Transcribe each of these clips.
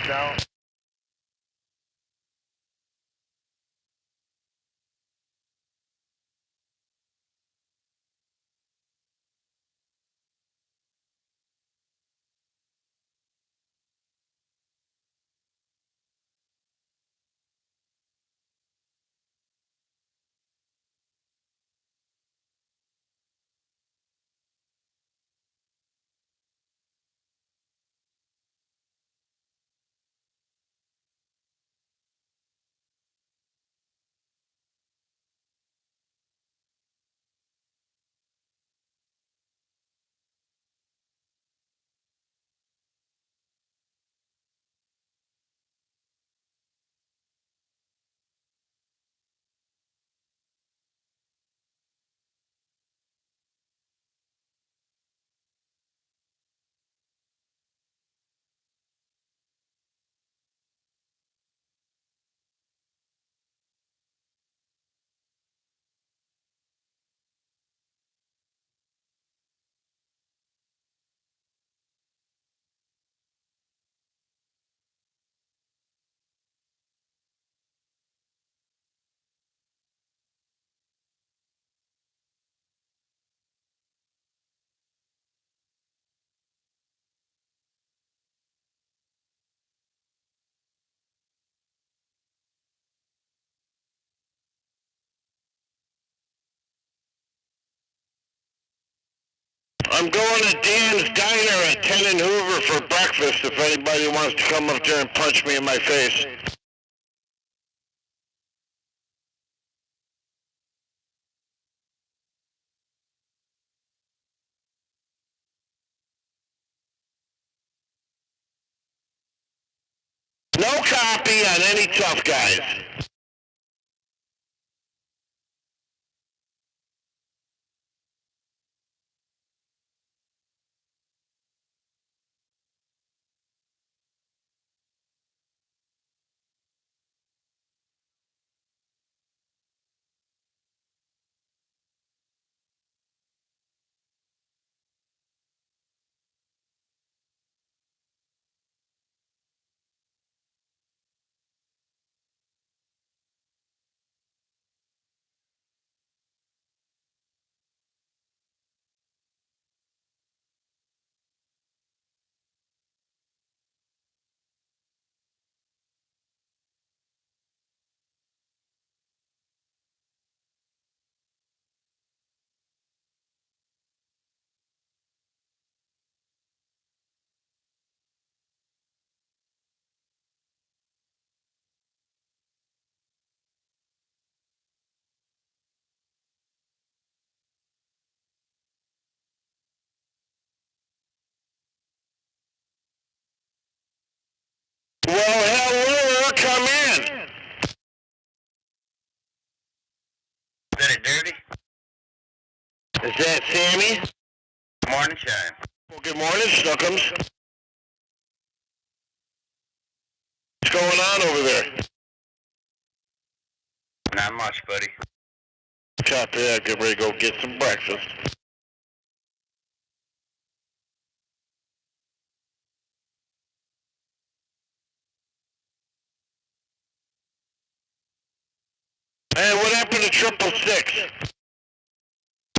now. I'm going to Dan's Diner at 10 and Hoover for breakfast if anybody wants to come up there and punch me in my face. No copy on any tough guys. Well, hello, come in. Is that it, Dirty? Is that Sammy? Morning, Shine. Well, good morning, Snookums. What's going on over there? Not much, buddy. Copy that. Get ready to go get some breakfast. Hey, what happened to 666?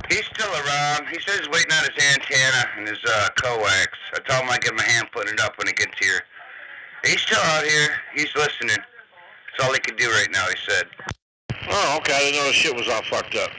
He's still around. He says he's waiting on his antenna and his coax. I told him I'd give him a hand putting it up when he gets here. He's still out here. He's listening. That's all he can do right now, he said. Oh, okay. I didn't know the shit was all fucked up.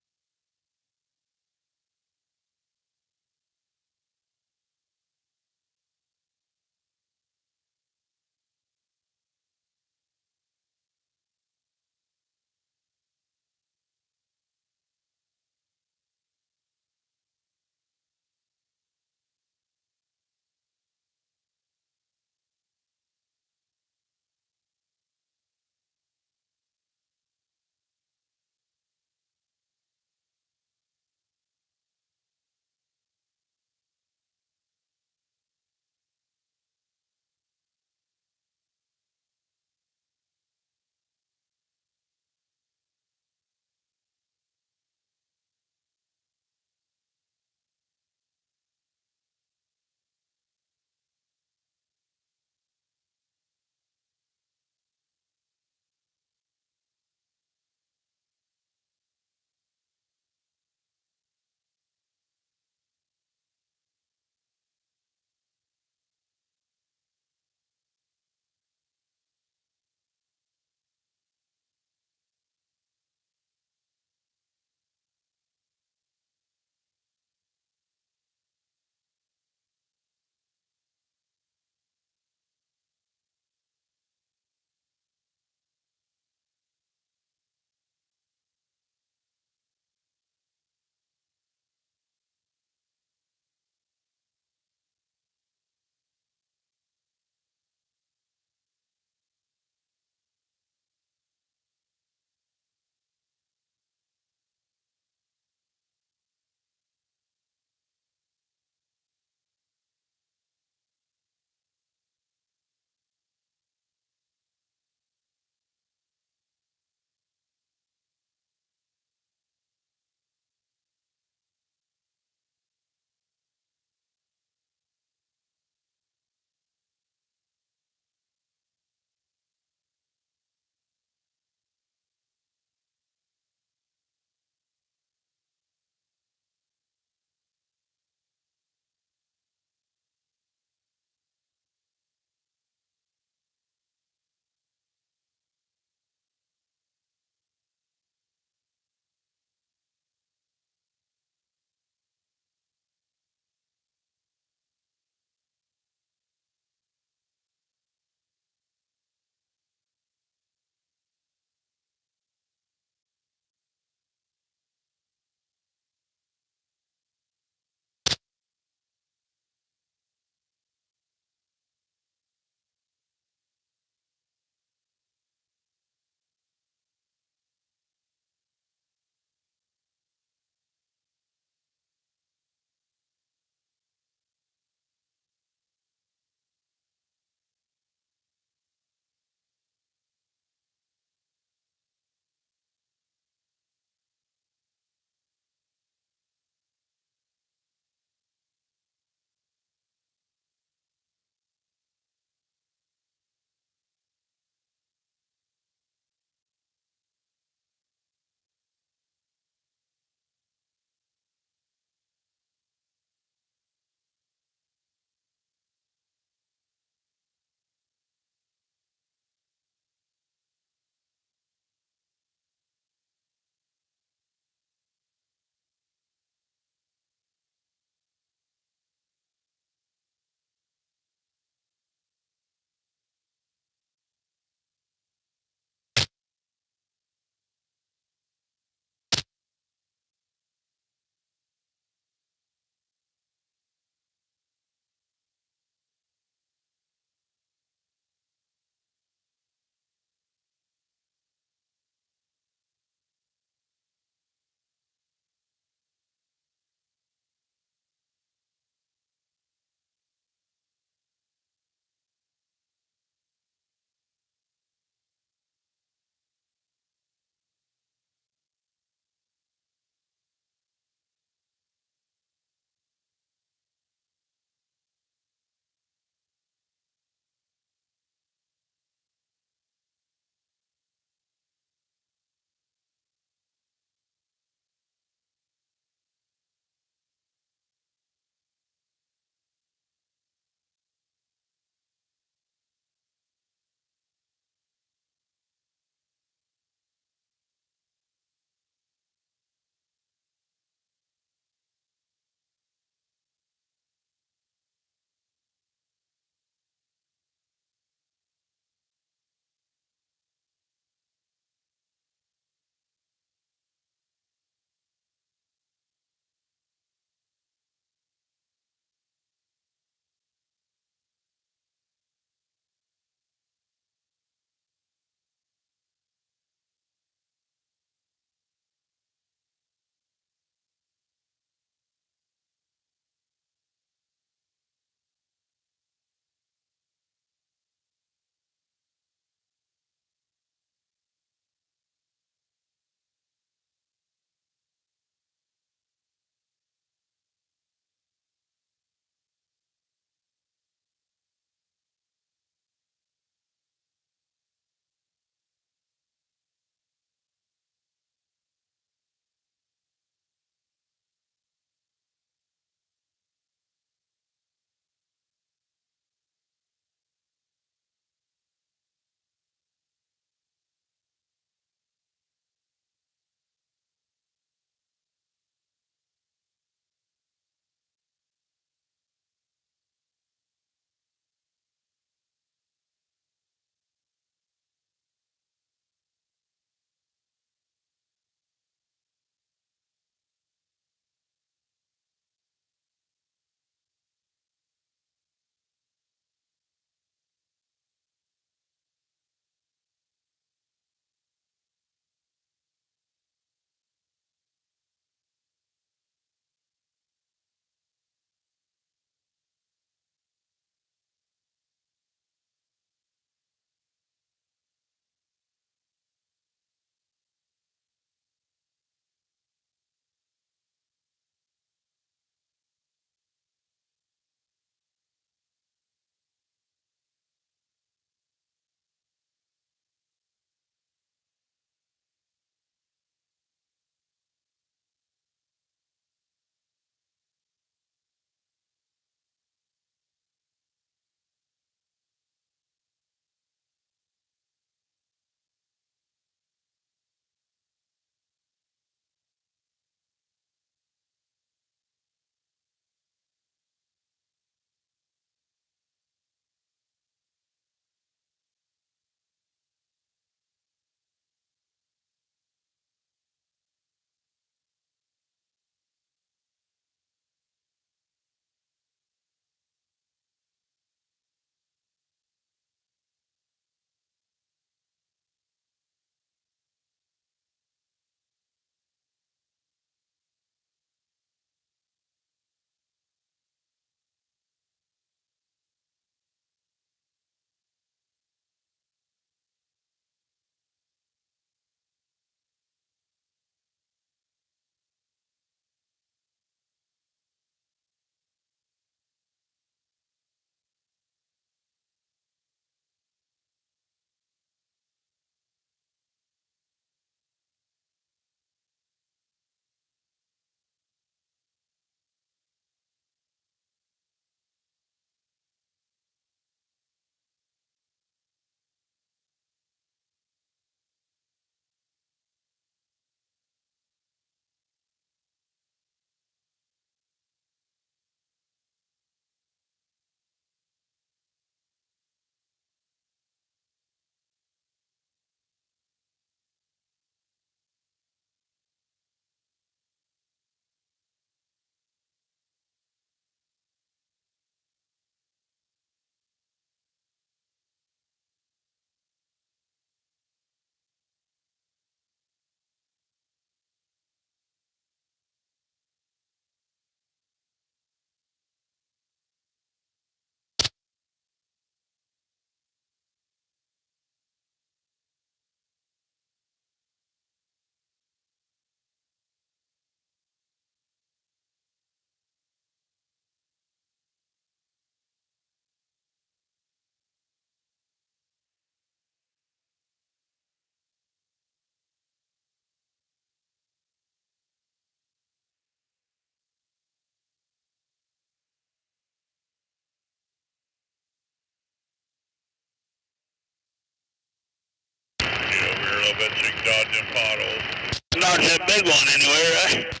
them potholes. Not that big one anyway, right?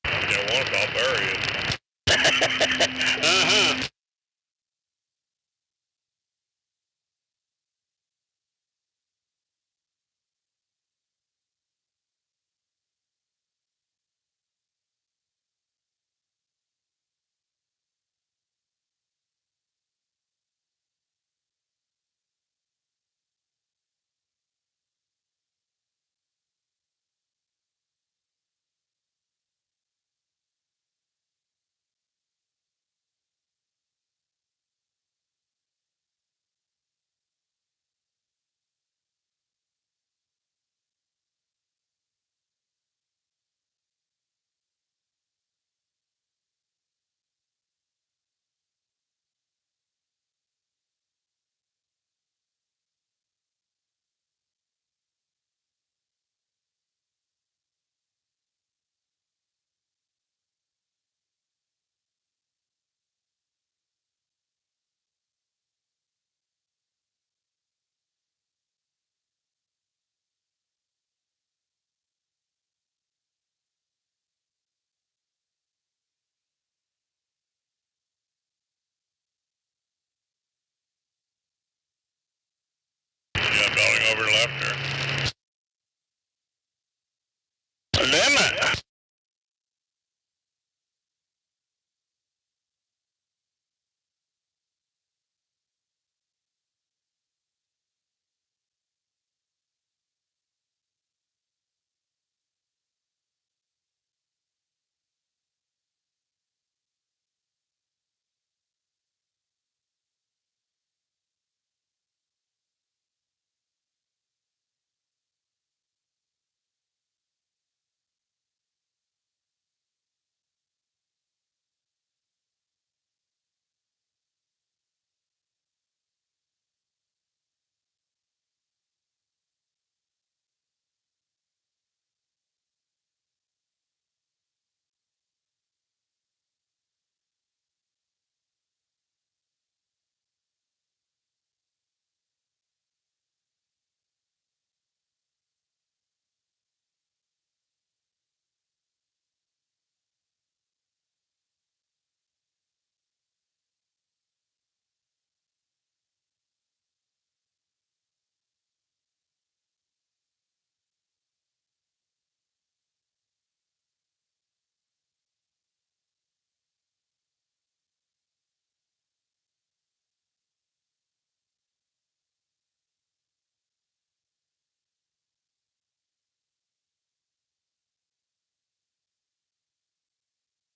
Yeah, one about buried. Uh-huh. Yeah, building over left there. Limit.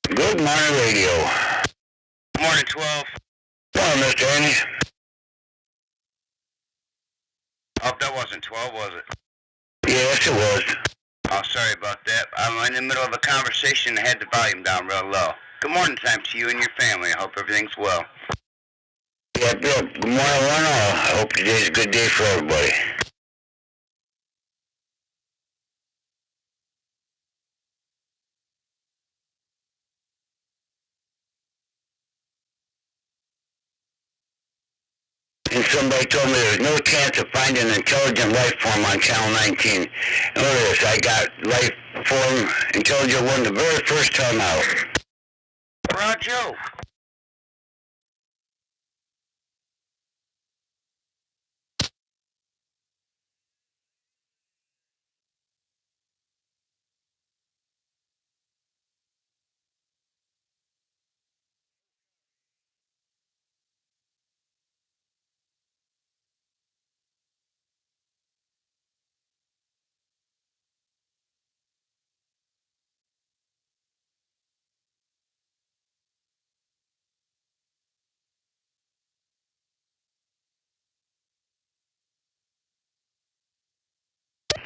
Good morning, radio. Morning, 12. Morning, Mr. Andy. Oh, that wasn't 12, was it? Yes, it was. Oh, sorry about that. I'm in the middle of a conversation and had the volume down real low. Good morning time to you and your family. I hope everything's well. Yeah, Bill. Good morning, one all. I hope today's a good day for everybody. And somebody told me there's no chance of finding an intelligent life form on Channel 19. Notice I got life form intelligent one the very first time out. Roger.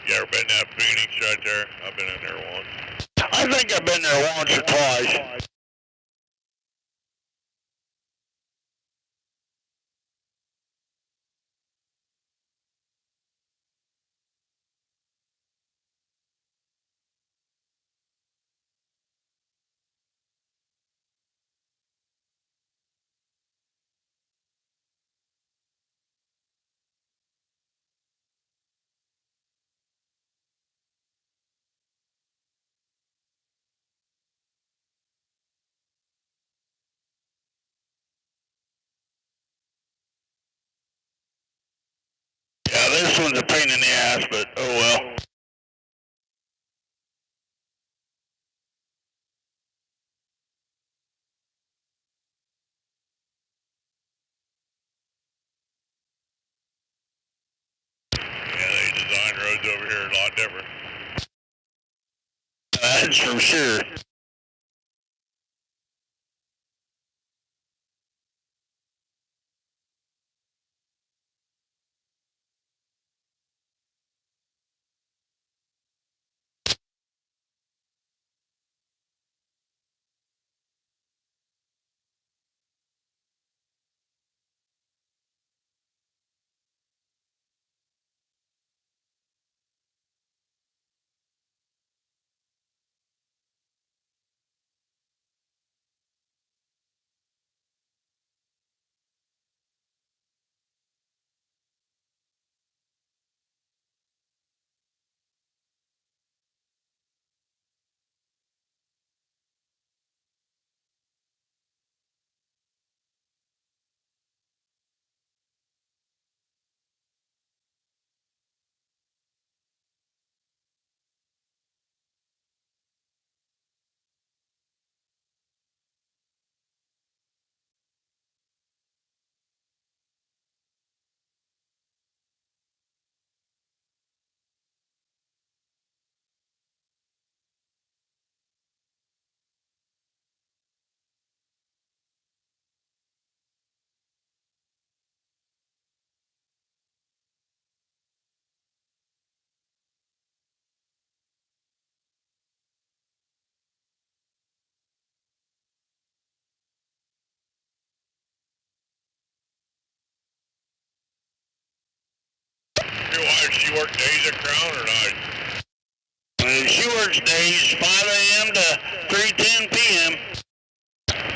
You ever been in that Phoenix right there? I've been in there once. I think I've been there once or twice. This one's a pain in the ass, but oh well. Yeah, they design roads over here a lot different. That's for sure. Your wife, she work days at Crown or night? She works days 5 a.m. to 3:10 p.m.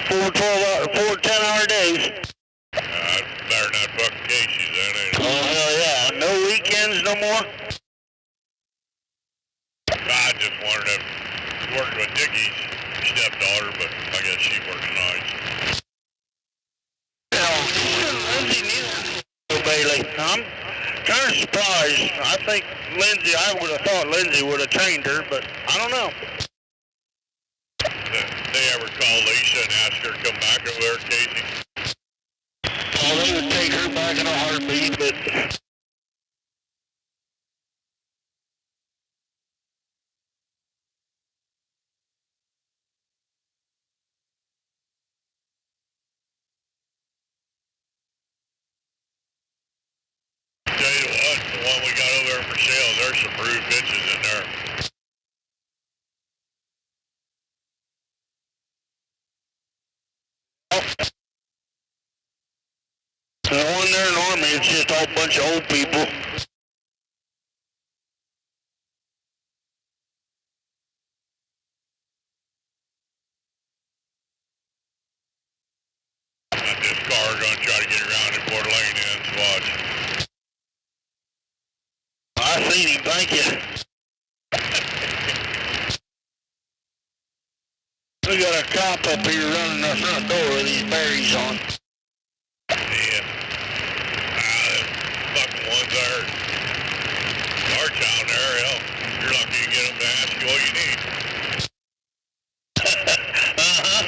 4 10-hour days. Better than that fucking Casey's, then, ain't it? Oh, hell yeah. No weekends no more? I just wondered if she worked with Dickie's stepdaughter, but I guess she works nights. Lindsay needs Bailey. I'm kind of surprised. I think I would have thought Lindsay would have trained her, but I don't know. Did they ever call Lisa and ask her to come back over there, Casey? Oh, they would take her back in a heartbeat, but... Tell you what, the one we got over there for sale, there's some rude bitches in there. The one there in Army, it's just all a bunch of old people. This car gonna try to get around in Port Lane ends, watch. I seen him, thank you. We got a cop up here running the front door with these berries on. Yeah. Them fucking ones there. Darts out there, hell. You're lucky to get them to ask you all you need. Uh-huh.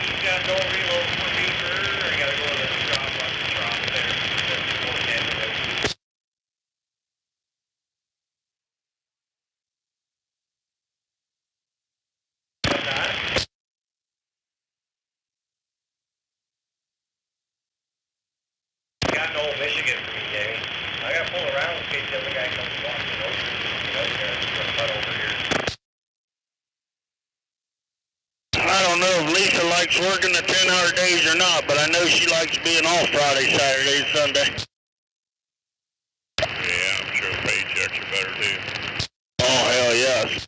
You got no reload for me, sir, or you gotta go to the drop off there. You got no Michigan for me, Jamie. I gotta pull around in case the other guy comes walking over. You know, gonna cut over here. I don't know if Lisa likes working the 10-hour days or not, but I know she likes being off Friday, Saturday, and Sunday. Yeah, I'm sure the paychecks are better too. Oh, hell yes.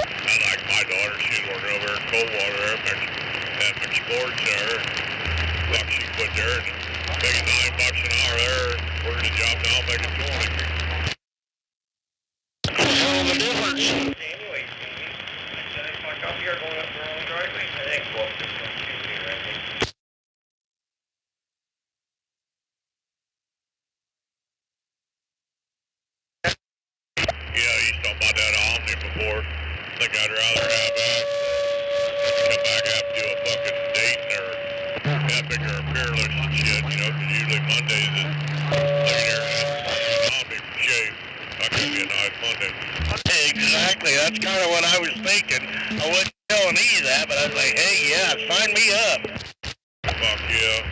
I like my daughter, she's working over in Coldwater at McSports there. Fuck, she quit there and making $9 an hour there, working a job now, making 20. That's a hell of a difference. Anyway, Jamie, I said I fuck up here going up the wrong driveway? I think go up this one, excuse me, right? Yeah, he's talking about that Omni before. I think I'd rather have come back after do a fucking date or Epic or Fearless and shit, you know, 'cause usually Mondays is like here an Omni for shave. That could be a nice Monday. Exactly, that's kind of what I was thinking. I wasn't telling you that, but I was like, hey, yeah, sign me up. Fuck yeah.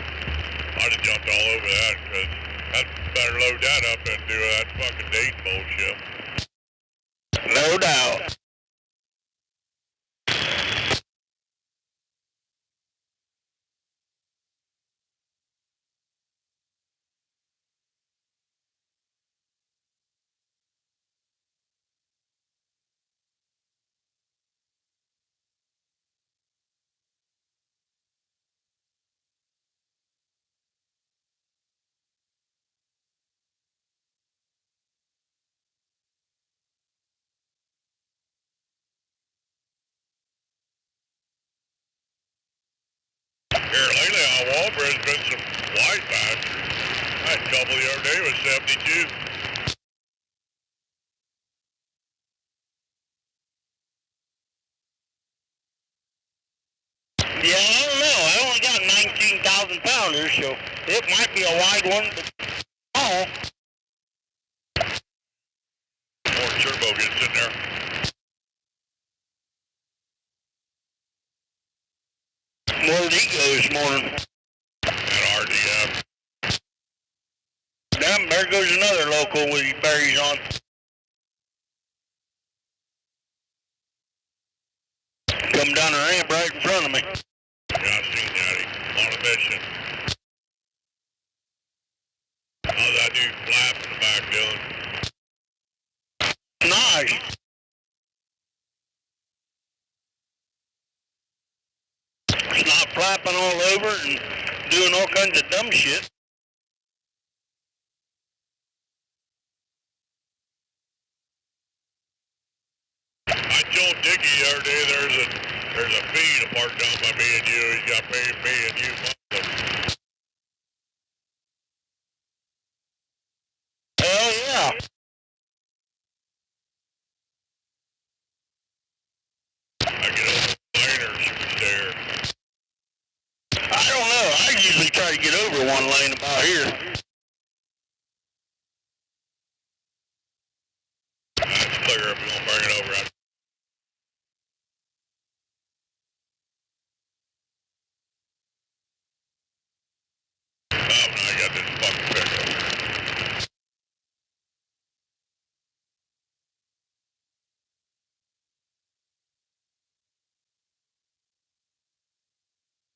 I just jumped all over that because I'd better load that up and do that fucking date bullshit. No doubt. Here lately on Walbur has been some white bastards. I had a couple the other day with 72. Yeah, I don't know. I only got 19,000 pounders, so it might be a wide one, but oh. More turbo gets in there. Where did he go this morning? That RDF. Damn, there goes another local with his berries on. Come down the ramp right in front of me. Yeah, I seen that. On a mission. How's that dude flap in the back doing? Nice. It's not flapping all over and doing all kinds of dumb shit. I told Dickie the other day there's a fee to park down by me and you. He's got me and you monthly. Hell yeah. I get over later, should we stay here? I don't know. I usually try to get over one lane about here. That's clear if we don't bring it over. Oh, now I got this fucking pickup.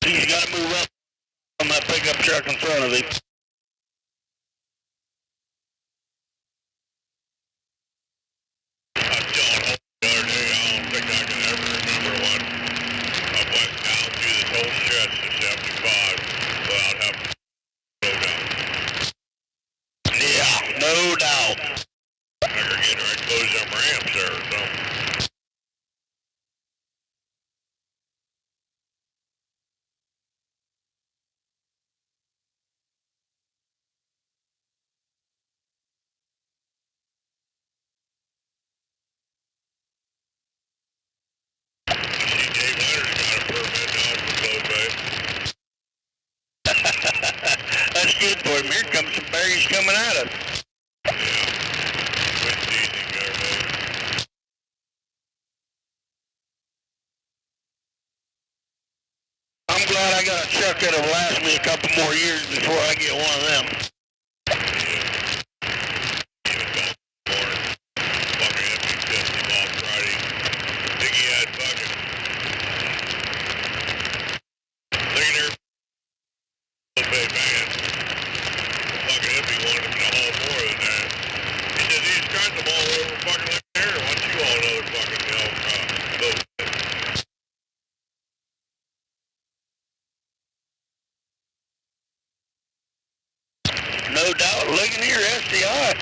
He's got to move up on that pickup truck in front of him. I was telling Hope the other day, I don't think I can ever remember when I went down through this whole stretch to 75 without having to go down. Yeah, no doubt. They're getting ready to close them ramps there or something. See, Dave Leonard's got a permit now for Clove Bay. That's good for him. Here comes some berries coming at us. Yeah. Good season the other day. I'm glad I got a truck that'll last me a couple more years before I get one of them. No doubt. Looking here, SCI,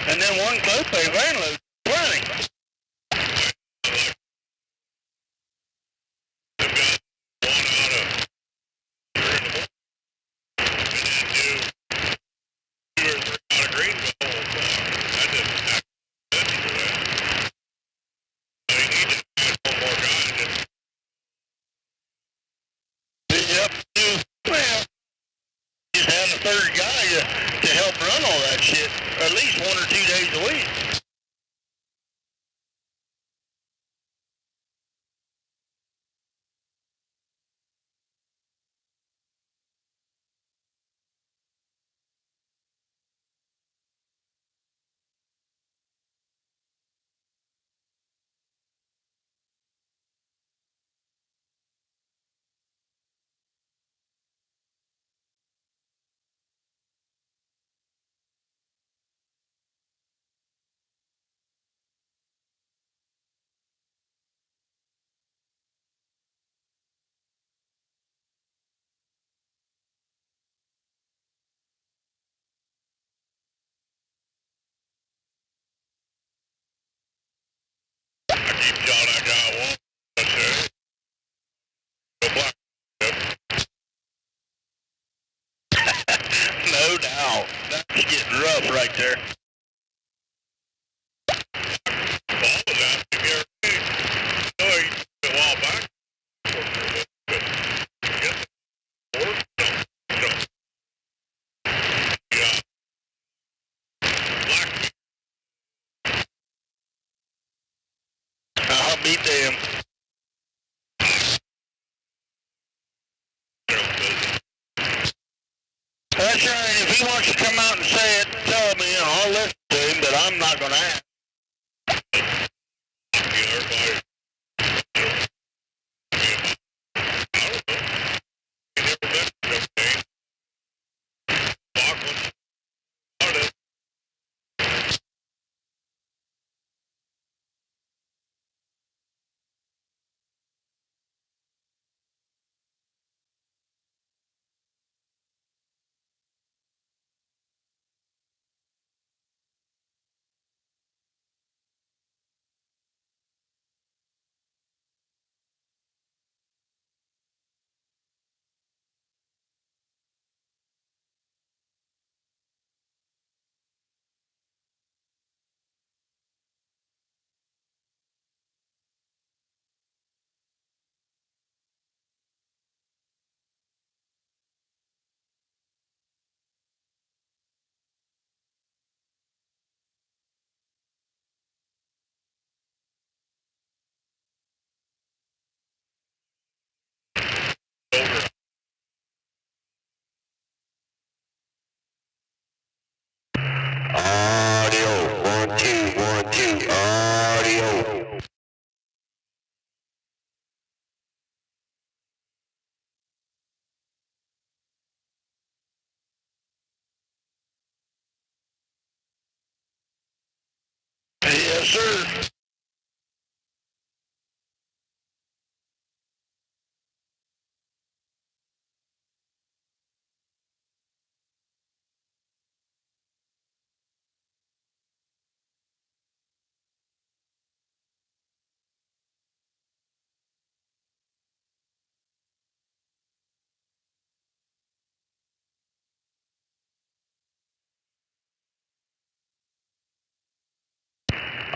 and then one Clopay van load. Plenty. at least 1 or 2 days a week. I keep telling that guy one. I said, go black. No doubt. That's getting rough right there. Paul was asking me every day. No, he a while back. Yes, or no. Yeah. Black. I'll beat them. That's right. If he wants to come out and say it, tell me, I'll listen to him, but I'm not going to ask. Everybody. Audio, 1, 2, 1, 2, audio. Yes, sir.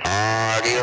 Audio.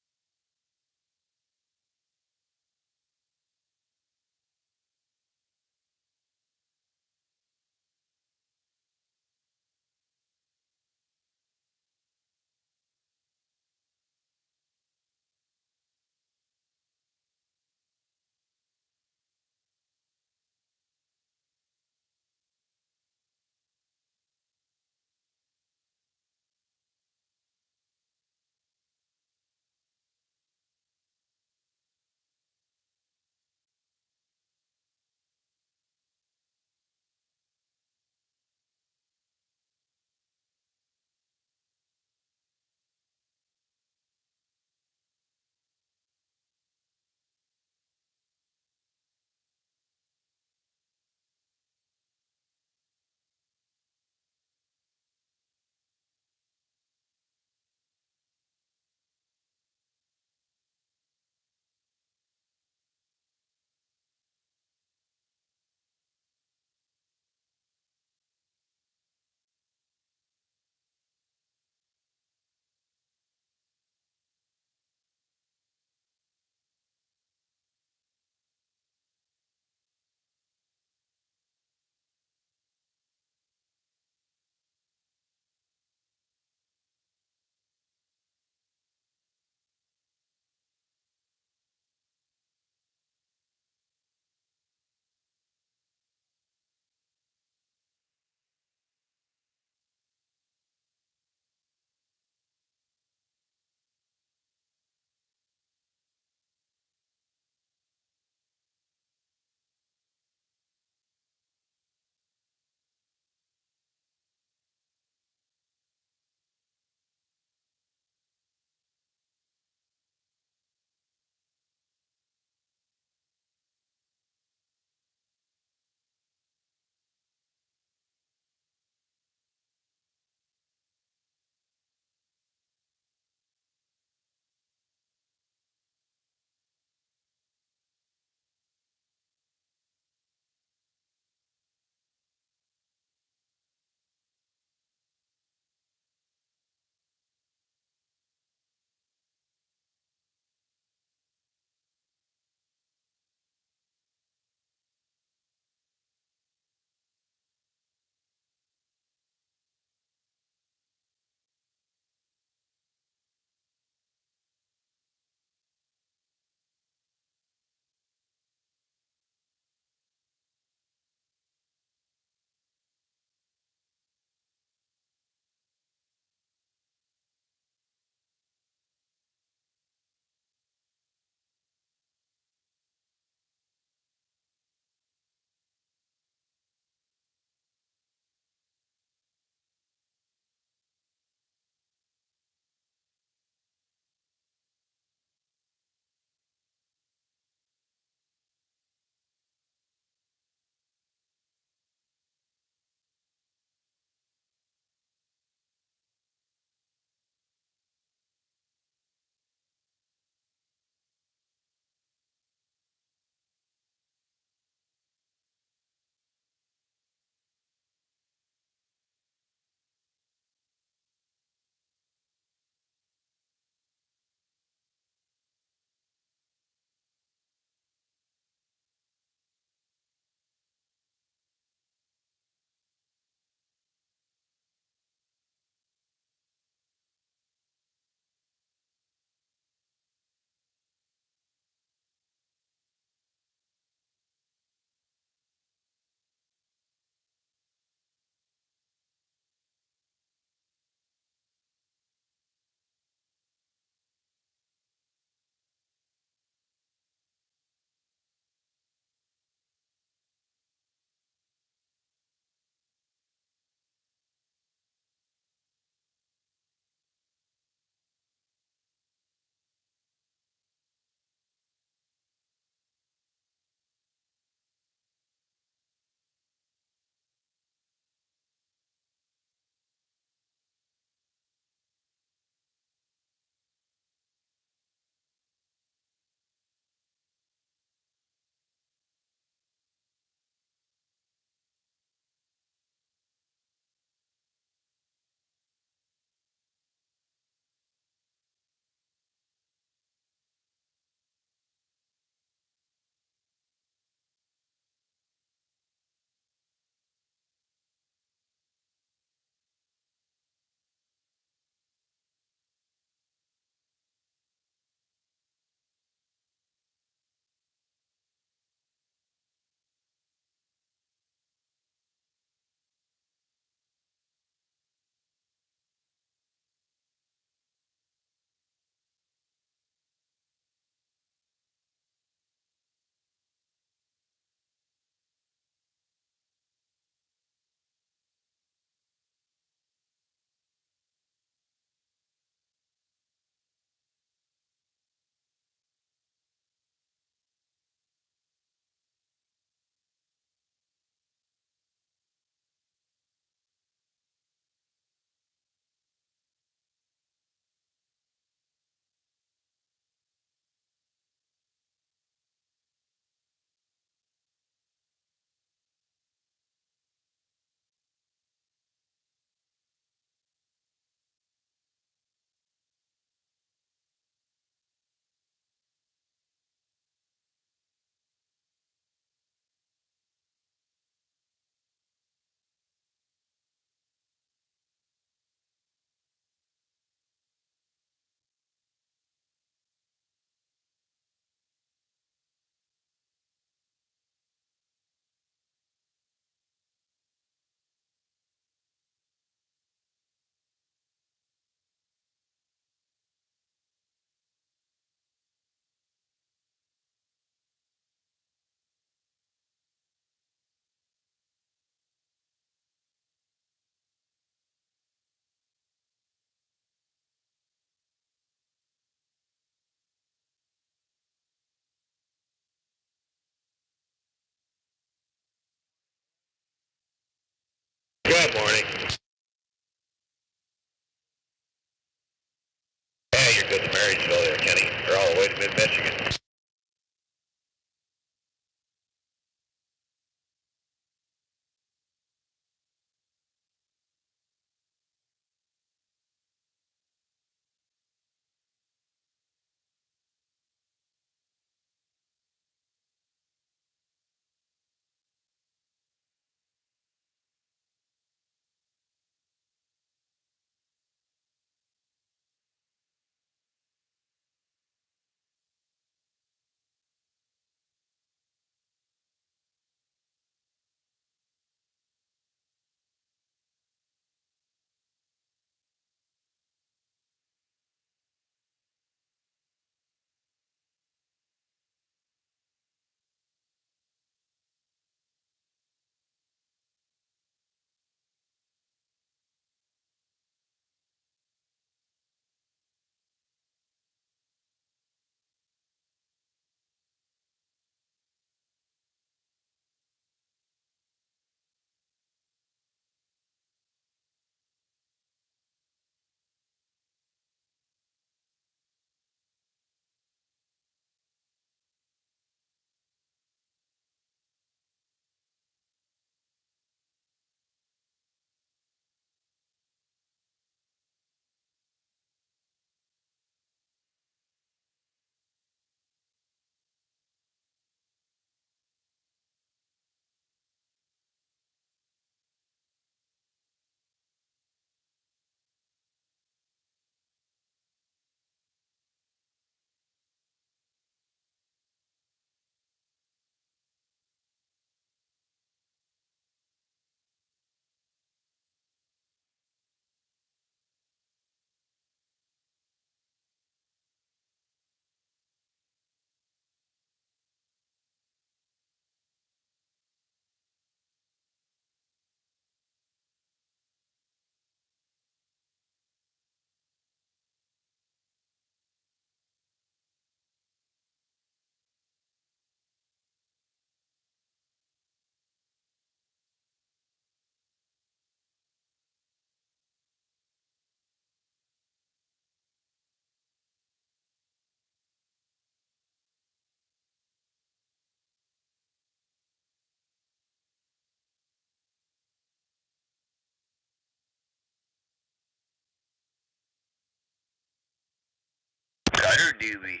doobie.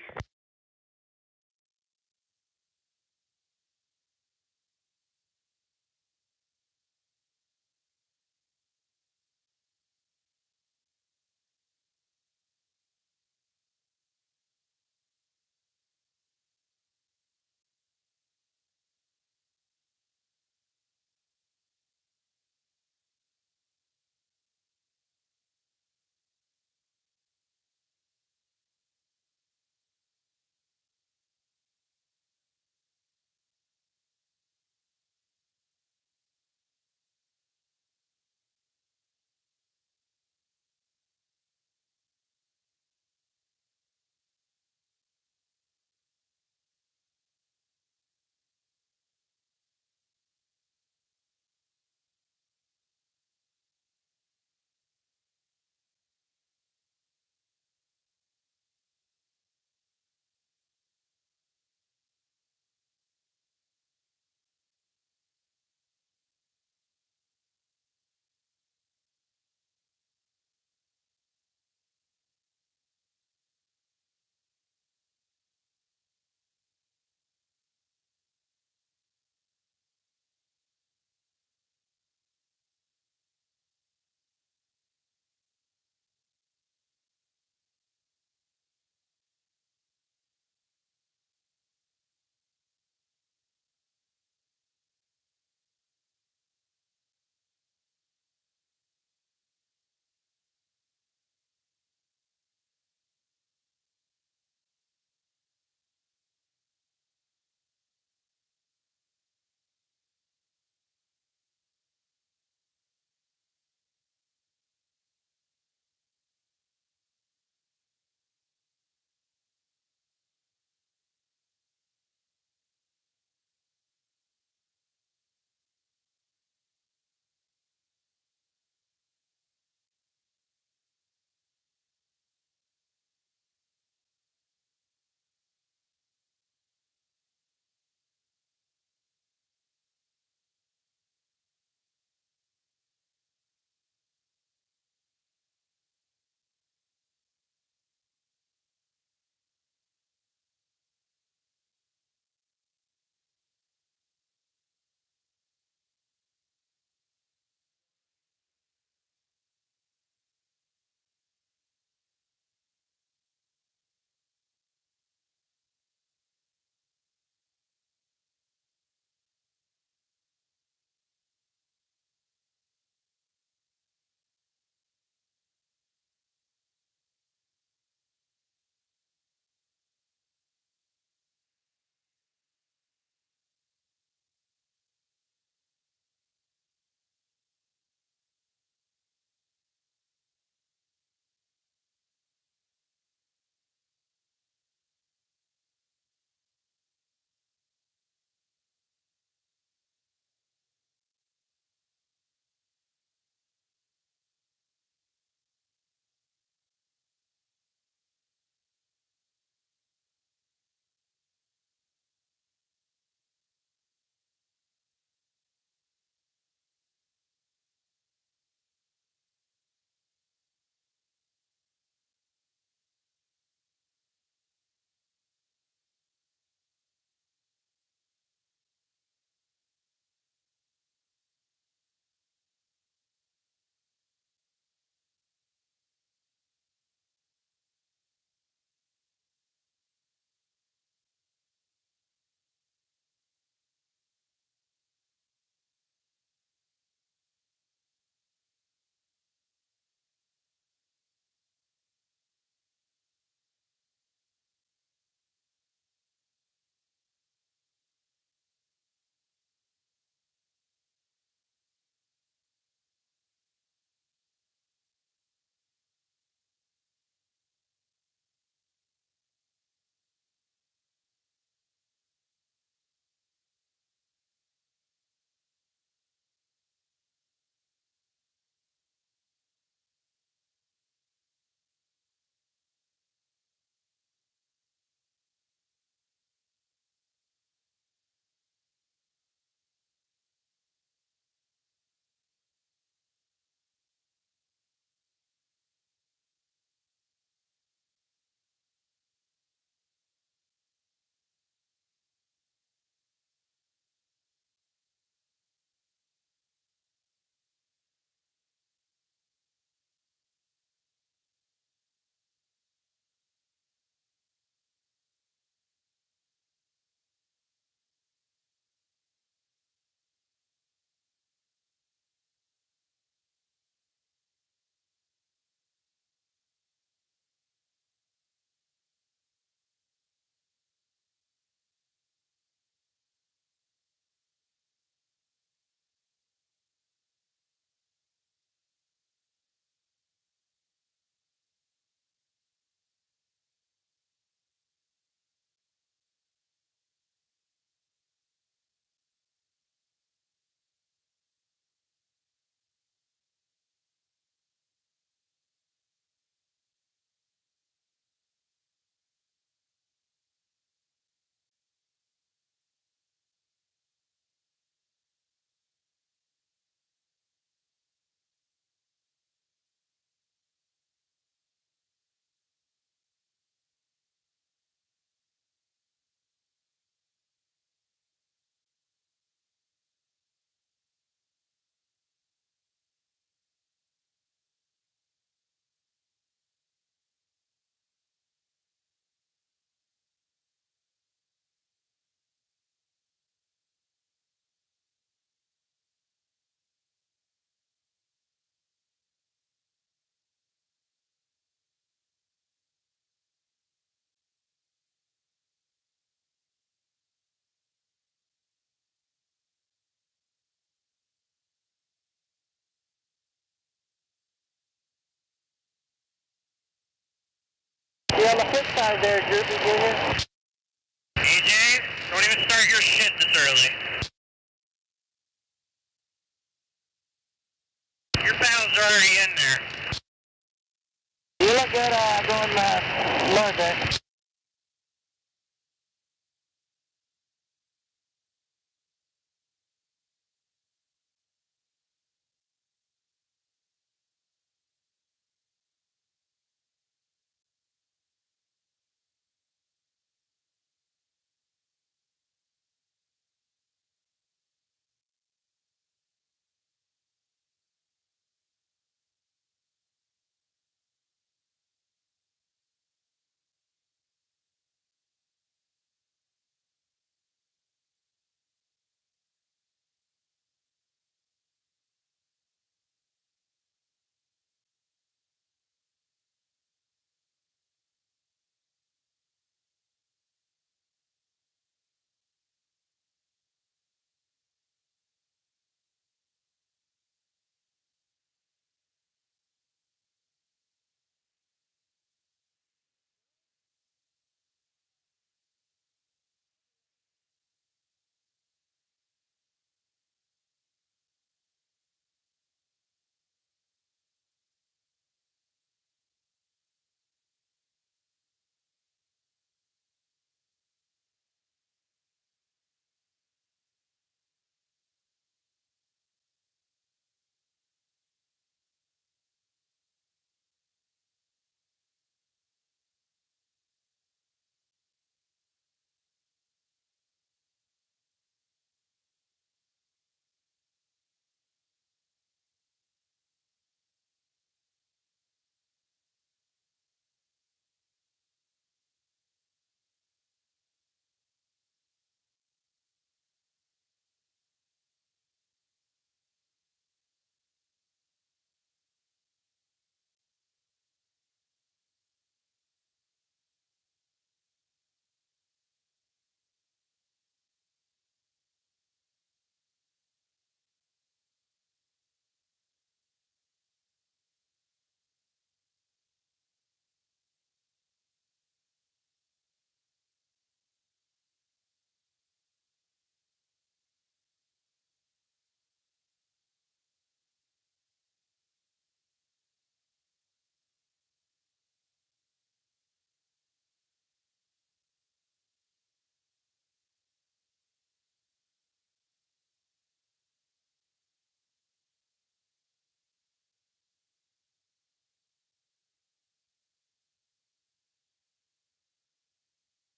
You on the flip side there, Droopy Jr. EJ, don't even start your shit this early. Your pounds are already in there. You look good going north there.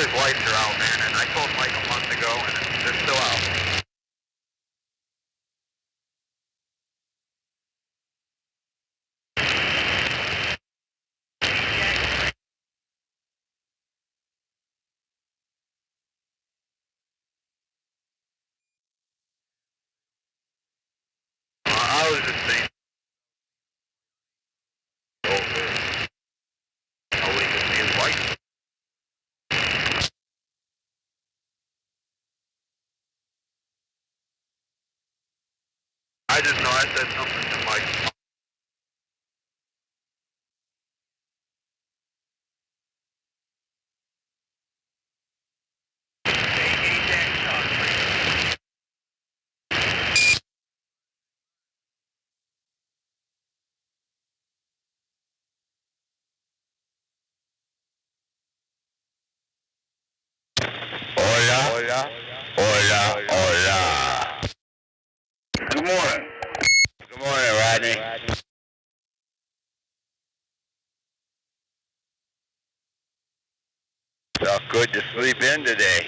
his lights are out, man, and I told Mike a month ago, and they're still out. I was just saying, oh, we can see his lights. I didn't know. I said something to Mike. Hola. Hola. Hola. Hola. Good morning. Good morning, Rodney. Felt good to sleep in today.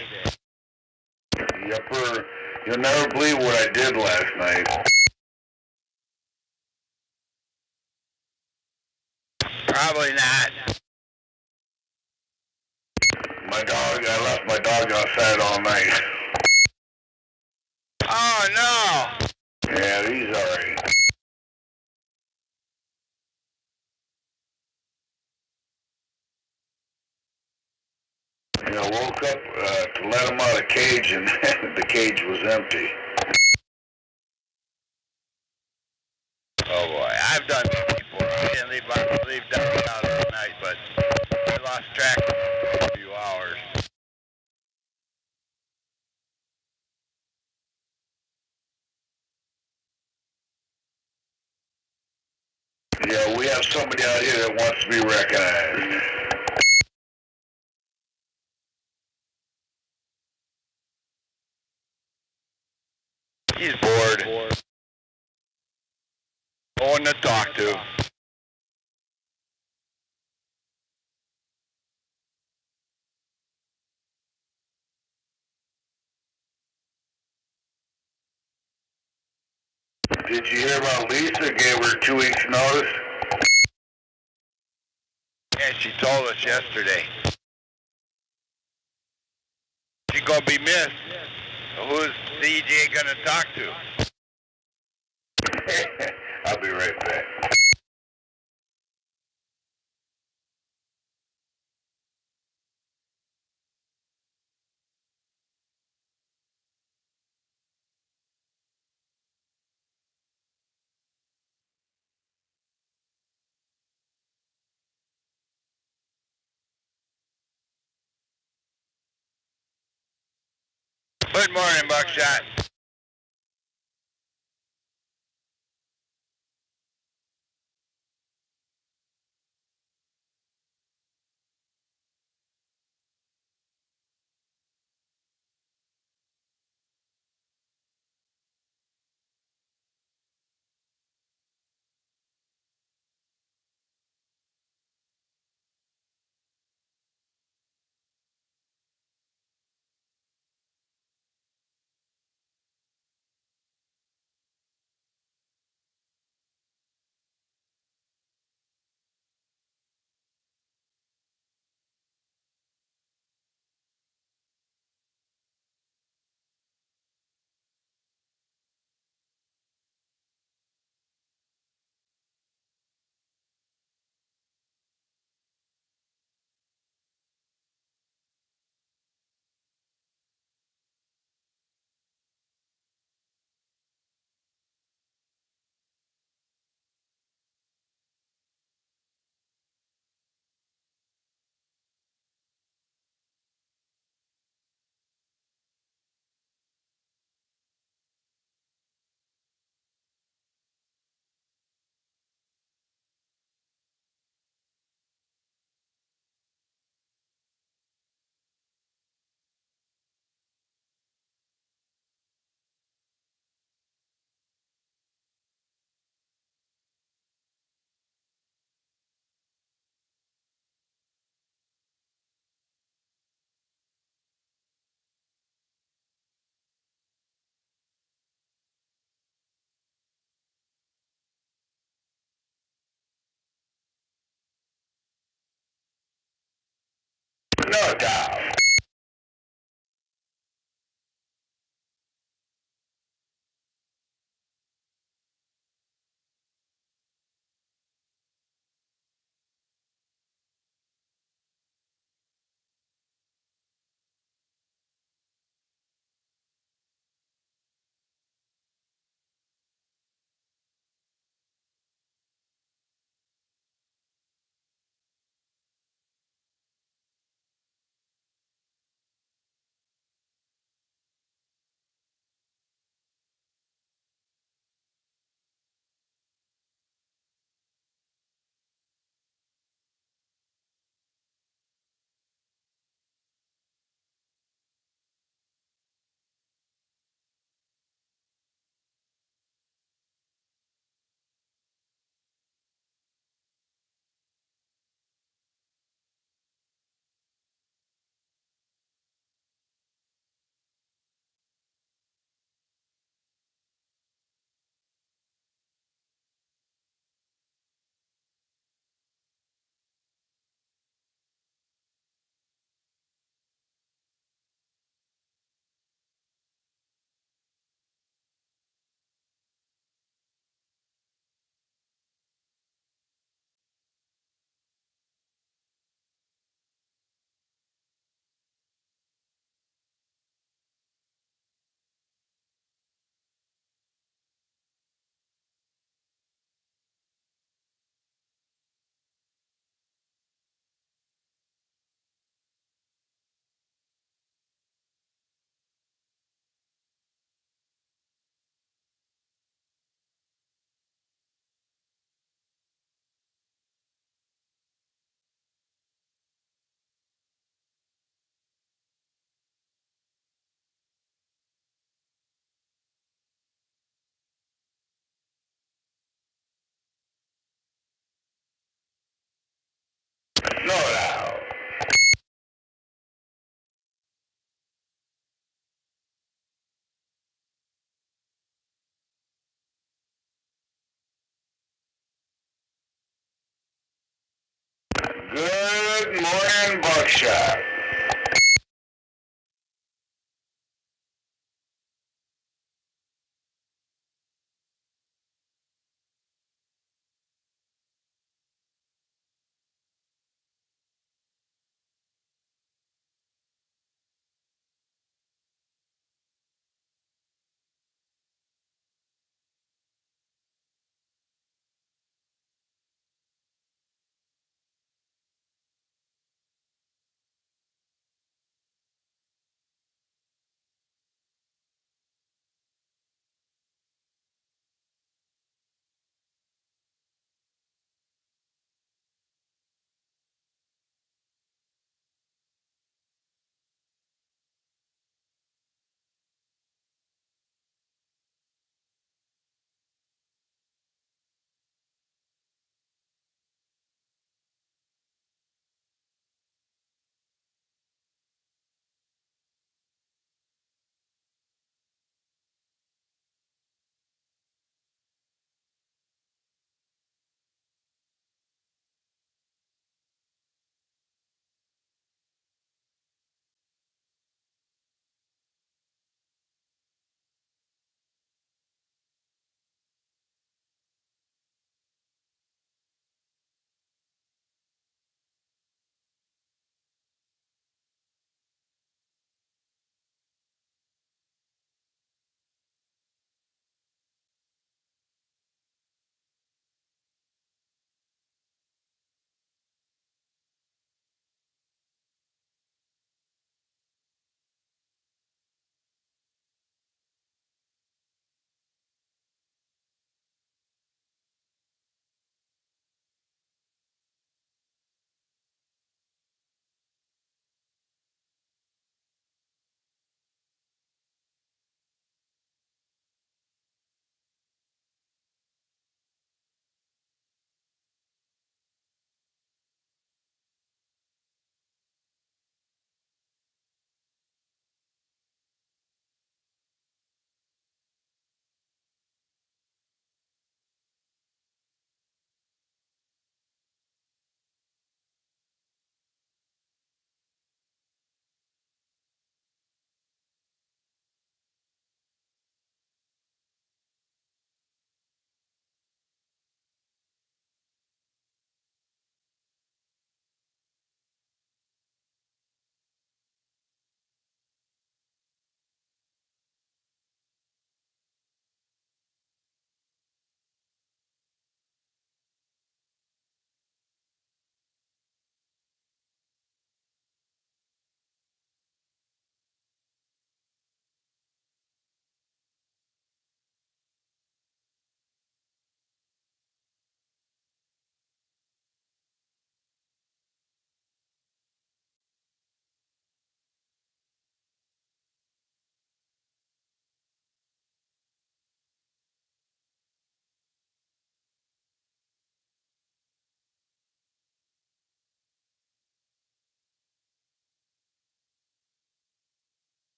Yepper. You'll never believe what I did last night. Probably not. I left my dog outside all night. Oh, no. Yeah, he's alright. You know, woke up to let him out of the cage, and the cage was empty. Oh boy, I've done this before. I didn't leave down the house at night, but I lost track for a few hours. Yeah, we have somebody out here that wants to be recognized. He's bored. No one to talk to. Did you hear about Lisa? Gave her 2 weeks notice? Yeah, she told us yesterday. She's gonna be missed. Who's CJ gonna talk to? I'll be right back. Good morning, Buckshot. No doubt. No doubt. Good morning, Buckshot.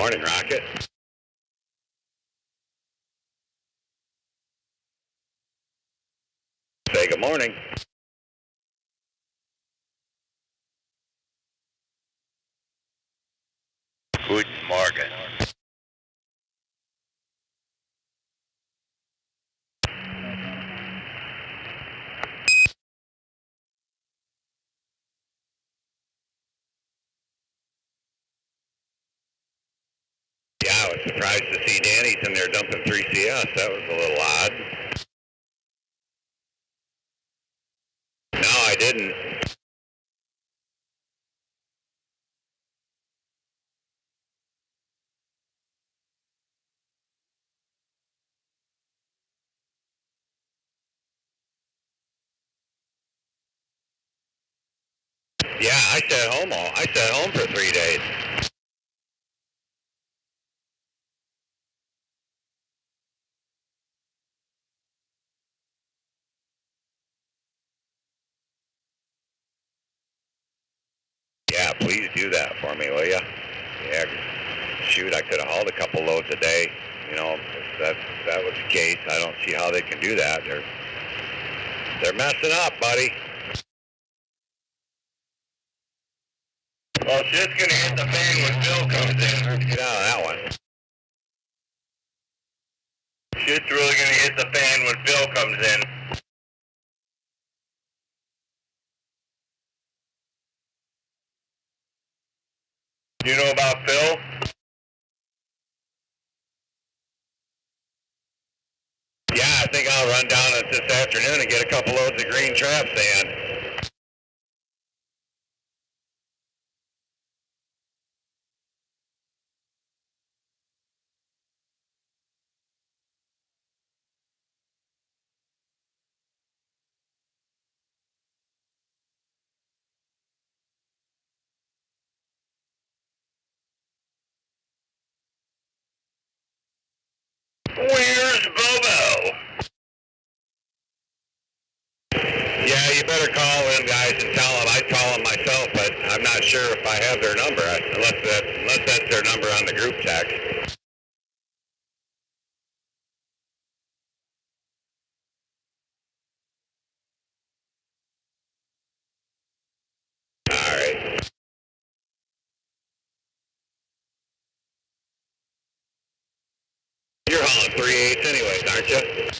morning, Rocket. Say good morning. Guten Morgen. Yeah, I was surprised to see Danny's in there dumping 3CS. That was a little odd. No, I didn't. Yeah, I sat home for 3 days. Yeah, please do that for me, will ya? Yeah, shoot, I could have hauled a couple loads a day. You know, if that was the case, I don't see how they can do that. They're messing up, buddy. Well, shit's gonna hit the fan when Bill comes in. Let's get out of that one. Shit's really gonna hit the fan when Phil comes in. You know about Phil? Yeah, I think I'll run down this afternoon and get a couple loads of green trap sand. Where's Bobo? Yeah, you better call them guys and tell them. I'd call them myself, but I'm not sure if I have their number, unless that's their number on the group text. All right. You're hauling 3/8 anyways, aren't you?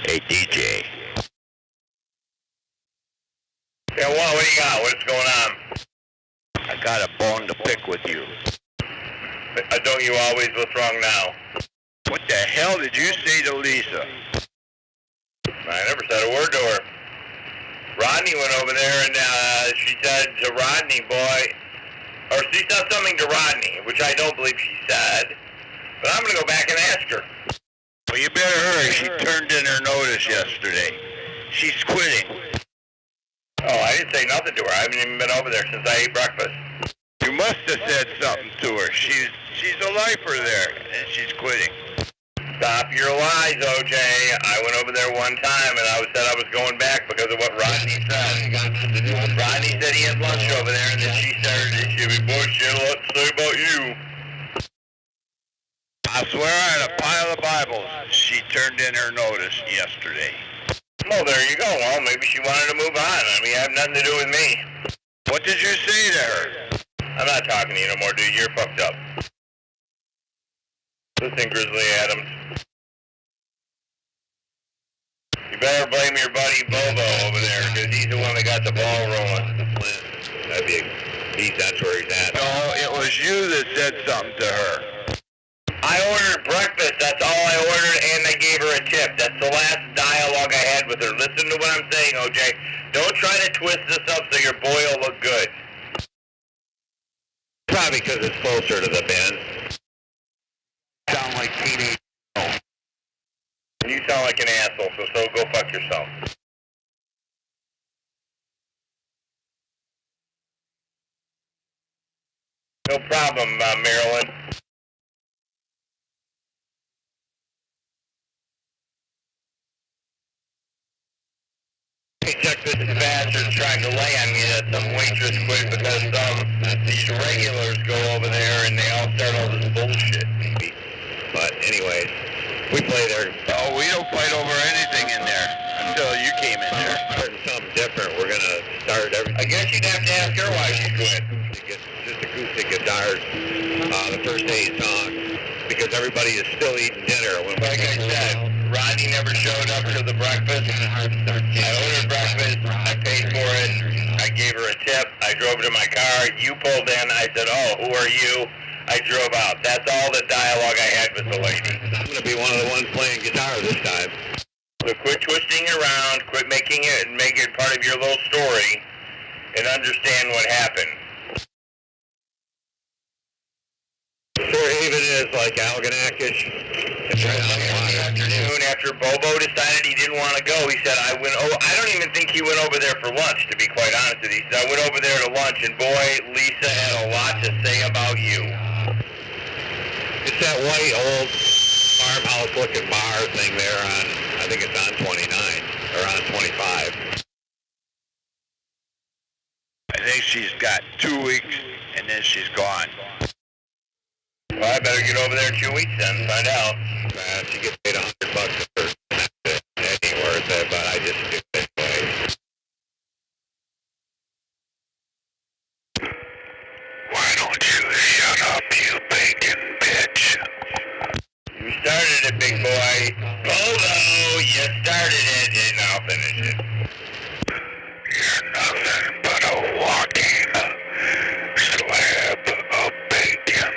Hey, DJ. Yeah, what do you got? What's going on? I got a bone to pick with you. Don't you always? What's wrong now? What the hell did you say to Lisa? I never said a word to her. Rodney went over there and she said to Rodney, or she said something to Rodney, which I don't believe she said. But I'm going to go back and ask her. Well, you better hurry. She turned in her notice yesterday. She's quitting. Oh, I didn't say nothing to her. I haven't even been over there since I ate breakfast. You must have said something to her. She's a lifer there, and she's quitting. Stop your lies, OJ. I went over there one time and I said I was going back because of what Rodney said. Rodney said he had lunch over there and then she started, boy, she had a lot to say about you. I swear I had a pile of Bibles. She turned in her notice yesterday. Well, there you go. Well, maybe she wanted to move on. I mean, it had nothing to do with me. What did you say to her? I'm not talking to you no more, dude. You're fucked up. Listen, Grizzly Adams. You better blame your buddy Bobo over there, because he's the one that got the ball rolling. That'd be that's where he's at. No, it was you that said something to her. I ordered breakfast, that's all I ordered, and I gave her a tip. That's the last dialogue I had with her. Listen to what I'm saying, OJ. Don't try to twist this up so your boy will look good. Probably because it's closer to the bin. Sound like teenage. You sound like an asshole, so go fuck yourself. No problem, Marilyn. Hey, check this bastard trying to lay on me that some waitress quit because these regulars go over there and they all start all this bullshit, maybe. But anyways, we play there. Oh, we don't fight over anything in there until you came in there. Starting something different. We're gonna start everything. I guess you'd have to ask her why she quit. Just acoustic guitars. The first 8 songs, because everybody is still eating dinner. Like I said, Rodney never showed up to the breakfast. I ordered breakfast. I paid for it. I gave her a tip. I drove to my car. You pulled in. I said, "Oh, who are you?" I drove out. That's all the dialogue I had with the lady. I'm going to be one of the ones playing guitar this time. So quit twisting it around, quit making it part of your little story, and understand what happened. Sure, even is like Algonac-ish. It's right on the afternoon after Bobo decided he didn't want to go. He said, I don't even think he went over there for lunch, to be quite honest with you. He said, I went over there to lunch, and boy, Lisa had a lot to say about you. It's that white old farmhouse-looking bar thing there on, I think it's on 29, or on 25. I think she's got 2 weeks, and then she's gone. Well, I better get over there in 2 weeks then and find out. She gets paid $100 for it. It ain't worth it, but I just do it anyway. Why don't you shut up, you bacon bitch? You started it, big boy. Bobo, you started it, and I'll finish it. You're nothing but a walking slab of bacon.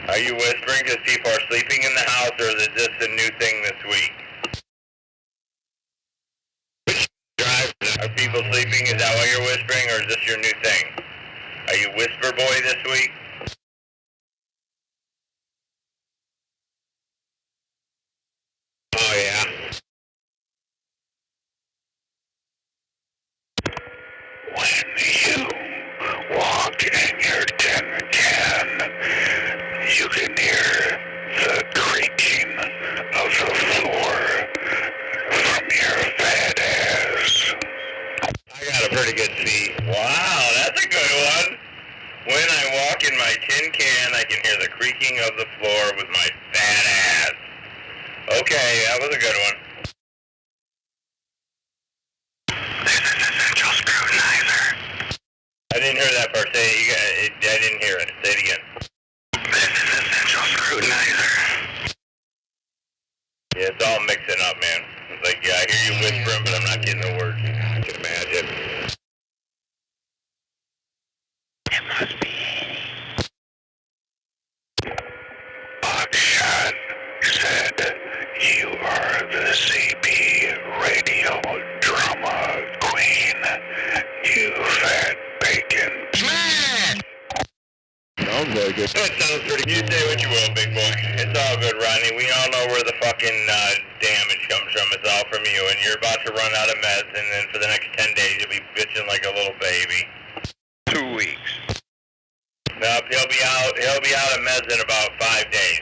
Are you whispering because people are sleeping in the house, or is this a new thing this week? Are people sleeping? Is that why you're whispering, or is this your new thing? Are you whisper boy this week? Oh, yeah. When you walk in your tin can, you can hear the creaking of the floor from your fat ass. I got a pretty good seat. Wow, that's a good one. When I walk in my tin can, I can hear the creaking of the floor with my fat ass. Okay, that was a good one. This is Essential Scrutinizer. I didn't hear that part. Say it. I didn't hear it. Say it again. This is Essential Scrutinizer. Yeah, it's all mixing up, man. It's like, yeah, I hear you whispering, but I'm not getting the words. I can imagine. It must be Buckshot said you are the CB radio drama queen, you fat bacon. Sounds like it. That sounds pretty good. You say what you will, big boy. It's all good, Rodney. We all know where the fucking damage comes from. It's all from you, and you're about to run out of meds, and then for the next 10 days you'll be bitching like a little baby. 2 weeks. Nope, he'll be out of meds in about 5 days.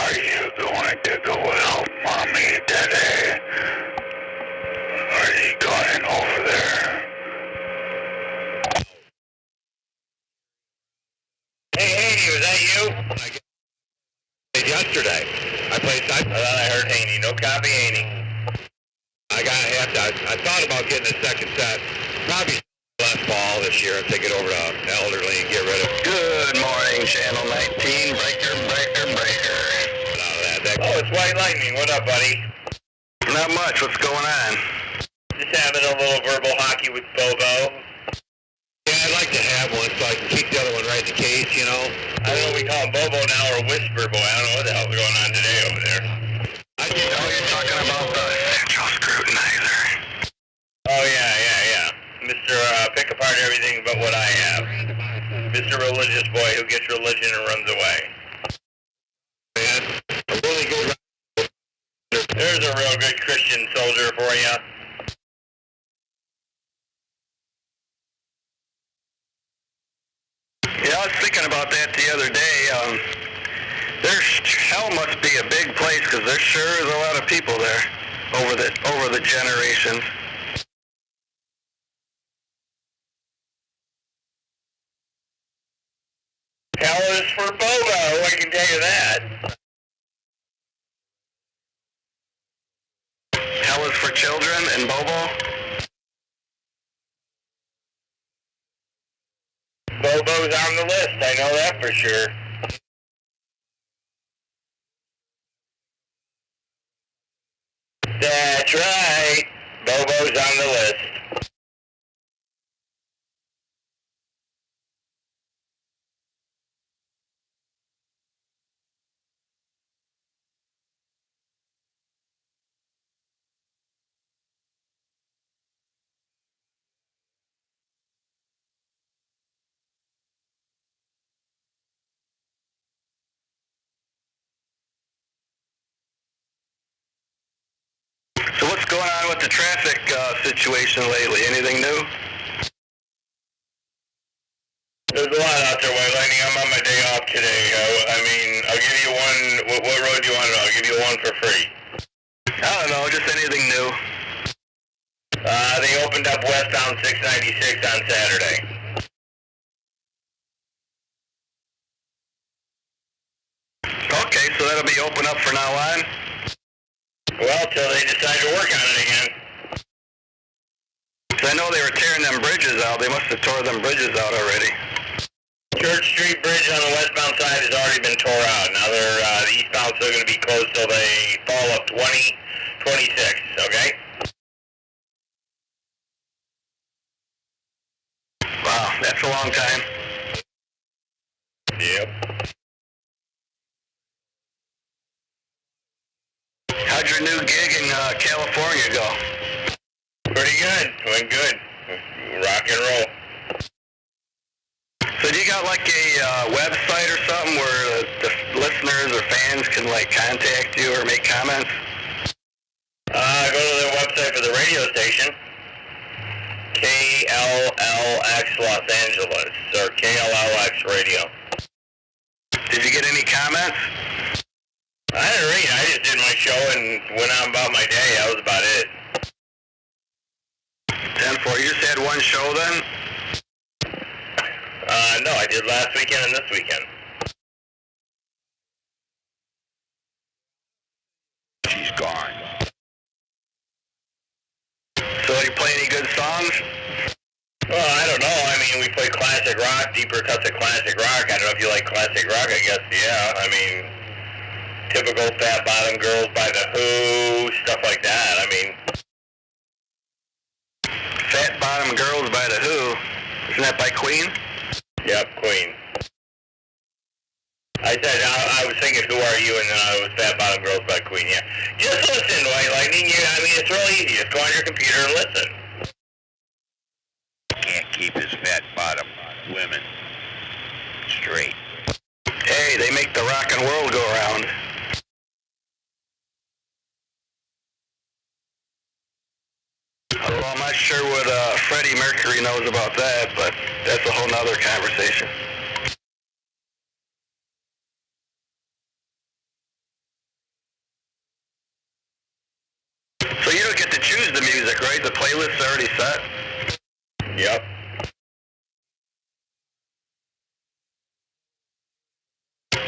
Are you going to go help Mommy today? Are you going over there? Hey, Haney, was that you? Yesterday. I thought I heard Haney. No copy, Haney. I thought about getting a second set. Probably last fall this year and take it over to Elderly and get rid of it. Good morning, Channel 19. Breaker. Oh, it's White Lightning. What up, buddy? Not much. What's going on? Just having a little verbal hockey with Bobo. Yeah, I'd like to have one so I can keep the other one right in the case, you know. I don't know if we call him Bobo now or Whisper Boy. I don't know what the hell's going on today over there. You're talking about the Central Scrutinizer. Oh, yeah. Mr. Pick apart everything but what I have. Mr. Religious Boy who gets religion and runs away. Man, a really good... There's a real good Christian soldier for you. Yeah, I was thinking about that the other day. Hell must be a big place because there sure is a lot of people there over the generations. Hell is for Bobo, I can tell you that. Hell is for children and Bobo. Bobo's on the list, I know that for sure. That's right. Bobo's on the list. So what's going on with the traffic situation lately? Anything new? There's a lot out there, White Lightning. I'm on my day off today. I'll give you one. What road do you want to know? I'll give you one for free. I don't know, just anything new. They opened up westbound 696 on Saturday. Okay, so that'll be open up from now on? Well, till they decide to work on it again. So I know they were tearing them bridges out. They must have tore them bridges out already. Church Street Bridge on the westbound side has already been tore out. Now the eastbound still going to be closed till they fall of 2026, okay? Wow, that's a long time. Yep. How'd your new gig in California go? Pretty good. Went good. Rock and roll. So do you got like a website or something where the listeners or fans can like contact you or make comments? Go to the website for the radio station. KLLX Los Angeles, or KLLX Radio. Did you get any comments? I didn't read. I just did my show and went on about my day. That was about it. 10-4. You just had one show then? No, I did last weekend and this weekend. She's gone. So you play any good songs? Well, I don't know. I mean, we play classic rock, deeper cuts of classic rock. I don't know if you like classic rock, I guess, yeah. I mean, typical Fat Bottom Girls by The Who, stuff like that. I mean... Fat Bottom Girls by The Who. Isn't that by Queen? Yep, Queen. I said, I was thinking, Who Are You? And then I was Fat Bottom Girls by Queen, yeah. Just listen, White Lightning. I mean, it's real easy. Just go on your computer and listen. Can't keep his fat bottom women straight. Hey, they make the rockin' world go around. Well, I'm not sure what Freddie Mercury knows about that, but that's a whole nother conversation. music, right? The playlist's already set? Yep.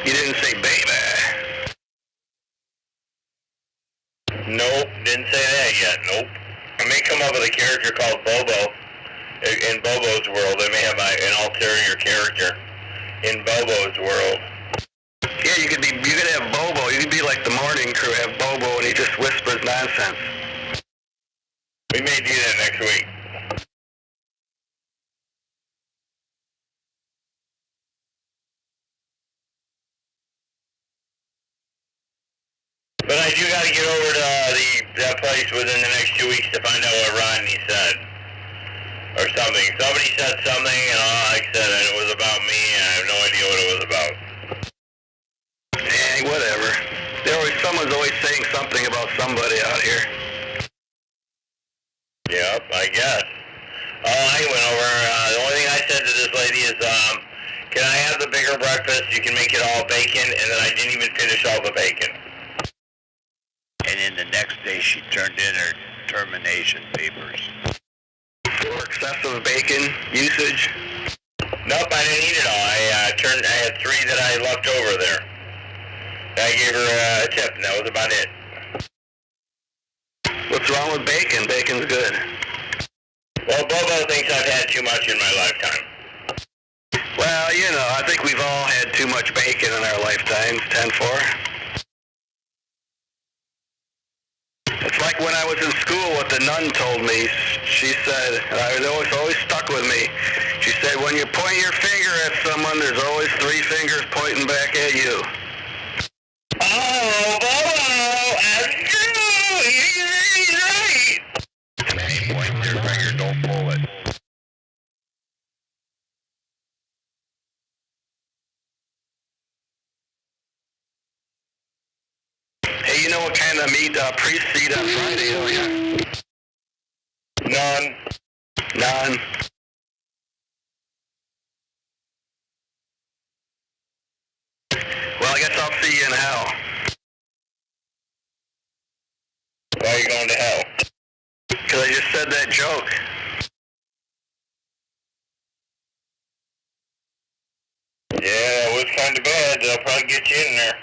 You didn't say baby. Nope, didn't say that yet, nope. I may come up with a character called Bobo. In Bobo's world, I may have an ulterior character. In Bobo's world. Yeah, you could have Bobo. You could be like the morning crew, have Bobo, and he just whispers nonsense. We may do that next week. But I do got to get over to that place within the next 2 weeks to find out what Rodney said. Or something. Somebody said something, and like I said, it was about me, and I have no idea what it was about. Whatever. Someone's always saying something about somebody out here. Yep, I guess. I went over, the only thing I said to this lady is, can I have the bigger breakfast? You can make it all bacon, and then I didn't even finish all the bacon. And then the next day she turned in her termination papers. For excessive bacon usage? Nope, I didn't eat it all. I had 3 that I left over there. I gave her a tip, and that was about it. What's wrong with bacon? Bacon's good. Well, Bobo thinks I've had too much in my lifetime. Well, I think we've all had too much bacon in our lifetimes, 10-4. It's like when I was in school, what the nun told me. She said, and it always stuck with me. She said, when you point your finger at someone, there's always 3 fingers pointing back at you. Oh, Bobo, that's true. He's right. And I ain't pointing your finger, don't pull it. Hey, you know what kind of meat priests eat on Friday, don't you? None. None. Well, I guess I'll see you in hell. Why are you going to hell? Because I just said that joke. Yeah, that was kind of bad. They'll probably get you in there.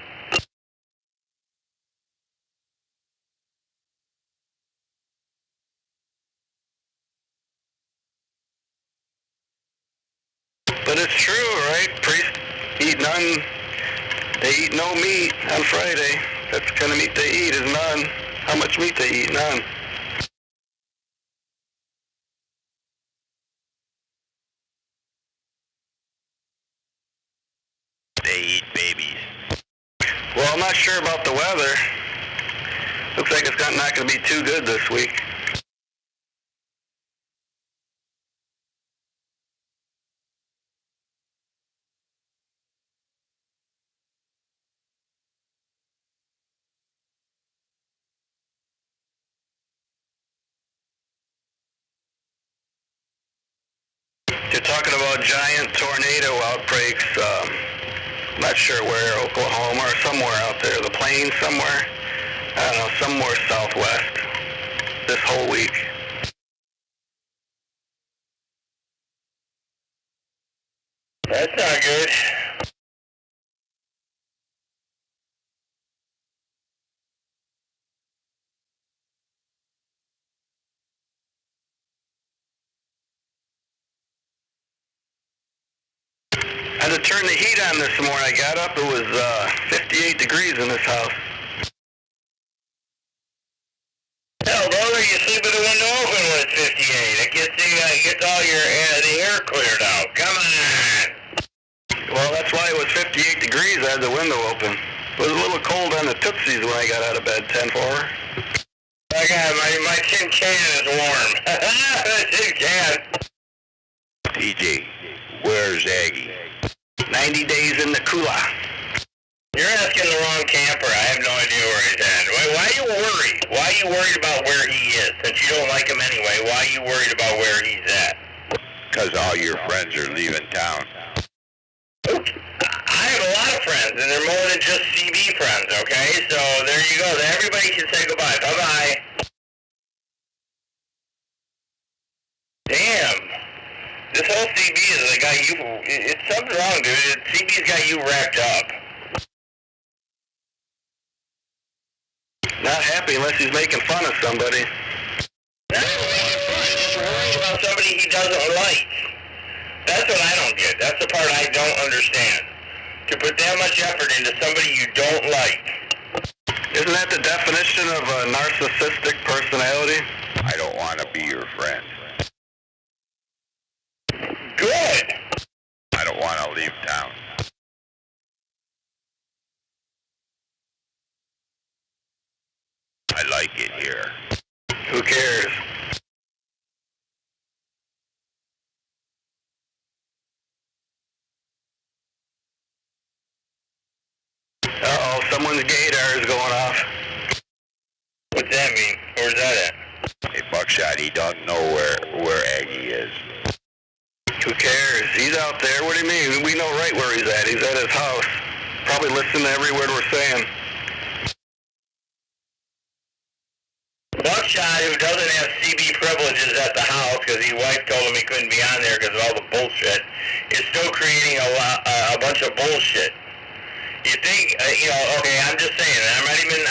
But it's true, right? Priests eat none. They eat no meat on Friday. That's the kind of meat they eat is none. How much meat they eat? None. They eat babies. Well, I'm not sure about the weather. Looks like it's not going to be too good this week. You're talking about giant tornado outbreaks, not sure where, Oklahoma or somewhere out there, the plains somewhere, I don't know, somewhere southwest, this whole week. That's not good. I had to turn the heat on this morning. I got up, it was 58 degrees in this house. Hell, brother, you sleep with the window open when it's 58. It gets all the air cleared out. Come on. Well, that's why it was 58 degrees. I had the window open. It was a little cold on the tootsies when I got out of bed, 10-4. I got my tin can is warm. The tin can. TJ, where's Aggie? 90 days in the cooler. You're asking the wrong camper. I have no idea where he's at. Why are you worried? Why are you worried about where he is? Since you don't like him anyway, why are you worried about where he's at? Because all your friends are leaving town. Okay. I have a lot of friends, and they're more than just CB friends, okay? So there you go. Everybody can say goodbye. Bye-bye. you wrapped up? Not happy unless he's making fun of somebody. No, he's worrying about somebody he doesn't like. That's what I don't get. That's the part I don't understand. To put that much effort into somebody you don't like. Isn't that the definition of a narcissistic personality? I don't want to be your friend. Good. I don't want to leave town. I like it here. Who cares? Uh-oh, someone's gaydar is going off. What's that mean? Where's that at? Hey, Buckshot, he don't know where Aggie is. Who cares? He's out there. What do you mean? We know right where he's at. He's at his house. Probably listening to every word we're saying. Buckshot, who doesn't have CB privileges at the house because his wife told him he couldn't be on there because of all the bullshit, is still creating a bunch of bullshit. You think, okay, I'm just saying, I'm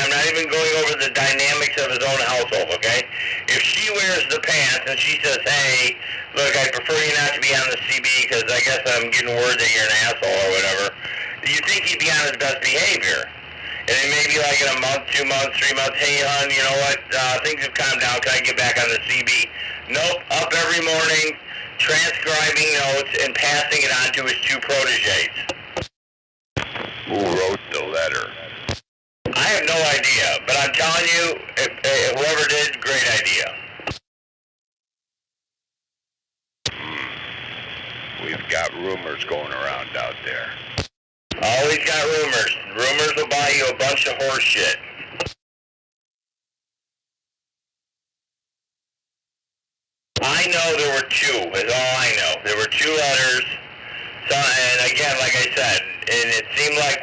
not even going over the dynamics of his own household, okay? If she wears the pants and she says, hey, look, I prefer you not to be on the CB because I guess I'm getting word that you're an asshole or whatever, do you think he'd be on his best behavior? And then maybe like in a month, 2 months, 3 months, hey, hon, you know what, things have calmed down, can I get back on the CB? Nope, up every morning, transcribing notes and passing it on to his 2 proteges. Who wrote the letter? I have no idea, but I'm telling you, if whoever did, great idea. We've got rumors going around out there. Always got rumors. Rumors will buy you a bunch of horse shit. I know there were 2, is all I know. There were 2 letters. So, and again, like I said, and it seemed like,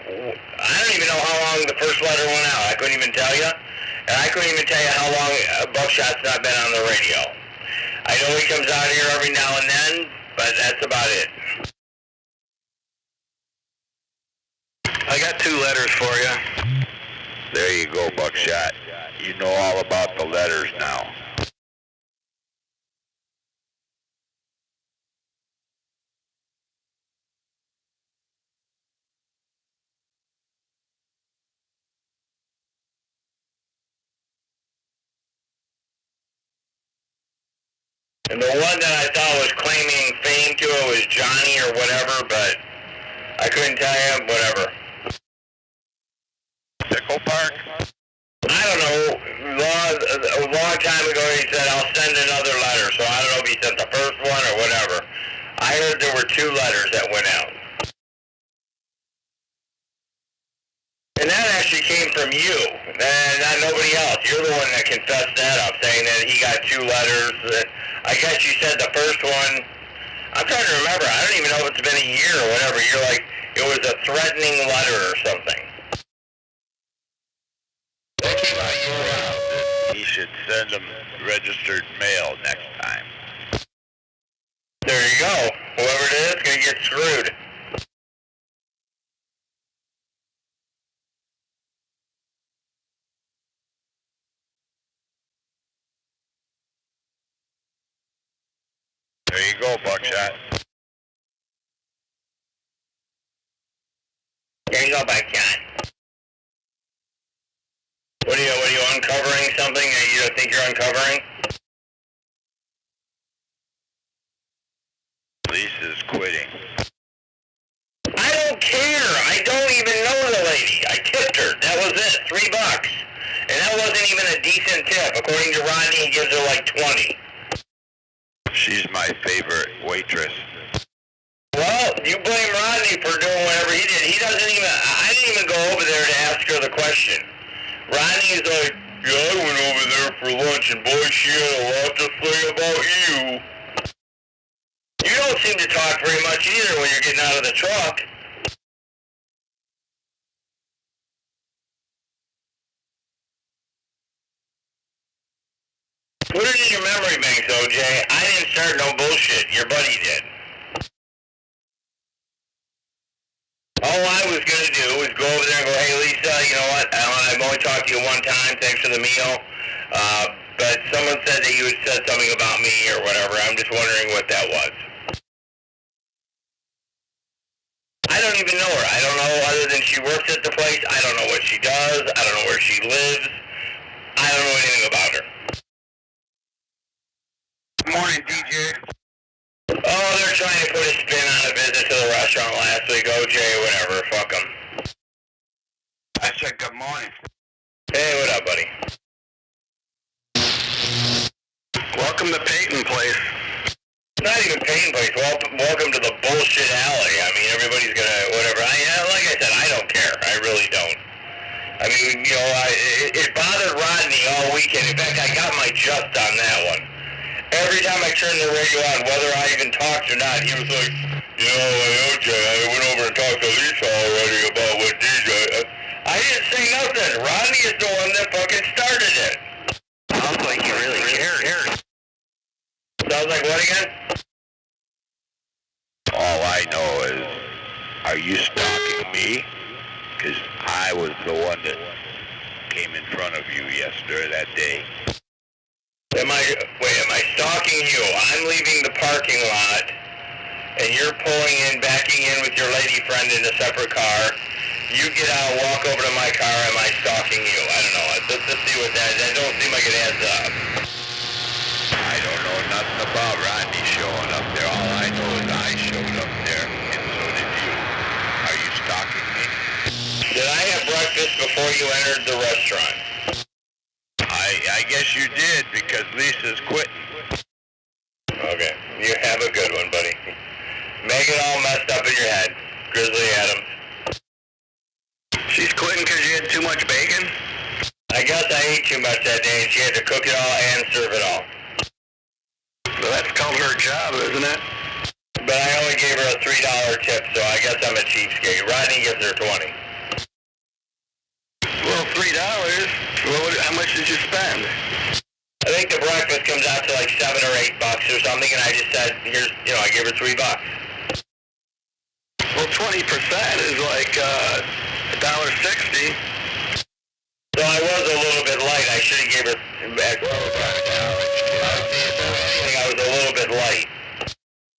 I don't even know how long the first letter went out. I couldn't even tell you. And I couldn't even tell you how long Buckshot's not been on the radio. I know he comes out here every now and then, but that's about it. I got 2 letters for you. There you go, Buckshot. You know all about the letters now. And the one that I thought was claiming fame to it was Johnny or whatever, but I couldn't tell you, whatever. Pickle Park? I don't know. A long time ago he said, I'll send another letter, so I don't know if he sent the first one or whatever. I heard there were 2 letters that went out. And that actually came from you, and not nobody else. You're the one that confessed that up, saying that he got 2 letters. I guess you said the first one. I'm trying to remember. I don't even know if it's been a year or whatever. You're like, it was a threatening letter or something. He should send them registered mail next time. There you go. Whoever it is going to get screwed. There you go, Buckshot. There you go, Buckshot. What are you uncovering something that you don't think you're uncovering? Lisa's quitting. I don't care. I don't even know the lady. I tipped her. That was it. $3. And that wasn't even a decent tip. According to Rodney, he gives her like 20. She's my favorite waitress. Well, you blame Rodney for doing whatever he did. I didn't even go over there to ask her the question. Rodney's like, yeah, I went over there for lunch and boy, she had a lot to say about you. You don't seem to talk very much either when you're getting out of the truck. Put it in your memory banks, OJ. I didn't start no bullshit. Your buddy did. all I was going to do was go over there and go, hey, Lisa, you know what? I've only talked to you one time. Thanks for the meal. But someone said that you had said something about me or whatever. I'm just wondering what that was. I don't even know her. I don't know other than she works at the place. I don't know what she does. I don't know where she lives. I don't know anything about her. Morning, DJ. Oh, they're trying to put a spin on a visit to the restaurant last week. OJ, whatever. Fuck them. I said good morning. Hey, what up, buddy? Welcome to Peyton Place. Not even Peyton Place. Welcome to the bullshit alley. I mean, everybody's gonna whatever. Like I said, I don't care. I really don't. I mean, you know, it bothered Rodney all weekend. In fact, I got my just on that one. Every time I turned the radio on, whether I even talked or not, he was like, you know, OJ, I went over and talked to Lisa already about what DJ. I didn't say nothing. Rodney is the one that fucking started it. Sounds like you really cared. Sounds like what again? All I know is, are you stalking me? Because I was the one that came in front of you yesterday, that day. Am I stalking you? I'm leaving the parking lot, and you're backing in with your lady friend in a separate car. You get out, walk over to my car. Am I stalking you? I don't know. Let's just see what that don't seem like it adds up. I don't know nothing about Rodney showing up there. All I know is I showed up there, and so did you. Are you stalking me? Did I have breakfast before you entered the restaurant? I guess you did, because Lisa's quitting. Okay. You have a good one, buddy. Make it all messed up in your head. Grizzly Adams. She's quitting because you had too much bacon? I guess I ate too much that day, and she had to cook it all and serve it all. So that's called her job, isn't it? But I only gave her a $3 tip, so I guess I'm a cheapskate. Rodney gives her 20. Well, $3. How much did you spend? I think the breakfast comes out to like $7 or $8 or something, and I just said, here's, I gave her $3. Well, 20% is like $1.60. So I was a little bit light. I should have gave her back. I think I was a little bit light.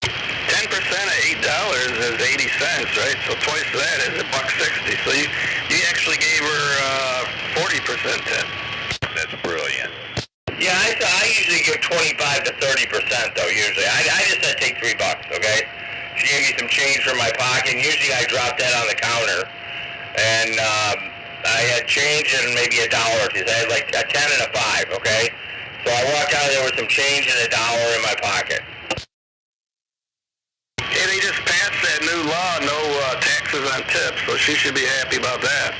10% of $8 is 80 cents, right? So twice that is $1.60. So you actually gave her 40% tip. That's brilliant. Yeah, I usually give 25 to 30% though. Usually, I just said take $3. Okay. She gave me some change from my pocket. And usually, I drop that on the counter, and I had change and maybe $1 or two. So I had like a 10 and a 5. Okay. So I walked out there with some change and $1 in my pocket. Yeah, they just passed that new law, no taxes on tips, so she should be happy about that.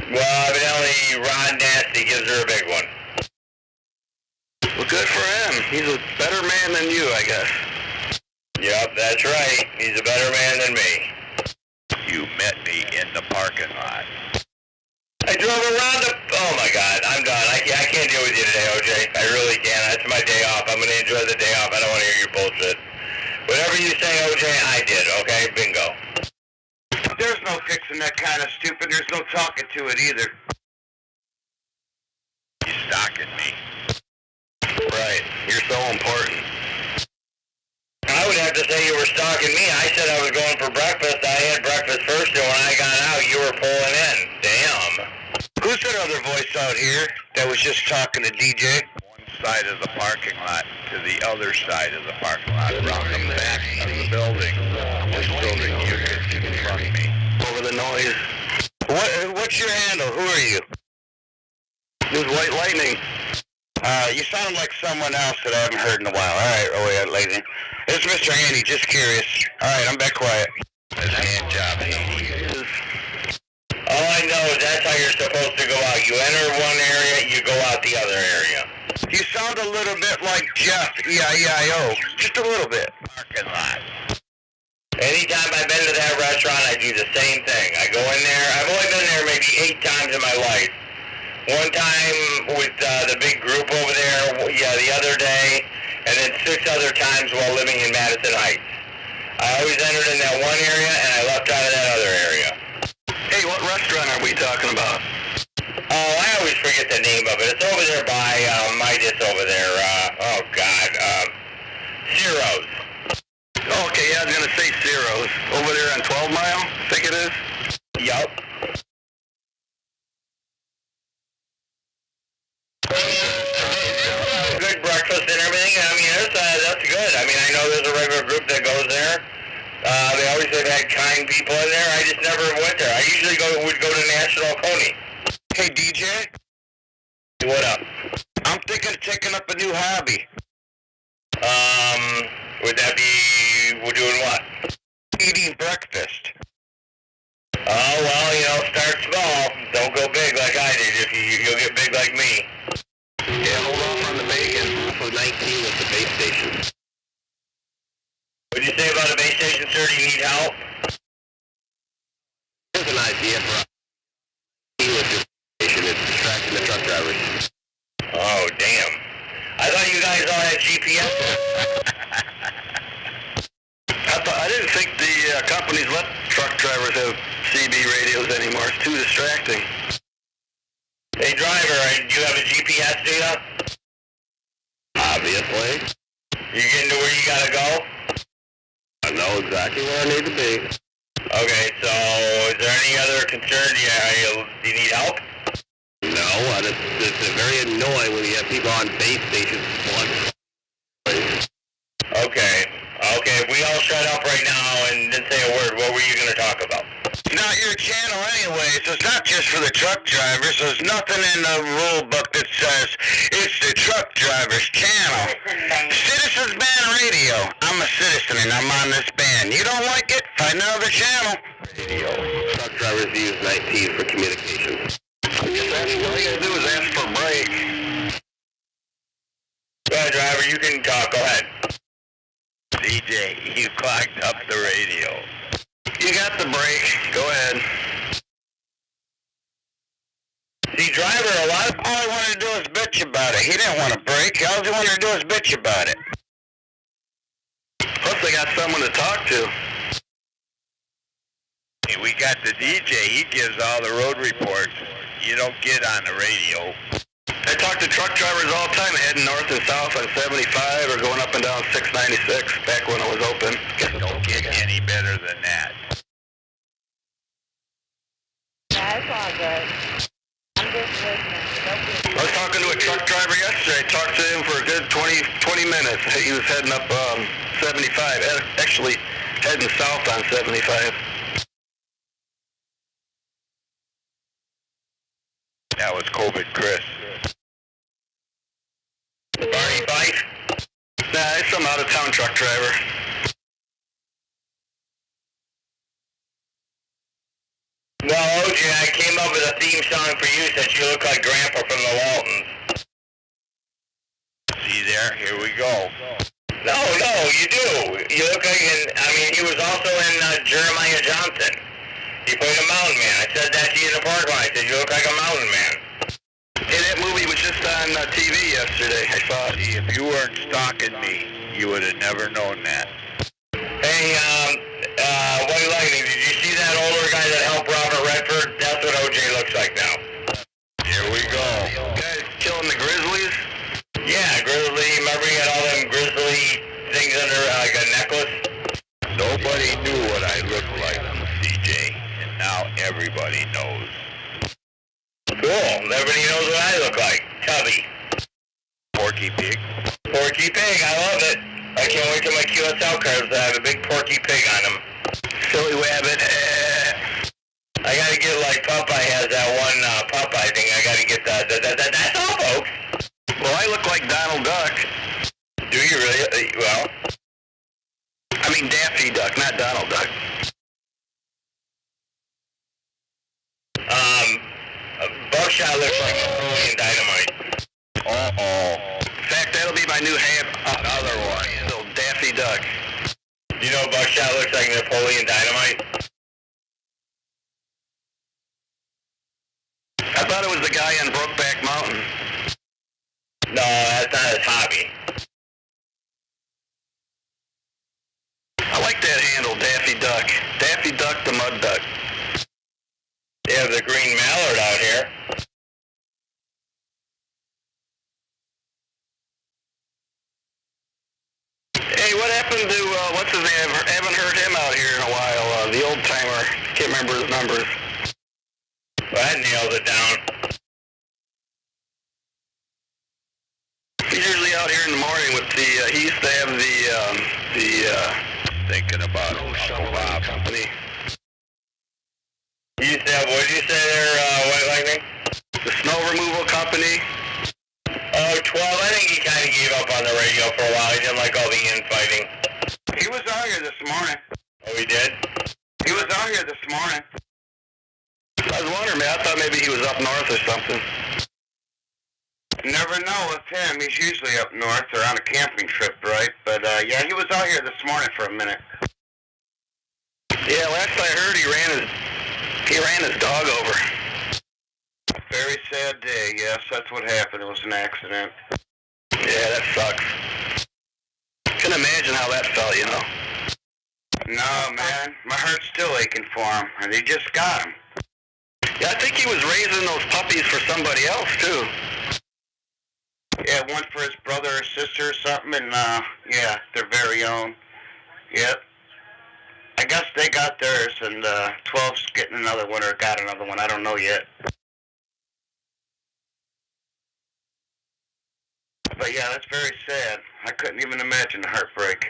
Well, evidently Ron Nasty gives her a big one. Well, good for him. He's a better man than you, I guess. Yep, that's right. He's a better man than me. You met me in the parking lot. I drove around the... Oh, my God. I'm done. I can't deal with you today, OJ. I really can't. That's my day off. I'm going to enjoy the day off. I don't want to hear your bullshit. Whatever you say, OJ, I did, okay? Bingo. There's no fixing that kind of stupid. There's no talking to it either. You stalking me. Right. You're so important. I would have to say you were stalking me. I said I was going for breakfast. I had breakfast first, and when I got out, you were pulling in. Damn. Who's that other voice out here that was just talking to DJ? One side of the parking lot to the other side of the parking lot, around the back of the building, just so that you can confront me. Over the noise. What's your handle? Who are you? This is White Lightning. You sound like someone else that I haven't heard in a while. All right, White Lightning. It's Mr. Handy, just curious. All right, I'm back quiet. That's hand job, Haney. All I know is that's how you're supposed to go out. You enter one area, you go out the other area. You sound a little bit like Jeff, E-I-E-I-O. Just a little bit. Parking lot. Anytime I've been to that restaurant, I do the same thing. I go in there. I've only been there maybe 8 times in my life. One time with the big group over there, the other day, and then 6 other times while living in Madison Heights. I always entered in that one area and I left out of that other area. Hey, what restaurant are we talking about? Oh, I always forget the name of it. It's over there by, Midas over there, Ciro's. Okay, yeah, I was gonna say Ciro's. Over there on 12 Mile, I think it is? Yup. Good breakfast and everything. I mean, that's good. I mean, I know there's a regular group that goes there. They always have had kind people in there. I just never went there. I usually would go to National Coney. Hey, DJ. What up? I'm thinking of taking up a new hobby. Would that be, we're doing what? Eating breakfast. Oh, well, start small. Don't go big like I did. You'll get big like me. Yeah, hold off on the bacon. For 19 at the base station. What'd you say about a base station, sir? Do you need help? Here's an idea for a station. It's distracting the truck drivers. Oh, damn. I thought you guys all had GPS. I didn't think the companies let truck drivers have CB radios anymore. It's too distracting. Hey, driver, do you have a GPS data? Obviously. You getting to where you gotta go? I know exactly where I need to be. Okay, so is there any other concern? Do you need help? No, it's very annoying when you have people on base stations. Okay, we all shut up right now and didn't say a word. What were you going to talk about? It's not your channel anyway, so it's not just for the truck drivers. There's nothing in the rule book that says it's the truck drivers channel. Citizens Band Radio. I'm a citizen and I'm on this band. You don't like it? Find another channel. Radio. Truck drivers use 19 for communication. All you gotta do is ask for a break. Go ahead, driver. You can talk. Go ahead. DJ, you clogged up the radio. You got the break. Go ahead. See, driver, all I wanted to do was bitch about it. He didn't want to break. All he wanted to do was bitch about it. Plus, they got someone to talk to. Hey, we got the DJ. He gives all the road reports. You don't get on the radio. I talk to truck drivers all the time heading north and south on 75 or going up and down 696 back when it was open. Don't get any better than that. That's all good. I'm just listening. I was talking to a truck driver yesterday. I talked to him for a good 20 minutes. He was heading up 75, actually heading south on 75. That was COVID Chris. Barney Fife? Nah, it's some out-of-town truck driver. No, OJ, I came up with a theme song for you since you look like Grandpa from the Waltons. See there? Here we go. No, you do. You look like, he was also in Jeremiah Johnson. He played a mountain man. I said that to you in the park lot. I said, you look like a mountain man. Hey, that movie was just on TV yesterday. I saw it. See, if you weren't stalking me, you would have never known that. Hey, White Lightning, did you see that older guy that helped Robert Redford? That's what OJ looks like now. Here we go. Guys killing the grizzlies? Yeah, grizzly. Remember he had all them grizzly things under, like a necklace? Nobody knew what I looked like, CJ, and now everybody knows. Cool. Everybody knows what I look like. Tubby. Porky Pig. Porky Pig, I love it. I can't wait till my QSL cards have a big Porky Pig on them. Silly Wabbit. I gotta get like Popeye has that one Popeye thing. I gotta get that. That's all, folks. Well, I look like Donald Duck. Do you really? Well, I mean Daffy Duck, not Donald Duck. Buckshot looks like Napoleon Dynamite. Uh-oh. In fact, that'll be my new other one. Little Daffy Duck. You know Buckshot looks like Napoleon Dynamite? I thought it was the guy on Brokeback Mountain. No, that's not his hobby. I like that can't remember his numbers. Well, that nails it down. He's usually out here in the morning with the, he used to have Thinking about it. shovel Bob. company. You used to have, what did you say there, White Lightning? The snow removal company. Oh, 12. I think he kind of gave up on the radio for a while. He didn't like all the infighting. He was out here this morning. Oh, he did? He was out here this morning. I was wondering, man, I thought maybe he was up north or something. Never know with him. He's usually up north or on a camping trip, right? But, yeah, he was out here this morning for a minute. Yeah, last I heard he ran his dog over. Very sad day, yes, that's what happened. It was an accident. Yeah, that sucks. Couldn't imagine how that felt, you know. No, man, my heart's still aching for him, and they just got him. Yeah, I think he was raising those puppies for somebody else, too. Yeah, one for his brother or sister or something, and, yeah, their very own. Yep. I guess they got theirs, and, 12's getting another one or got another one. I don't know yet. But, yeah, that's very sad. I couldn't even imagine the heartbreak.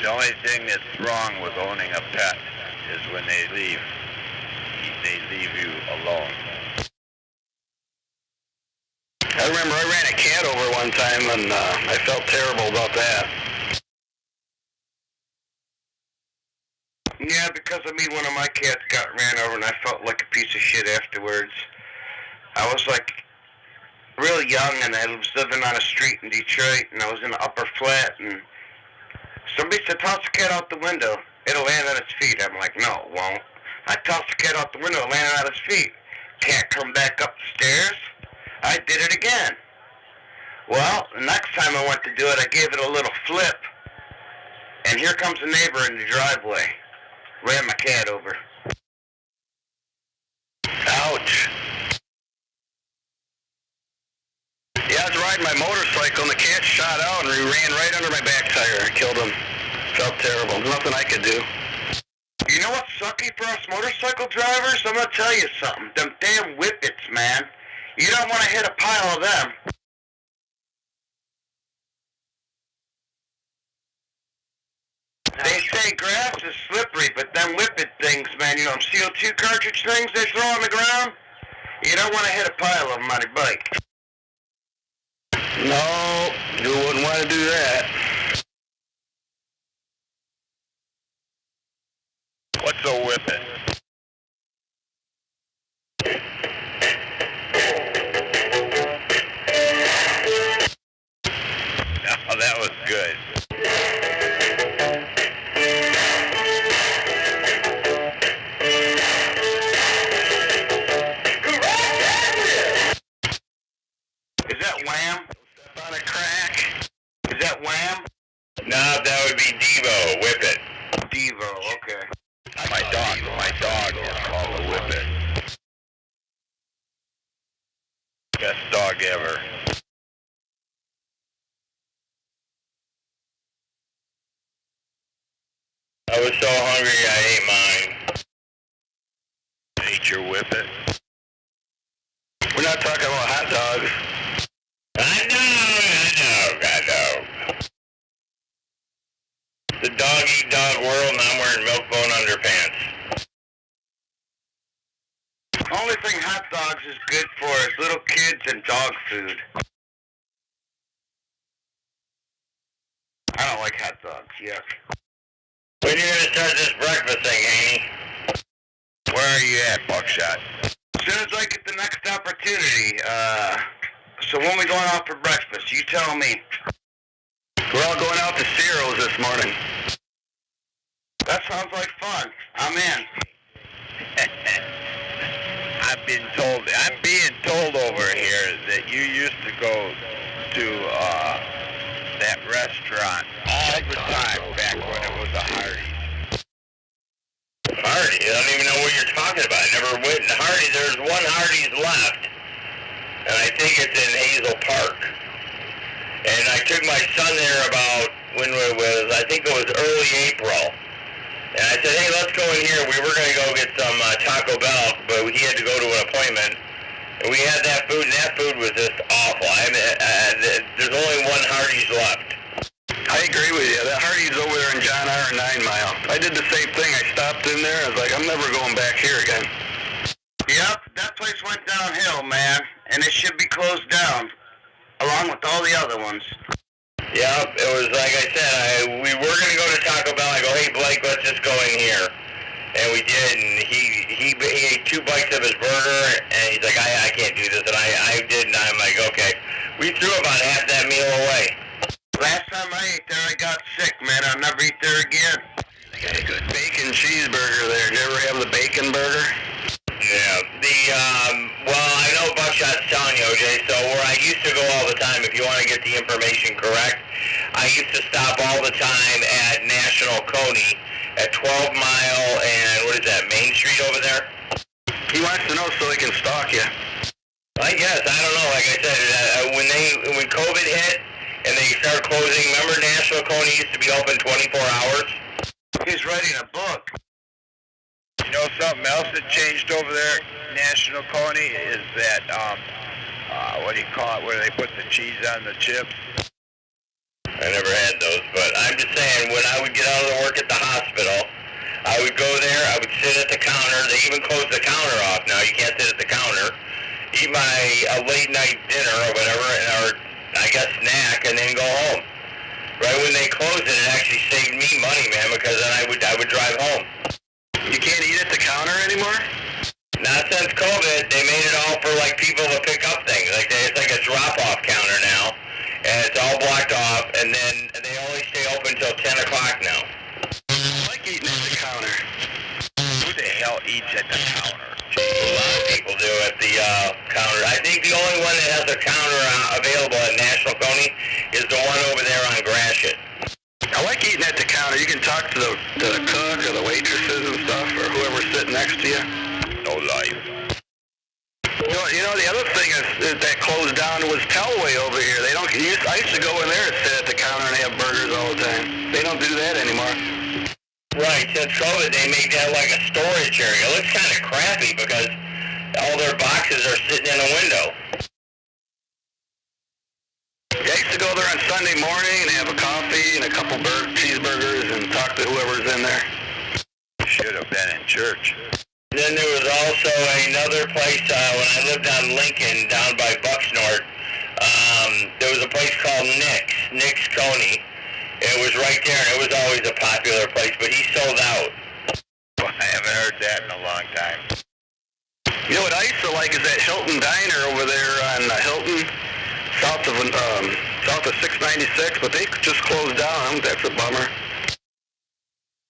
The only thing that's wrong with owning a pet is when they leave you alone. I remember I ran a cat over one time, and I felt terrible about that. Yeah, because one of my cats got ran over and I felt like a piece of shit afterwards. I was like real young and I was living on a street in Detroit and I was in the upper flat and somebody said, toss the cat out the window. It'll land on its feet. I'm like, no, it won't. I tossed the cat out the window, it landed on its feet. Cat come back up the stairs. I did it again. Well, the next time I went to do it, I gave it a little flip. And here comes a neighbor in the driveway. Ran my cat over. Ouch. Yeah, I was riding my motorcycle and the cat shot out and he ran right under my back tire. I killed him. Felt terrible. Nothing I could do. You know what's sucky for us motorcycle drivers? I'm gonna tell you something. Them damn whippets, man. You don't want to hit a pile of them. They say grass is slippery, but them whippet things, man, you know, them CO2 cartridge things they throw on the ground, you don't want to hit a pile of them on your bike. No, you wouldn't want to do that. What's a whippet? Oh, that was good. Is that Wham? On a crack. Is that Wham? No, that would be Devo, Whippet. Devo, okay. My dog is called a Whippet. Best dog ever. I was so hungry I ate mine. Ate your Whippet? We're not talking about hot dogs. I know. The dog-eat-dog world and I'm wearing Milk-Bone underpants. Only thing hot dogs is good for is little kids and dog food. I don't like hot dogs, yuck. When are you gonna start this breakfast thing, Haney? Where are you at, Buckshot? As soon as I get the next opportunity, so when we going out for breakfast, you tell me. We're all going out to Ciro's this morning. That sounds like fun. I'm in. I'm being told over here that you used to go to that restaurant all the time back when it was a Hardee's. Hardee's? I don't even know what you're talking about. I never went to Hardee's. There's one Hardee's left, and I think it's in Hazel Park. And I took my son there about when it was, I think it was early April. And I said, hey, let's go in here. We were going to go get some Taco Bell, but he had to go to an appointment. And we had that food, and that food was just awful. I mean, there's only one Hardee's left. I agree with you. That Hardee's over there in John R. 9 Mile. I did the same thing. I stopped in there. I was like, I'm never going back here again. Yep, that place went downhill, man, and it should be closed down, along with all the other ones. Yep, it was like I said, we were going to go to Taco Bell. I go, hey, Blake, let's just go in here. And we did, and he ate 2 bites of his burger, and he's like, I can't do this. And I did, and I'm like, okay. We threw about half that meal away. Last time I ate there, I got sick, man. I'll never eat there again. They got a good bacon cheeseburger there. Did you ever have the bacon burger? Yeah, well, I know Buckshot's telling you, OJ, so where I used to go all the time, if you want to get the information correct, I used to stop all the time at National Coney at 12 Mile and, what is that, Main Street over there? He wants to know so he can stalk you. I guess, I don't know, like I said, when COVID hit and they started closing, remember National Coney used to be open 24 hours? He's writing a book. You know something else that changed over there at National Coney is that, what do you call it, where they put the cheese on the chips? I never had those, but I'm just saying, when I would get out of the work at the hospital, I would go there, I would sit at the counter. They even closed the counter off now. You can't sit at the counter. Eat my late night dinner or whatever, or I guess snack, and then go home. Right when they closed it actually saved me money, man, because then I would drive home. You can't eat at the counter anymore? Not since COVID. They made it all for like people to pick up things. It's like a drop-off counter now, and it's all blocked off. And then they only stay open till 10 o'clock now. I like eating at the counter. Who the hell eats at the counter? A lot of people do at the counter. I think the only one that has a counter available at National Coney is the one over there on Gratiot. I like eating at the counter. You can talk to the cook or the waitresses and stuff, or whoever's sitting next to you. No life. You know the other thing is that closed down was Tellway over here. They don't. I used to go in there and sit at the counter and have burgers all the time. They don't do that anymore. Right. Since COVID, they made that like a storage area. It looks kind of crappy because all their boxes are sitting in a window. I used to go there on Sunday morning and have a coffee and a couple cheeseburgers and talk to whoever's in there. Should have been in church. Then there was also another place when I lived on Lincoln down by Bucksnort. There was a place called Nick's Coney. It was right there, and it was always a popular place, but he sold out. I haven't heard that in a long time. You know what I used to like is that Hilton Diner over there on Hilton, south of 696, but they just closed down. That's a bummer.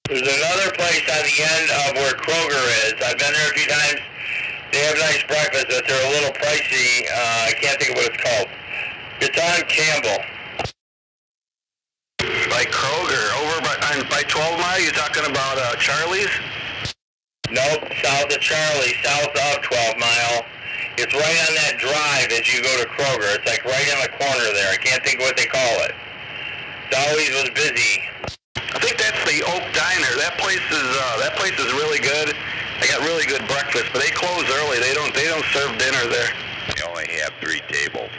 There's another place on the end of where Kroger is. I've been there a few times. They have nice breakfast, but they're a little pricey. I can't think of what it's called. It's on Campbell. By Kroger, over by 12 Mile, you talking about Charlie's? Nope, south of Charlie, south of 12 Mile. It's right on that drive as you go to Kroger. It's like right in the corner there. I can't think of what they call it. It always was busy. I think that's the Oak Diner. That place is really good. They got really good breakfast, but they close early. They don't serve dinner there. They only have 3 tables.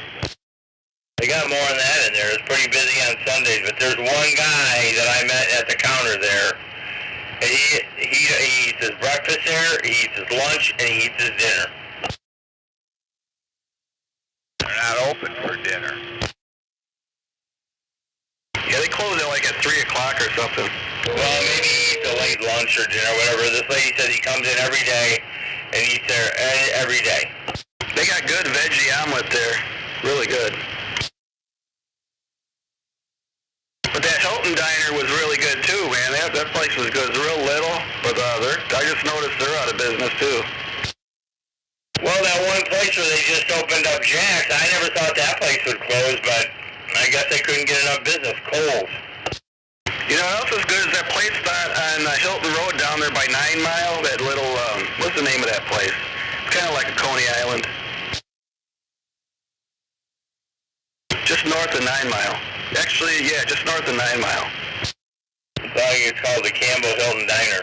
They got more than that in there. It's pretty busy on Sundays, but there's one guy that I met at the counter there. And he eats his breakfast there, he eats his lunch, and he eats his dinner. They're not open for dinner. Yeah, they close it like at 3 o'clock or something. Well, maybe he eats a late lunch or dinner, whatever. This lady says he comes in every day and eats there every day. They got good veggie omelet there. Really good. But that Hilton Diner was really good too, man. That place was good. It's real little, but I just noticed they're out of business too. Well, that one place where they just opened up Jack's, I never thought that place would close, but I guess they couldn't get enough business. Kohl's. You know what else is good is that place on Hilton Road down there by 9 Mile, that little, what's the name of that place? It's kind of like a Coney Island. Just north of 9 Mile. Actually, yeah, just north of 9 Mile. It's called the Campbell Hilton Diner.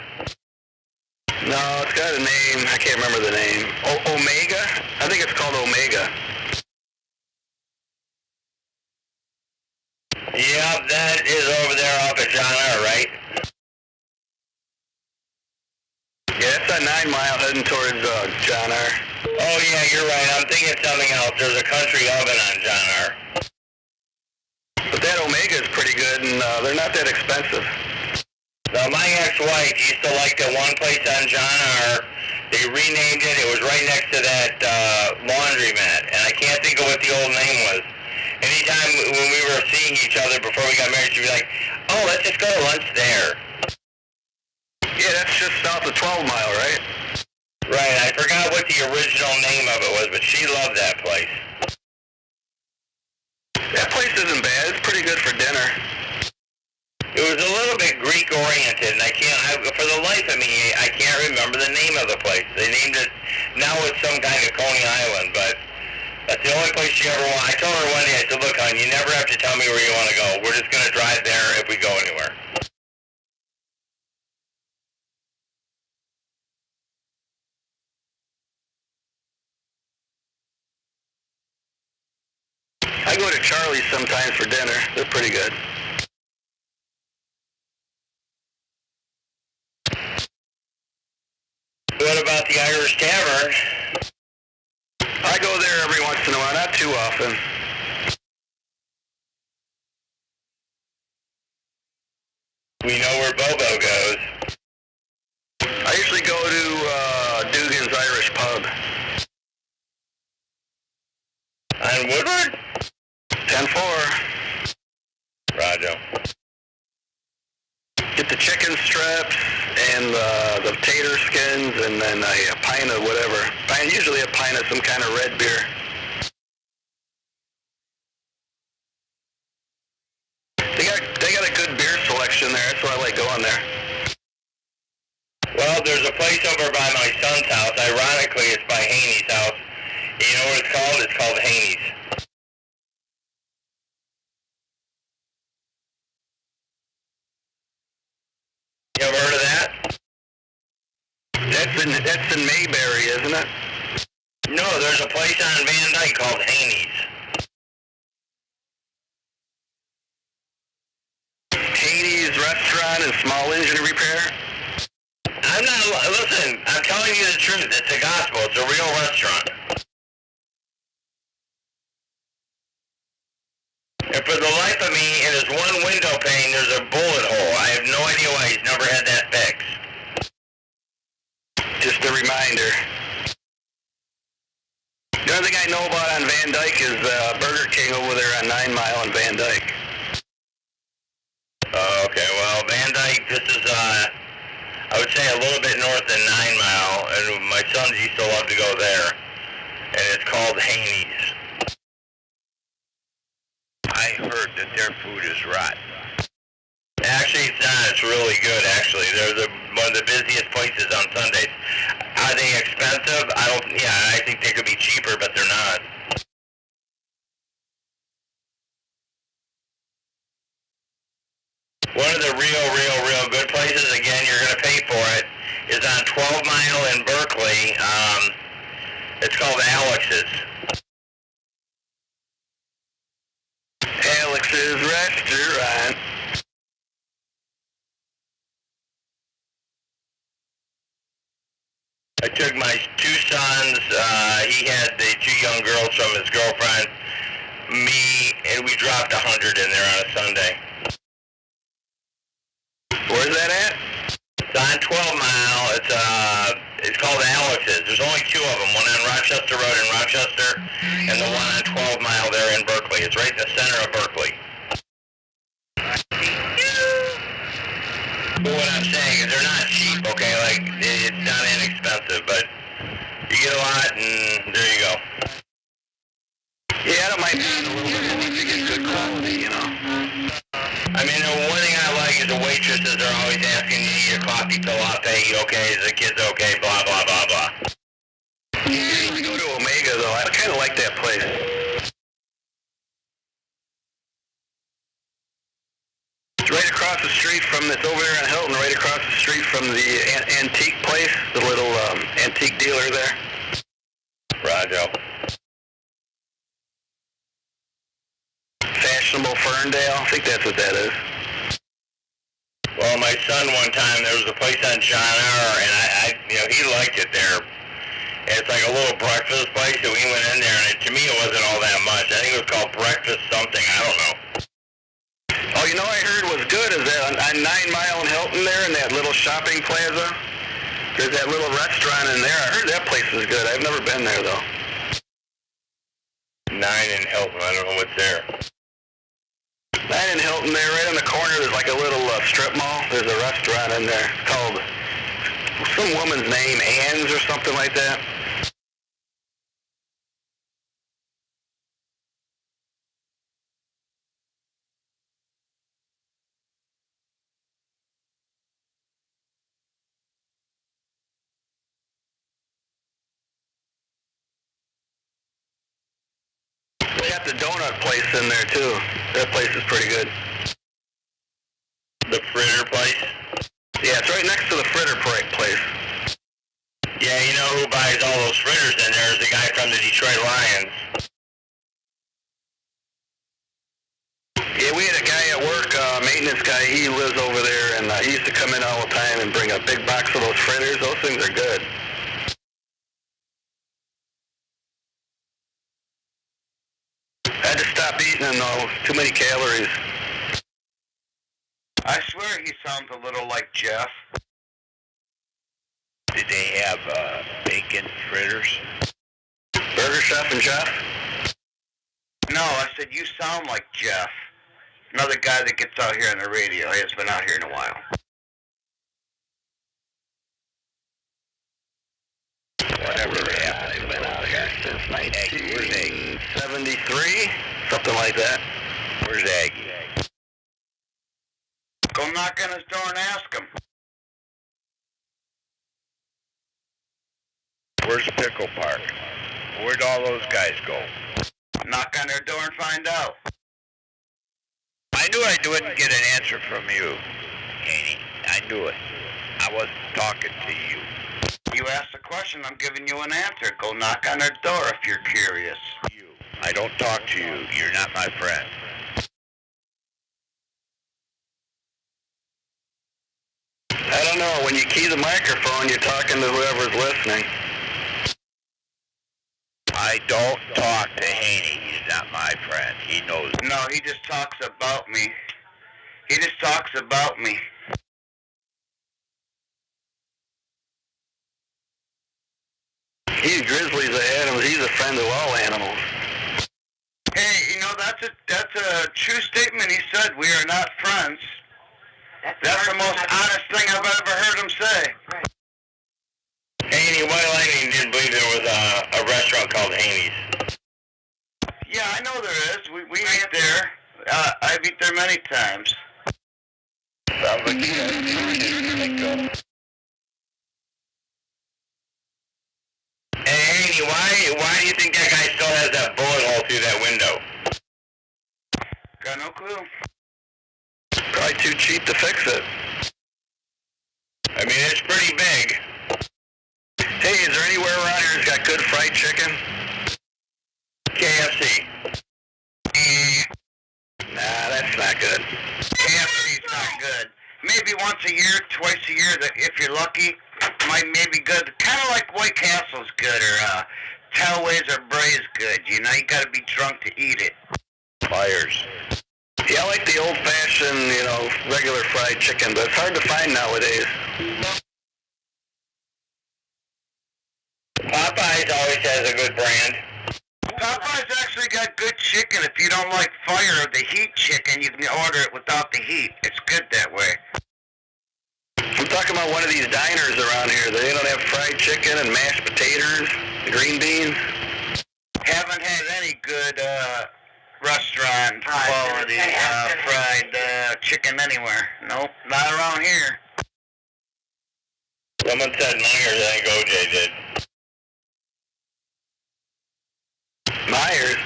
No, it's got a name. I can't remember the name. Omega? I think it's called Omega. Yep, that is over there off of John R., right? Yeah, it's on 9 Mile heading towards John R. Oh, yeah, you're right. I'm thinking something else. There's a country oven on John R. But that Omega is pretty good, and they're not that expensive. Now, my ex-wife used to like the one place on John R. They renamed it. It was right next to that laundromat, and I can't think of what the old name was. Anytime when we were seeing each other before we got married, she'd be like, oh, let's just go to lunch there. Yeah, that's just south of 12 Mile, right? Right, I forgot what the original name of it was, but she loved that place. That place isn't bad. It's pretty good for dinner. It was a little bit Greek-oriented, and for the life of me, I can't remember the name of the place. They named it, now it's some kind of Coney Island, but that's the only place she ever wanted. I told her one day, I said, look, hon, you never have to tell me where you want to go. We're just going to drive there if we go anywhere. I go to Charlie's sometimes for dinner. They're pretty good. What about the Irish Tavern? I go there every once in a while, not too often. We know where Bobo goes. I usually go to Dugan's Irish Pub. On Woodward? 10-4. Roger. Get the chicken strips and the tater skins, and then a pint of whatever. Usually a pint of some kind of red beer. They got a good beer selection there. That's why I like going there. Well, there's a place over by my son's house. Ironically, it's by Haney's house. You know what it's called? It's called Haney's. You ever heard of that? That's in Mayberry, isn't it? No, there's a place on Van Dyke called Haney's. Haney's Restaurant and Small Engine Repair. Listen, I'm telling you the truth. It's the gospel. It's a real restaurant. And for the life of me, in his one window pane, there's a bullet hole. I have no idea why he's never had that fixed. Just a reminder. The other thing I know about on Van Dyke is Burger King over there on 9 Mile and Van Dyke. Okay, well, Van Dyke, this is, I would say a little bit north of 9 Mile, and my sons used to love to go there, and it's called Haney's. I heard that their food is rotten. Actually, it's not. It's really good, actually. They're one of the busiest places on Sundays. Are they expensive? I think they could be cheaper, but they're not. One of the real good places, again, you're going to pay for it, is on 12 Mile in Berkeley. It's called Alex's. Alex's Restaurant. I took my two sons, he had the two young girls from his girlfriend, me, and we dropped 100 in there on a Sunday. Where's that at? It's on 12 Mile. It's called Alex's. There's only two of them, one on Rochester Road in Rochester, and the one on 12 Mile there in Berkeley. It's right in the center of Berkeley. But what I'm saying is they're not cheap, okay? Like, it's not inexpensive, but you get a lot, and there you go. Yeah, I don't mind paying a little bit more to get good quality, you know. I mean, the one thing I like is the waitresses are always asking you need a coffee to latte, you okay, is the kids okay, blah, blah, blah, blah. I usually go to Omega, though. I kind of like that place. across the street from this over there on Hilton, right across the street from the antique place, the little antique dealer there. Roger. Fashionable Ferndale, I think that's what that is. Well, my son one time, there was a place on John R., and I he liked it there. It's like a little breakfast place, and we went in there, and to me it wasn't all that much. I think it was called Breakfast something, I don't know. Oh, you know what I heard was good is that on 9 Mile and Hilton there in that little shopping plaza, there's that little restaurant in there. I heard that place is good. I've never been there, though. 9 in Hilton, I don't know what's there. 9 in Hilton there, right on the corner, there's like a little strip mall. There's a restaurant in there. It's called some woman's name, Ann's or something like that. They got the donut place in there too. That place is pretty good. The Fritter place? Yeah, it's right next to the Fritter place. Yeah, you know who buys all those fritters in there is the guy from the Detroit Lions. Yeah, we had a guy at work, maintenance guy, he lives over there, and he used to come in all the time and bring a big box of those fritters. Those things are good. I had to stop eating them though, too many calories. I swear he sounds a little like Jeff. Did they have bacon fritters? Burger Chef and Jeff? No, I said you sound like Jeff. Another guy that gets out here on the radio. He has been out here in a while. Whatever happened, they've been out here since 1973, something like that. Where's Aggie? Go knock on his door and ask him. Where's Pickle Park? Where'd all those guys go? Knock on their door and find out. I knew I wouldn't get an answer from you, Haney. I knew it. I wasn't talking to you. You asked a question, I'm giving you an answer. Go knock on their door if you're curious. You. I don't talk to you. You're not my friend. I don't know, when you key the microphone, you're talking to whoever's listening. I don't talk to Haney. He's not my friend. He knows. No, he just talks about me. He just talks about me. He's Grizzlies ahead of him. He's a friend of all animals. Hey, you know, that's a true statement he said. We are not friends. That's the most honest thing I've ever heard him say. Haney, White Lightning didn't believe there was a restaurant called Haney's. Yeah, I know there is. We eat there. I've eaten there many times. Sounds like you guys Hey, Haney, why do you think that guy still has that bullet hole through that window? Got no clue. Probably too cheap to fix it. I mean, it's pretty big. Hey, is there anywhere around here that's got good fried chicken? KFC. Nah, that's not good. KFC's not good. Maybe once a year, twice a year, that if you're lucky, might maybe good. Kind of like White Castle's good, or Telways or Bray's good. You know, you got to be drunk to eat it. Myers. Yeah, I like the old-fashioned, regular fried chicken, but it's hard to find nowadays. Popeyes always has a good brand. Popeye's actually got good chicken. If you don't like fire or the heat chicken, you can order it without the heat. It's good that way. I'm talking about one of these diners around here. They don't have fried chicken and mashed potatoes, green beans. Haven't had any good restaurant quality fried chicken anywhere. Nope, not around here. Someone said Myers, I think OJ did. Myers?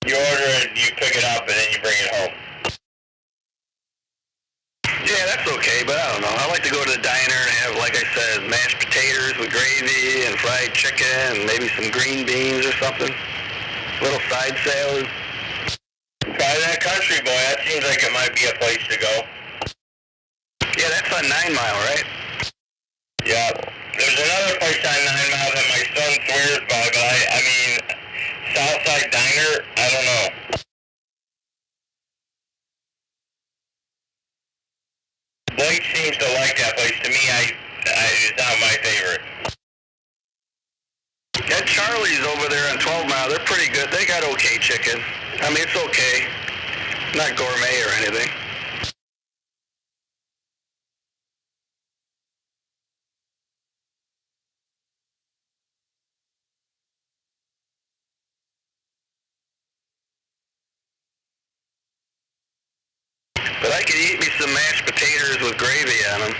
You order it, you pick it up, and then you bring it home. Yeah, that's okay, but I don't know. I like to go to the diner and have, like I said, mashed potatoes with gravy and fried chicken and maybe some green beans or something. A little side salad. Try that Country Boy. That seems like it might be a place to go. Yeah, that's on 9 Mile, right? Yeah. There's another place on 9 Mile that my son swears by, but I mean, Southside Diner, I don't know. Blake seems to like that place. To me, it's not my favorite. That Charlie's over there on 12 Mile, they're pretty good. They got okay chicken. I mean, it's okay. Not gourmet or anything. But I could eat me some mashed potatoes with gravy on them.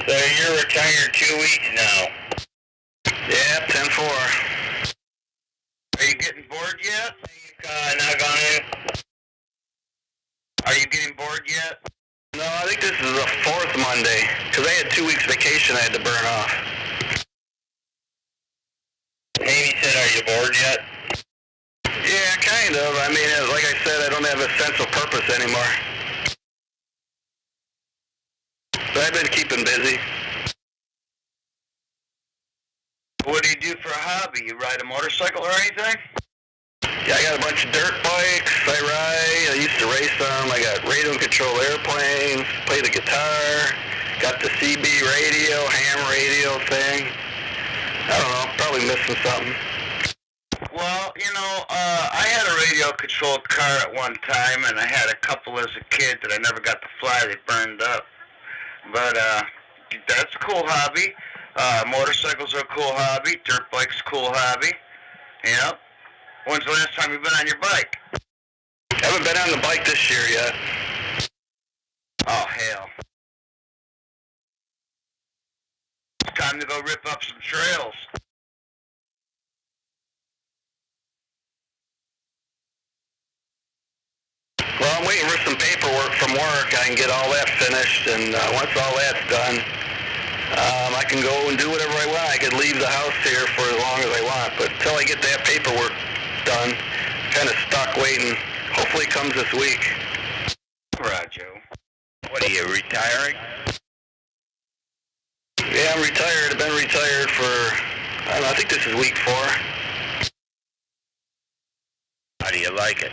So you're retired 2 weeks now. Yeah, 10-4. Are you getting bored yet? Not gone in? Are you getting bored yet? No, I think this is the 4th Monday, because I had 2 weeks vacation I had to burn off. Amy said, are you bored yet? Yeah, kind of. I mean, like I said, I don't have a sense of purpose anymore. But I've been keeping busy. What do you do for a hobby? You ride a motorcycle or anything? Yeah, I got a bunch of dirt bikes I ride. I used to race them. I got radio and control airplanes, play the guitar, got the CB radio, ham radio thing. I don't know, probably missing something. Well, you know, I had a radio-controlled car at one time, and I had a couple as a kid that I never got to fly. They burned up. But that's a cool hobby. Motorcycles are a cool hobby. Dirt bikes a cool hobby. Yep. When's the last time you've been on your bike? Haven't been on the bike this year yet. Oh, hell. It's time to go rip up some trails. Well, I'm waiting for some paperwork from work. I can get all that finished, and once all that's done, I can go and do whatever I want. I could leave the house here for as long as I want, but until I get that paperwork done, kind of stuck waiting. Hopefully it comes this week. Right, Joe. What are you, retiring? Yeah, I'm retired. I've been retired for, I don't know, I think this is week 4. How do you like it?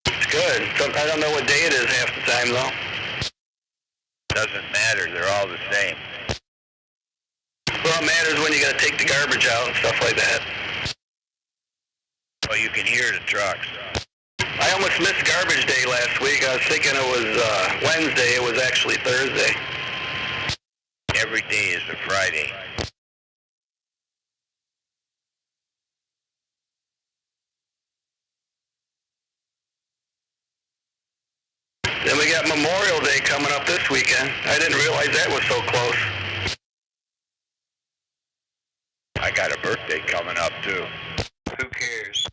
It's good. I don't know what day it is half the time, though. Doesn't matter, they're all the same. Well, it matters when you got to take the garbage out and stuff like that. Well, you can hear the trucks. I almost missed garbage day last week. I was thinking it was Wednesday. It was actually Thursday. Every day is a Friday. Then we got Memorial Day coming up this weekend. I didn't realize that was so close. I got a birthday coming up, too. Who cares?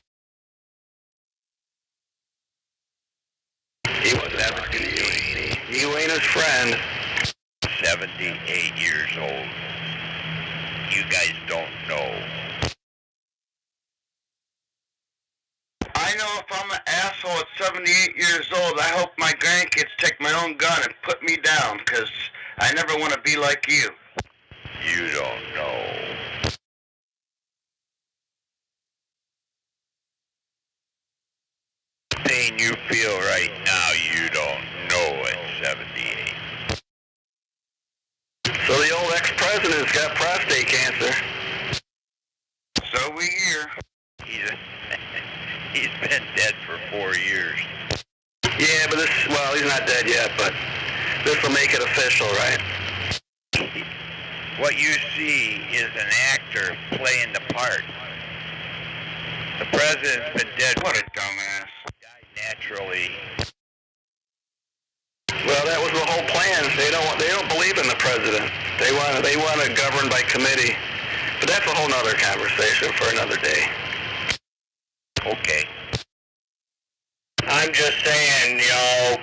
He wasn't asking you, ain't he? You ain't his friend. 78 years old. You guys don't know. I know if I'm an asshole at 78 years old, I hope my grandkids take my own gun and put me down, because I never want to be like you. You don't know. The pain you feel right now, you don't know at 78. So the old ex-president's got prostate cancer. So we hear. He's been dead for 4 years. Yeah, but well, he's not dead yet, but this will make it official, right? What you see is an actor playing the part. The president's been dead. What a dumbass. Died naturally. Well, that was the whole plan. They don't believe in the president. They want to govern by committee. But that's a whole nother conversation for another day. Okay. I'm just saying, you know,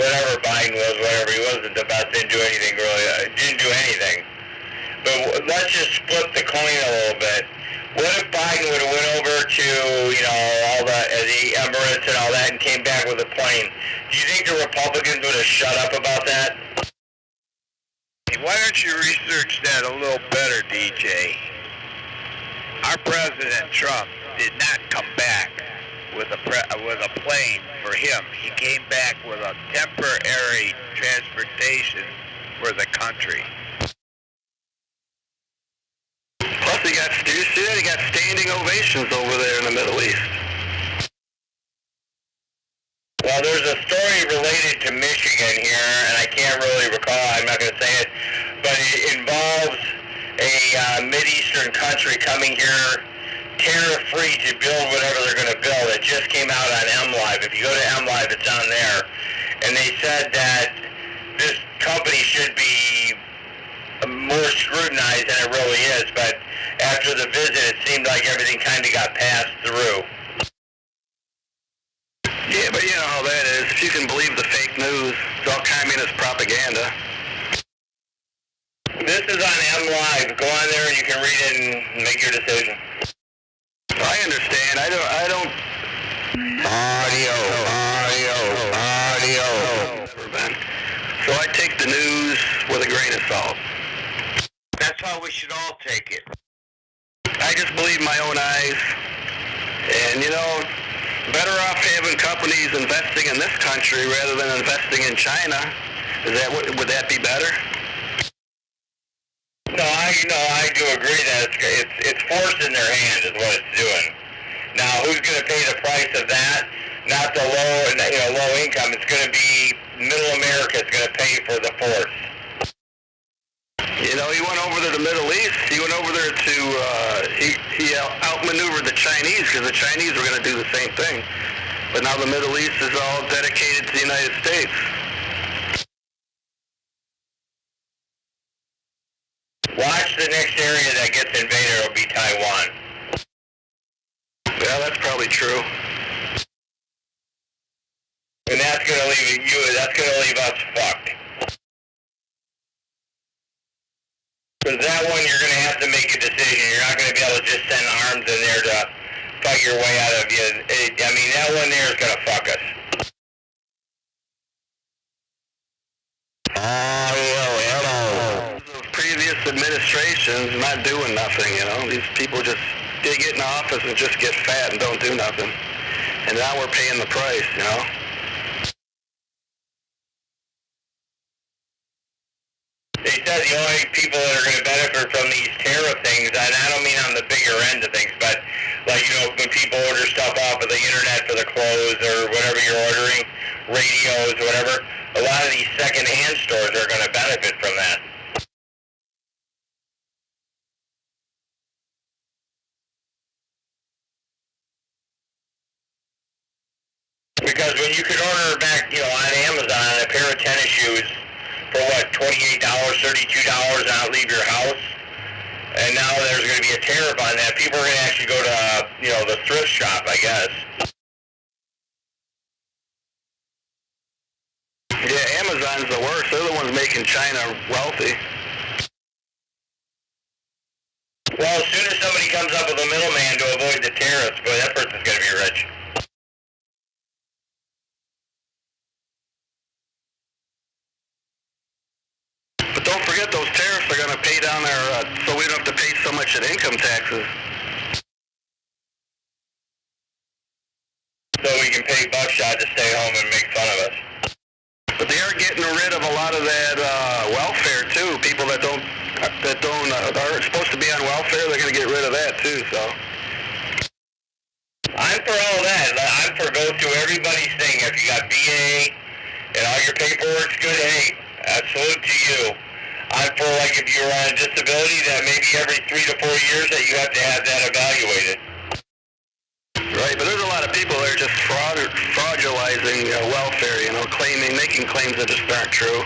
whatever Biden was, whatever, he wasn't the best, didn't do anything really, didn't do anything. But let's just flip the coin a little bit. What if Biden would have went over to, you know, all the Emirates and all that and came back with a plane? Do you think the Republicans would have shut up about that? Why don't you research that a little better, DJ? Our President Trump did not come back with a plane for him. He came back with a temporary transportation for the country. Plus, he got standing ovations over there in the Middle East. Well, there's a story related to Michigan here, and I can't really recall. I'm not going to say it, but it involves a Mideastern country coming here tariff-free to build whatever they're going to build. It just came out on MLive. If you go to MLive, it's on there. And they said that this company should be more scrutinized than it really is, but after the visit, it seemed like everything kind of got passed through. Yeah, but you know how that is. If you can believe the fake news, it's all communist propaganda. This is on MLive. Go on there and you can read it and make your decision. I understand. I don't. Audio. So I take the news with a grain of salt. That's how we should all take it. I just believe my own eyes. And, you know, better off having companies investing in this country rather than investing in China. Would that be better? No, I do agree that it's forced in their hand is what it's doing. Now, who's going to pay the price of that? Not the low income. It's going to be middle America. It's going to pay for the force. You know, he went over to the Middle East. He went over there to he outmaneuvered the Chinese because the Chinese were going to do the same thing. But now the Middle East is all dedicated to the United States. Watch the next area that gets invaded. It'll be Taiwan. Yeah, that's probably true. And that's going to leave us fucked. Because that one, you're going to have to make a decision. You're not going to be able to just send arms in there to fight your way out of you. That one there is going to fuck us. Previous administrations not doing nothing, you know. These people they get in office and just get fat and don't do nothing. And now we're paying the price, you know. They said the only people that are going to benefit from these tariff things, and I don't mean on the bigger end of things, but like, you know, when people order stuff off of the internet for the clothes or whatever you're ordering, radios or whatever, a lot of these second-hand stores are going to benefit from that. Because when you could order back, you know, on Amazon a pair of tennis shoes for what, $28, $32 and not leave your house, and now there's going to be a tariff on that. People are going to actually go to, you know, the thrift shop, I guess. Yeah, Amazon's the worst. They're the ones making China wealthy. Well, as soon as somebody comes up with a middleman to avoid the tariffs, boy, that person's going to be rich. But don't forget, those tariffs are going to pay down our, so we don't have to pay so much in income taxes. So we can pay buckshot to stay home and make fun of us. But they are getting rid of a lot of that welfare too. People that are supposed to be on welfare, they're going to get rid of that too. So I'm for all that. I'm for go through everybody's thing. If you got VA and all your paperwork's good, hey, salute to you. I'm for, like, if you're on a disability, that maybe every 3 to 4 years that you have to have that evaluated. Right, but there's a lot of people that are just fraud fraudulizing welfare, making claims that just aren't true.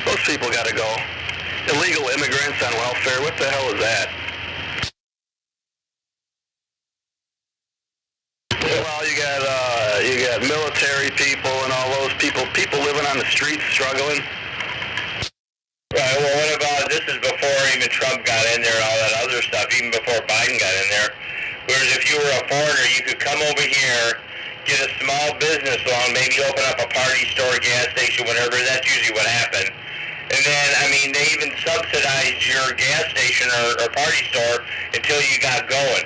Those people got to go. Illegal immigrants on welfare, what the hell is that? Well, you got military people and all those people living on the streets struggling. Right, well, what about, this is before even Trump got in there and all that other stuff, even before Biden got in there. Whereas if you were a foreigner, you could come over here, get a small business loan, maybe open up a party store, gas station, whatever. That's usually what happened. And then, I mean, they even subsidized your gas station or party store until you got going.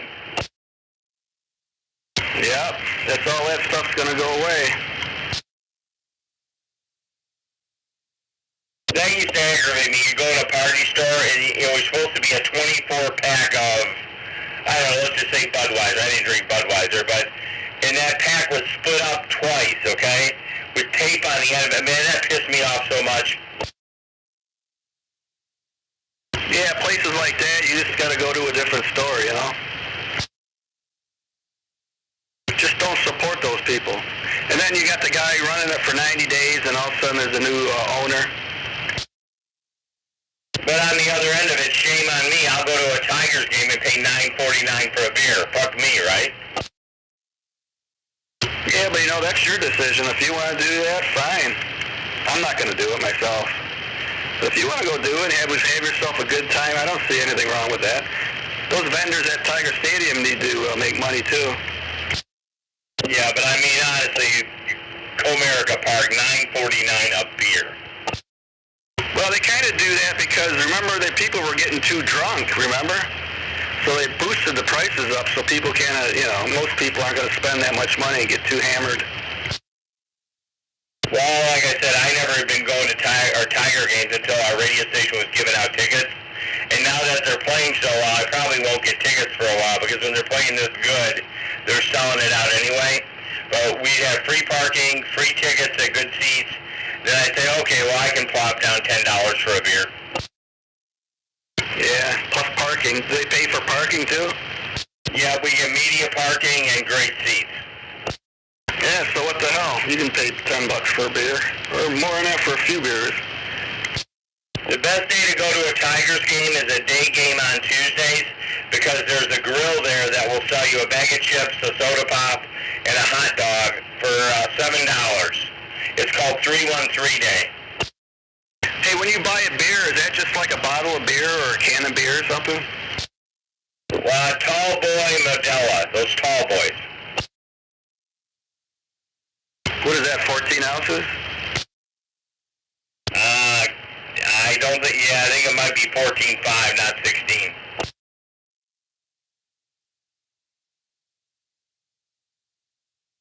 Yep, that's all that stuff's going to go away. That used to aggravate me. You go to a party store and it was supposed to be a 24-pack of, I don't know, let's just say Budweiser. I didn't drink Budweiser, and that pack was split up twice, okay? With tape on the end of it. Man, that pissed me off so much. Yeah, places like that, you just got to go to a different store, Just don't support those people. And then you got the guy running it for 90 days, and all of a sudden there's a new owner. But on the other end of it, shame on me. I'll go to a Tigers game and pay $9.49 for a beer. Fuck me, right? Yeah, but that's your decision. If you want to do that, fine. I'm not going to do it myself. But if you want to go do it and have yourself a good time, I don't see anything wrong with that. Those vendors at Tiger Stadium need to make money too. Yeah, but I mean, honestly, Comerica Park, $9.49 a beer. Well, they kind of do that because, remember, that people were getting too drunk, remember? So they boosted the prices up so people can't, most people aren't going to spend that much money and get too hammered. Well, like I said, I never had been going to Tiger games until our radio station was giving out tickets. And now that they're playing so well, I probably won't get tickets for a while because when they're playing this good, they're selling it out anyway. But we'd have free parking, free tickets at good seats. Then I'd say, okay, well, I can plop down $10 for a beer. Yeah, plus parking. Do they pay for parking too? Yeah, we get media parking and great seats. Yeah, so what the hell? You can pay $10 for a beer, or more than that for a few beers. The best day to go to a Tigers game is a day game on Tuesdays because there's a grill there that will sell you a bag of chips, a soda pop, and a hot dog for $7. It's called 313 Day. Hey, when you buy a beer, is that just like a bottle of beer or a can of beer or something? Tall Boy Modelo, those tall boys. What is that, 14 ounces? I don't think, I think it might be 14.5, not 16.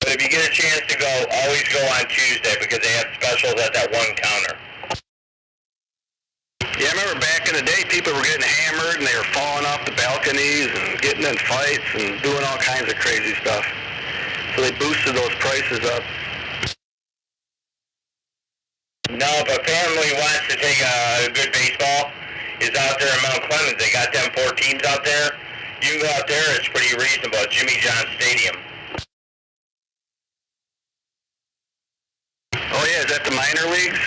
But if you get a chance to go, always go on Tuesday because they have specials at that one counter. Yeah, I remember back in the day, people were getting hammered and they were falling off the balconies and getting in fights and doing all kinds of crazy stuff. So they boosted those prices up. No, if a family wants to take a good baseball, is out there in Mount Clemens. They got them 4 teams out there. You can go out there. It's pretty reasonable at Jimmy John Stadium. Oh yeah, is that the minor leagues?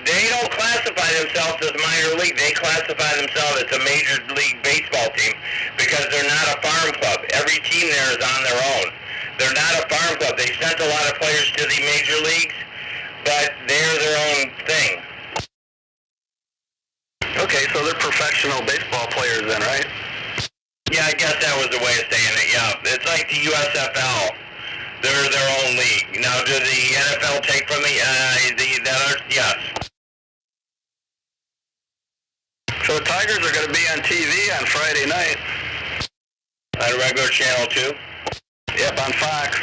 They don't classify themselves as minor league. They classify themselves as a major league baseball team because they're not a farm club. Every team there is on their own. They're not a farm club. They sent a lot of players to the major leagues, but they're their own thing. Okay, so they're professional baseball players then, right? Yeah, I guess that was the way of saying it, yeah. It's like the USFL. They're their own league. Now, do the NFL take from yes. So the Tigers are going to be on TV on Friday night. On a regular channel, too? Yep, on Fox.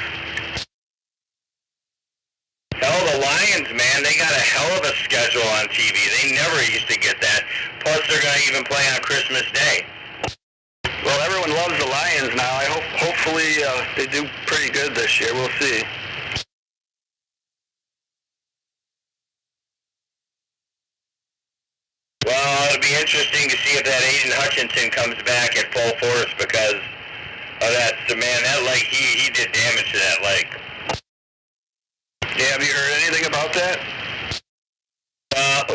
Hell, the Lions, man, they got a hell of a schedule on TV. They never used to get that. Plus, they're going to even play on Christmas Day. Well, everyone loves the Lions now. Hopefully they do pretty good this year. We'll see. Well, it'll be interesting to see if that Aiden Hutchinson comes back at full force because Oh, that's the man. That leg, he did damage to that leg. Yeah, have you heard anything about that?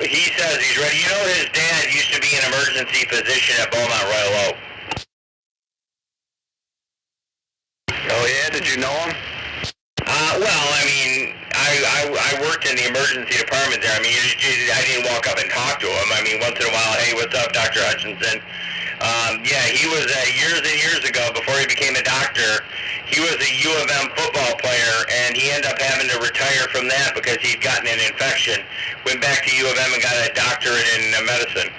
He says he's ready. You know, his dad used to be an emergency physician at Beaumont Royal Oak. Oh yeah, did you know him? Well, I mean, I worked in the emergency department there. I mean, I didn't walk up and talk to him. I mean, once in a while, hey, what's up, Dr. Hutchinson? Yeah, he was years and years ago, before he became a doctor, he was a U of M football player, and he ended up having to retire from that because he'd gotten an infection. Went back to U of M and got a doctorate in medicine.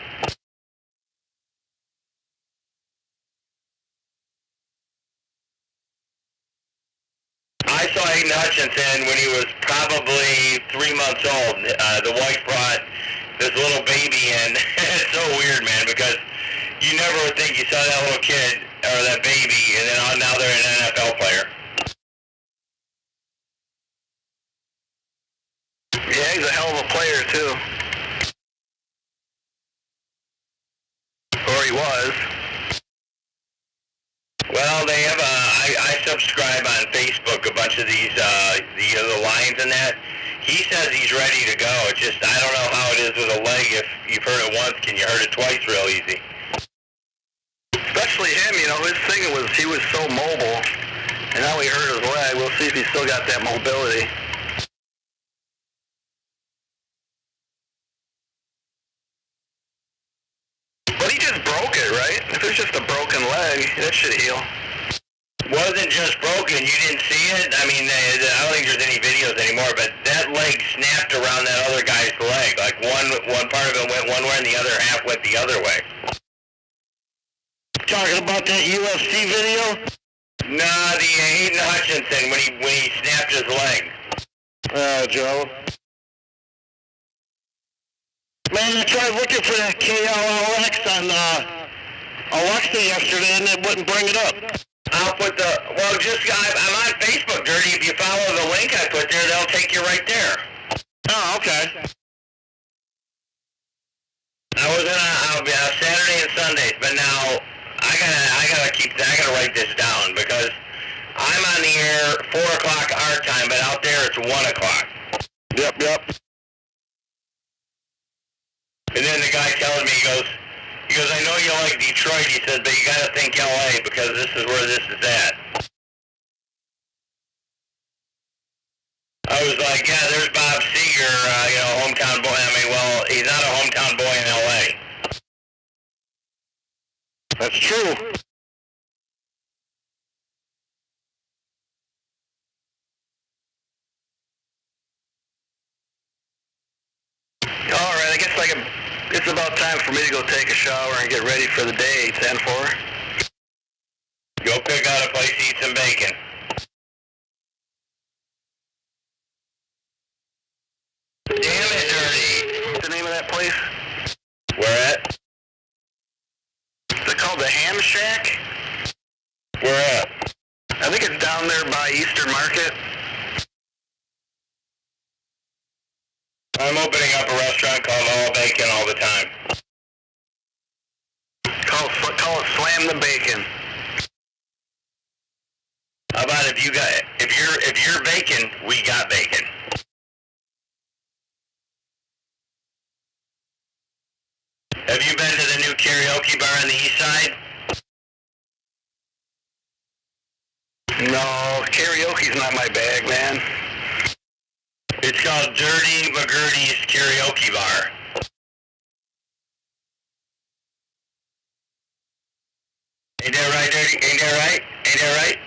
I saw Aiden Hutchinson when he was probably 3 months old. The wife brought this little baby in. It's so weird, man, because you never would think you saw that little kid or that baby, and then now they're an NFL player. Yeah, he's a hell of a player too. Or he was. Well, they have I subscribe on Facebook a bunch of these the lines and that. He says he's ready to go. It's just I don't know how it is with a leg. If you've heard it once, can you heard it twice real easy? Especially him, you know, his thing was he was so mobile, and now he hurt his leg. We'll see if he's still got that mobility. But he just broke it, right? If it's just a broken leg, that should heal. Wasn't just broken. You didn't see it. I mean, I don't think there's any videos anymore. But that leg snapped around that other guy's leg. Like one part of it went one way, and the other half went the other way. Talking about that UFC video? Nah, the Aiden Hutchinson when he snapped his leg. Oh, Joe. Man, I tried looking for that KLLX on Alexa yesterday, and it wouldn't bring it up. I'll put I'm on Facebook, Dirty. If you follow the link I put there, they'll take you right there. Oh, okay. I was I'll be on Saturday and Sundays, but now I gotta write this down because I'm on the air 4 o'clock our time, but out there it's 1 o'clock. Yep. And then the guy telling me, he goes, I know you like Detroit, he said, but you gotta think LA because this is where this is at. I was like, yeah, there's Bob Seger, hometown boy. I mean, well, he's not a hometown boy in LA. That's true. All right, I guess it's about time for me to go take a shower and get ready for the day, 10-4. Go pick out a place to eat some bacon. Damn it, Dirty. What's the name of that place? Where at? Is it called the Ham Shack? Where at? I think it's down there by Eastern Market. I'm opening up a restaurant called All Bacon all the time. Call it Slam the Bacon. How about if you're bacon, we got bacon. Have you been to the new karaoke bar on the east side? No, karaoke's not my bag, man. It's called Dirty McGurdy's Karaoke Bar. Ain't that right, Dirty? Ain't that right? Ain't that right?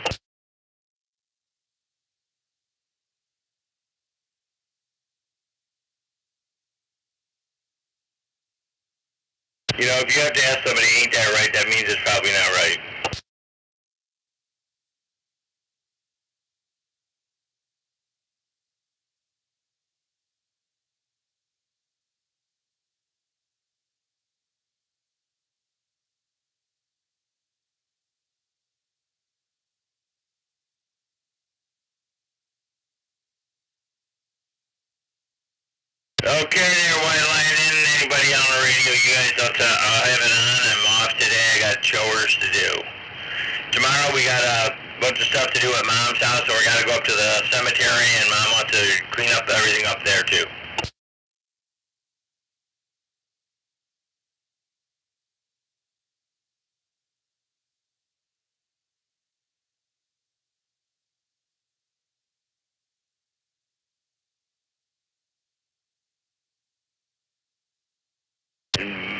You know, if you have to ask somebody, ain't that right, that means it's probably not right. Okay there, White Lion. Anybody on the radio, you guys don't have it on. I'm off today. I got chores to do. tomorrow we got a bunch of stuff to do at Mom's house, so we got to go up to the cemetery, and Mom wants to clean up everything up there too.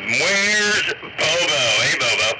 Where's Bobo? Hey, Bobo.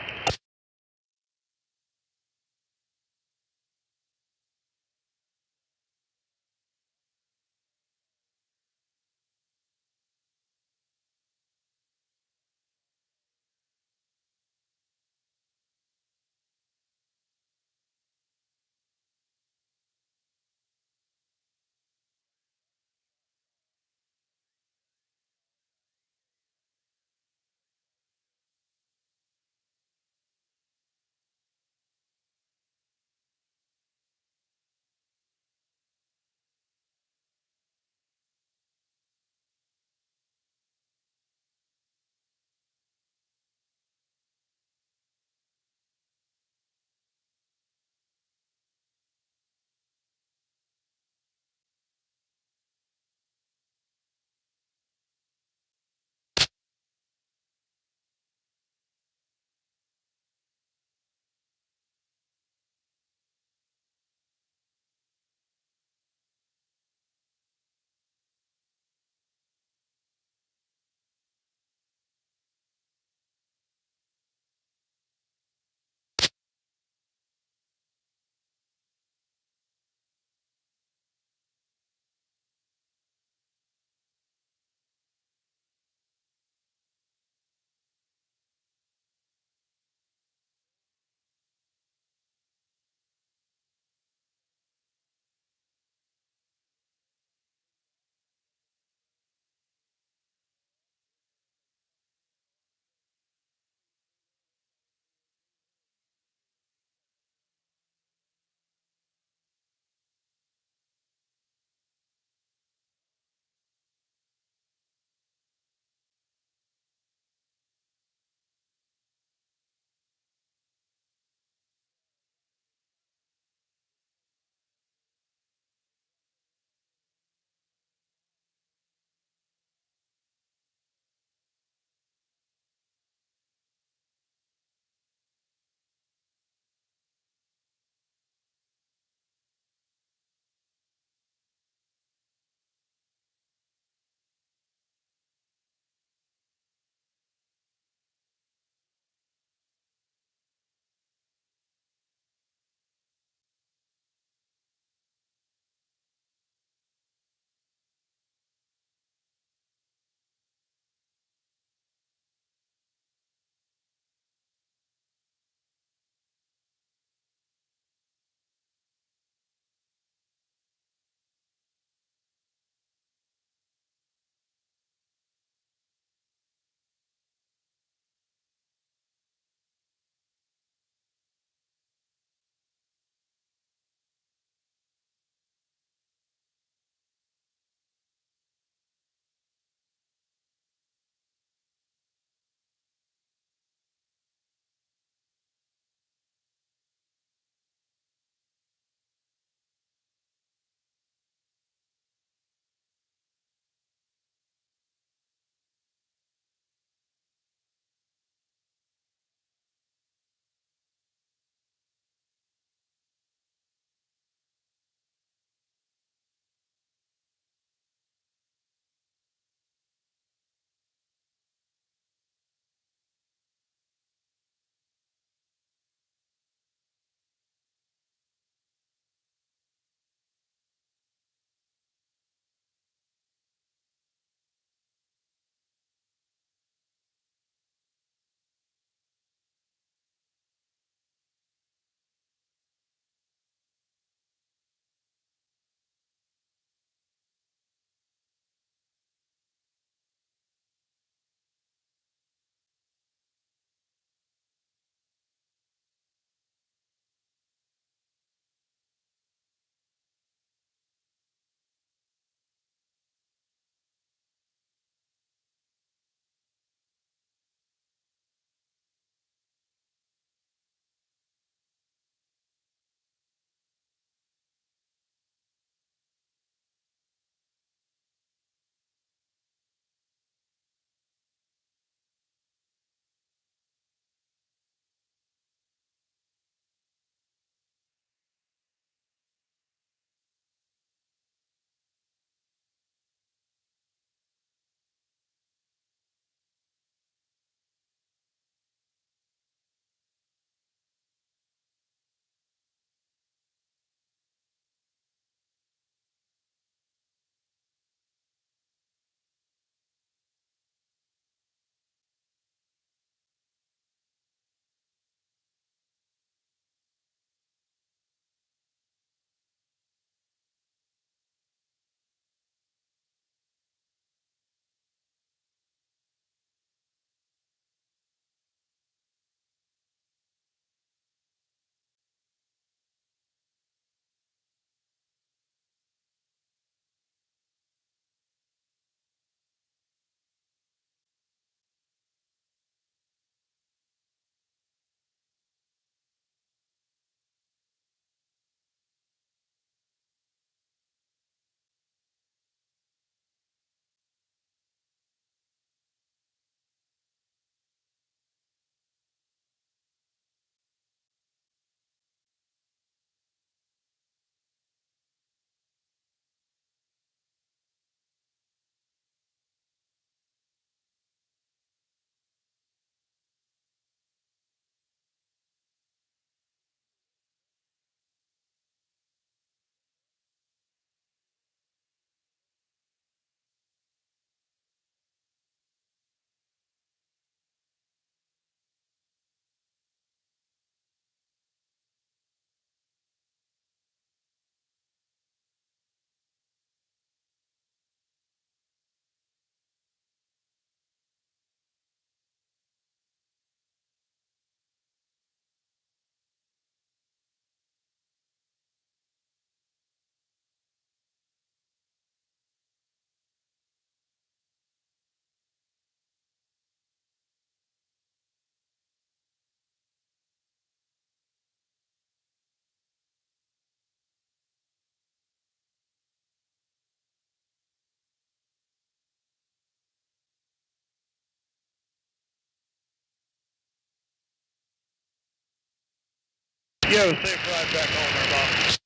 You have a safe ride back home there, Bob.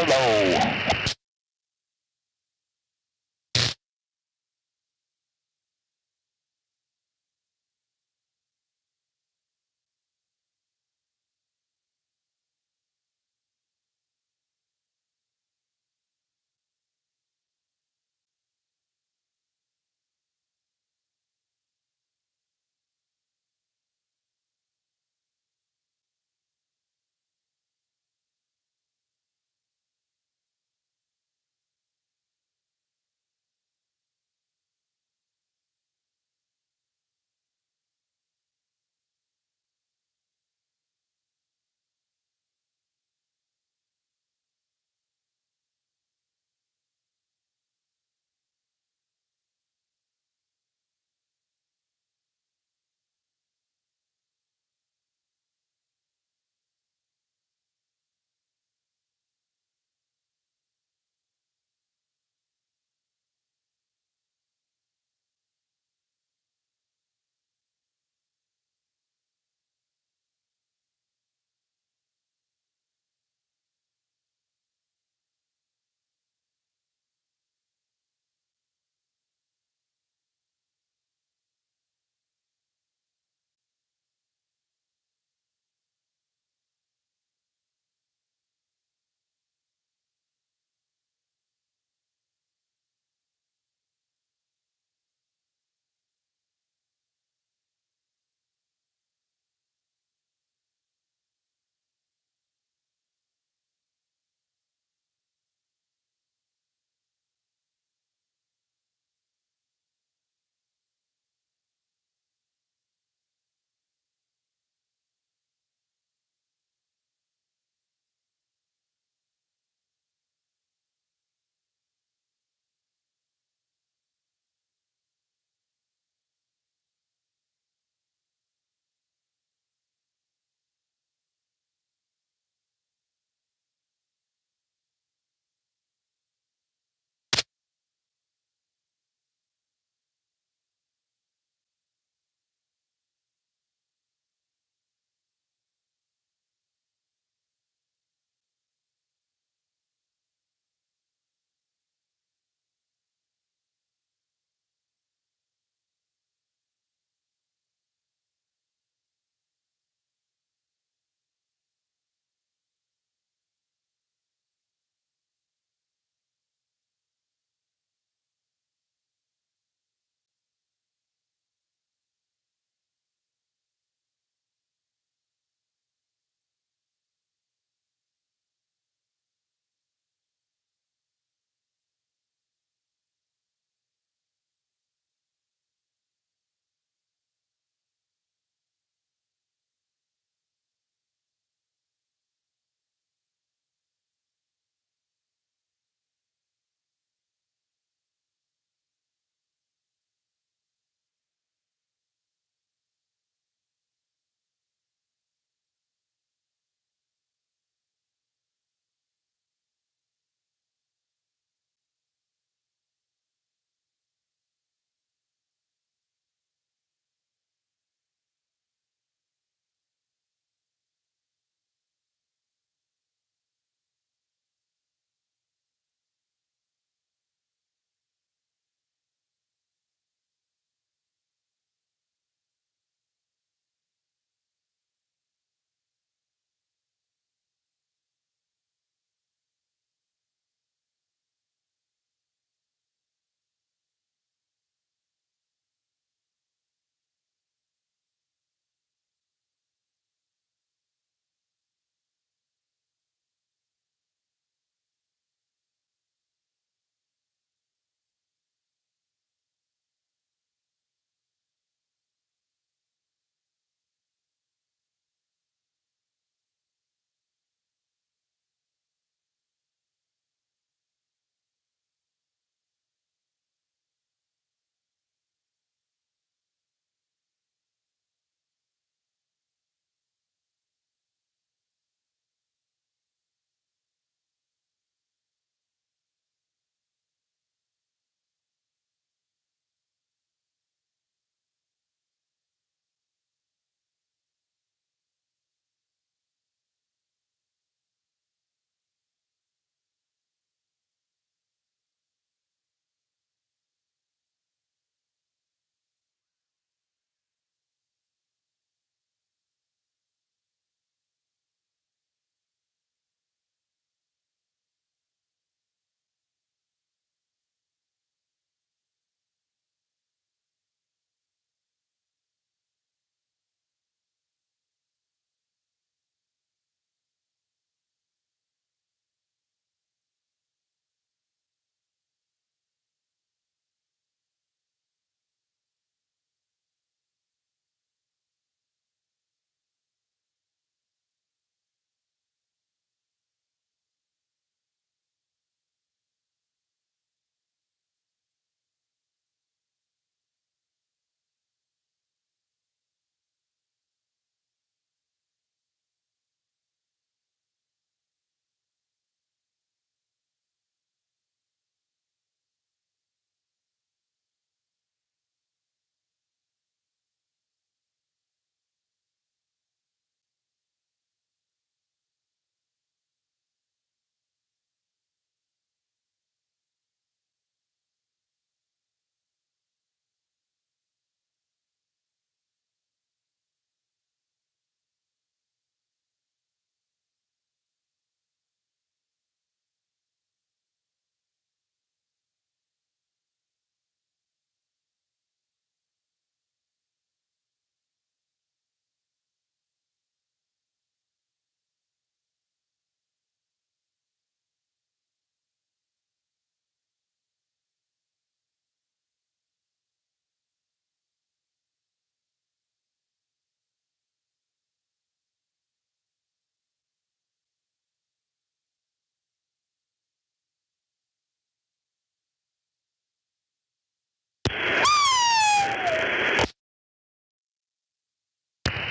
Hello.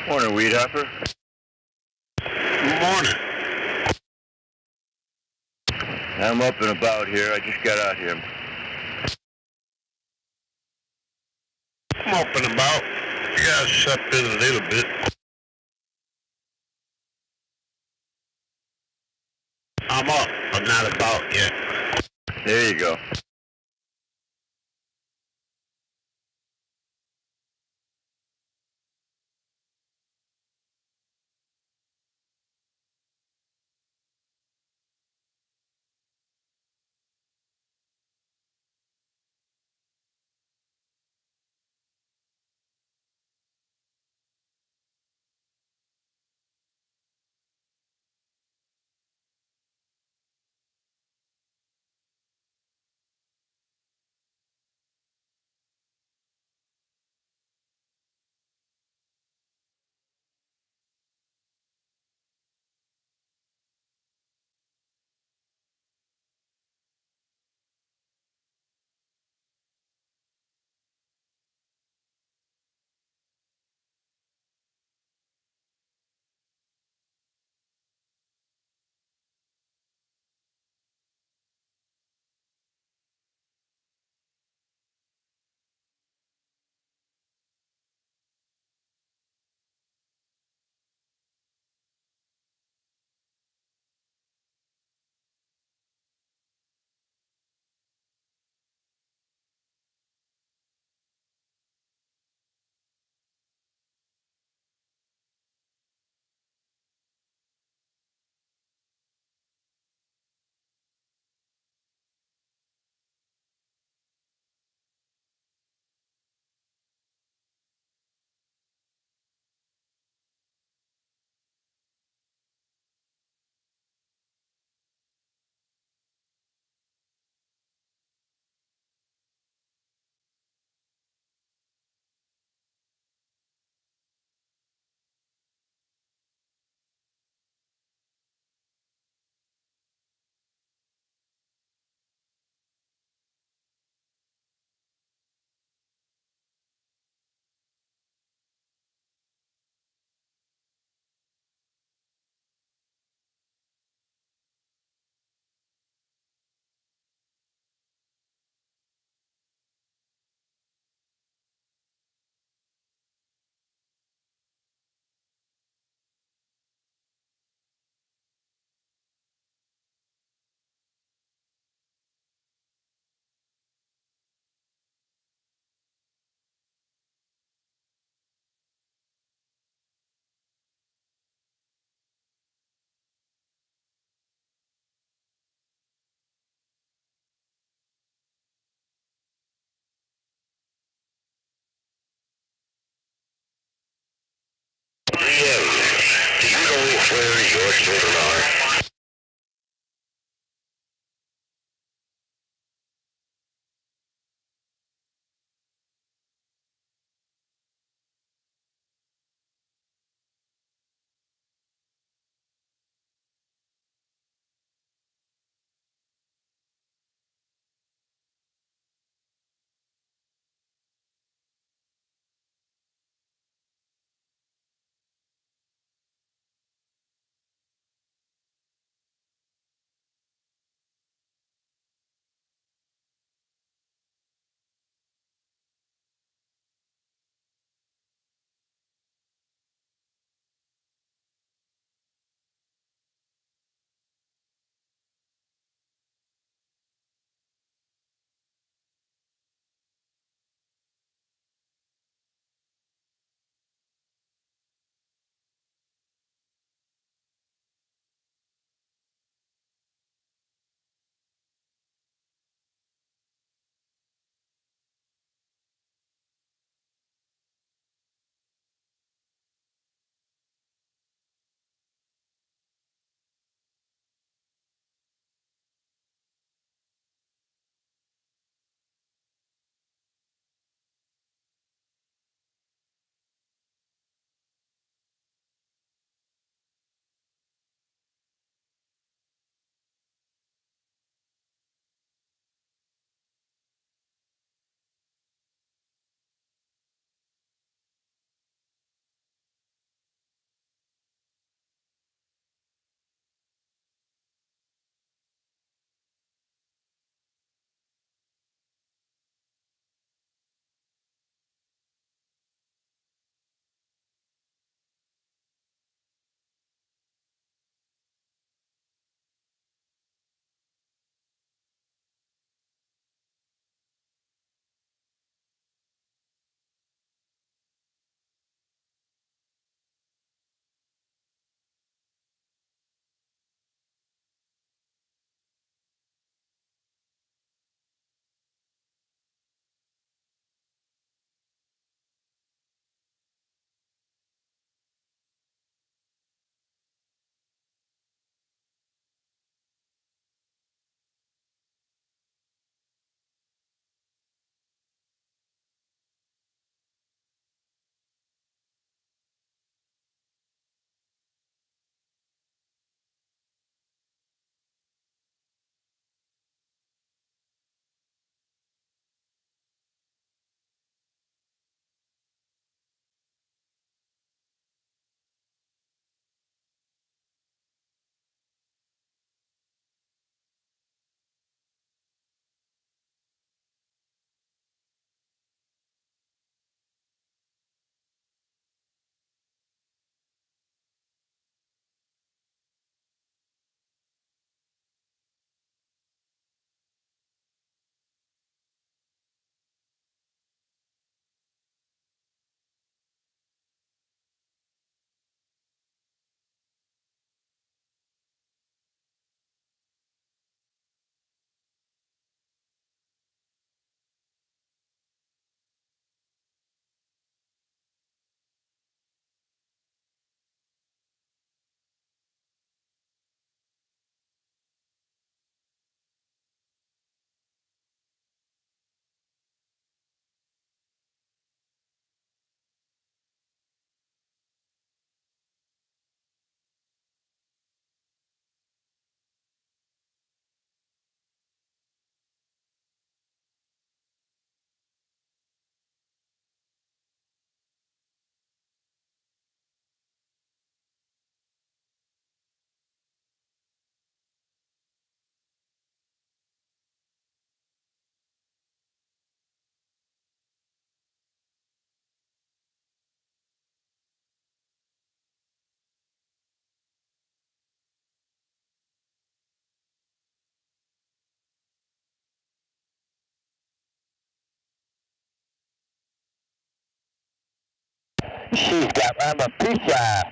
Morning, Weed Hopper. Morning. I'm up and about here. I just got out here. I'm up and about. You guys slept in a little bit. I'm up, but not about yet. There you go. She's got, I'm a piece of.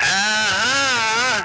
Uh-huh.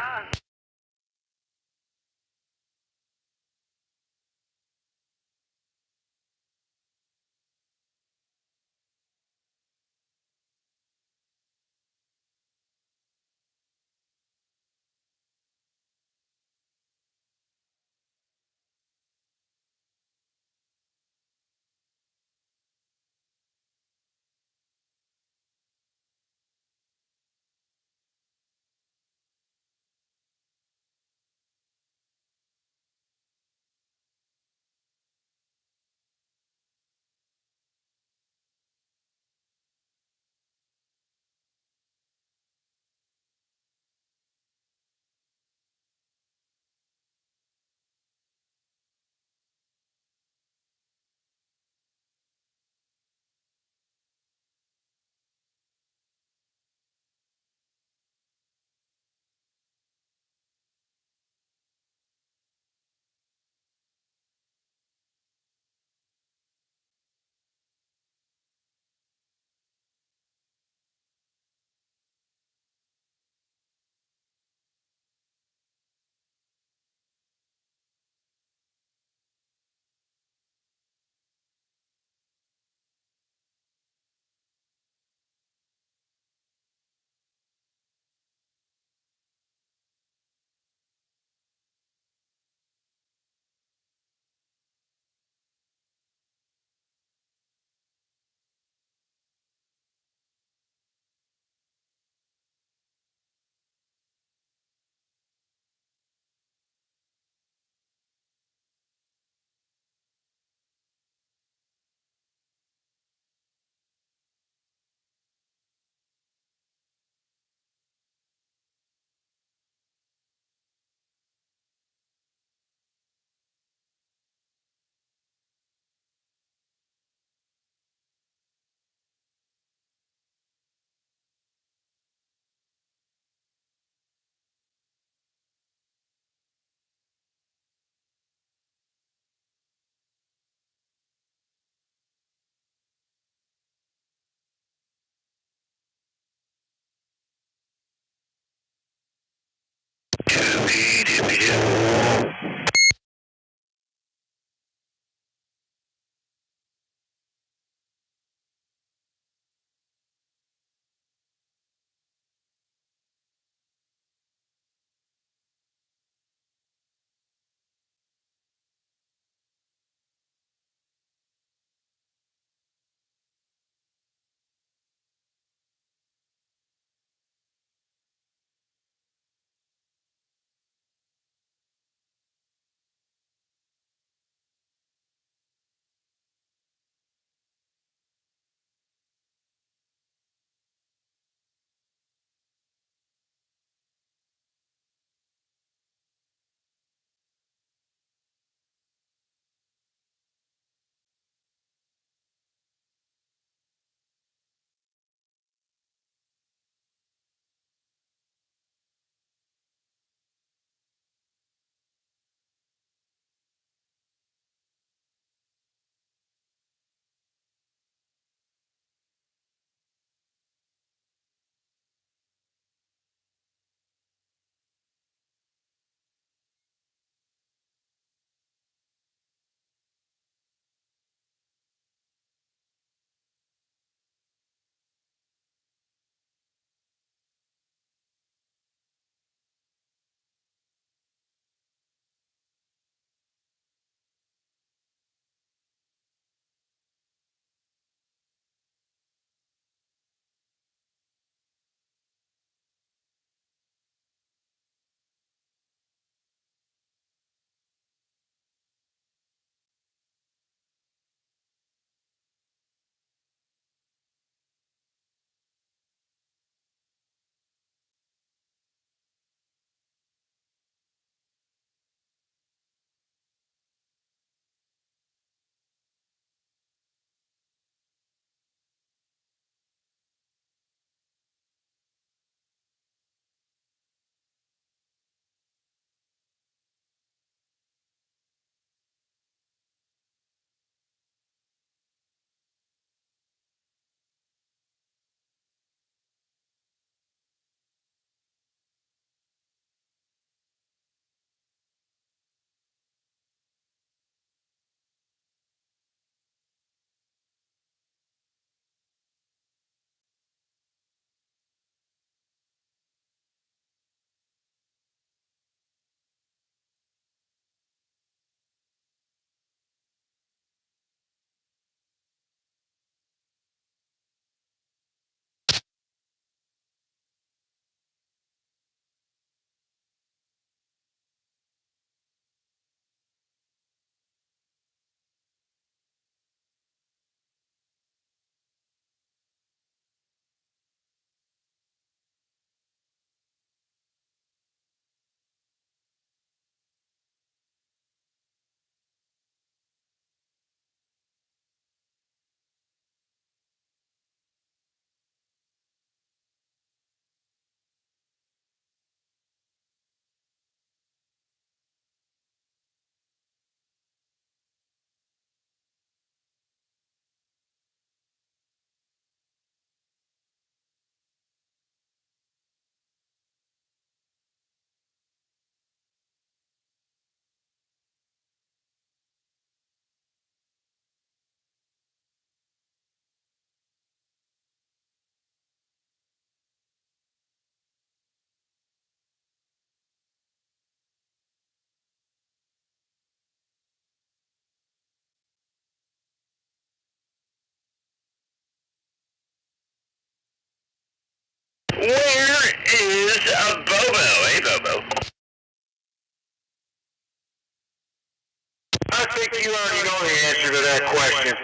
think you already know the answer to that question.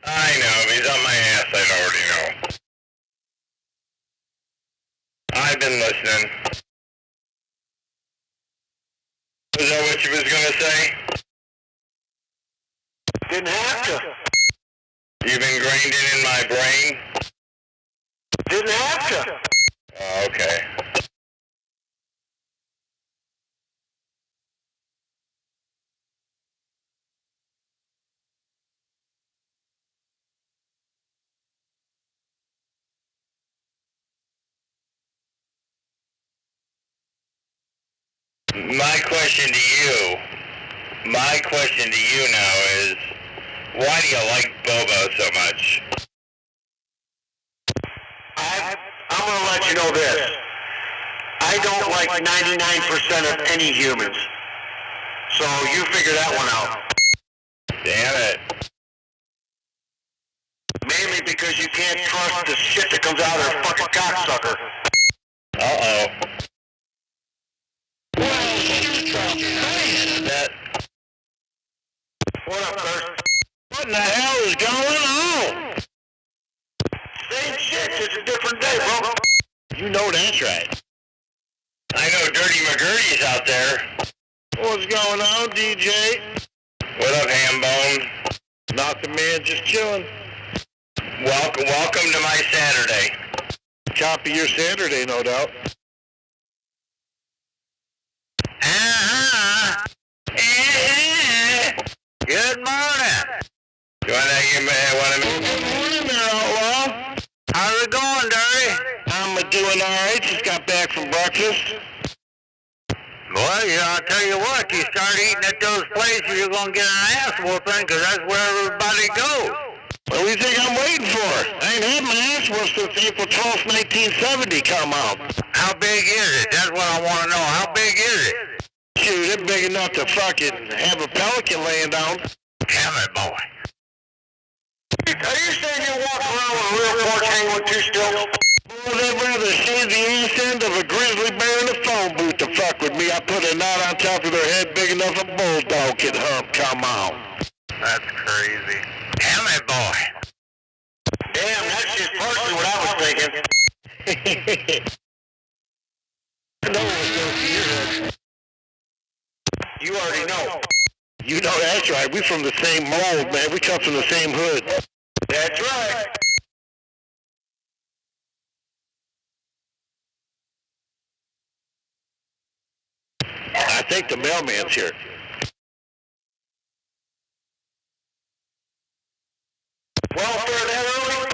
I know, if he's on my ass, I already know. I've been listening. Is that what you was gonna say? Didn't have to. You've ingrained it in my brain? Didn't have to. Oh, okay. My question to you now is, why do you like Bobo so much? I'm going to let you know this. I don't like 99% of any humans. So you figure that one out. Damn it. Mainly because you can't trust the shit that comes out of their fucking cocksucker. Uh-oh. What up, Bert? What in the hell is going on? Same shit, just a different day, bro. You know that's right. I know Dirty McGurdy's out there. What's going on, DJ? What up, Hambone? Nothing, man, just chilling. Welcome to my Saturday. Copy your Saturday, no doubt. Good morning. Good morning there, outlaw. How's it going, Dirty? I'm doing all right. Just got back from breakfast. Well, I'll tell you what. You start eating at those places, you're going to get an ass whooping, because that's where everybody goes. What do you think I'm waiting for? I ain't had my ass whooped since April 12th, 1970 come out. How big is it? That's what I want to know. How big is it? Shoot, it's big enough to fucking have a pelican laying down. Damn it, boy. Are you saying you walk around with a real porch hanging with two stilts? Well, they'd rather shave the ass end of a grizzly bear in a phone booth to fuck with me. I put a knot on top of their head big enough a bulldog could hump. Come on. That's crazy. Damn it, boy. Damn, that's just partially what I was thinking. You already know. You know that's right. We from the same mold, man. We come from the same hood. That's right. I think the mailman's here. Welfare that early?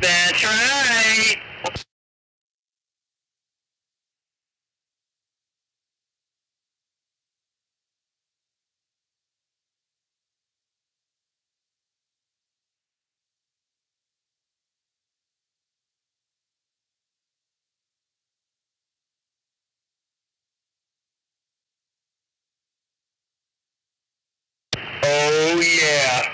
That's right. Oh, yeah.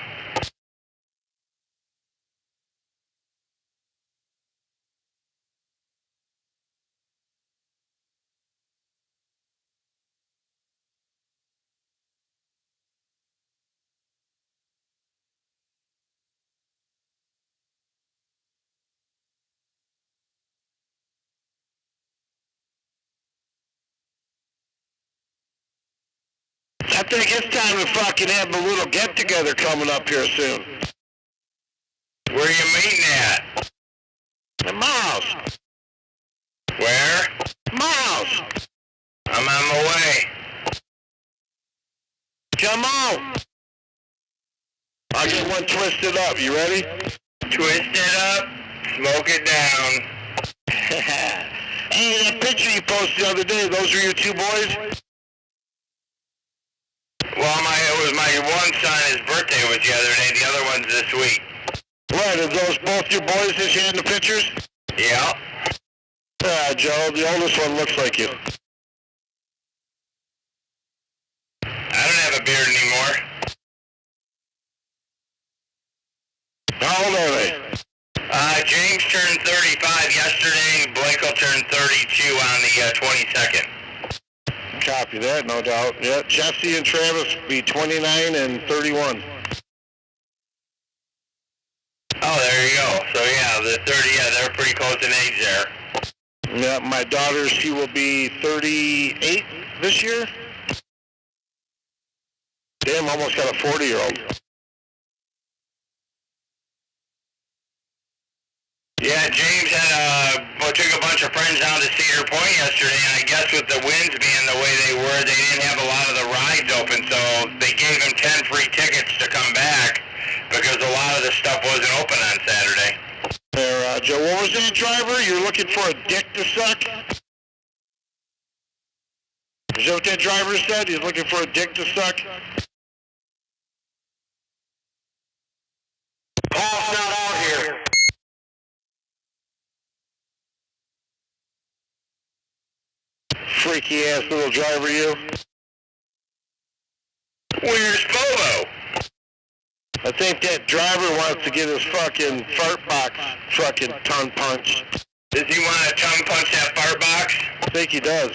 I think it's time to fucking have a little get-together coming up here soon. Where are you meeting at? The Miles. Where? Miles. I'm on my way. Come on. I'll get one twisted up. You ready? Twist it up, smoke it down. Hey, that picture you posted the other day, those were your two boys? Well, it was my one son, his birthday was the other day, the other one's this week. Right, are those both your boys that you had in the pictures? Yeah. Joe, the oldest one looks like you. I don't have a beard anymore. How old are they? James turned 35 yesterday, Blake will turn 32 on the 22nd. Copy that, no doubt. Yeah, Jesse and Travis will be 29 and 31. Oh, there you go. So yeah, the 30, yeah, they're pretty close in age there. Yeah, my daughter, she will be 38 this year. Damn, almost got a 40-year-old. Yeah, James took a bunch of friends down to Cedar Point yesterday, and I guess with the winds being the way they were, they didn't have a lot of the rides open, so they gave him 10 free tickets to come back because a lot of the stuff wasn't open on Saturday. There, Joe, what was that driver? You're looking for a dick to suck? Is that what that driver said? He's looking for a dick to suck? Paul's not out here. Freaky ass little driver, you. Where's Bobo? I think that driver wants to get his fucking fart box fucking tongue punched. Does he want to tongue punch that fart box? I think he does.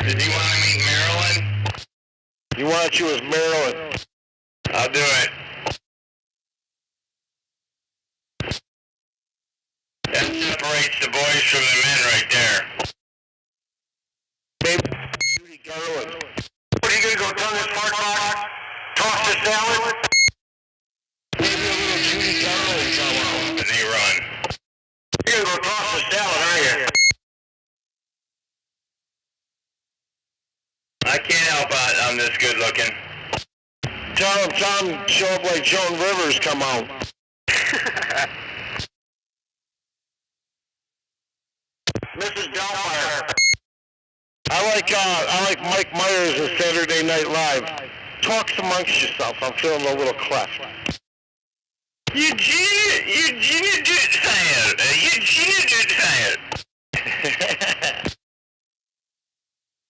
Does he want to meet Marilyn? He wants you as Marilyn. I'll do it. That separates the boys from the men right there. Maybe Judy Garland. What, are you going to go tongue his fart box? Toss the salad? Maybe a little Judy Garland come out. And they run. You're gonna go toss the salad, aren't you? I can't help it. I'm this good looking. Tell him Tom show up like Joan Rivers come out. Mrs. Doubtfire. I like Mike Myers in Saturday Night Live. Talk amongst yourself. I'm feeling a little cleft. Eugenia Doubtfire.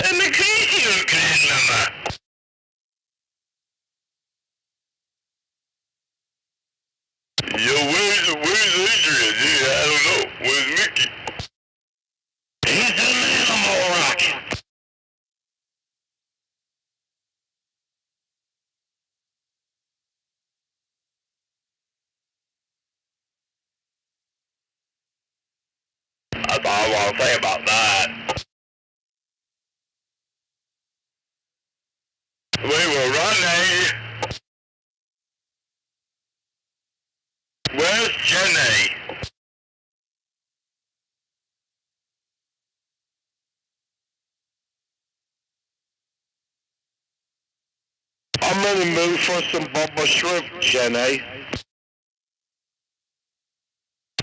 I'm a crazy old grandmama. Yo, where's Adrian? Yeah, I don't know. Where's Mickey? He's an animal rock. That's all I want to say about that. We will run, eh? Where's Jenny? I'm in the mood for some Bubba shrimp, Jenny.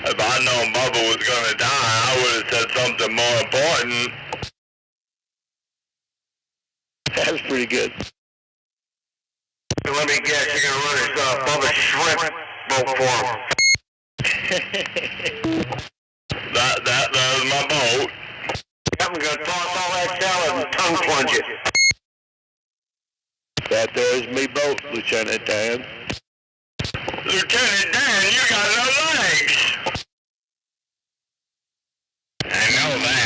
If I'd known Bubba was gonna die, I would have said something more important. That's pretty good. Let me guess, you're gonna run his Bubba shrimp boat for him. that was my boat. I'm gonna toss all that salad and tongue plunge it. That there's me boat, Lieutenant Dan. Lieutenant Dan, you got no legs. I know that.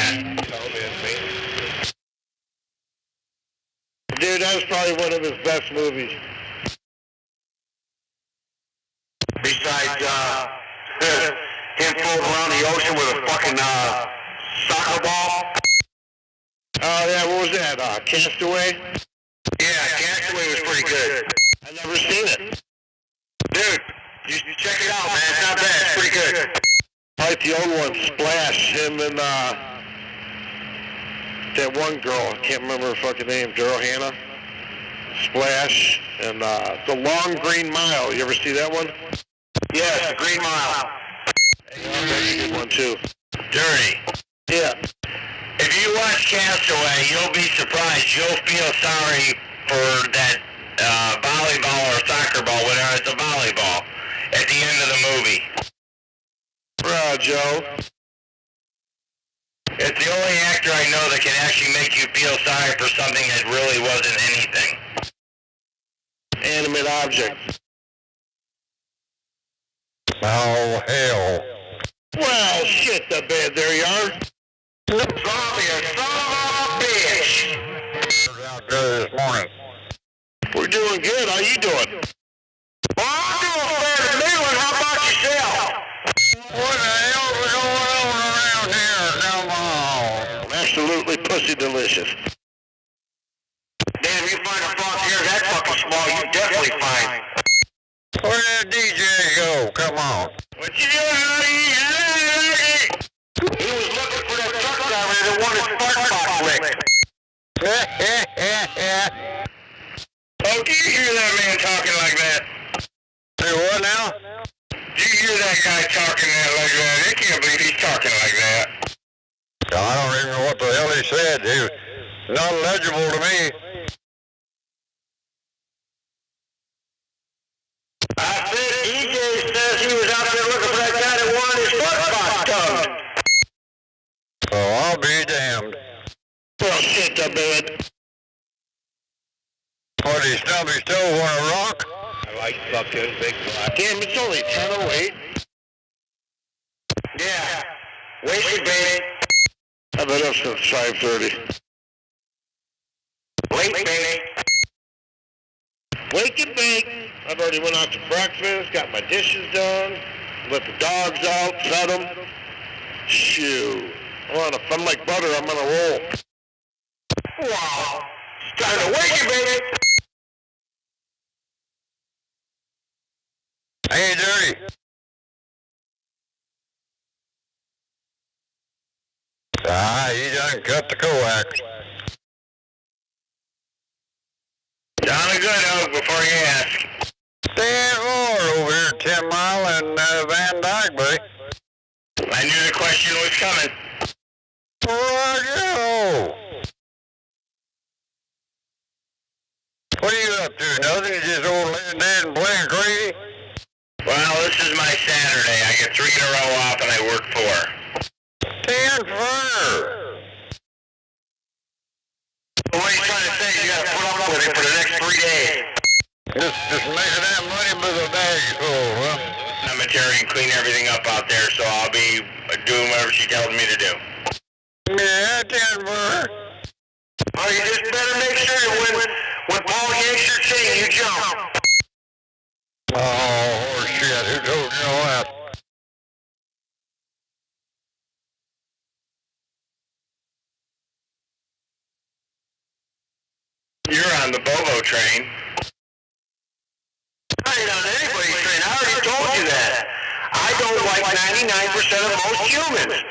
Dude, that was probably one of his best movies. Besides, him floating around the ocean with a fucking, soccer ball. Oh yeah, what was that? Castaway? Yeah, Castaway was pretty good. I never seen it. Dude, you check it out, man. It's not bad. It's pretty good. like the old one, Splash, him and that one girl, I can't remember her fucking name, Daryl Hannah. Splash, and The Long Green Mile. You ever see that one? Yes, Green Mile. That's a good one, too. Dirty. Yeah. If you watch Castaway, you'll be surprised. You'll feel sorry for that volleyball or soccer ball, whatever. It's a volleyball at the end of the movie. Right, Joe. It's the only actor I know that can actually make you feel sorry for something that really wasn't anything. Animate object. Oh, hell. Well, shit the bed. There you are. Zombie, you son of a bitch! Out there this morning. We're doing good. How you doing? Well, I'm doing better than Leland. How about yourself? What the hell's going on around here? Come on. Absolutely pussy delicious. Damn, you find a front here that fucking small, you definitely find. Where did DJ go? Come on. What you doing, honey? He was looking for that truck driver that wanted his spark box licked. Oh, do you hear that man talking like that? Say what now? Do you hear that guy talking like that? I can't believe he's talking like that. I don't even know what the hell he said. He was not legible to me. I said DJ says he was out there looking for that guy that wanted his foot box tugged. Oh, I'll be damned. Well, shit the bed. What, he stub his toe on a rock? I like fucking big black. Damn, it's only 10:08. Yeah. Wasted, baby. I've been up since 5:30. Late, baby. Wake and bake. I've already went out to breakfast, got my dishes done, let the dogs out, fed them. Shoo. If I'm like butter, I'm gonna roll. Wow. It's time to wake you, baby. Hey, Dirty. He done cut the coax. Down a good oak before you ask. Stand forward over here, 10 Mile and Van Dyke, buddy. I knew the question was coming. Roger. What are you up to? Nothing? You just old laying there and playing crazy? Well, this is my Saturday. I get 3 in a row off and I work 4. Stand firm. What are you trying to say? You got to put up with it for the next 3 days. Just making that money with a bag full, huh? Cemetery and clean everything up out there, so I'll be doing whatever she tells me to do. Yeah, Denver. Oh, you just better make sure when Paul yanks your chain, you jump. Oh, shit. Who told you all that? You're on the Bobo train. I ain't on anybody's train. I already told you that. I don't like 99% of most humans.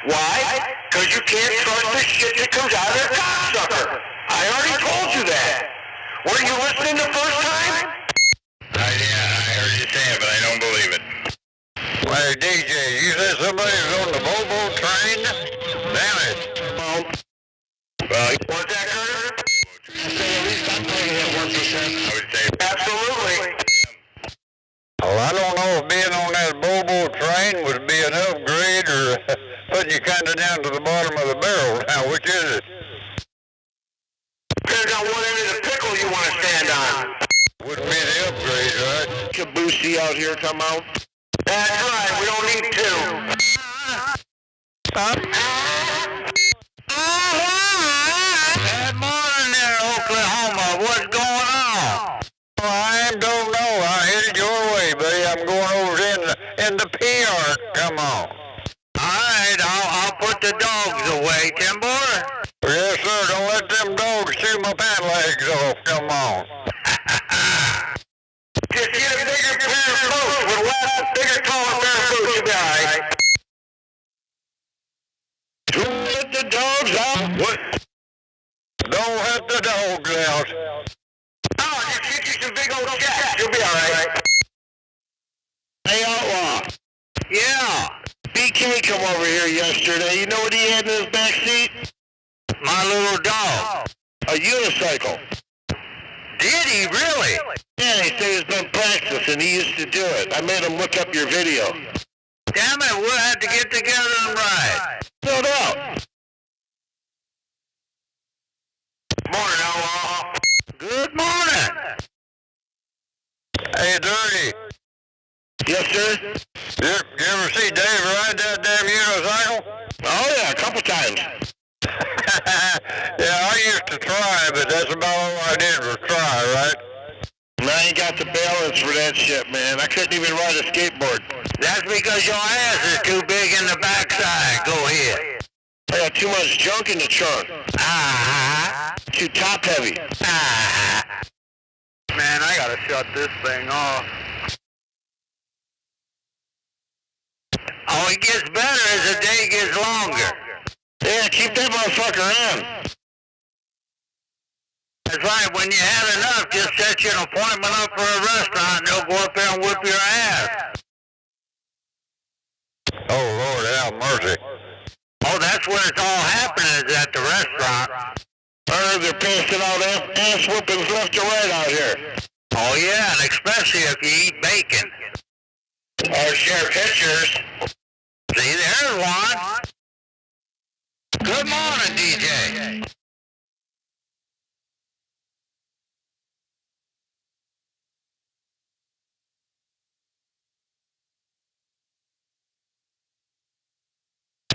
Why? Because you can't trust the shit that comes out of their cocksucker. I already told you that. Were you listening the first time? I heard you say it, but I don't believe it. Hey, DJ, you said somebody's on the Bobo train? Damn it. What's that, Carter? At least I'm paying that 1%. I would say. Absolutely. Oh, I don't know if being on that Bobo train would be an upgrade or putting you kind of down to the bottom of the barrel. Now, which is it? Depends on what end of the pickle you want to stand on. Wouldn't be the upgrade, right? Caboosey out here come out. That's right, we don't need to. Good morning there, Oklahoma. What's going on? I don't know. I headed your way, buddy. I'm going over in the PR. Come on. All right, I'll put the dogs away, Timber. Yes, sir. Don't let them dogs chew my pant legs off. Come on. Just get a bigger pair of boots. With a bigger, taller pair of boots, you'll be all right. dogs out? What? Don't let the dogs out. Oh, just get you some big old cats. You'll be alright. Hey, Outlaw. Yeah. BK come over here yesterday. You know what he had in his back seat? My little dog. A unicycle. Did he really? Yeah, he said he's been practicing. He used to do it. I made him look up your video. Damn it, we'll have to get together and ride. No doubt. Morning, Outlaw. Good morning. Hey, Dirty. Yes, sir? You ever see Dave ride that damn unicycle? Oh, yeah, a couple times. Yeah, I used to try, but that's about all I did was try, right? I ain't got the balance for that shit, man. I couldn't even ride a skateboard. That's because your ass is too big in the backside. Go ahead. I got too much junk in the trunk. Too top heavy. Man, I gotta shut this thing off. Oh, it gets better as the day gets longer. Yeah, keep that motherfucker on. That's right, when you have enough, just set you an appointment up for a restaurant and they'll go up there and whip your ass. Oh, Lord, have mercy. Oh, that's where it's all happening, is at the restaurant. I heard they're passing out ass whoopings left and right out here. Oh, yeah, and especially if you eat bacon. Or share pictures. See, there's one. Good morning, DJ.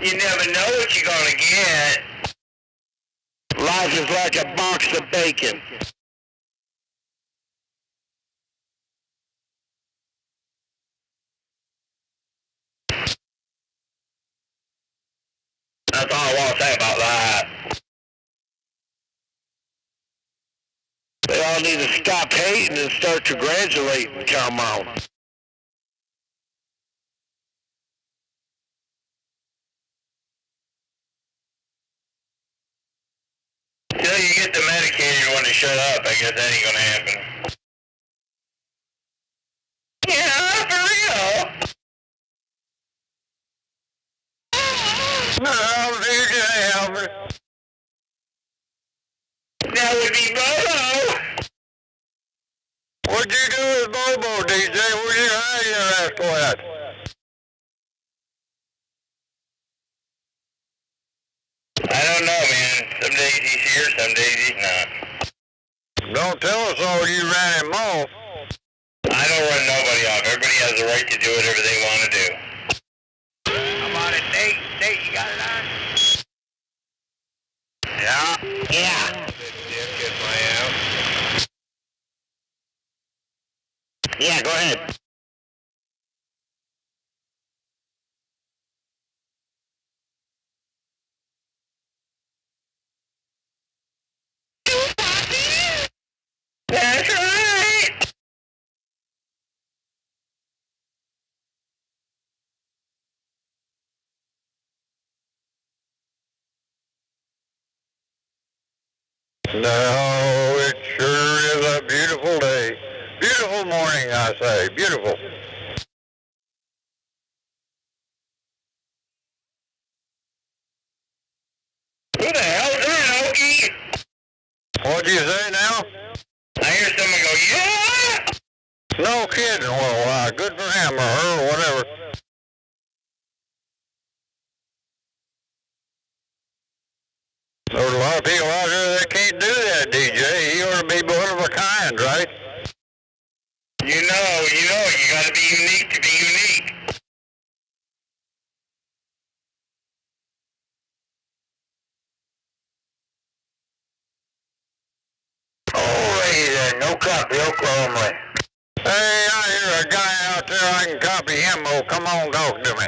You never know what you're gonna get. Life is like a box of bacon. That's all I want to say about that. They all need to stop hating and start congratulating and come on. Until you get the medicated one to shut up, I guess that ain't gonna happen. Yeah, for real. No, DJ, Albert. That would be Bobo. What'd you do with Bobo, DJ? Where'd you hide your rascal at? I don't know, man. Some days he's here, some days he's not. Don't tell us all you ran him off. I don't run nobody off. Everybody has the right to do whatever they want to do. How about it, Nate? Nate, you got it on? Yeah? Yeah. Yeah, go ahead. That's right. No, it sure is a beautiful day. Beautiful morning, I say. Beautiful. Who the hell's that, Okie? What'd you say now? I hear someone go, yeah! No kidding. Well, good for him or her or whatever. There's a lot of people out there that can't do that, DJ. He ought to be one of a kind, right? You gotta be unique to be unique. Alrighty then, no copy, Oklahoma. Hey, I hear a guy out there, I can copy him. Oh, come on, talk to me.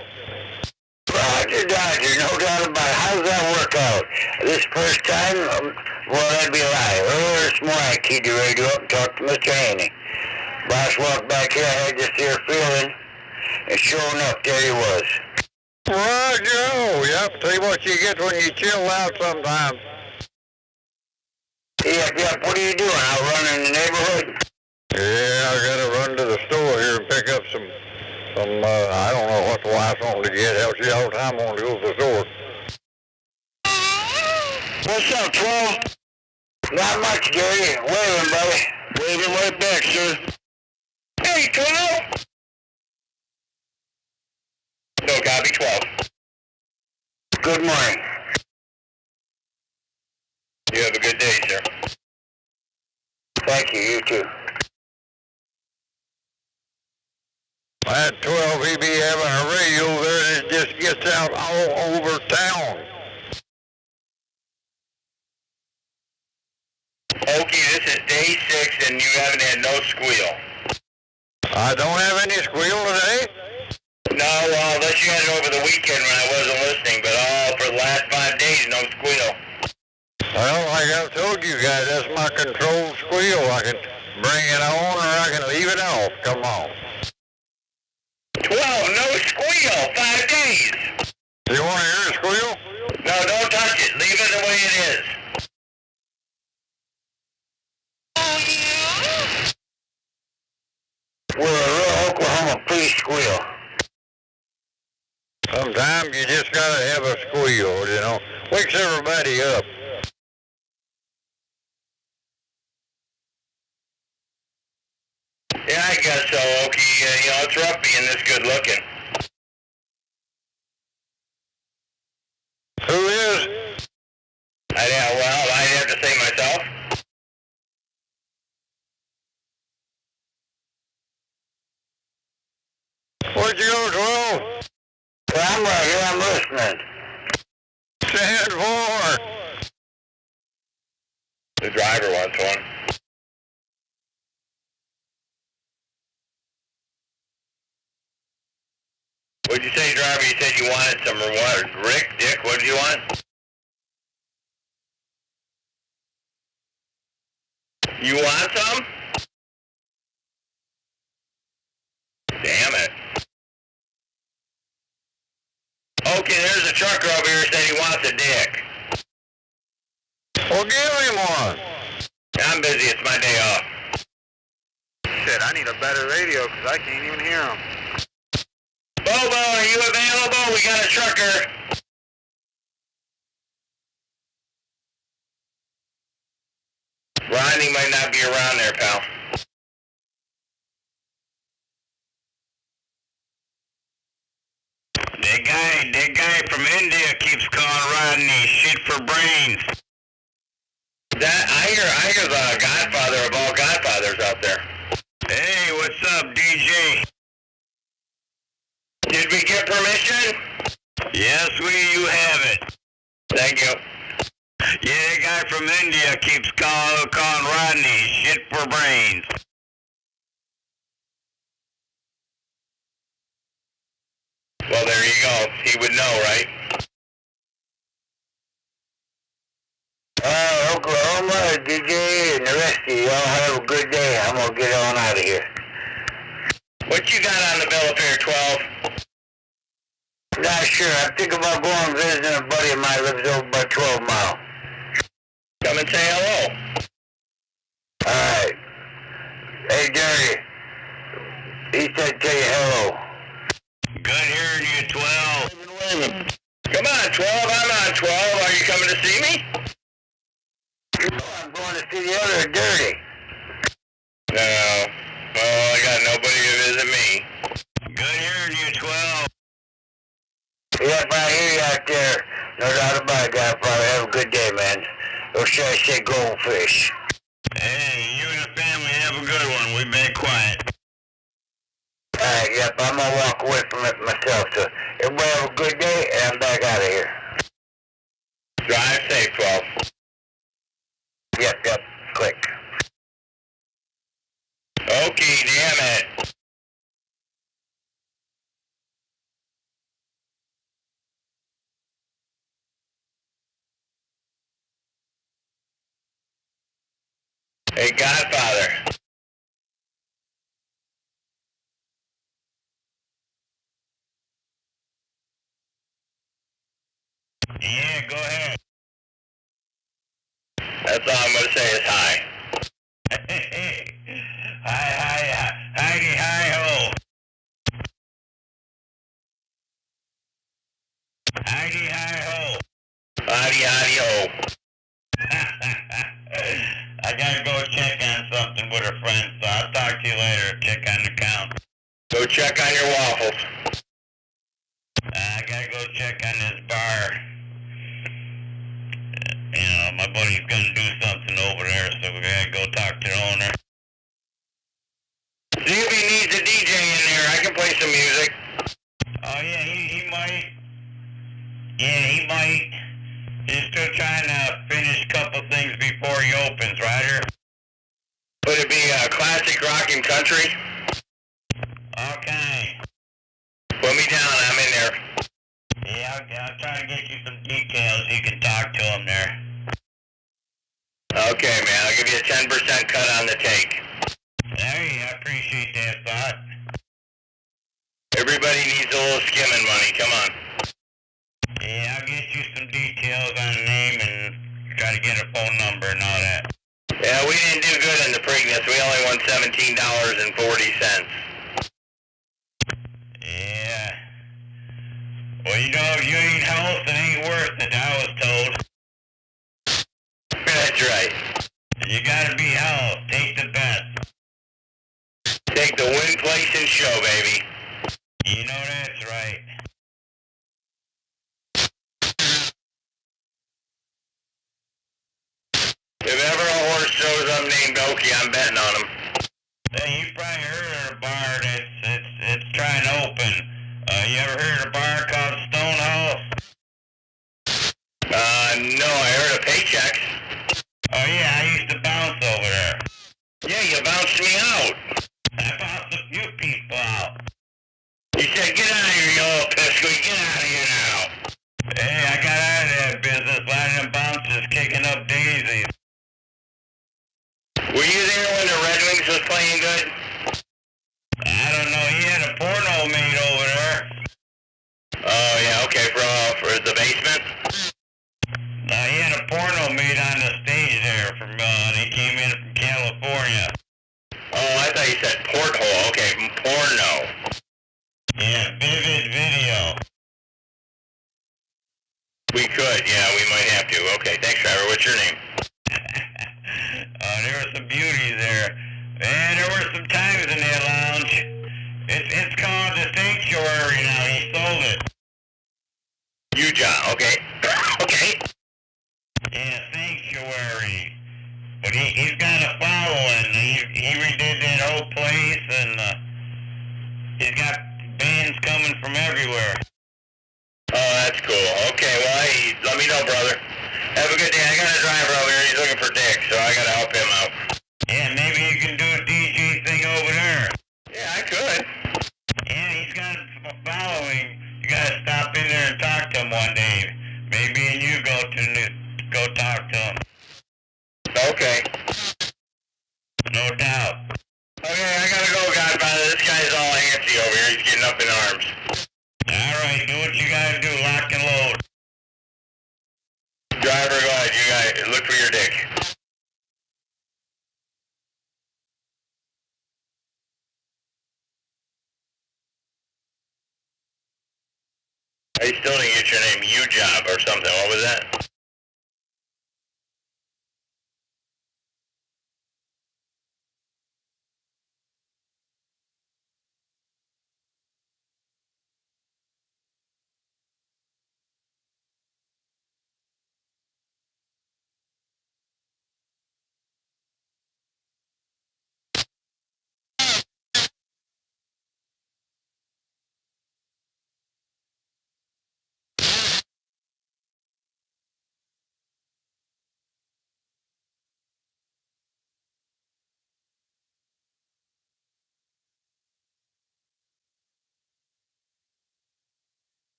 Roger, Dodger, no doubt about it. How's that work out? This first time, well, that'd be a lie. Earlier this morning, I keyed the radio up and talked to Mr. Haney. Boss walked back here, I had this here feeling, and sure enough, there he was. Roger, oh, yeah, Yep, see what you get when you chill out sometimes. Yep, what are you doing? Out running in the neighborhood? Yeah, I gotta run to the store here and pick up some I don't know what the wife's on to get. Hell, she all the time on to go to the store. What's up, 12? Not much, Gary. Waving, buddy. Waving right back, sir. Hey, 12! No, copy, 12. Good morning. You have a good day, sir. Thank you, you too. At 12, he be having a radio there that just gets out all over town. Okay, this is day 6 and you haven't had no squeal. I don't have any squeal today? No, unless you had it over the weekend when I wasn't listening, but for the last 5 days, no squeal. Well, like I told you guys, that's my controlled squeal. I can bring it on or I can leave it off. Come on. 12, no squeal, 5 days. You want to hear a squeal? No, don't touch it. Leave it the way it is. We're a real Oklahoma police squeal. Sometimes you just gotta have a squeal, you know. Wakes everybody up. Yeah, I guess so, Okie. You know, it's rough being this good looking. Who is? I'd have to say myself. Where'd you go, 12? Well, I'm right here, I'm listening. Stand for. The driver wants one. What'd you say, driver? You said you wanted some what? Rick, Dick, what did you want? You want some? Damn it. Okay, there's a trucker over here said he wants a dick. Well, give him one. I'm busy, it's my day off. Shit, I need a better radio because I can't even hear him. Bobo, are you available? We got a trucker. Ronnie might not be around there, pal. That guy from India keeps calling Rodney shit for brains. I hear the godfather of all godfathers out there. Hey, what's up, DJ? Did we get permission? Yes, you have it. Thank you. Yeah, that guy from India keeps calling Rodney shit for brains. Well, there you go. He would know, right? Oklahoma, DJ, and the rest of you all have a good day. I'm going to get on out of here. What you got on the bill of fare, 12? Not sure. I think about going and visiting a buddy of mine who lives over by 12 Mile. Come and say hello. Alright. Hey, Dirty. He said tell you hello. Good hearing you, 12. Come on, 12. I'm on 12. Are you coming to see me? I'm going to see the other Dirty. No. Well, I got nobody to visit me. Good hearing you, 12. Yep, I hear you out there. No doubt about it, Godfather. Have a good day, man. Or should I say goldfish? Hey, you and the family have a good one. We've been quiet. Alright, yep, I'm going to walk away from it myself. So everybody have a good day, and I'm back out of here. Drive safe, 12. Yep, click. Okay, damn it. Hey, Godfather. Yeah, go ahead. That's all I'm gonna say is hi. Hi-ho. Hi-ho. Howdy-ho. I gotta go check on something with a friend, so I'll talk to you later. Check on the count. Go check on your waffles. I gotta go check on this bar. You know, my buddy's gonna do something over there, so we gotta go talk to the owner. See if he needs a DJ in there. I can play some music. Oh yeah, he might. Yeah, he might. He's still trying to finish a couple things before he opens, Ryder. Would it be classic rock and country? Okay. Put me down, I'm in there. Yeah, I'll try to get you some details. You can talk to him there. Okay, man, I'll give you a 10% cut on the take. Hey, I appreciate that thought. Everybody needs a little skimming money, come on. Yeah, I'll get you some details on the name and try to get a phone number and all that. Yeah, we didn't do good in the Preakness. We only won $17.40. Yeah. Well, you know, if you ain't health, it ain't worth it, I was told. That's right. You gotta be health. Take the bet. Take the win, place, and show, baby. You know that's right. If ever a horse shows up named Okie, I'm betting on him. Hey, you probably heard of a bar that's trying to open. You ever heard of a bar called Stonehouse? No, I heard of Paychecks. Oh yeah, I used to bounce over there. Yeah, you bounced me out. I bounced a few people out. You said, get out of here, you old pisco, get out of here now. Hey, I got out of that business, a lot of them bouncers kicking up daisies. Were you there when the Red Wings was playing good? I don't know, he had a porno made over there. Oh yeah, okay, for the basement? He had a porno made on the stage there he came in from California. Oh, I thought you said porthole, okay, porno. Yeah, Vivid Video. We could, yeah, we might have to. Okay, thanks, Trevor. What's your name? There were some beauties there. And there were some times in that lounge. It's called the Sanctuary now. He sold it. You, John, okay. Okay. Yeah, Sanctuary. But he's got a following. He redid that whole place, and he's got bands coming from everywhere. Oh, that's cool. Okay, well, hey, let me know, brother. Have a good day. I got a driver over here. He's looking for Dick, so I gotta help him out. Yeah, maybe you can do a DJ thing over there. Yeah, I could. Yeah, he's got a following. You gotta stop in there and talk to him one day. Maybe and you go talk to him. Okay. No doubt. Okay, I gotta go, Godfather. This guy's all antsy over here. He's getting up in arms. Alright, do what you gotta do. Lock and load. Driver, go ahead. You gotta look for your Dick. I still didn't get your name. U-Job or something. What was that?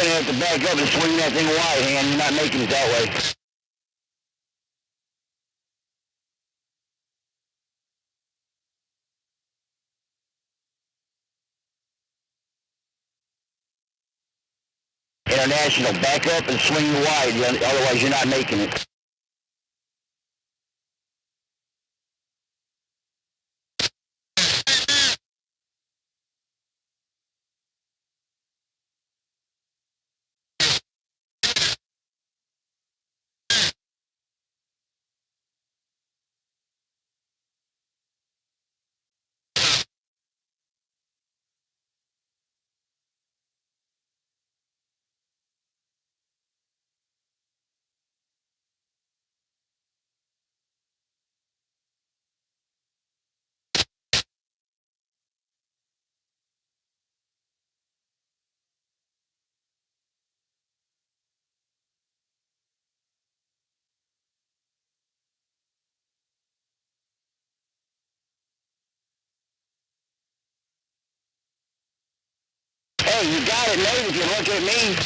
going to have to back up and swing that thing wide, Han. You're not making it that way. International, back up and swing wide, otherwise you're not making it. Hey, you got it made if you look at me.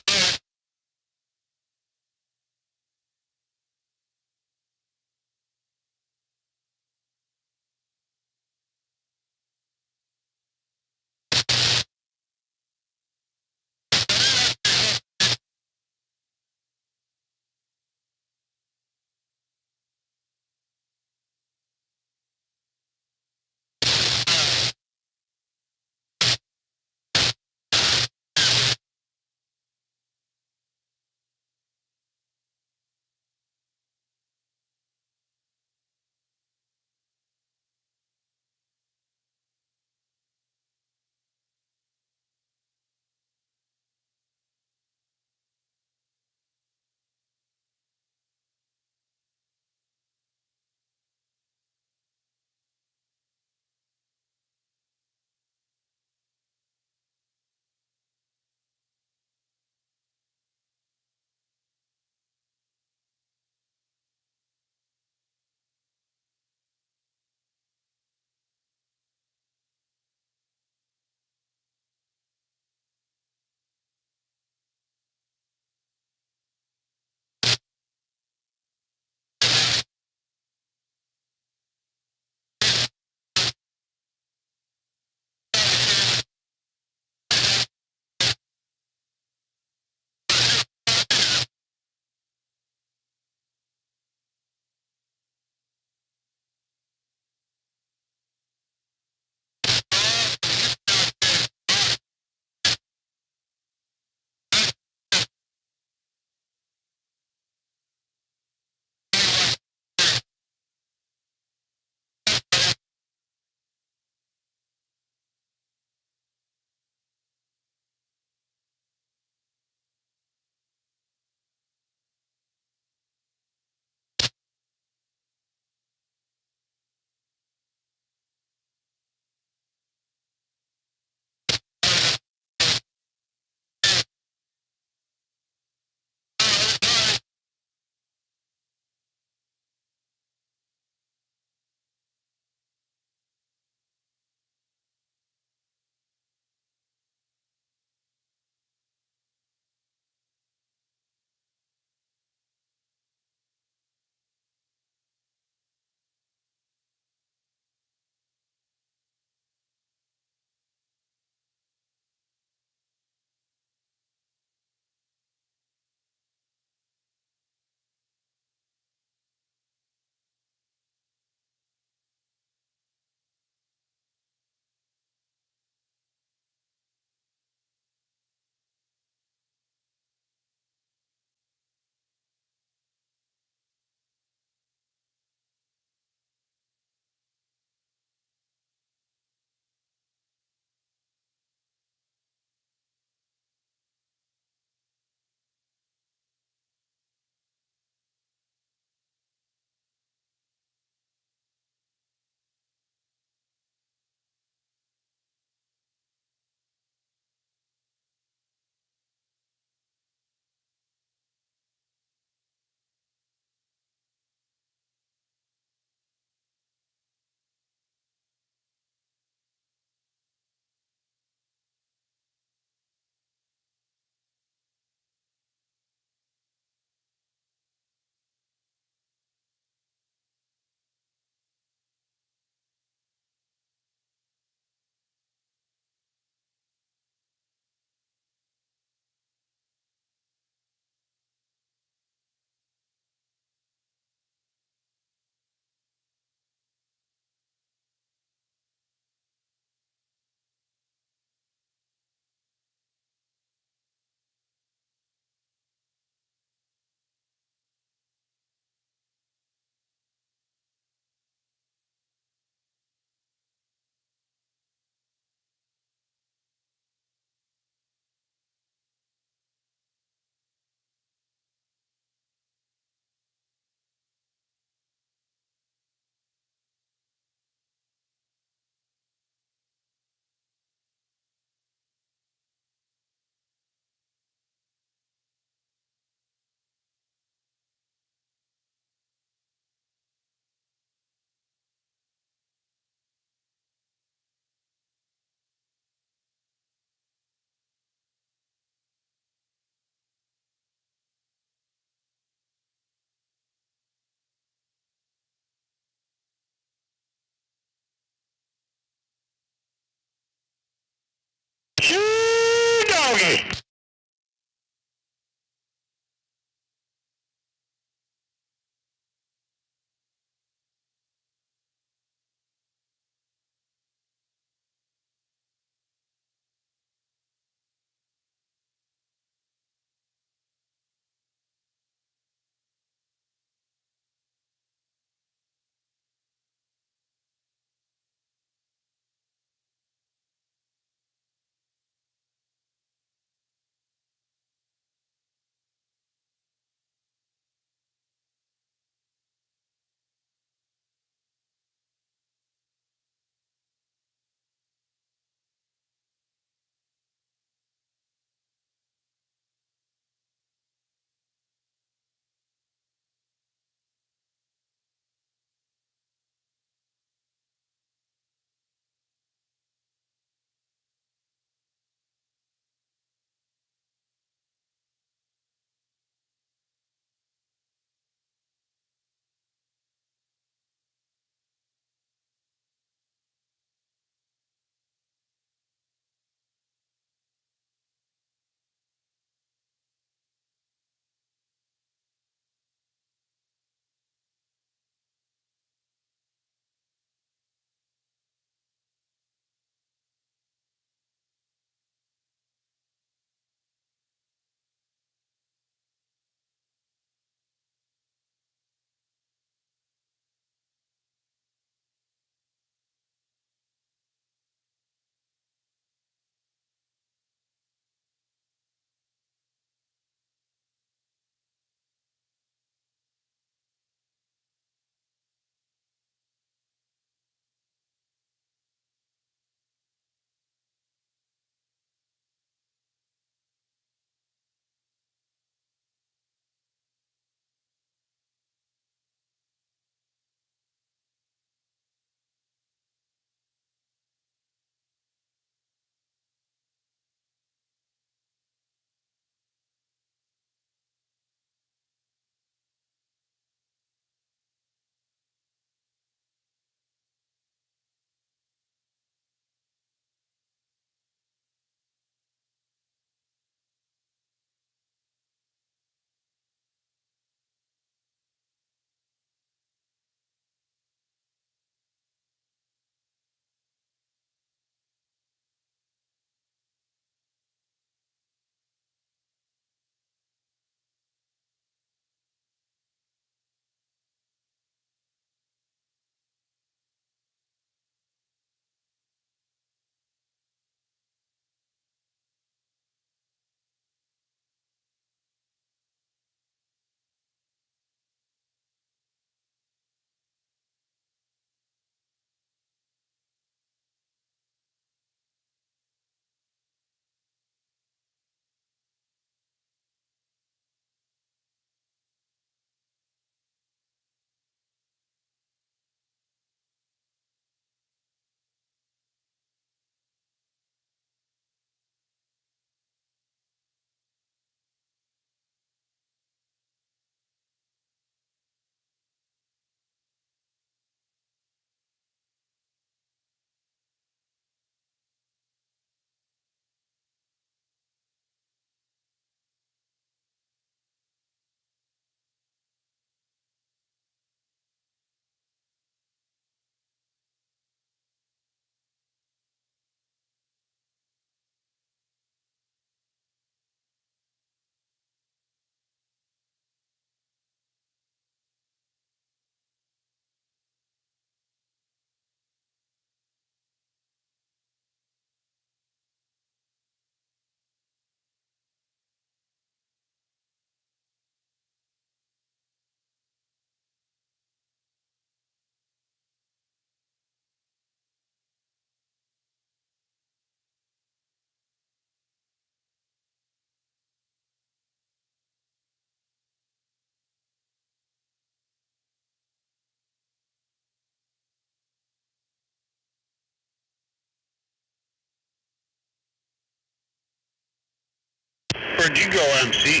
Where'd you go, MC?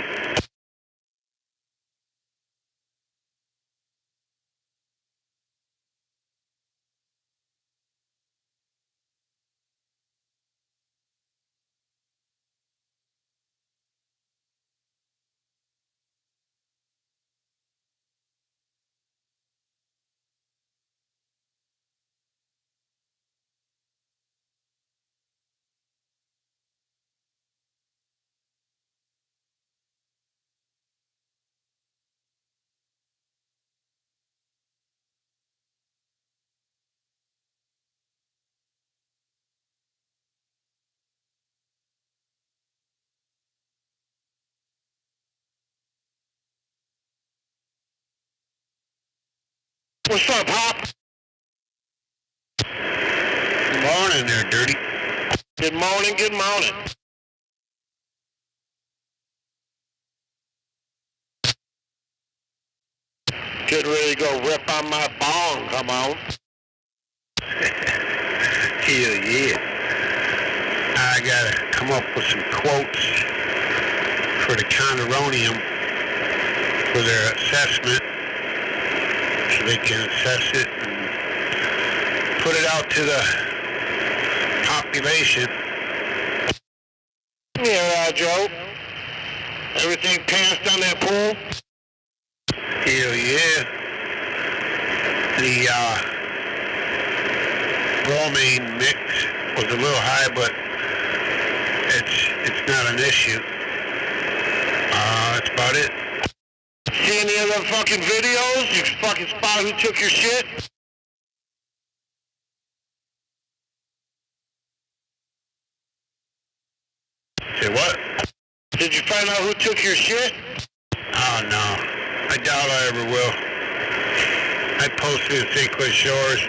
What's up, Hop? Good morning there, Dirty. Good morning, good morning. Getting ready to go rip on my bong, come on. Hell yeah. I gotta come up with some quotes for the Conderonium for their assessment so they can assess it and put it out to the population. Yeah, Joe. Everything passed on that pool? Hell yeah. The bromine mix was a little high, but it's not an issue. That's about it. See any other fucking videos? You fucking spot who took your shit? Say what? Did you find out who took your shit? Oh no. I doubt I ever will. I posted in St. Clair Shores.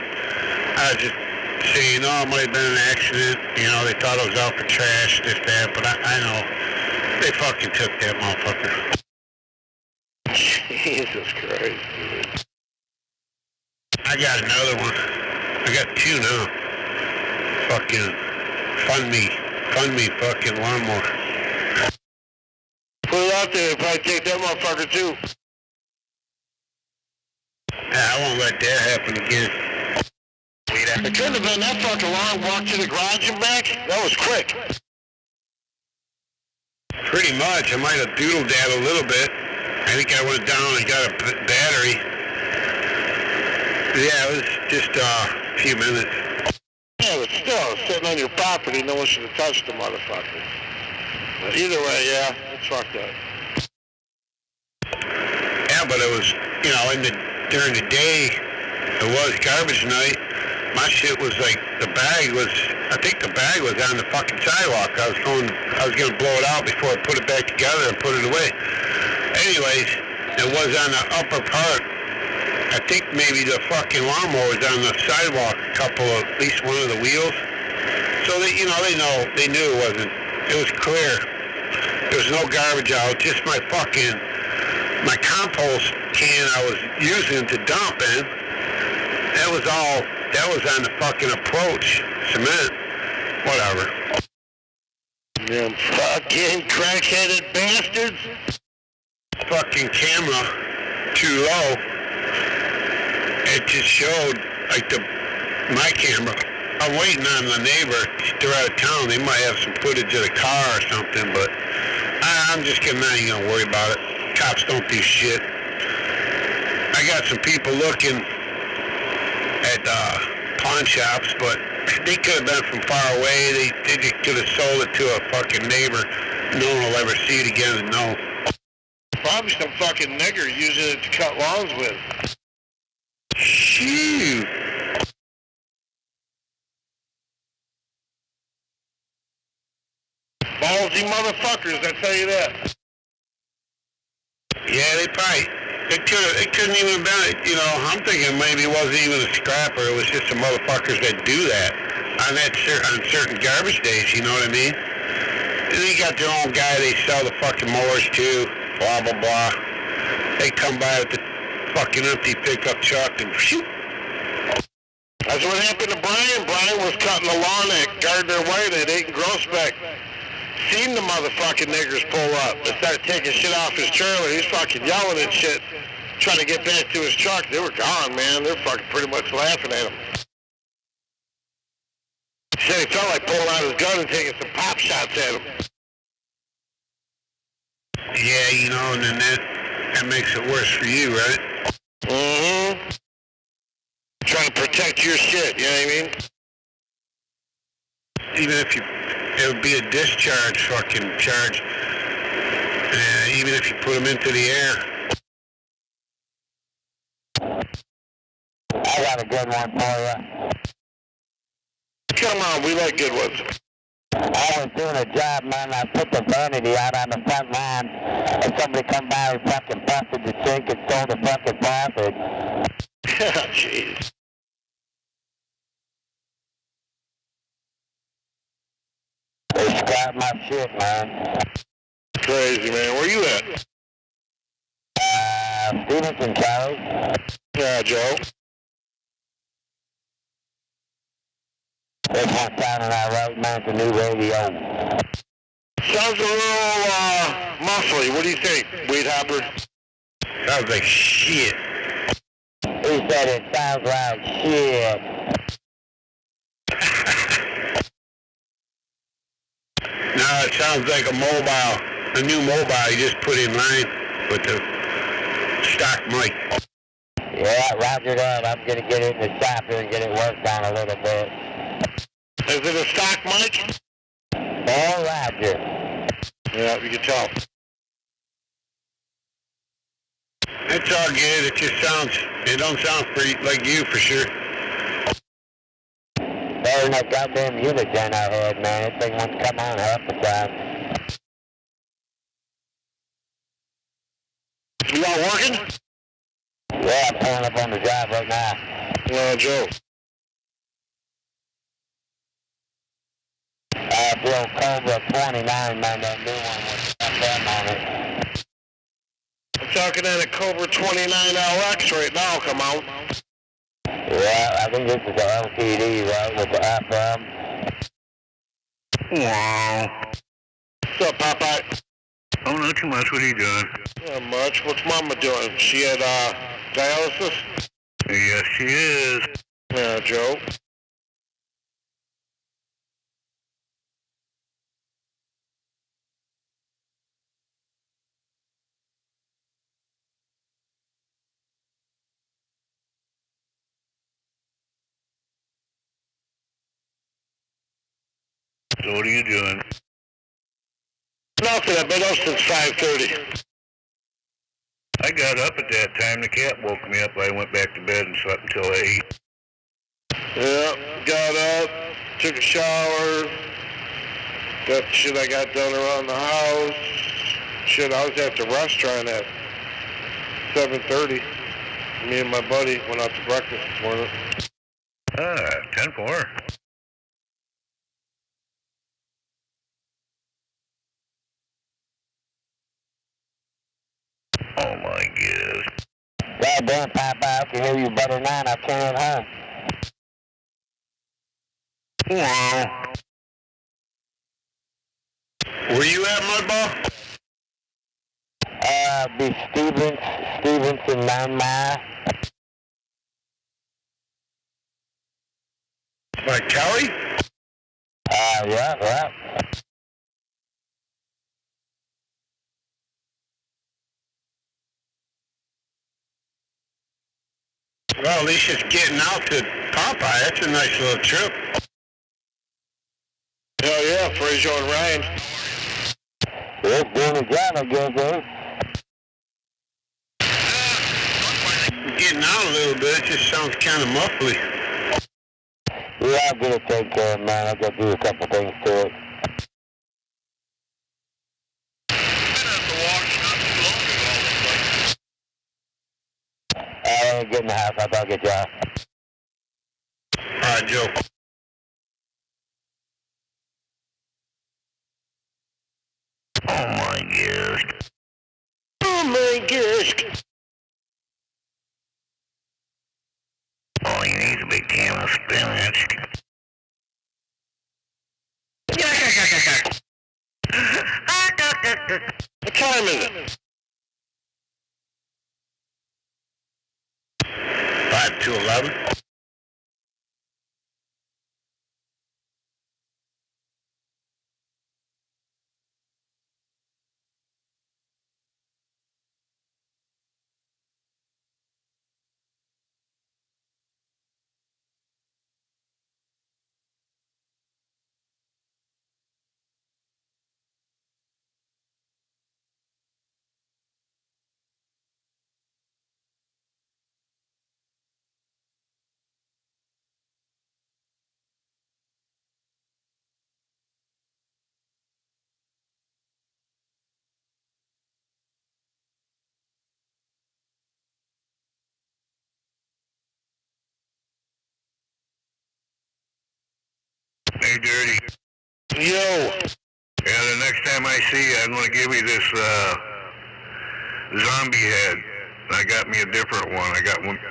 I was just saying, oh, it might have been an accident. You know, they thought I was out for trash, this, that, but I know. They fucking took that motherfucker. Jesus Christ, dude. I got another one. I got two now. Fucking fund me fucking lawnmower. Put it out there, they'll probably take that motherfucker too. I won't let that happen again. It couldn't have been that fucking long walk to the garage and back. That was quick. Pretty much. I might have doodled that a little bit. I think I went down and got a battery. Yeah, it was just a few minutes. Yeah, but still, sitting on your property, no one should have touched the motherfucker. But either way, yeah, it's fucked up. Yeah, but it was, you know, during the day, it was garbage night. My shit was like, I think the bag was on the fucking sidewalk. I was gonna blow it out before I put it back together and put it away. Anyways, it was on the upper part. I think maybe the fucking lawnmower was on the sidewalk, at least one of the wheels. So they knew it was clear. There was no garbage out, just my compost can I was using to dump in. That was on the fucking approach, cement, whatever. Them fucking crack-headed bastards. Fucking camera, too low. It just showed, like, my camera. I'm waiting on the neighbor. They're out of town. They might have some footage of the car or something, but I'm just not even gonna worry about it. Cops don't do shit. I got some people looking at pawn shops, but they could have been from far away. They just could have sold it to a fucking neighbor. No one will ever see it again and know. Probably some fucking nigger using it to cut lawns with. Shoot. Ballsy motherfuckers, I tell you that. Yeah, it couldn't even have been, you know, I'm thinking maybe it wasn't even a scrapper, it was just the motherfuckers that do that on certain garbage days, you know what I mean? And they got their own guy they sell the fucking mowers to, blah, blah, blah. They come by with the fucking empty pickup truck and shoot. That's what happened to Brian. Brian was cutting the lawn at Gardner White at 8 and Grossbeck. seen the motherfucking niggers pull up. They started taking shit off his trailer. He's fucking yelling and shit, trying to get back to his truck. They were gone, man. They're fucking pretty much laughing at him. He said he felt like pulling out his gun and taking some pop shots at him. Yeah, you know, and then that makes it worse for you, right? Mm-hmm. Trying to protect your shit, you know what I mean? Even if it would be a discharge fucking charge. Even if you put them into the air. I got a good one for you. Come on, we like good ones. I was doing a job, man. I put the vanity out on the front line, and somebody come by and fucking busted the sink and stole the fucking faucet. Jeez. They scrapped my shit, man. Crazy, man. Where you at? Stevenson, Charlie. Yeah, Joe. This one sounding all right, man. It's a new radio. Sounds a little, muscly. What do you think, Weed Hopper? Sounds like shit. He said it sounds like shit. No, it sounds like a new mobile you just put in line with the stock mic. Yeah, roger that. I'm going to get it in the shop here and get it worked on a little bit. Is it a stock mic? Oh, roger. Yeah, you can tell. It's all good. It don't sound pretty like you for sure. Better than that goddamn Unigen I had, man. That thing won't come on half the time. You all working? Yeah, I'm pulling up on the job right now. Joe. The old Cobra 29, man, that new one with the FM on it. I'm talking on a Cobra 29LX right now, come on. Yeah, I think this is the LTD, right, with the FM. Wow. What's up, Popeye? Oh, not too much. What are you doing? Not much. What's Mama doing? She had, dialysis? Yes, she is. Yeah, Joe. So what are you doing? Nothing. I've been up since 5:30. I got up at that time. The cat woke me up. I went back to bed and slept until 8. Yeah, got up, took a shower, got the shit I got done around the house. Shit, I was at the restaurant at 7:30. Me and my buddy went out to breakfast this morning. 10-4. Oh my goodness. Goddamn, Popeye, I can hear you better now. I can't home. Wow. Where you at, Mudball? Be Stevenson, 9 Mile. By Kelly? Yeah. Well, at least it's getting out to Popeye. That's a nice little trip. Hell yeah, Frazier and Ryan. Yeah, doing the job, I guess, eh? Getting out a little bit. It just sounds kind of muffly. Yeah, I'll get it taken care of, man. I got to do a couple things to it. I ain't getting the house. I'll get you out. All right, Joe. Oh my gosh. Oh my gosh. All you need is a big can of spinach. Hey, Dirty. Yo. Yeah, the next time I see you, I'm going to give you this zombie head. I got me a different one.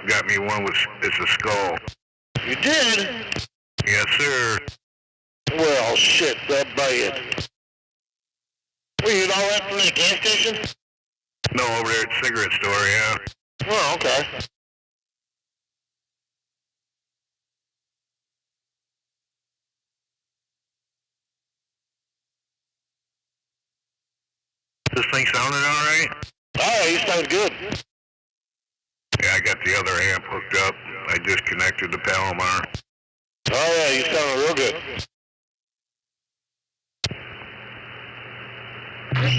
Got me one with, it's a skull. You did? Yes, sir. Well, shit, I'll buy it. Well, you get all that from the gas station? No, over there at the cigarette store, yeah. Oh, okay. This thing sounding all right? Oh, you sound good. Yeah, I got the other amp hooked up. I disconnected the Palomar. Oh, yeah, you sound real good.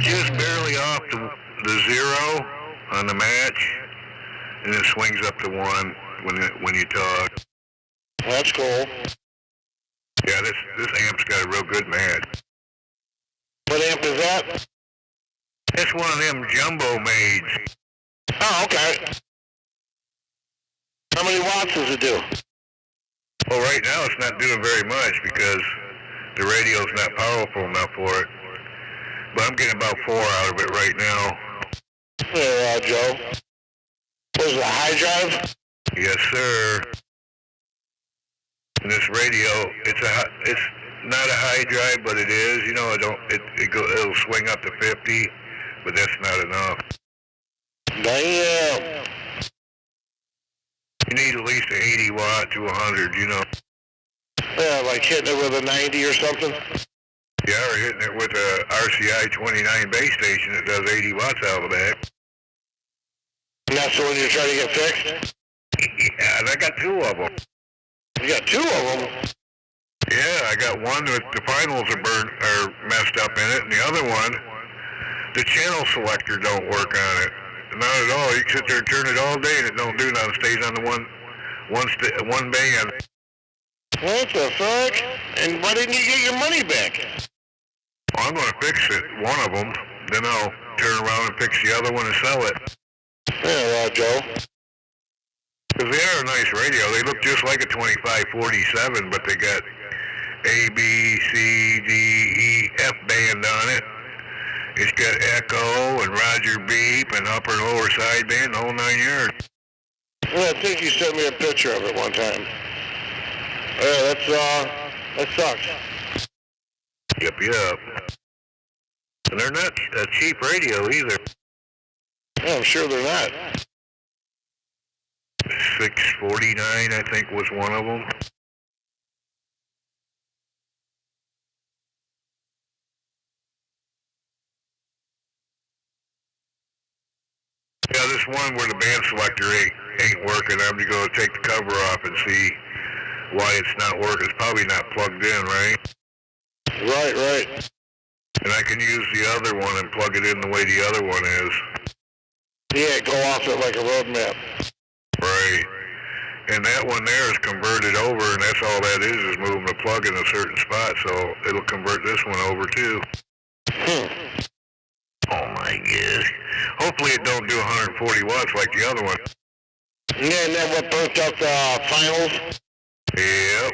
Just barely off the 0 on the match, and it swings up to 1 when you talk. That's cool. Yeah, this amp's got a real good match. What amp is that? It's one of them jumbo maids. Oh, okay. How many watts does it do? Well, right now it's not doing very much because the radio's not powerful enough for it. But I'm getting about 4 out of it right now. There, Joe. What is it, a high drive? Yes, sir. And this radio, it's not a high drive, but it is. You know, it'll swing up to 50, but that's not enough. Damn. You need at least an 80 watt to 100, you know. Yeah, like hitting it with a 90 or something? Yeah, or hitting it with a RCI 29 base station that does 80 watts out of the back. And that's the one you're trying to get fixed? Yeah, and I got 2 of them. You got 2 of them? Yeah, I got one that the finals are messed up in it, and the other one, the channel selector don't work on it. Not at all. You can sit there and turn it all day, and it don't do nothing. It stays on the one band. What the fuck? And why didn't you get your money back? Well, I'm going to fix it, one of them. Then I'll turn around and fix the other one and sell it. Yeah, Joe. Because they are a nice radio. They look just like a 2547, but they got A, B, C, D, E, F band on it. It's got echo and Roger beep and upper and lower sideband, the whole 9 yards. Well, I think you sent me a picture of it one time. Yeah, that sucks. Yep. And they're not a cheap radio either. Yeah, I'm sure they're not. 649, I think, was one of them. Yeah, this one where the band selector ain't working. I'm going to take the cover off and see why it's not working. It's probably not plugged in, right? Right. And I can use the other one and plug it in the way the other one is. Yeah, go off it like a road map. Right. And that one there is converted over, and that's all that is moving the plug in a certain spot, so it'll convert this one over too. Oh my gosh. Hopefully it don't do 140 watts like the other one. Yeah, and then what burnt out the finals? Yep.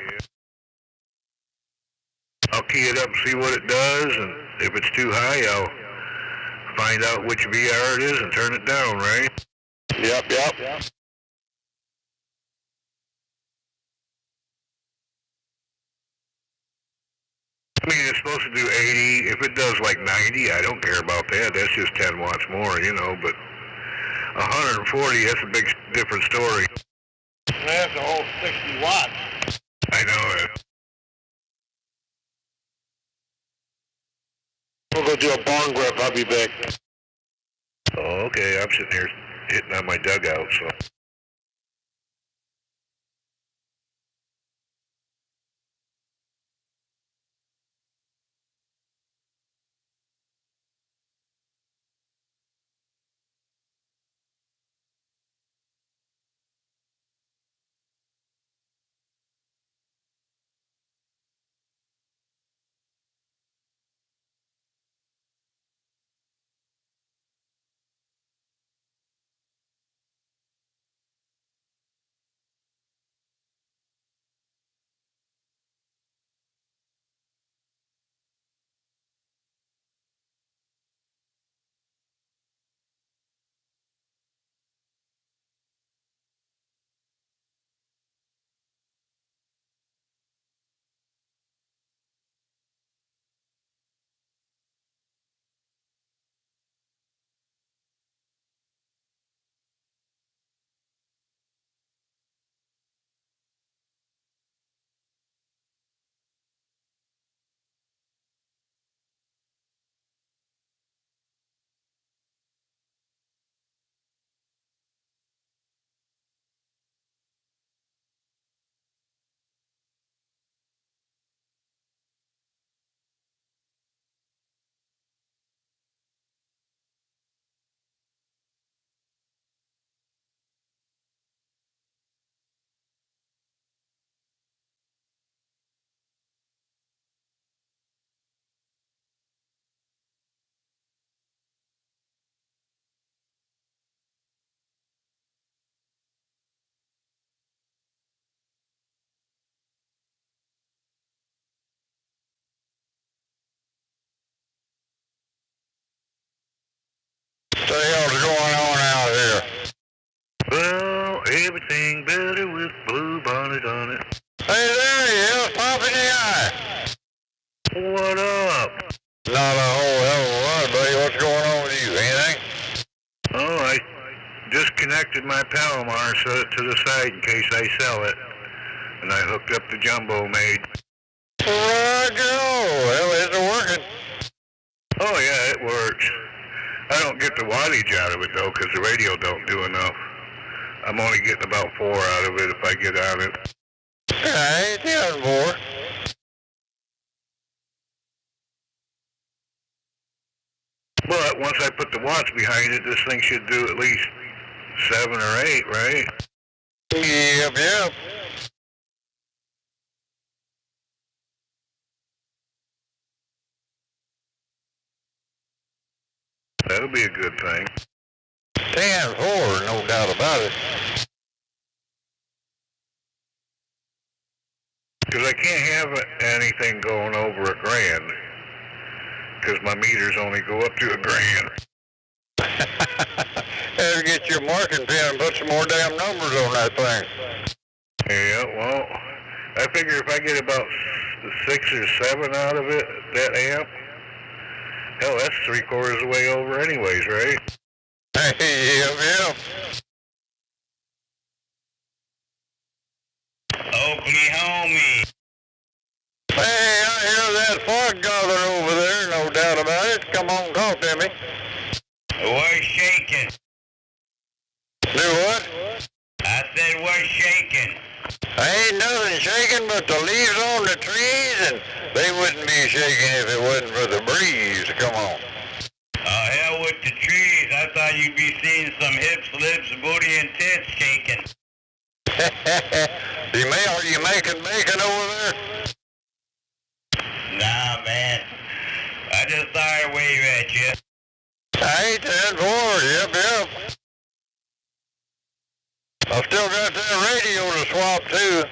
I'll key it up and see what it does, and if it's too high, I'll find out which VR it is and turn it down, right? Yep. I mean, it's supposed to do 80. If it does like 90, I don't care about that. That's just 10 watts more, you know, but 140, that's a big different story. That's a whole 60 watts. I know it. We'll go do a bong rip. I'll be back. Oh, okay. I'm sitting here hitting on my dugout, so. connected my Palomar and set it to the side in case I sell it. And I hooked up the jumbo made. Roger. Well, is it working? Oh yeah, it works. I don't get the wattage out of it though, because the radio don't do enough. I'm only getting about 4 out of it if I get on it. I ain't doing more. But once I put the watts behind it, this thing should do at least 7 or 8, right? Yep. That'll be a good thing. 10-4, no doubt about it. Because I can't have anything going over $1,000. Because my meters only go up to $1,000. Better get your marking pen and put some more damn numbers on that thing. Yeah, well, I figure if I get about 6 or 7 out of it, that amp, hell, that's 3/4 of the way over anyways, right? Yep. Oklahoma. Hey, I hear that fog gathering over there, no doubt about it. Come on, talk to me. What's shaking? Do what? I said, what's shaking? Ain't nothing shaking but the leaves on the trees, and they wouldn't be shaking if it wasn't for the breeze. Come on. Hell with the trees. I thought you'd be seeing some hips, lips, booty, and tits shaking. Are you making bacon over there? Nah, man. I just thought I'd wave at you. I ain't 10-4, yep. I've still got that radio to swap too.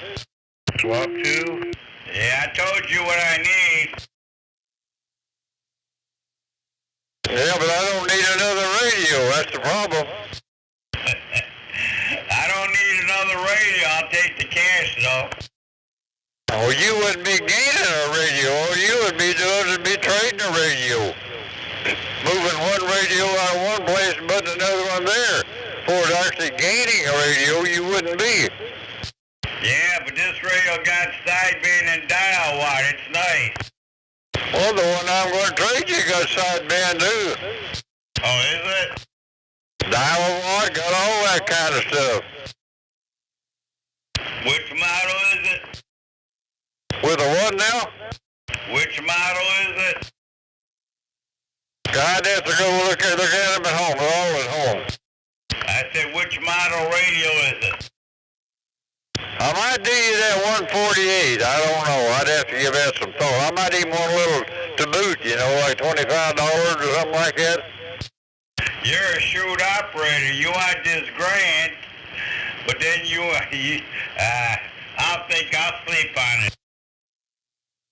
Swap to? Yeah, I told you what I need. Yeah, but I don't need another radio. That's the problem. I don't need another radio. I'll take the cash, though. Oh, you wouldn't be gaining a radio. All you would be doing is be trading a radio. Moving one radio out of one place and putting another one there. For actually gaining a radio, you wouldn't be. Yeah, but this radio got sideband and dial wide. It's nice. Well, the one I'm going to trade you got sideband too. Oh, is it? Dial wide, got all that kind of stuff. Which model is it? With a what now? Which model is it? God, have to go look at them at home. They're all at home. I said, which model radio is it? I might do you that 148. I don't know. I'd have to give that some thought. I might even want a little to boot, like $25 or something like that. You're a shrewd operator. You want this grand, but then I don't think I'll sleep on it.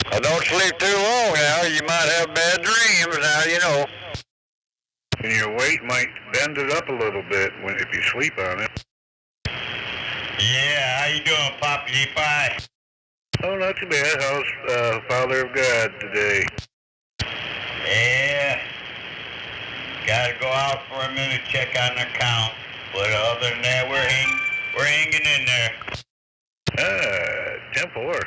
I don't sleep too long now. You might have bad dreams now, And your weight might bend it up a little bit if you sleep on it. Yeah, how you doing, Poppy Pie? Oh, not too bad. How's Father of God today? Yeah. Gotta go out for a minute, check on the count. But other than that, we're hanging in there. 10-4.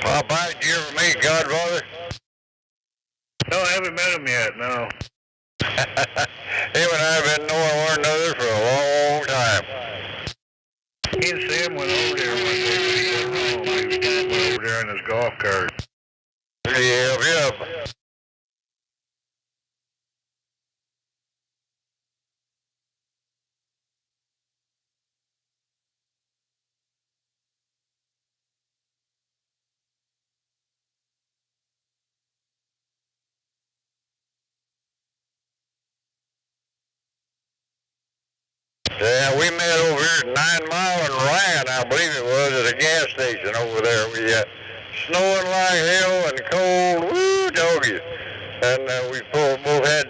Popeye, did you ever meet Godfather? No, I haven't met him yet, no. Him and I have been knowing one another for a long time. Me and Sam went over there one day when he went home. He went over there in his golf cart. Yep. Yeah, we met over here at 9 Mile and Ryan, I believe it was, at a gas station over there. We snowing like hell and cold, woo, doggies. And we both had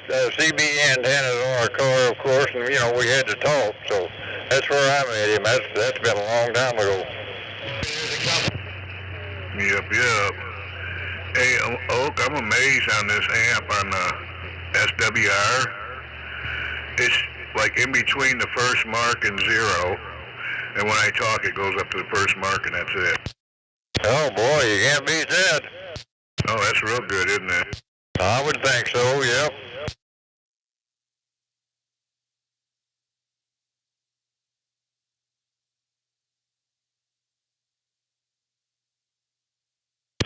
CB antennas on our car, of course, and you know we had to talk. So that's where I met him. That's been a long time ago. Yep. Hey, Oak, I'm amazed on this amp on the SWR. It's like in between the first mark and 0, and when I talk, it goes up to the first mark, and that's it. Oh boy, you can't beat that. Oh, that's real good, isn't it? I would think so. Yep.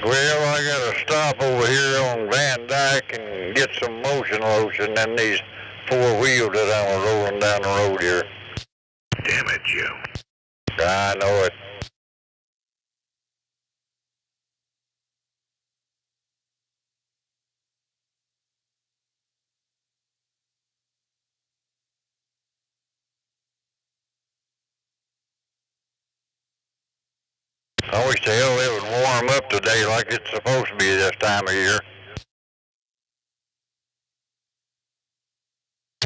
Well, I gotta stop over here on Van Dyke and get some motion lotion in these 4-wheels that I'm rolling down the road here. Damn it, Joe. I know it. I wish the hell it would warm up today like it's supposed to be this time of year.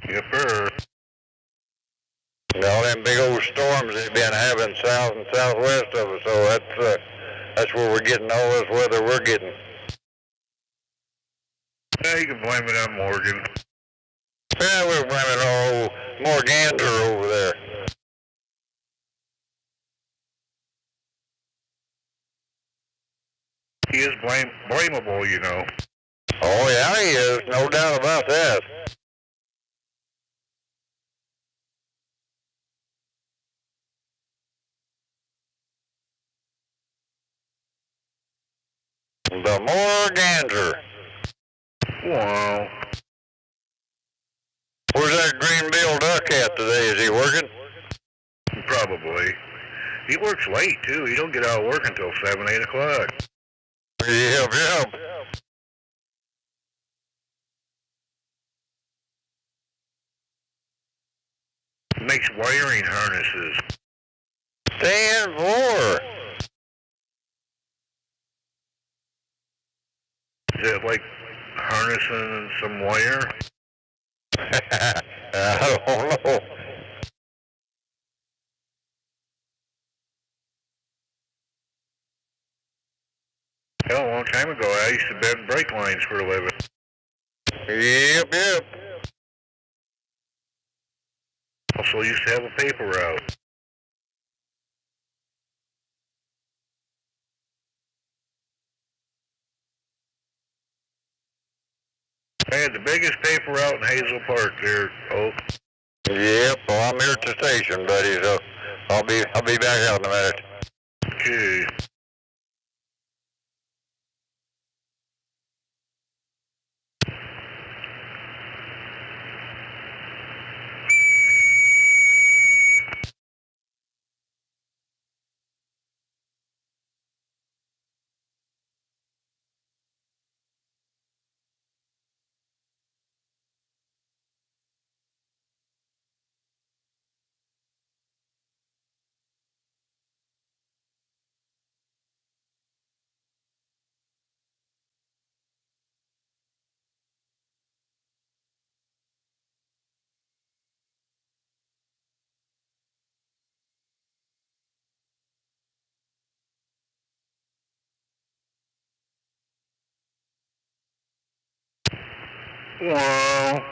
Yep, sir. All them big old storms they've been having south and southwest of us, so that's where we're getting all this weather we're getting. Yeah, you can blame it on Morgan. Yeah, we're blaming our old Morgander over there. He is blameable, you know. Oh yeah, he is, no doubt about that. The Morgander. Wow. Where's that green-billed duck at today? Is he working? Probably. He works late, too. He don't get out of work until 7, 8 o'clock. Yep. Makes wiring harnesses. 10-4. Is it like harnessing some wire? I don't know. Hell, a long time ago, I used to bend brake lines for a living. Yep. Also used to have a paper route. I had the biggest paper route in Hazel Park there, Oak. Yep, well, I'm here at the station, buddy, so I'll be back out in a minute. Okay. Wow.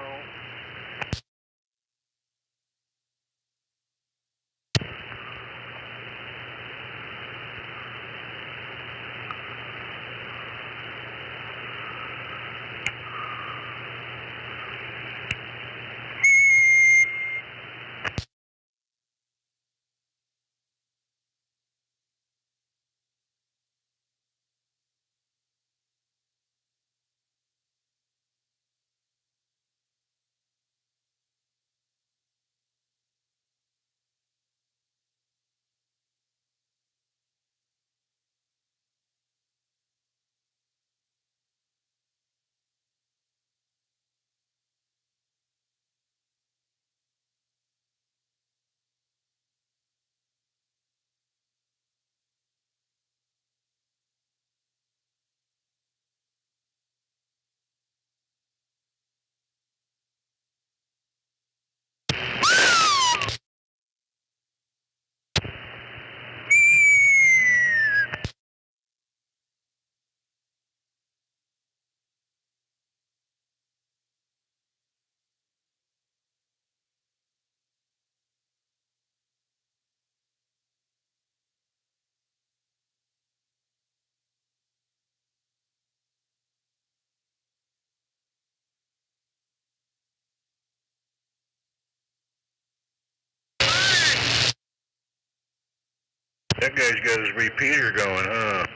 That guy's got his repeater going, huh?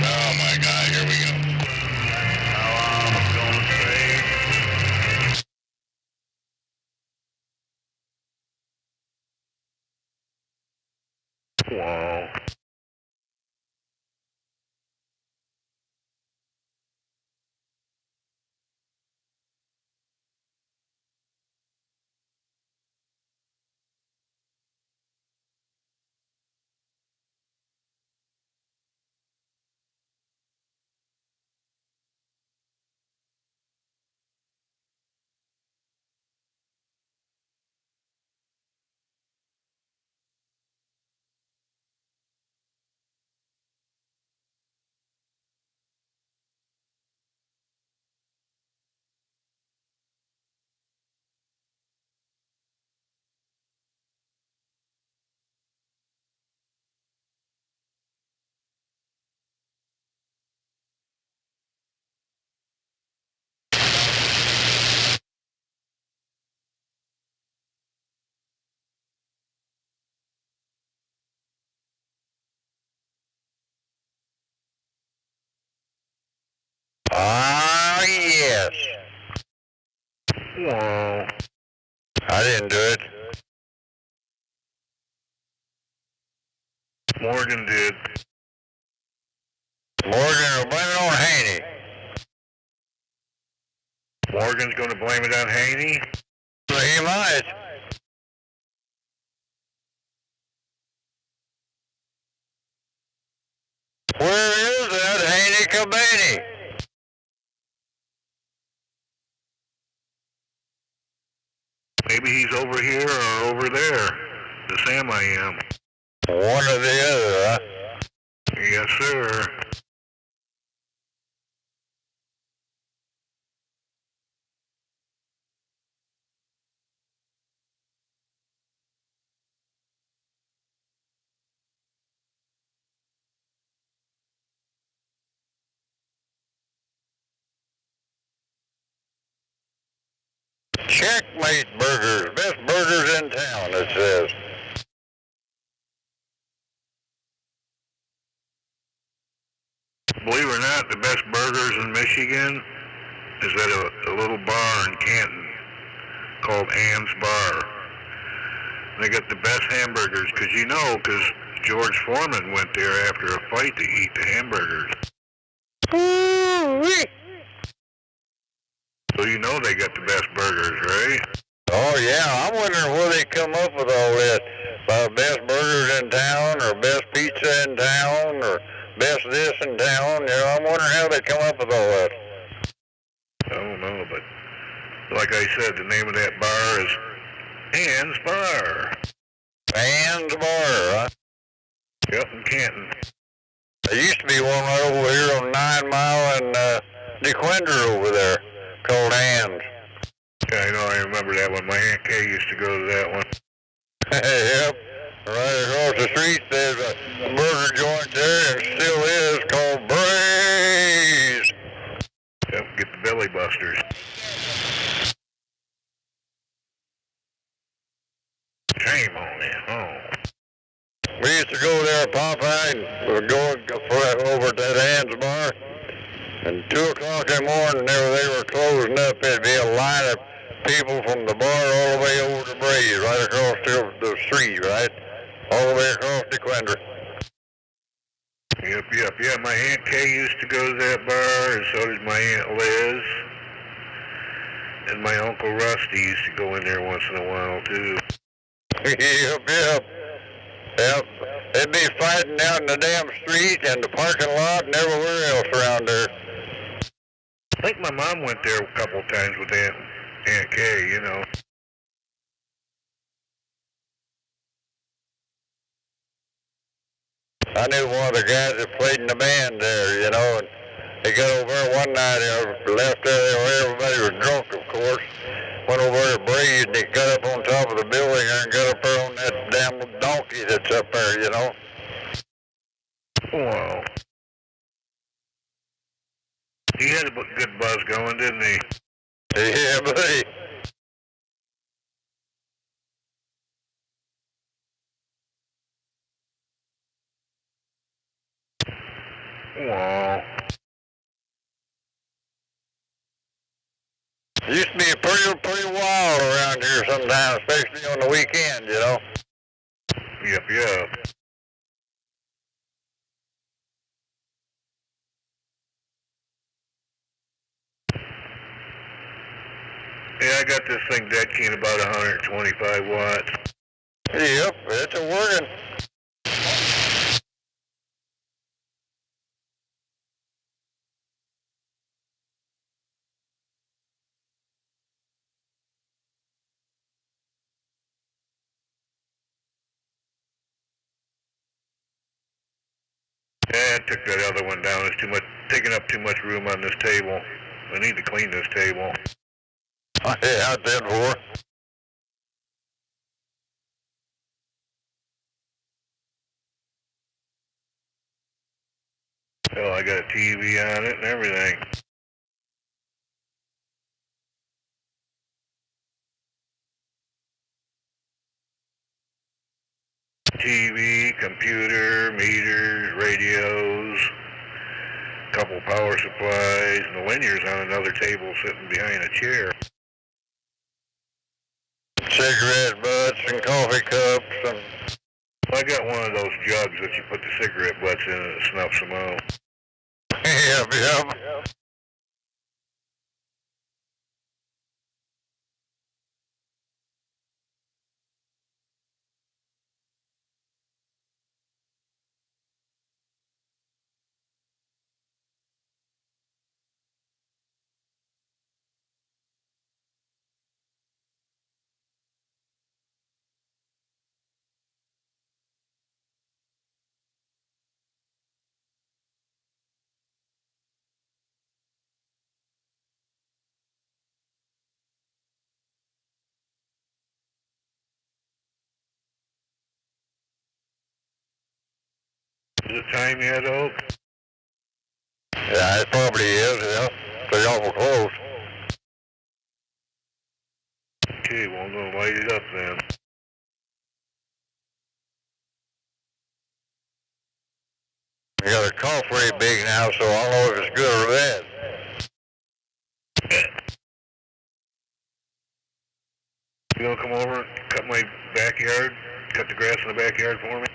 Oh my God, here we go. How long it's gonna take? Wow. Ah, yes. Wow. I didn't do it. Morgan did. Morgan will blame it on Haney. Morgan's gonna blame it on Haney? He might. Where is that Haney Cabani? Maybe he's over here or over there. The Sam I am. One or the other, huh? Yes, sir. Checkmate Burgers, best burgers in town, it says. Believe it or not, the best burgers in Michigan is at a little bar in Canton called Ann's Bar. They got the best hamburgers, because George Foreman went there after a fight to eat the hamburgers. Ooh-wee. So you know they got the best burgers, right? Oh yeah, I'm wondering where they come up with all that. Best burgers in town, or best pizza in town, or best this in town. You know, I'm wondering how they come up with all that. I don't know, but like I said, the name of that bar is Ann's Bar. Ann's Bar, huh? Yep, in Canton. There used to be one right over here on 9 Mile and DeQuinder over there called Ann's. Yeah, I know, I remember that one. My Aunt Kay used to go to that one. Yep. Right across the street there's a burger joint there, and still is, called Braze. Yep, get the Billy Busters. used to go there at Popeye and would go over to that Ann's bar. And 2 o'clock in the morning, they were closing up. There'd be a line of people from the bar all the way over to Breeze, right across the street, right? All the way across to Quender. Yep. Yeah, my Aunt Kay used to go to that bar, and so did my Aunt Liz. And my Uncle Rusty used to go in there once in a while, too. Yep. They'd be fighting out in the damn street and the parking lot and everywhere else around there. I think my mom went there a couple of times with Aunt Kay, you know. I knew one of the guys that played in the band there, you know, and they got over there one night, left there where everybody was drunk, of course. Went over there to Breeze, and he got up on top of the building and got up there on that damn donkey that's up there, you know. Wow. He had a good buzz going, didn't he? Yeah, buddy. Wow. It used to be pretty wild around here sometimes, especially on the weekend, you know. Yep. Yeah, I got this thing dead keen about 125 watts. Yep, it's a working. Yeah, I took that other one down. It's taking up too much room on this table. I need to clean this table. Yeah, I did for. Oh, I got a TV on it and everything. TV, computer, meters, radios, couple power supplies, and the linear's on another table sitting behind a chair. Cigarette butts and coffee cups and... I got one of those jugs that you put the cigarette butts in and it snuffs them out. Yep. Is it time yet, Oak? Yeah, it probably is, yeah. They're awful close. Okay, well, I'm going to light it up then. We got a cough rate big now, so I don't know if it's good or bad. You going to come over and cut my backyard, cut the grass in the backyard for me?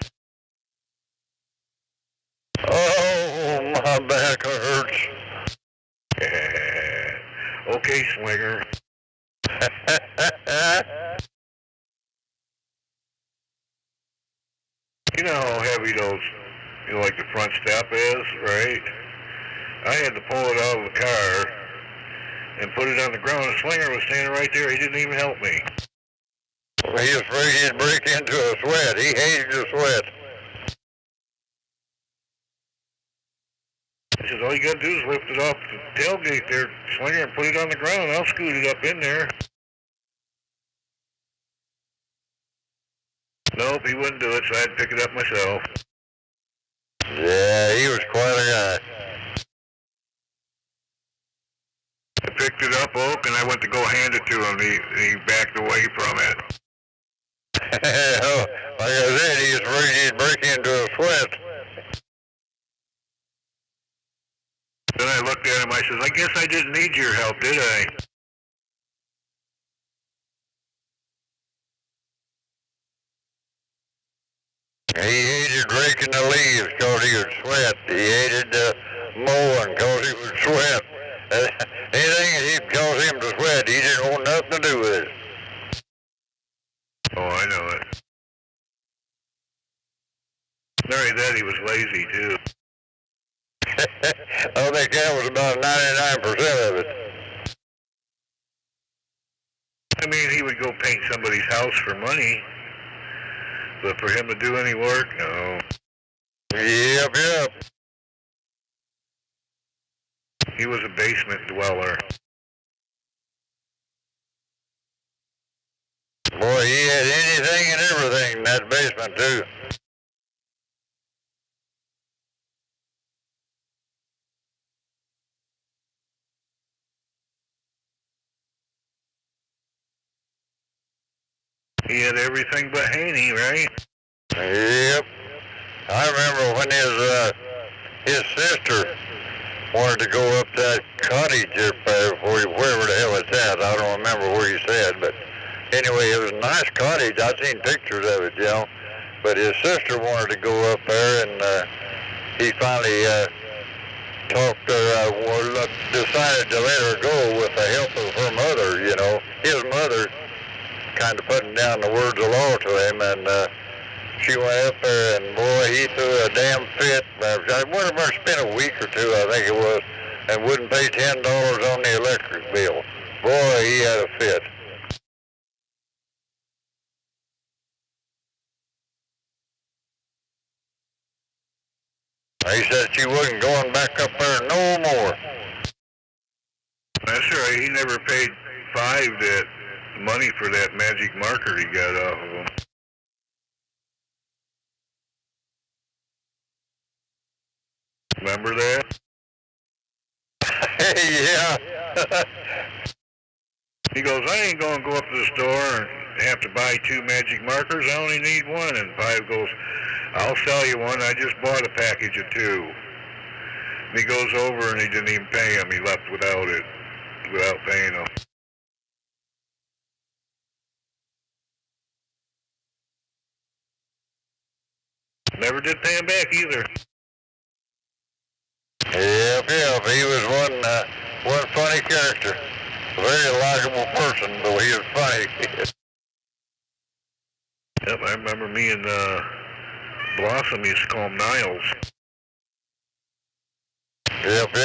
Oh, my back hurts. Okay, Swinger. You know how heavy those, like the front step is, right? I had to pull it out of the car and put it on the ground. The Swinger was standing right there. He didn't even help me. He was afraid he'd break into a sweat. He hated to sweat. He says, all you got to do is lift it off the tailgate there, Swinger, and put it on the ground. I'll scoot it up in there. Nope, he wouldn't do it, so I had to pick it up myself. Yeah, he was quite a guy. I picked it up, Oak, and I went to go hand it to him. He backed away from it. Like I said, he's breaking into a sweat. Then I looked at him, I says, I guess I didn't need your help, did I? He hated raking the leaves because he would sweat. He hated mowing because he would sweat. Anything that caused him to sweat, he didn't want nothing to do with it. Oh, I know it. Not only that, he was lazy, too. I think that was about 99% of it. I mean, he would go paint somebody's house for money, but for him to do any work, no. Yep. He was a basement dweller. Boy, he had anything and everything in that basement, too. He had everything but Haney, right? Yep. I remember when his sister wanted to go up that cottage up there, wherever the hell it's at. I don't remember where he said, but anyway, it was a nice cottage. I've seen pictures of it, you know. But his sister wanted to go up there, and he finally decided to let her go with the help of her mother, you know. His mother kind of putting down the words of law to him, and she went up there, and boy, he threw a damn fit. I went up there and spent a week or two, I think it was, and wouldn't pay $10 on the electric bill. Boy, he had a fit. He said she wasn't going back up there no more. That's right. He never paid $5 that money for that magic marker he got off of him. Remember that? Yeah. He goes, I ain't going to go up to the store and have to buy 2 magic markers. I only need 1. And 5 goes, I'll sell you 1. I just bought a package of 2. And he goes over and he didn't even pay him. He left without it, without paying him. Never did pay him back either. Yep. He was one funny character. A very likable person, though he was funny. Yep, I remember me and Blossom used to call him Niles. Yep.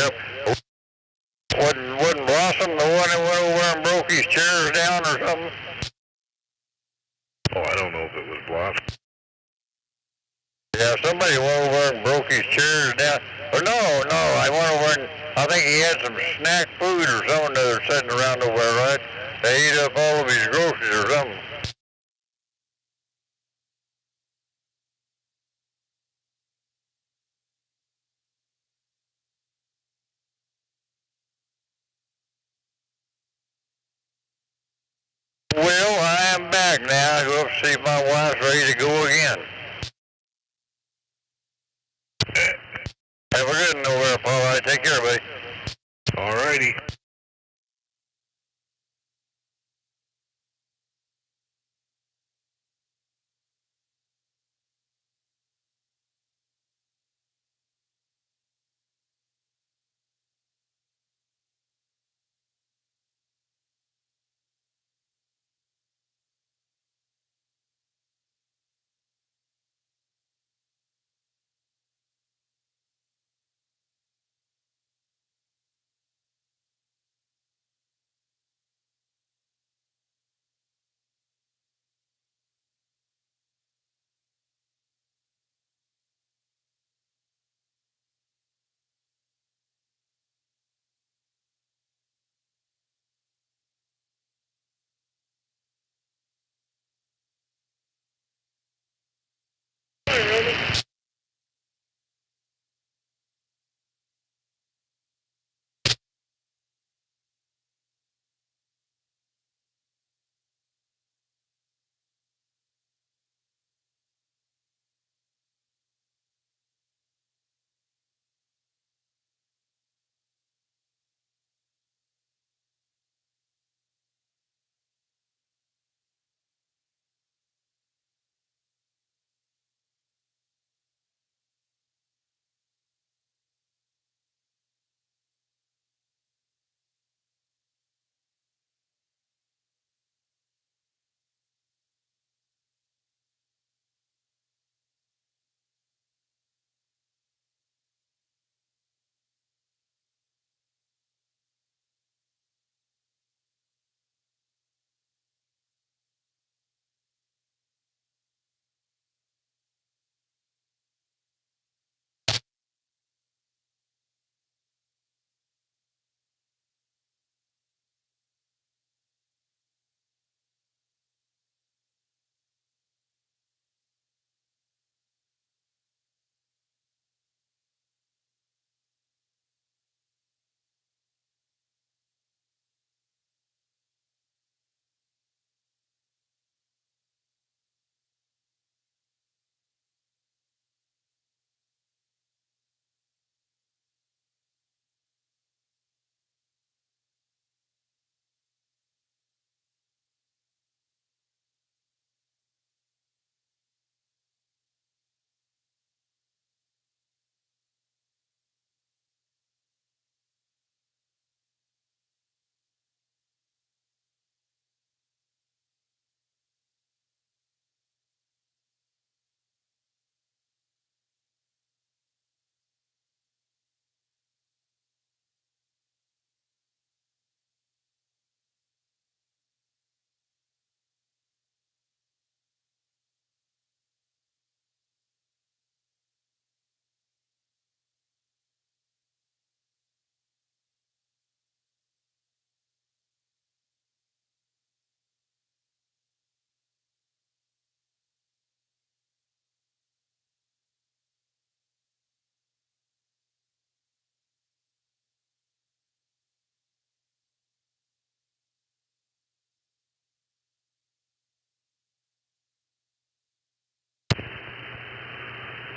Wasn't Blossom the one that went over and broke his chairs down or something? Oh, I don't know if it was Blossom. Yeah, somebody went over and broke his chairs down. Or no, I went over and I think he had some snack food or something that was sitting around over there, right? They ate up all of his groceries or something. Well, I am back now. I go up to see if my wife's ready to go again. Have a good one over there, Paul. All right, take care, buddy. All righty.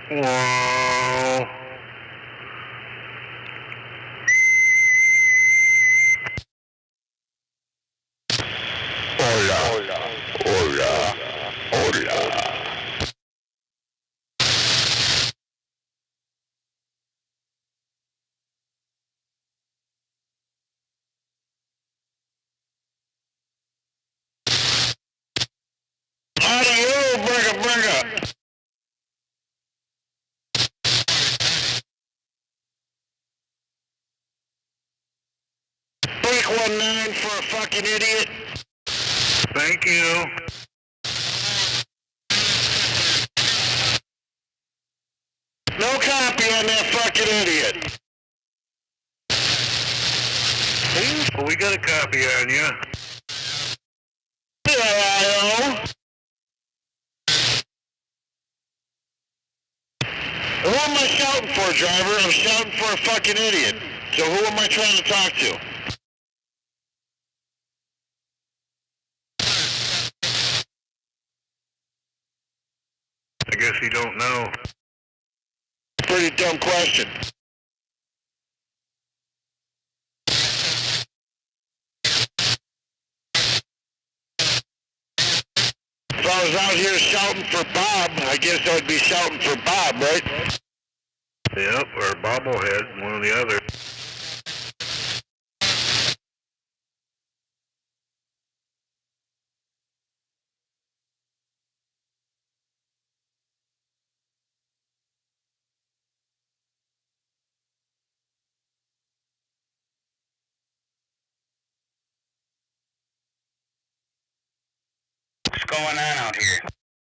Whoa. Hola. Hola. Hola. Hola. Audio, bringa. Break 19 for a fucking idiot. Thank you. No copy on that fucking idiot. Well, we got a copy on you. Hello. Who am I shouting for, driver? I'm shouting for a fucking idiot. So who am I trying to talk to? I guess you don't know. Pretty dumb question. If I was out here shouting for Bob, I guess I'd be shouting for Bob, right? Yep, or Bobblehead, one or the other. What's going on out here?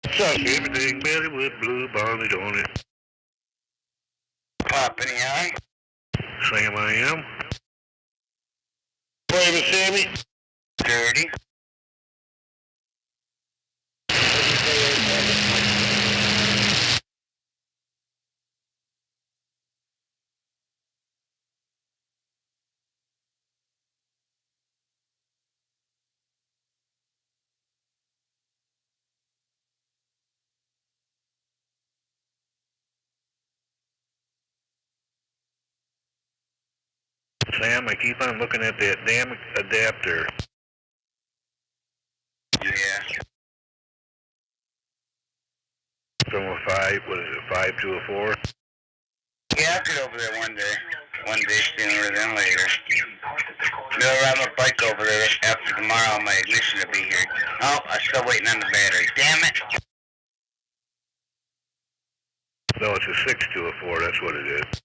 What's up? Everything better with blue bonnet on it. Pop any eye? Sam I am. Brave Sammy. Dirty. Sam, I keep on looking at that damn adapter. Yeah. From a 5, what is it, 5 to a 4? Yeah, I'll get over there one day. One day sooner than later. No, ride my bike over there after tomorrow. My ignition will be here. Oh, I'm still waiting on the battery. Damn it. No, it's a 6 to a 4, that's what it is.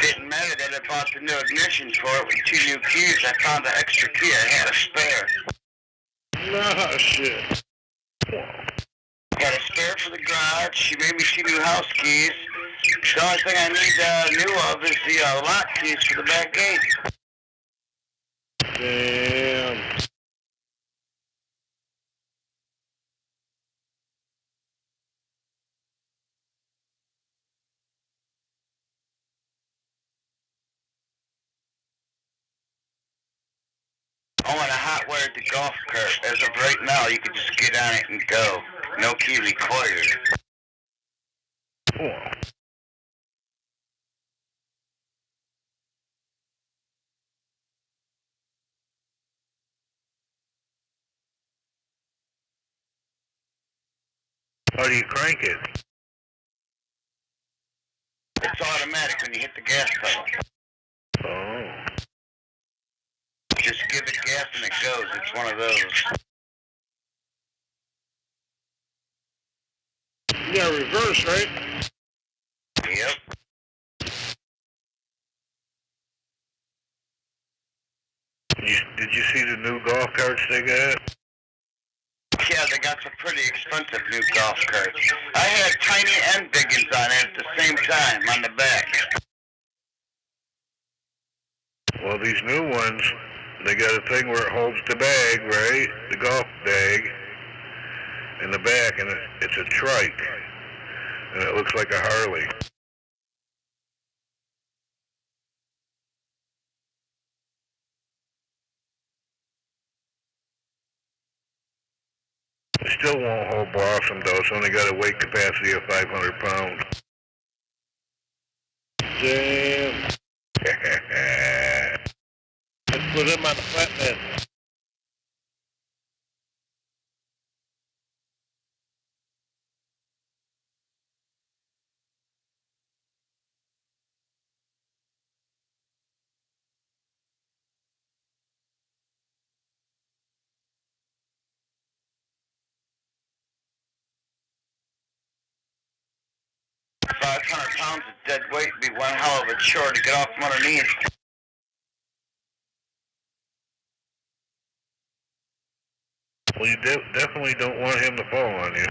Didn't matter that I bought the new ignition for it with 2 new keys. I found the extra key. I had a spare. No, shit. Got a spare for the garage. She made me 2 new house keys. The only thing I need new of is the lock keys for the back gate. Damn. I want a hot-wired the golf cart. As of right now, you can just get on it and go. No key required. Cool. How do you crank it? It's automatic when you hit the gas pedal. Oh. Just give it gas and it goes. It's one of those. You got reverse, right? Yep. Did you see the new golf carts they got? Yeah, they got some pretty expensive new golf carts. I had tiny and big ones on it at the same time on the back. Well, these new ones, they got a thing where it holds the bag, right? The golf bag in the back, and it's a trike, and it looks like a Harley. Still won't hold Blossom though. It's only got a weight capacity of 500 pounds. Damn. Let's put him on the flatbed. £500 of dead weight would be one hell of a chore to get off from underneath. Well, you definitely don't want him to fall on you.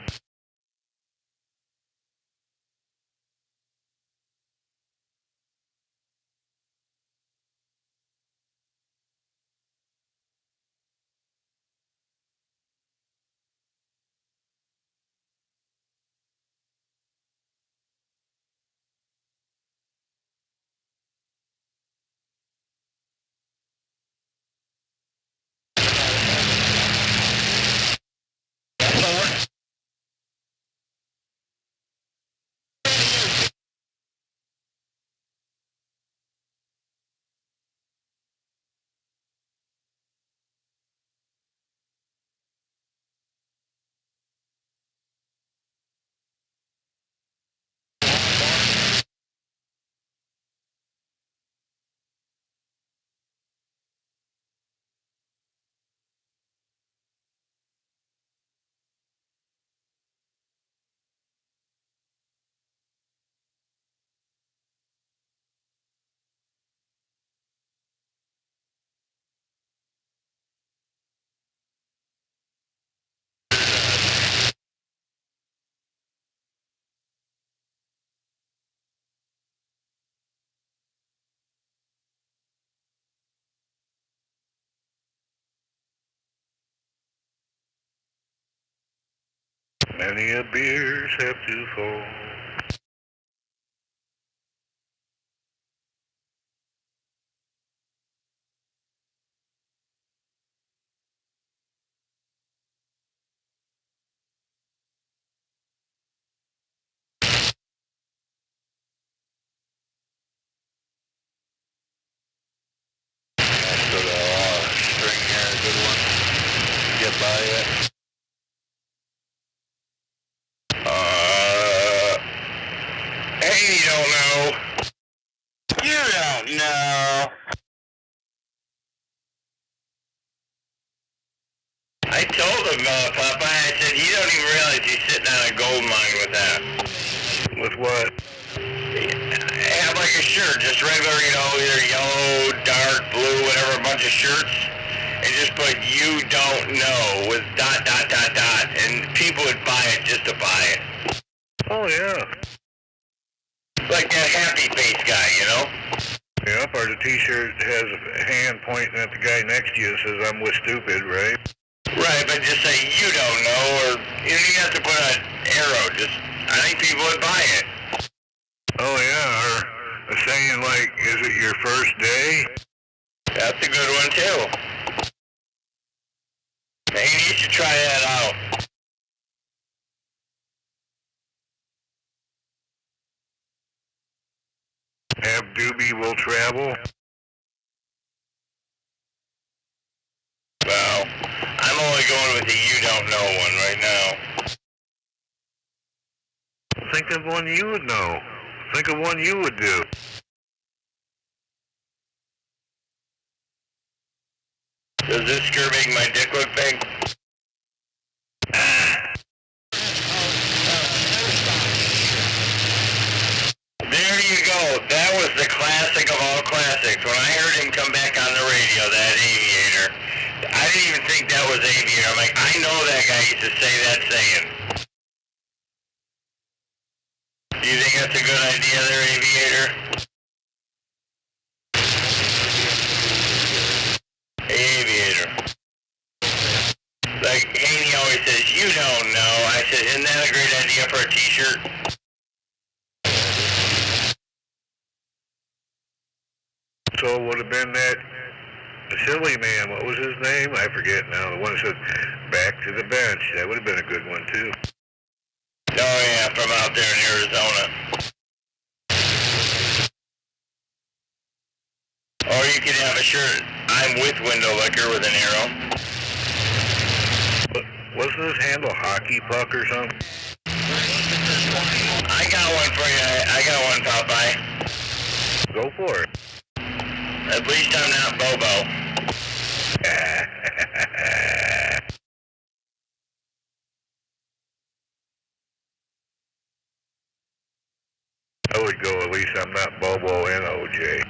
Many a beers have to fall. String here, a good one. Get by it. Hey, you don't know. You don't know. I told him, Popeye, I said, you don't even realize he's sitting on a gold mine with that. With what? Have like a shirt, just regular, either yellow, dark, blue, whatever, a bunch of shirts, and just put "you don't know" with ... and people would buy it just to buy it. Oh yeah. Like that happy face guy, Yep, or the t-shirt has a hand pointing at the guy next to you that says, I'm with stupid, right? Right, but just say "you don't know," or you don't even have to put an arrow, I think people would buy it. Oh yeah, or a saying like, is it your first day? That's a good one too. Maybe you should try that out. Have Doobie will travel? Well, I'm only going with the "you don't know" one right now. Think of one you would know. Think of one you would do. Does this skirt make my dick look big? There you go. That was the classic of all classics. When I heard him come back on the radio, that Aviator, I didn't even think that was Aviator. I'm like, I know that guy used to say that saying. Do you think that's a good idea there, Aviator? Aviator. Like Haney always says, you don't know. I said, isn't that a great idea for a t-shirt? So it would have been that silly man, what was his name? I forget now. The one that said, Back to the bench. That would have been a good one, too. Oh, yeah, from out there in Arizona. Or you could have a shirt, I'm with window liquor with an arrow. Wasn't this handle hockey puck or something? I got one for you. I got one, Popeye. Go for it. At least I'm not Bobo. I would go, at least I'm not Bobo and OJ.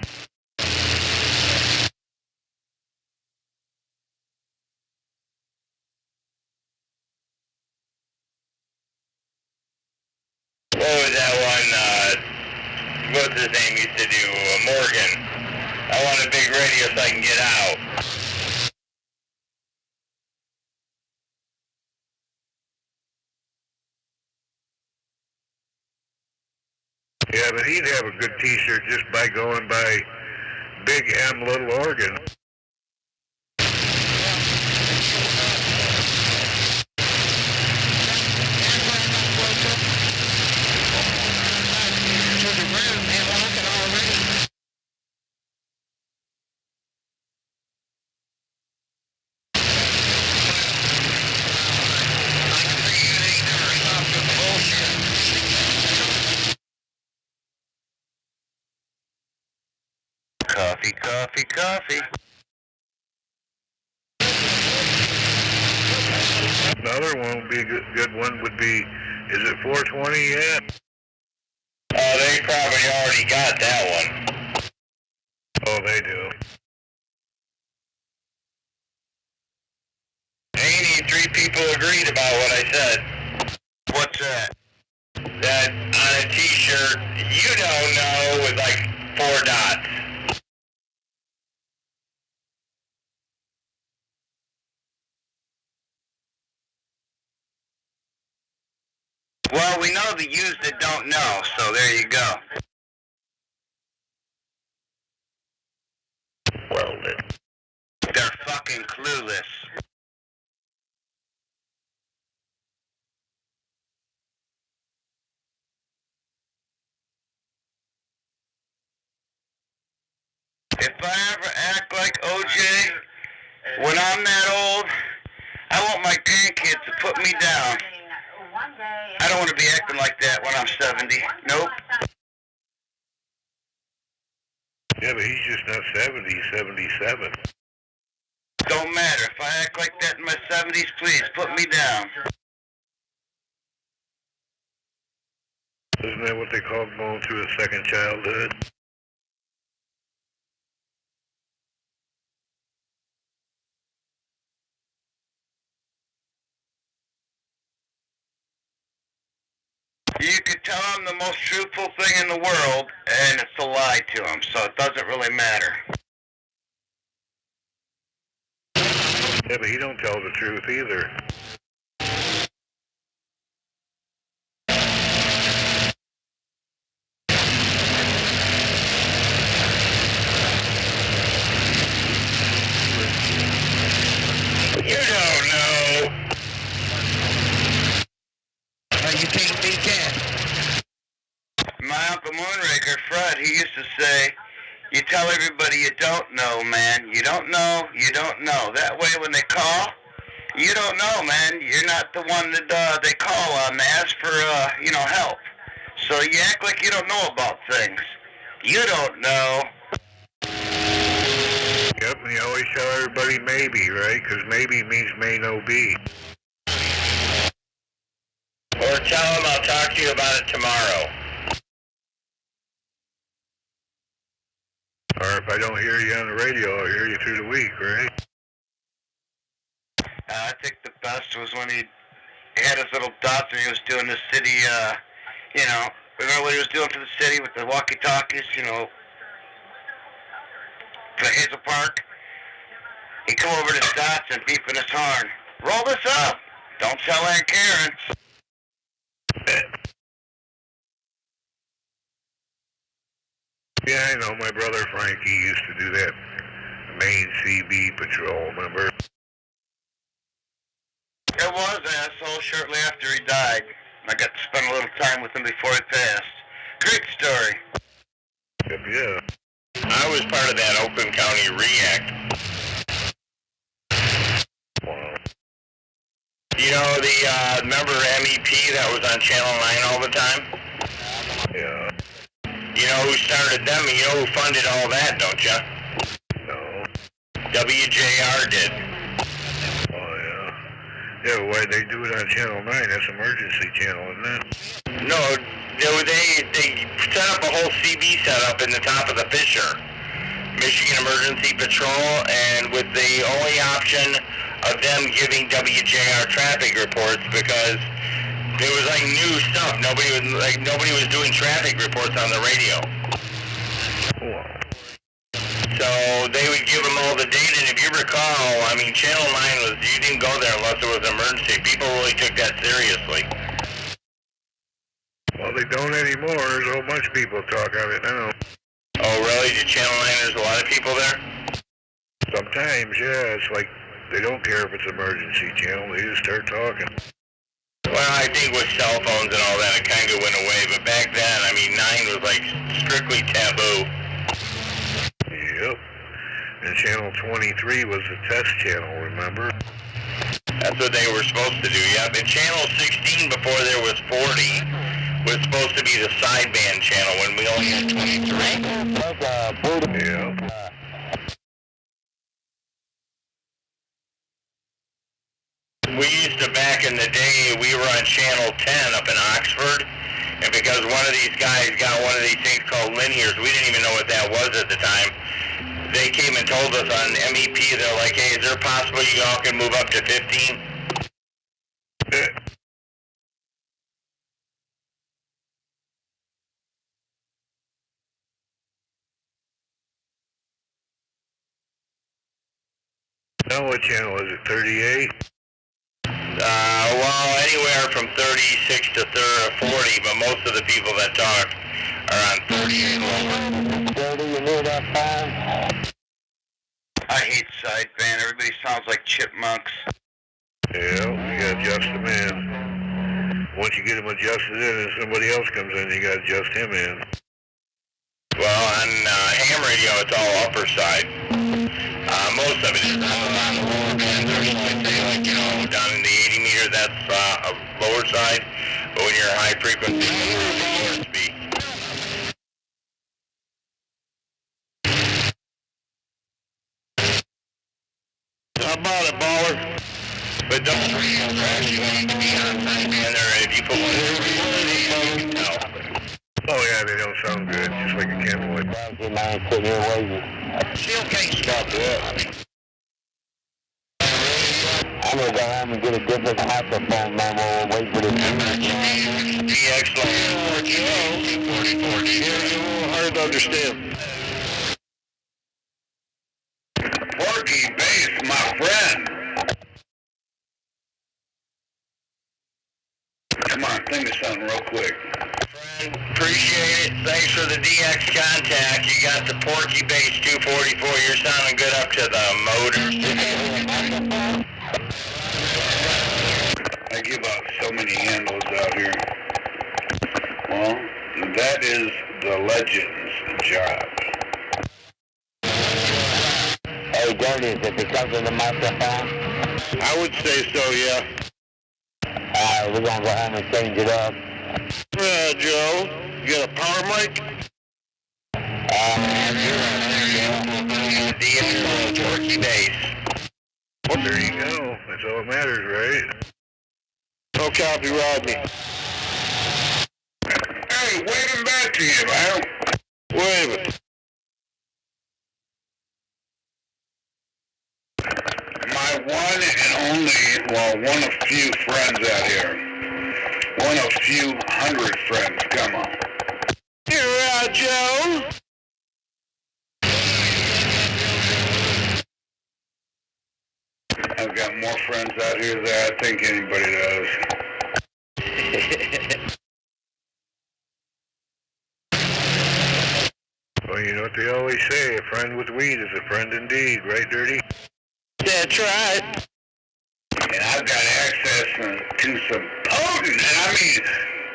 What was that one, what's his name used to do? Morgan. I want a big radio so I can get out. Yeah, but he'd have a good t-shirt just by going by Big M Little Organ. Coffee, coffee, coffee. Another one would be a good one would be, is it 420 yet? Oh, they probably already got that one. Oh, they do. 83 people agreed about what I said. What's that? That on a t-shirt, you don't know, with like 4 dots. Well, we know the yous that don't know, so there you go. Well, then. They're fucking clueless. If I ever act like OJ, when I'm that old, I want my grandkids to put me down. I don't want to be acting like that when I'm 70. Nope. Yeah, but he's just not 70, he's 77. Don't matter. If I act like that in my 70s, please put me down. Isn't that what they call going through a second childhood? You could tell them the most truthful thing in the world, and it's a lie to them, so it doesn't really matter. Yeah, but he don't tell the truth either. You don't know. You can't beat that. My Uncle Moonraker, Fred, he used to say, you tell everybody you don't know, man. You don't know, you don't know. That way when they call, you don't know, man. You're not the one that they call on. They ask for, help. So you act like you don't know about things. You don't know. Yep, and you always tell everybody maybe, right? Because maybe means may no be. Or tell them I'll talk to you about it tomorrow. Or if I don't hear you on the radio, I'll hear you through the week, right? I think the best was when he had his little dots and he was doing the city, remember what he was doing for the city with the walkie-talkies, for Hazel Park? He'd come over to his dots and beeping his horn. Roll this up! Don't tell Aunt Karen. Yeah, I know. My brother Frankie used to do that main CB patrol, remember? was, asshole, shortly after he died. I got to spend a little time with him before he passed. Great story. Yeah. I was part of that Oakland County REACT. Wow. You know remember MEP that was on Channel 9 all the time? Yeah. You know who started them and you know who funded all that, don't you? No. WJR did. Oh, yeah. Yeah, why'd they do it on Channel 9? That's emergency channel, isn't it? No, they set up a whole CB setup in the top of the Fisher, Michigan Emergency Patrol, and with the only option of them giving WJR traffic reports because it was like new stuff. Nobody was doing traffic reports on the radio. Wow. So they would give them all the data, and if you recall, I mean, Channel 9 you didn't go there unless it was an emergency. People really took that seriously. Well, they don't anymore. There's a whole bunch of people talk on it now. Oh, really? Did Channel 9, there's a lot of people there? Sometimes, yeah. It's like they don't care if it's emergency channel. They just start talking. Well, I think with cell phones and all that, it kind of went away. But back then, I mean, 9 was like strictly taboo. Yep. And channel 23 was the test channel, remember? That's what they were supposed to do, yep. And channel 16, before there was 40, was supposed to be the sideband channel when we only had 23. Yeah. We used to, back in the day, we were on channel 10 up in Oxford, and because one of these guys got one of these things called linears, we didn't even know what that was at the time. They came and told us on MEP, they're like, hey, is there possible you all can move up to 15? Now what channel is it, 38? Well, anywhere from 36 to 40, but most of the people that talk are on 38 lower. 30, you know that time? I hate sideband. Everybody sounds like chipmunks. Yeah, you gotta adjust them in. Once you get them adjusted in and somebody else comes in, you gotta adjust him in. Well, on ham radio, it's all upper side. Most of it is on the lower band. There's like, you know, down in the 80 meter, that's lower side. But when you're high frequency, lower speed. How about it, baller? But don't crash. You need to be on sideband there. If you put one in, no. Oh yeah, they don't sound good, just like a Kenwood. Still can't stop that. I'm gonna go home and get a different microphone, man, while we're waiting for this. DX line 44. It's a little hard to understand. Porky Bass, my friend. Come on, think of something real quick. Appreciate it. Thanks for the DX contact. You got the Porky Bass 244. You're sounding good up to the motor. I give out so many handles out here. Well, that is the legend's job. Hey, Dirty, is it because of the microphone? I would say so, yeah. Alright, we're gonna go home and change it up. Joe, you got a power mic? The Porky Bass. Well, there you go. That's all that matters, right? No copy, Rodney. Hey, waving back to you, man. Wave it. My one and only, well, one of few friends out here. One of few hundred friends, come on. You're out, Joe. I've got more friends out here than I think anybody does. Well, you know what they always say, a friend with weed is a friend indeed, right, Dirty? That's right. And I've got access listen to some potent, and I mean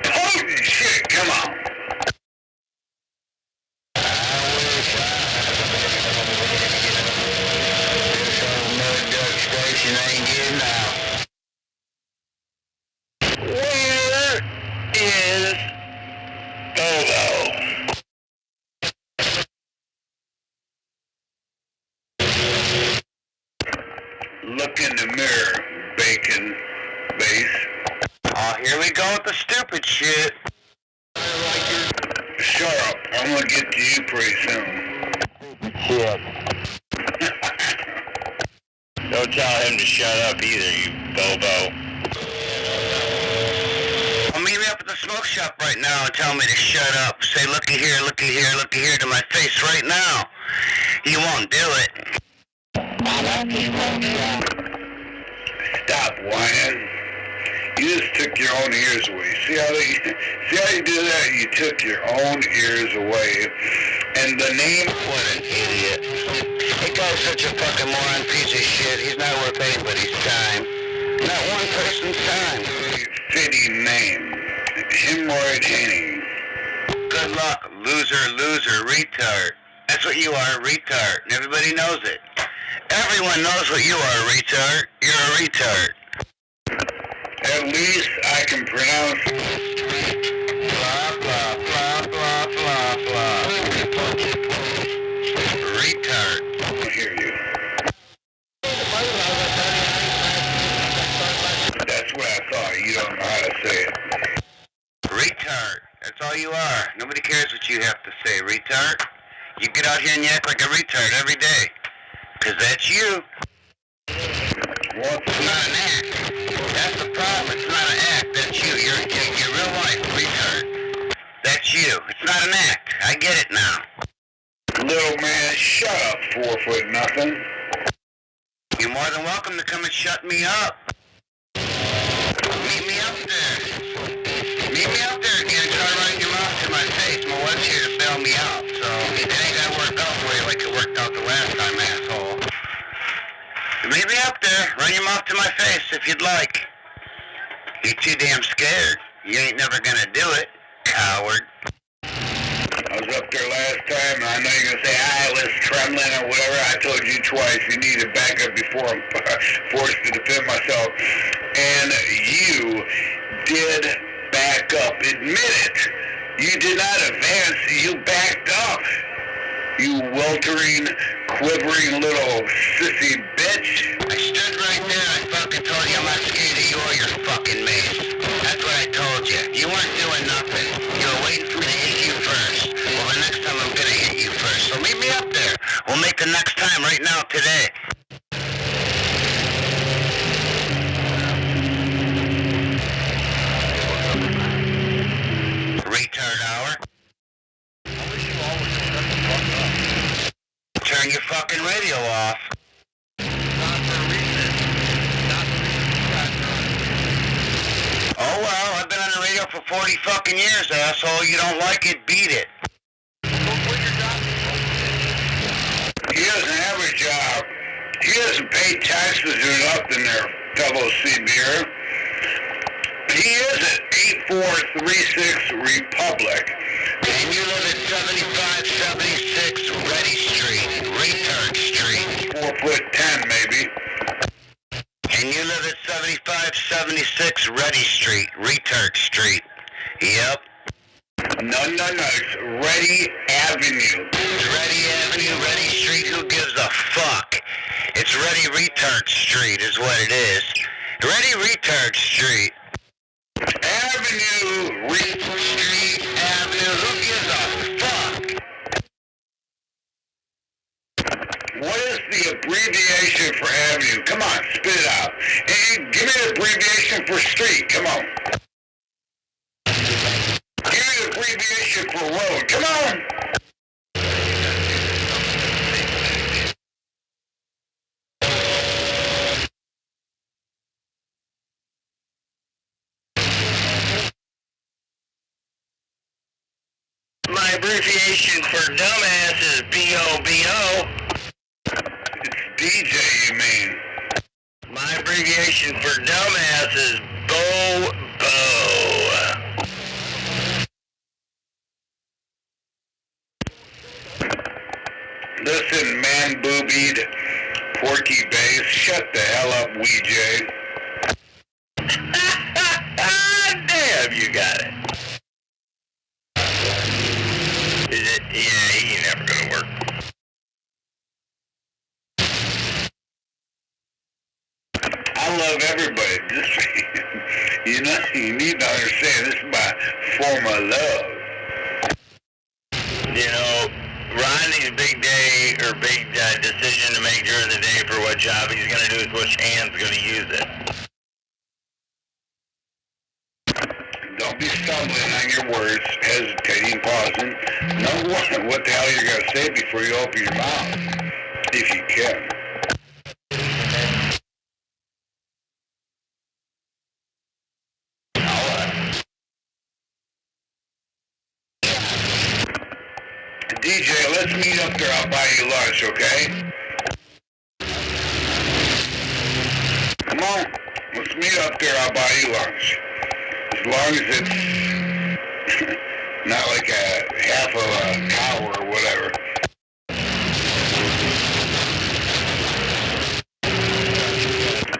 potent shit. Come on. Station ain't getting out. Where is Bobo? Look in the mirror, bacon base. Oh, here we go with the stupid shit. Shut up. I'm gonna get to you pretty soon. Shit. Don't tell him to shut up either, you bobo. Well, meet me up at the smoke shop right now and tell me to shut up. Say, looky here, looky here, looky here to my face right now. You won't do it. Stop whining. You just took your own ears away. See how you do that? You took your own ears away. And the name... What an idiot. That guy's such a fucking moron piece of shit. He's not worth anybody's time. Not one person's time. Fitting name. Hemorrhoid Henning. Good luck, loser, retard. That's what you are, retard. And everybody knows it. Everyone knows what you are, retard. You're a retard. At least I can pronounce blah, blah, blah, blah, blah, blah. Retard. I don't hear you. That's what I thought. You don't know how to say it. Retard. That's all you are. Nobody cares what you have to say, retard. You get out here and you act like a retard every day. 'Cause that's you. Well, it's not an act. That's the problem. It's not an act. That's you. You're real life, retard. That's you. It's not an act. I get it now. Little man, shut up, 4'0". You're more than welcome to come and shut me up. Meet me up there. Meet me up there again. Try running your mouth to my face. My wife's here to bail me out, so it ain't gonna work out for you like it worked out the last time, asshole. Meet me up there. Run your mouth to my face if you'd like. You're too damn scared. You ain't never gonna do it, coward. I was up there last time, and I know you're gonna say I was trembling or whatever. I told you twice you need to back up before I'm forced to defend myself. And you did back up. Admit it. You did not advance. You backed up. You weltering, quivering little sissy bitch. I stood right there. I fucking told you I'm not scared of you or your fucking mace. That's what I told you. You weren't doing nothing. You were waiting for me to hit you first. Well, the next time I'm gonna hit you first. So meet me up there. We'll make the next time right now today. Retard hour. Turn your fucking radio off. Oh well, I've been on the radio for 40 fucking years, asshole. You don't like it, beat it. He doesn't have a job. He doesn't pay taxes or nothing there, fellow CBR. He is at 8436 Republic. And you live at 7576 Ready Street, Retard Street. 4'10", maybe. And you live at 7576 Ready Street, Retard Street. Yep. No, it's Ready Avenue. It's Ready Avenue, Ready Street, who gives a fuck? It's Ready Retard Street is what it is. Ready Retard Street. Avenue, Street, Avenue, who gives a fuck? What is the abbreviation for Avenue? Come on, spit it out. Hey, give me the abbreviation for street, come on. Give me the abbreviation for road, come on. My abbreviation for dumbass is B-O-B-O. It's DJ, you mean? My abbreviation for dumbass is Porky Base. Shut the hell up, Weejay. Damn, you got it. Is it? Yeah, he ain't never gonna work. I love everybody. You need to understand, this is my form of love. You know, Rodney's big day or big decision to make during the day for what job he's going to do is which hand's going to use it. Don't be stumbling on your words, hesitating, pausing. Know what the hell you're going to say before you open your mouth, if you can. DJ, let's meet up there. I'll buy you lunch, okay? Come on. Let's meet up there. I'll buy you lunch. As long as it's not like a half of a cow or whatever.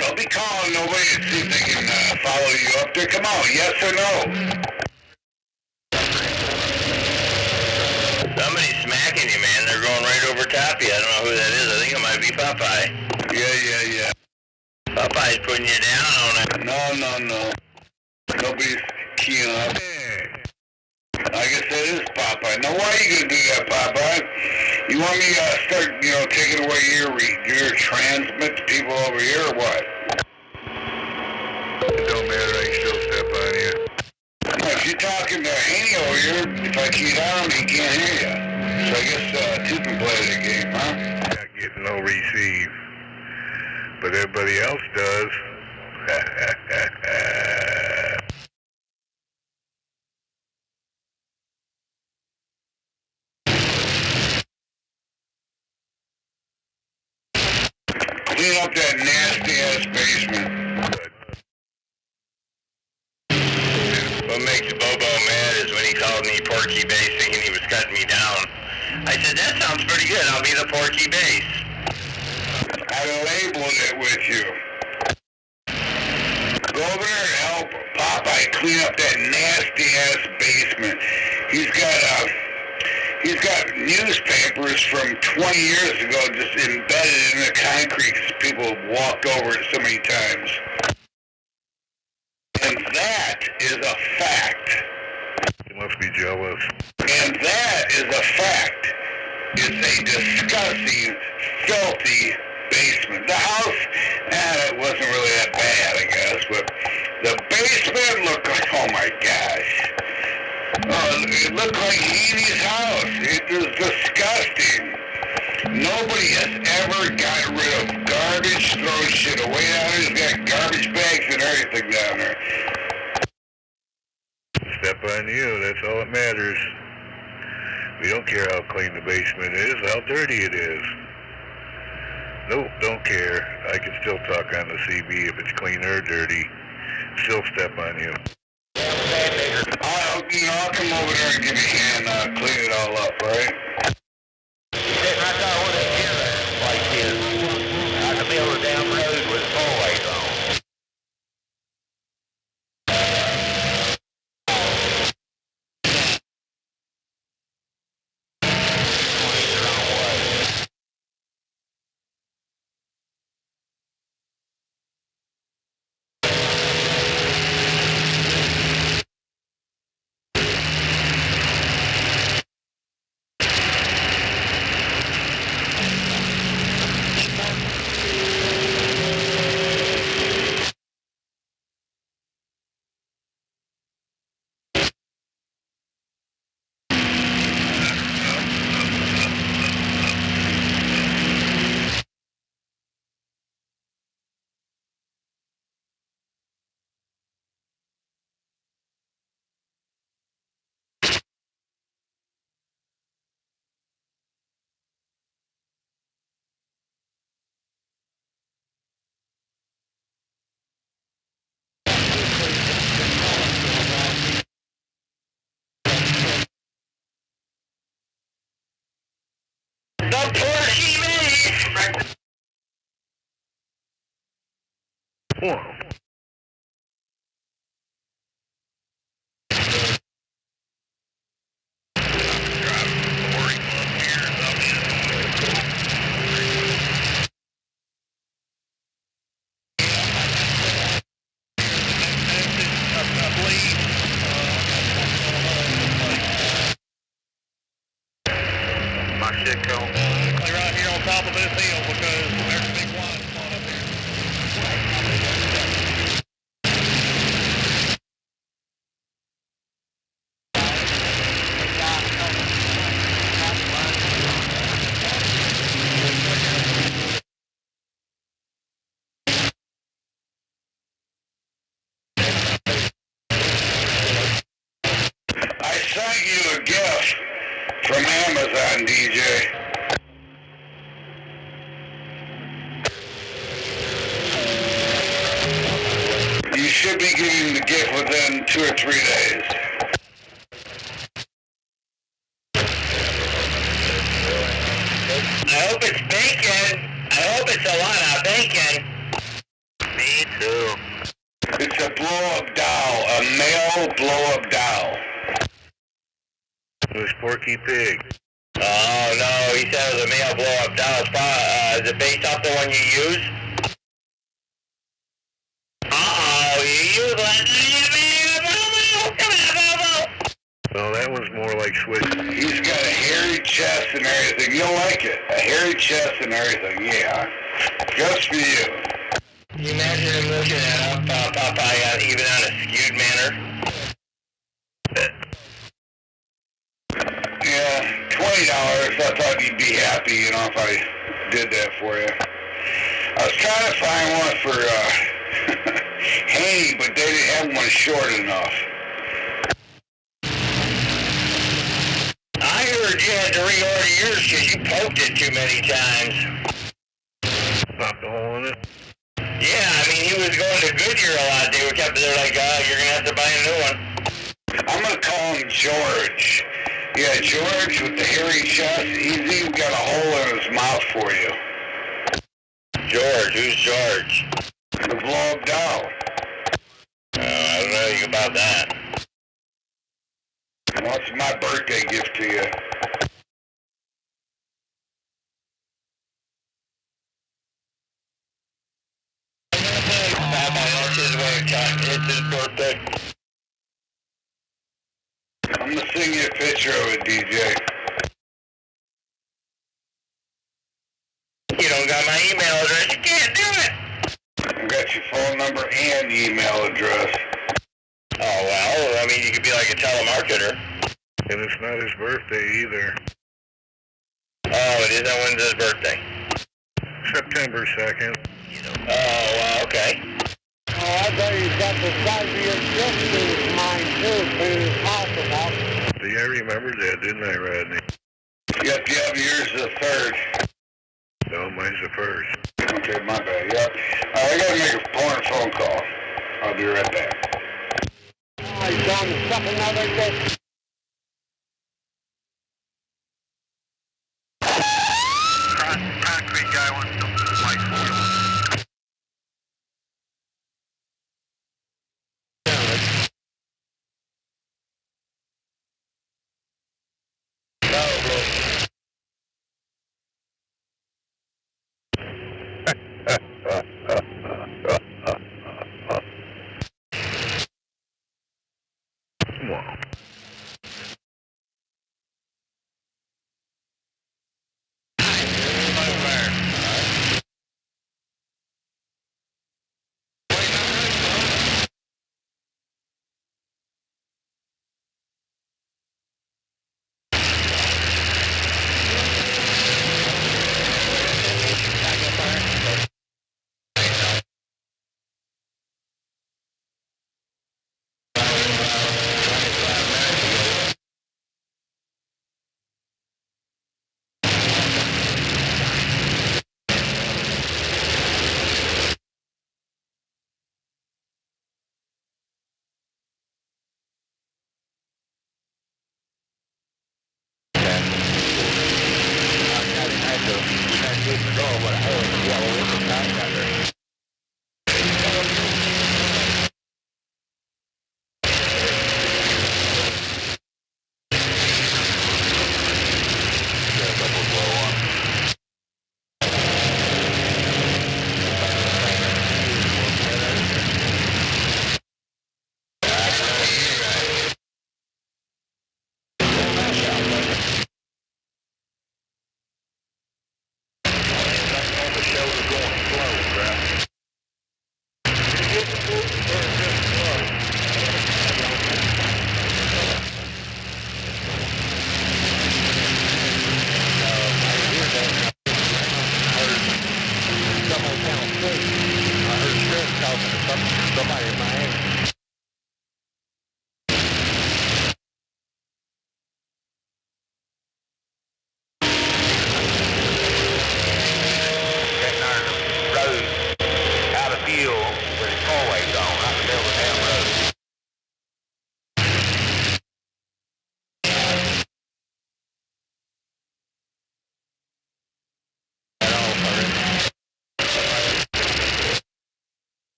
Don't be calling nobody to see if they can follow you up there. Come on, yes or no? Somebody's smacking you, man. They're going right over top of you. I don't know who that is. I think it might be Popeye. Yeah. Popeye's putting you down on it. No. Nobody's keying up. I guess that is Popeye. Now, why are you going to do that, Popeye? You want me to start, taking away your transmit to people over here or what? It don't matter, I can still step on you. No, if you're talking to Haney over here, if I key down, he can't hear you. So I guess two can play the game, huh? Not getting no receive. But everybody else does. Clean up that nasty-ass basement. What makes Bobo mad is when he called me Porky Base thinking he was cutting me down. I said, that sounds pretty good. I'll be the Porky Base. I labeled it with you. Go over there and help Popeye clean up that nasty-ass basement. He's got newspapers from 20 years ago just embedded in the concrete because people have walked over it so many times. And that is a fact. You must be jealous. And that is a fact. It's a disgusting, filthy basement. The house, it wasn't really that bad, I guess, but the basement looked like, oh my gosh. It looked like Heaney's house. It was disgusting. Nobody has ever gotten rid of garbage, throwing shit away down there. He's got garbage bags and everything down there. Step on you, that's all that matters. We don't care how clean the basement is, how dirty it is. Nope, don't care. I can still talk on the CB if it's clean or dirty. Still step on you. I'll come over there and give you a hand, clean it all up, right? Sitting right there with a gear like this. I could be on the damn road with four-ways on. Whoa. My shit go. Clear out here on top of this hill because there's a big blind spot up here. I sent you a gift from Amazon, DJ. You should be getting the gift within 2 or 3 days. I hope it's bacon. I hope it's a lot of bacon. Me too. It's a blow-up doll, a male blow-up doll. It was Porky Pig. Oh no, he said it was a male blow-up doll. Is it based off the one you use? Uh-oh, you use one. No, that one's more like Swiss. He's got a hairy chest and everything. You'll like it. A hairy chest and everything, yeah. Just for you. Can you imagine him looking it up, Popeye, even on a skewed manner? Yeah, $20. I thought you'd be happy, you know, if I did that for you. I was trying to find one for Haney, but they didn't have one short enough. I heard you had to reorder yours because you poked it too many times. Popped a hole in it. Yeah, I mean, he was going to Goodyear a lot. They were kept there like, you're going to have to buy a new one. I'm going to call him George. Yeah, George with the hairy chest. He's even got a hole in his mouth for you. George, who's George? The blow-up doll. I don't know anything about that. Well, it's my birthday gift to you. It's his birthday. I'm going to send you a picture of it, DJ. You don't got my email address. You can't do it. I've got your phone number and email address. Oh, well, I mean, you could be like a telemarketer. And it's not his birthday either. Oh, it isn't. When's his birthday? September 2nd. Oh, well, okay. Oh, I bet he's got the size of your gift in mind, too, to talk about. See, I remembered that, didn't I, Rodney? Yep, yours is the 3rd. No, mine's the 1st. Okay, my bad, yep. I got to make a important phone call. I'll be right back. Oh, he's on to stuff another gift. Concrete guy wants to light for you. Come on.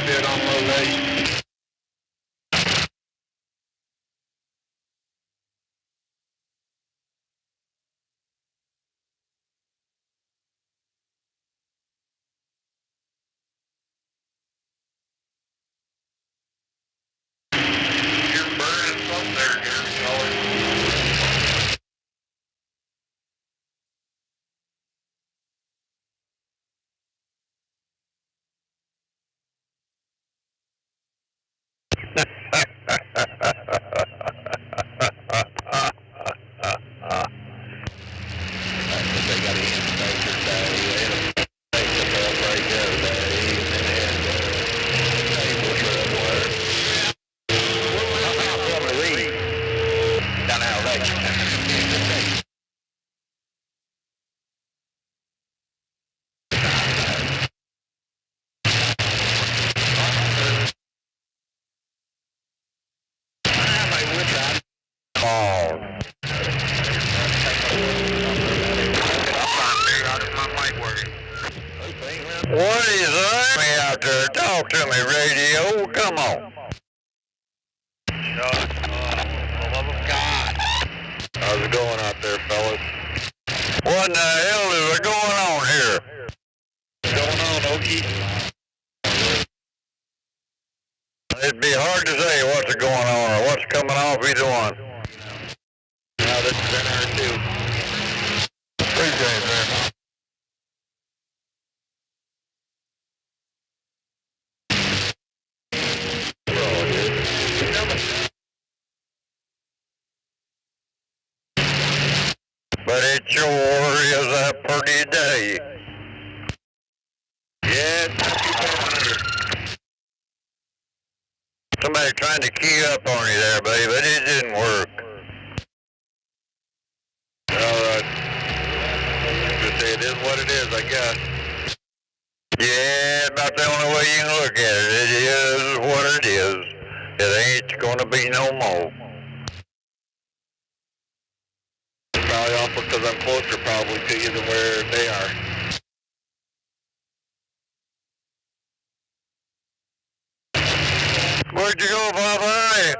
bit on low rate. You're burning something there, Gary Keller. They got a inspector day. They had a take the up right the other day, and then they had table trip work. I'm from the Reed. Down out right. Called. What is that? Me out there, talk to me, radio. Come on. Shut up, for the love of God. How's it going out there, fellas? What in the hell is going on here? What's going on, Okie? It'd be hard to say what's going on or what's coming off either one. Now this is NR2. Appreciate it, man. But it sure is a pretty day. Yeah, it's not too bad. Somebody trying to key up on you there, buddy, but it didn't work. Alright. Just say it is what it is, I guess. Yeah, about the only way you can look at it. It is what it is. It ain't gonna be no more. Probably also because I'm closer probably to you than where they are. Where'd you go, Popeye?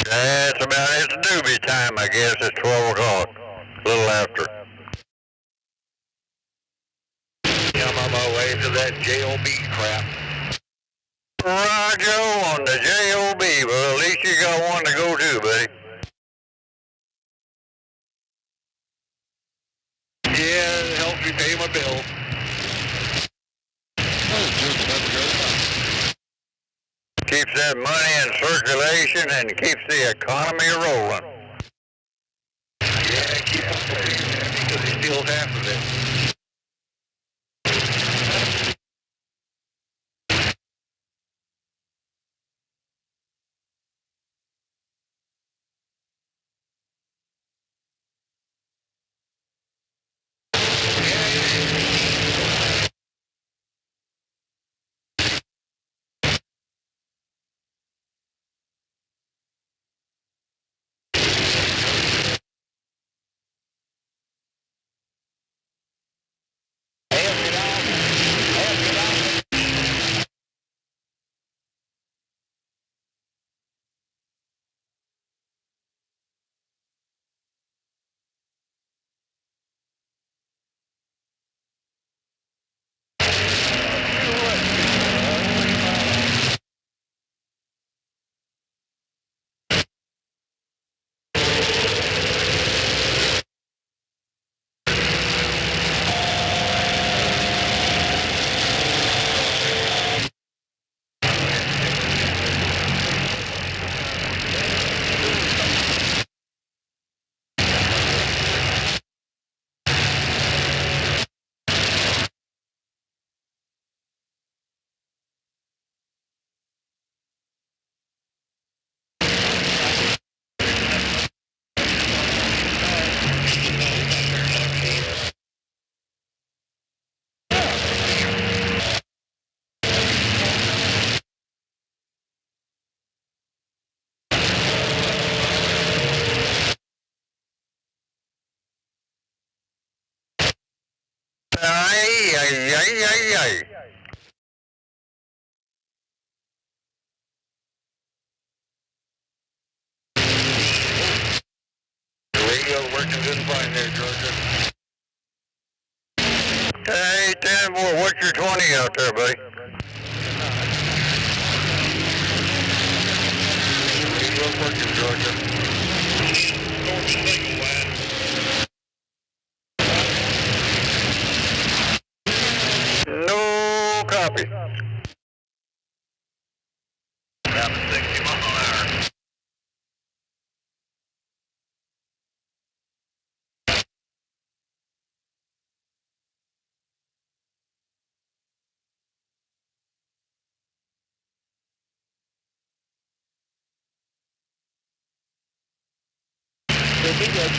That's about it. It's doobie time, I guess. It's 12 o'clock. A little after. Yeah, I'm on my way to that JOB crap. Roger on the JOB. Well, at least you got one to go to, buddy. Yeah, it helps me pay my bill. Keeps that money in circulation and keeps the economy rolling. Yeah, keep it because he steals half of it. Ay, ay, ay, ay. Radio working just fine there, Georgia. Hey, 10, what's your 20 out there, buddy? Radio working, Georgia. North single line. No copy. About 60 miles an hour. Should be good.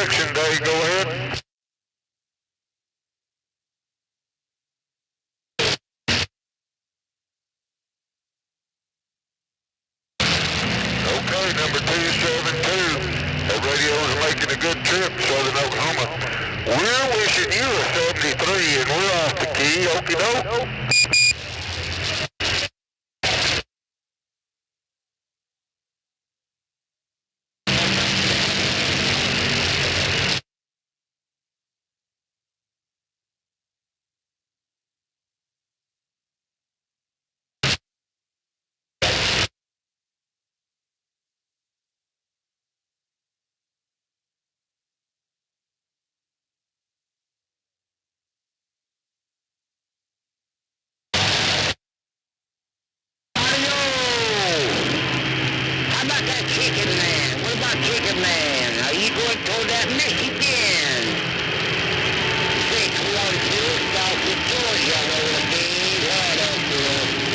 Action day, go ahead. Okay, number 272. That radio's making a good trip, Southern Oklahoma. We're wishing you a 73 and we're off the key, okie doke. How about that chicken man? What about chicken man? Are you you going toward that Michigan. 612 south of Georgia, over the right up there.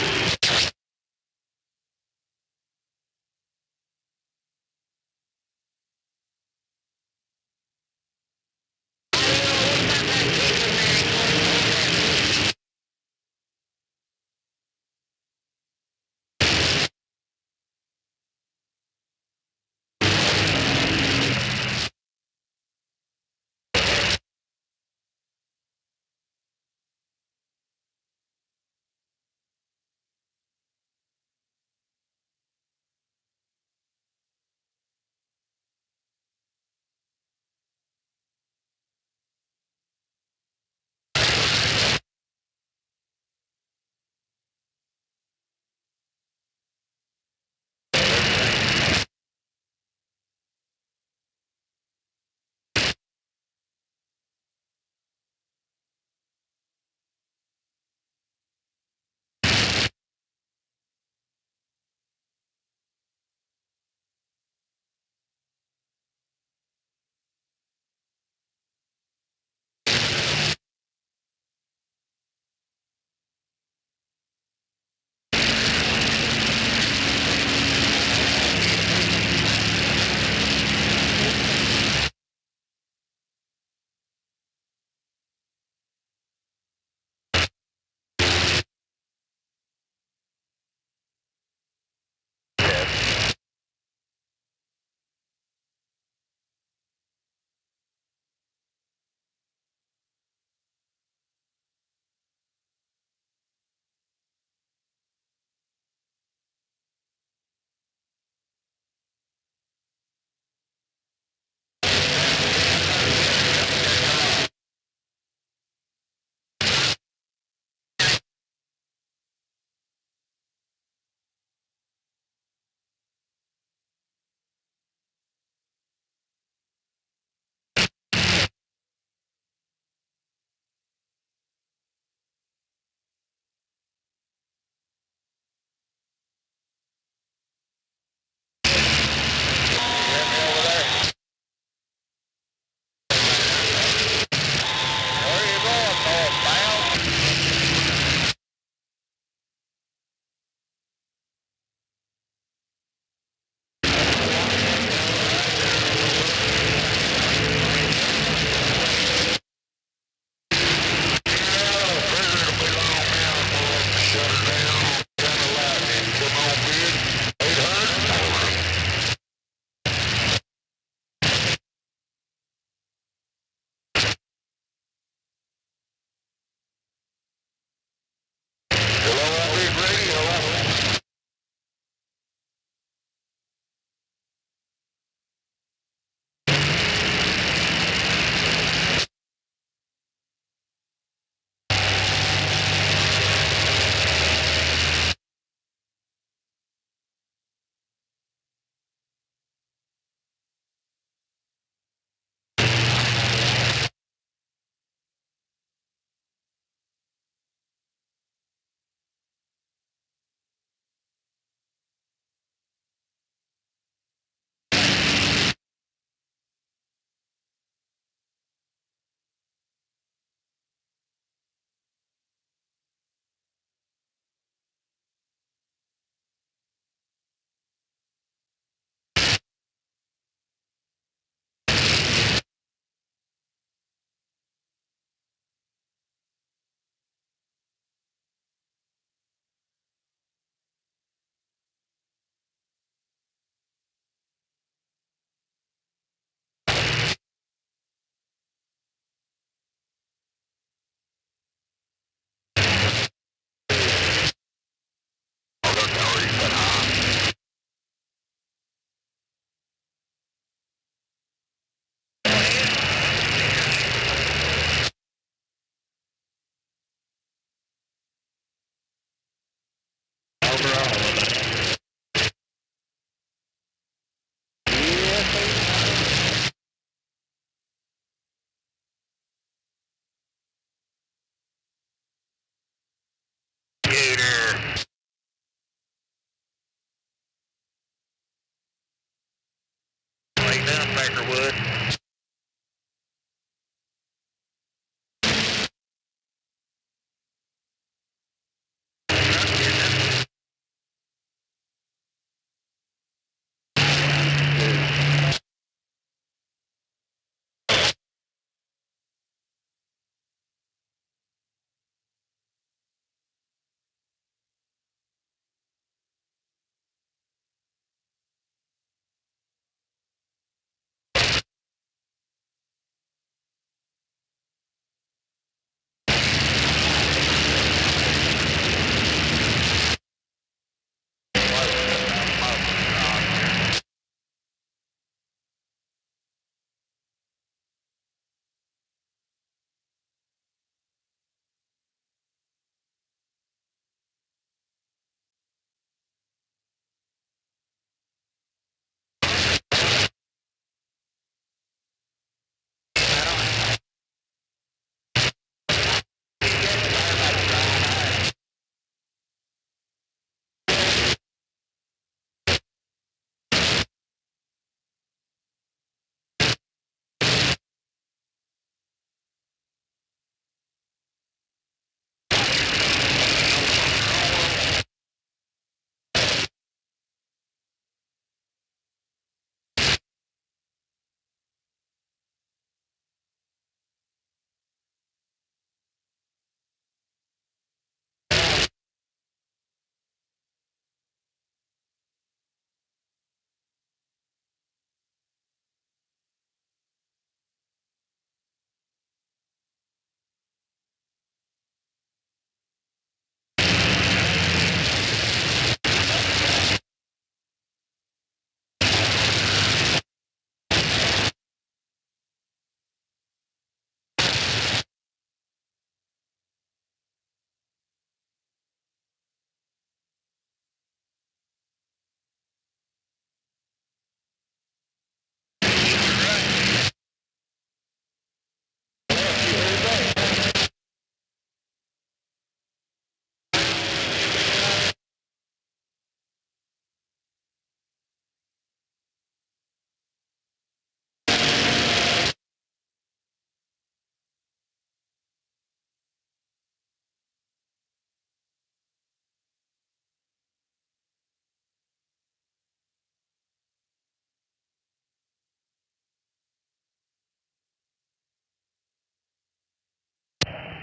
Woodpecker would.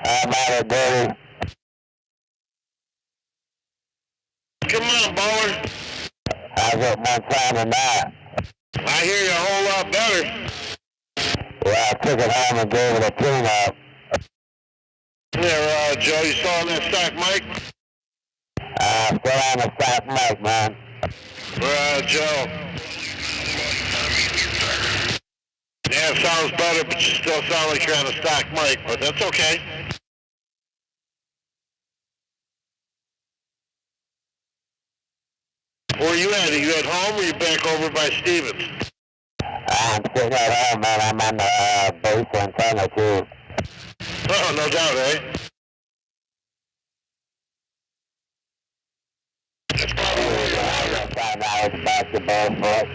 How about it, Daddy? Come on, baller. How's it my time tonight? I hear you a whole lot better. Well, I took it home and gave it a tune-up. There, Joe, you saw on that stock mic? Still on the stock mic, man. Joe. Yeah, it sounds better, but you still sound like you're on a stock mic, but that's okay. Where are you at? Are you at home or are you back over by Stevens? I'm sitting at home, man. I'm on the base antenna, too. Oh, no doubt, eh? Basketball, but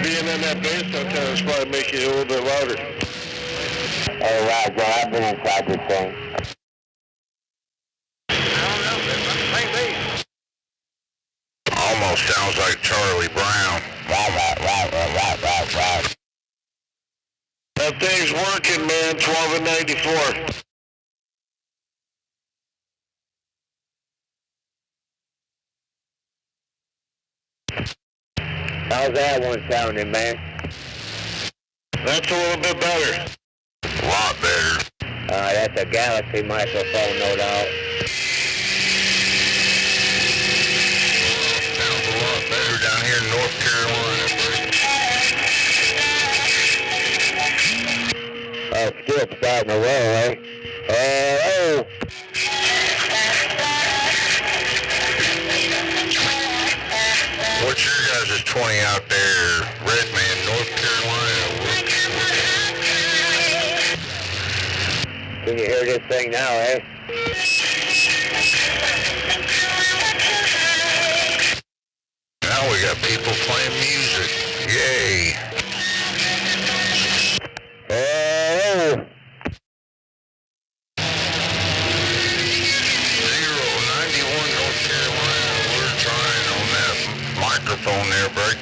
being in that base antenna is probably making you a little bit louder. Hey, wow, Joe, I've been inside this thing. Almost sounds like Charlie Brown. Right. That thing's working, man. 12 and 94. How's that one sounding, man? That's a little bit better. A lot better. That's a Galaxy microphone, no doubt. Sounds a lot better down here in North Carolina. Skip starting to roll, eh? Oh! What's your guys' 20 out there? Redman, North Carolina. Can you hear this thing now, eh? Now we got people playing music. Yay. Oh. 091 North Carolina. We're trying on that microphone there. Break.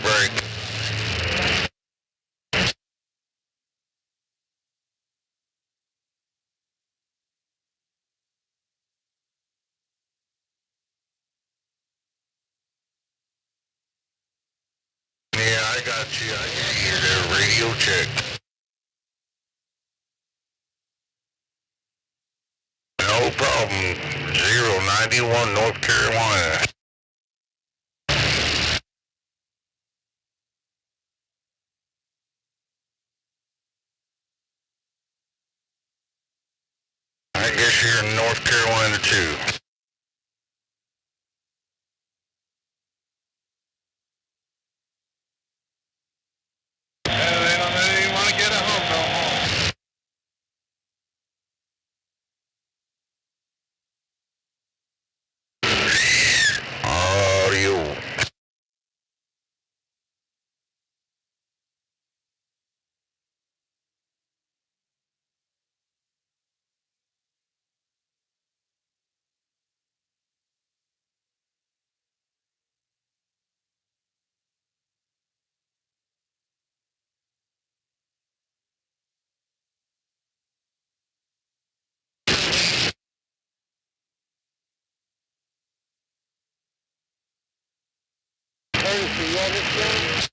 Yeah, I got you. I can hear the radio check. No problem. 091 North Carolina. I guess you're in North Carolina too. They don't even want to get a home no more. Audio. Courtesy, you understand?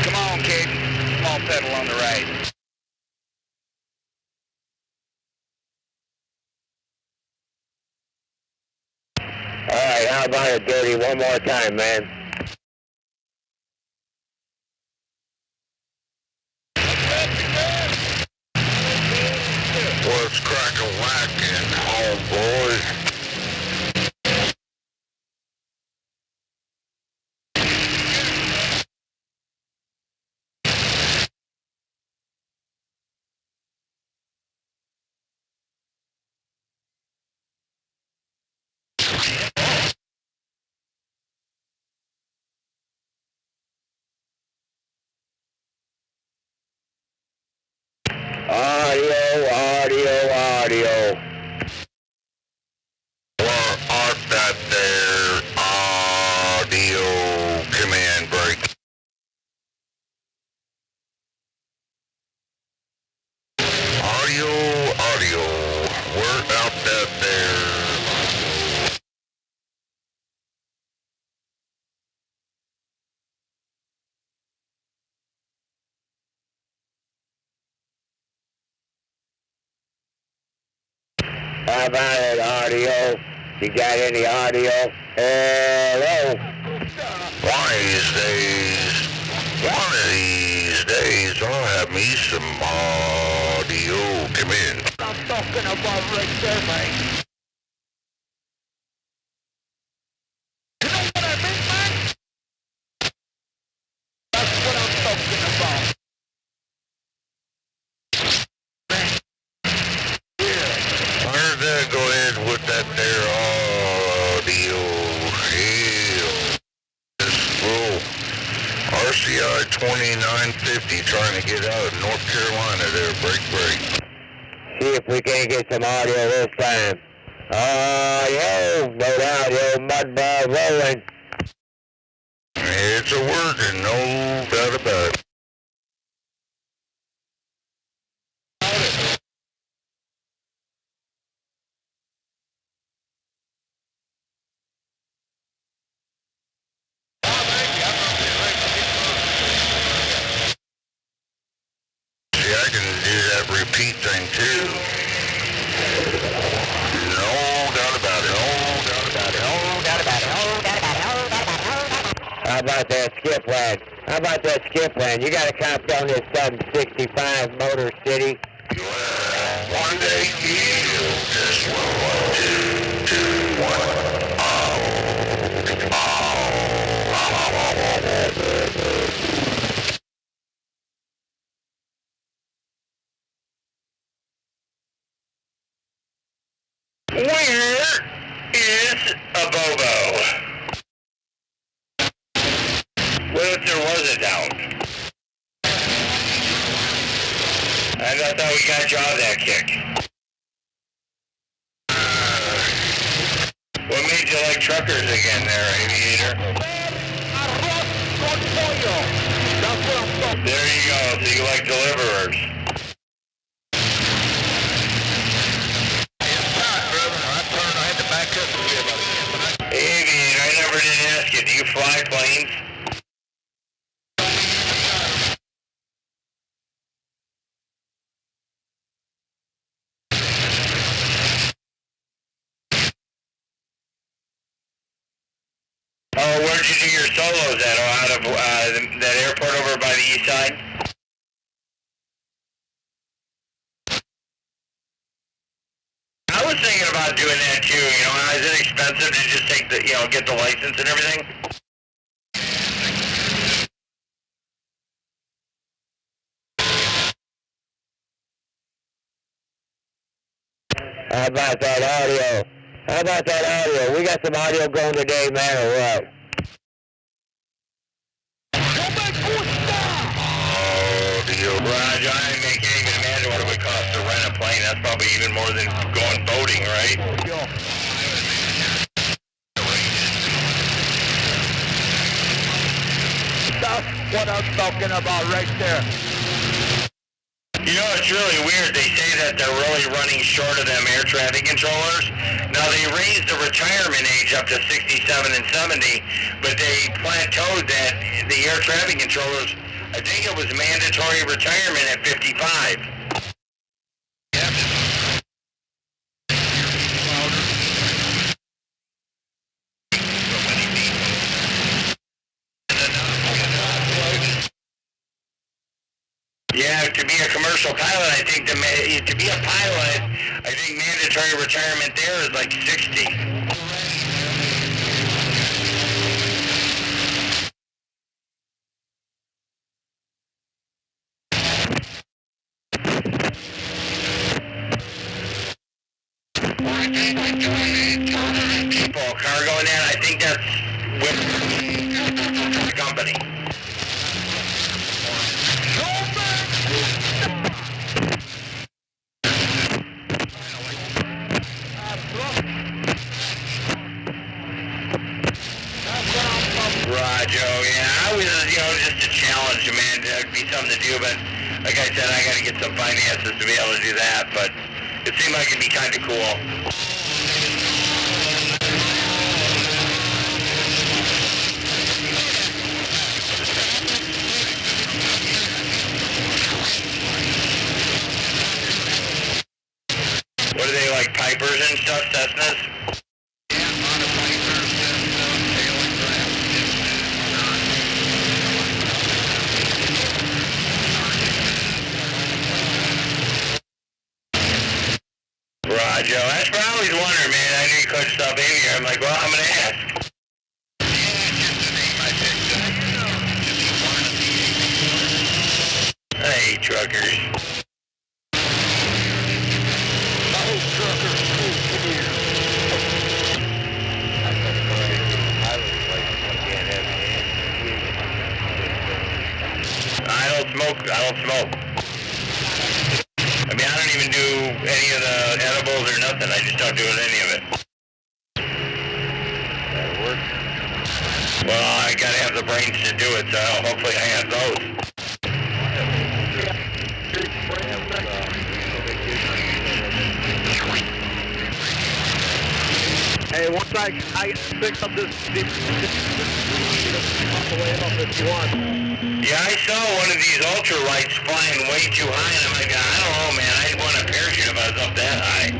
Come on, kid. Small pedal on the right. All right, how about it, Dirty? One more time, man. What's crackin' whackin', homeboy? Audio. Or art that there audio command break. Audio. We're out that there. How about it, audio? You got any audio? Hello? One of these days, I'll have me some audio. Come in. I'm talking about right there, man. You know what I mean, man? That's what I'm talking about. I heard that. Go ahead with that there audio. Hell. This little RCI 2950 trying to get out of North Carolina there. Break. See if we can't get some audio this time. Yo, no doubt, yo, mud ball rolling. It's a working, no doubt about it. See, I can do that repeat thing too. No doubt about it. How about that skip land? You got to cop on this 765 Motor City. One day he'll just 1, 2, 1. Where is a Bobo? What if there was a doubt? I thought we got you out of that kick. What made you like truckers again there, Aviator? There you go, so you like deliverers. Aviator, I never did ask you, do you fly planes? Oh, where'd you do your solos at? Oh, out of that airport over by the east side? I was thinking about doing that too, you know, is it expensive to just take the, get the license and everything? How about that audio? We got some audio going today, man, or what? Roger, I can't even imagine what it would cost to rent a plane. That's probably even more than going boating, right? That's what I'm talking about right there. You know, it's really weird. They say that they're really running short of them air traffic controllers. Now, they raised the retirement age up to 67 and 70, but they plateaued that the air traffic controllers, I think it was mandatory retirement at 55. Yeah, to be a commercial pilot, I think to be a pilot, I think mandatory retirement there is like 60. People, cargo in that, I think that's with the company. Roger, yeah, I was, just a challenge, man. It'd be something to do, but like I said, I got to get some finances to be able to do that, but it seemed like it'd be kind of cool. What are they, like Pipers and stuff, Cessnas? Joe. That's what I always wondered, man. I knew you couldn't stop in here. I'm like, well, I'm going to ask. Hey, truckers. I don't smoke. I mean, I don't even do any of the edibles or nothing. I just don't do any of it. That'll work. Well, I gotta have the brains to do it, so hopefully I have those. Hey, once I pick up this off the way up if you want. Yeah, I saw one of these ultralights flying way too high, and I'm like, I don't know, man. I'd want a parachute if I was up that high.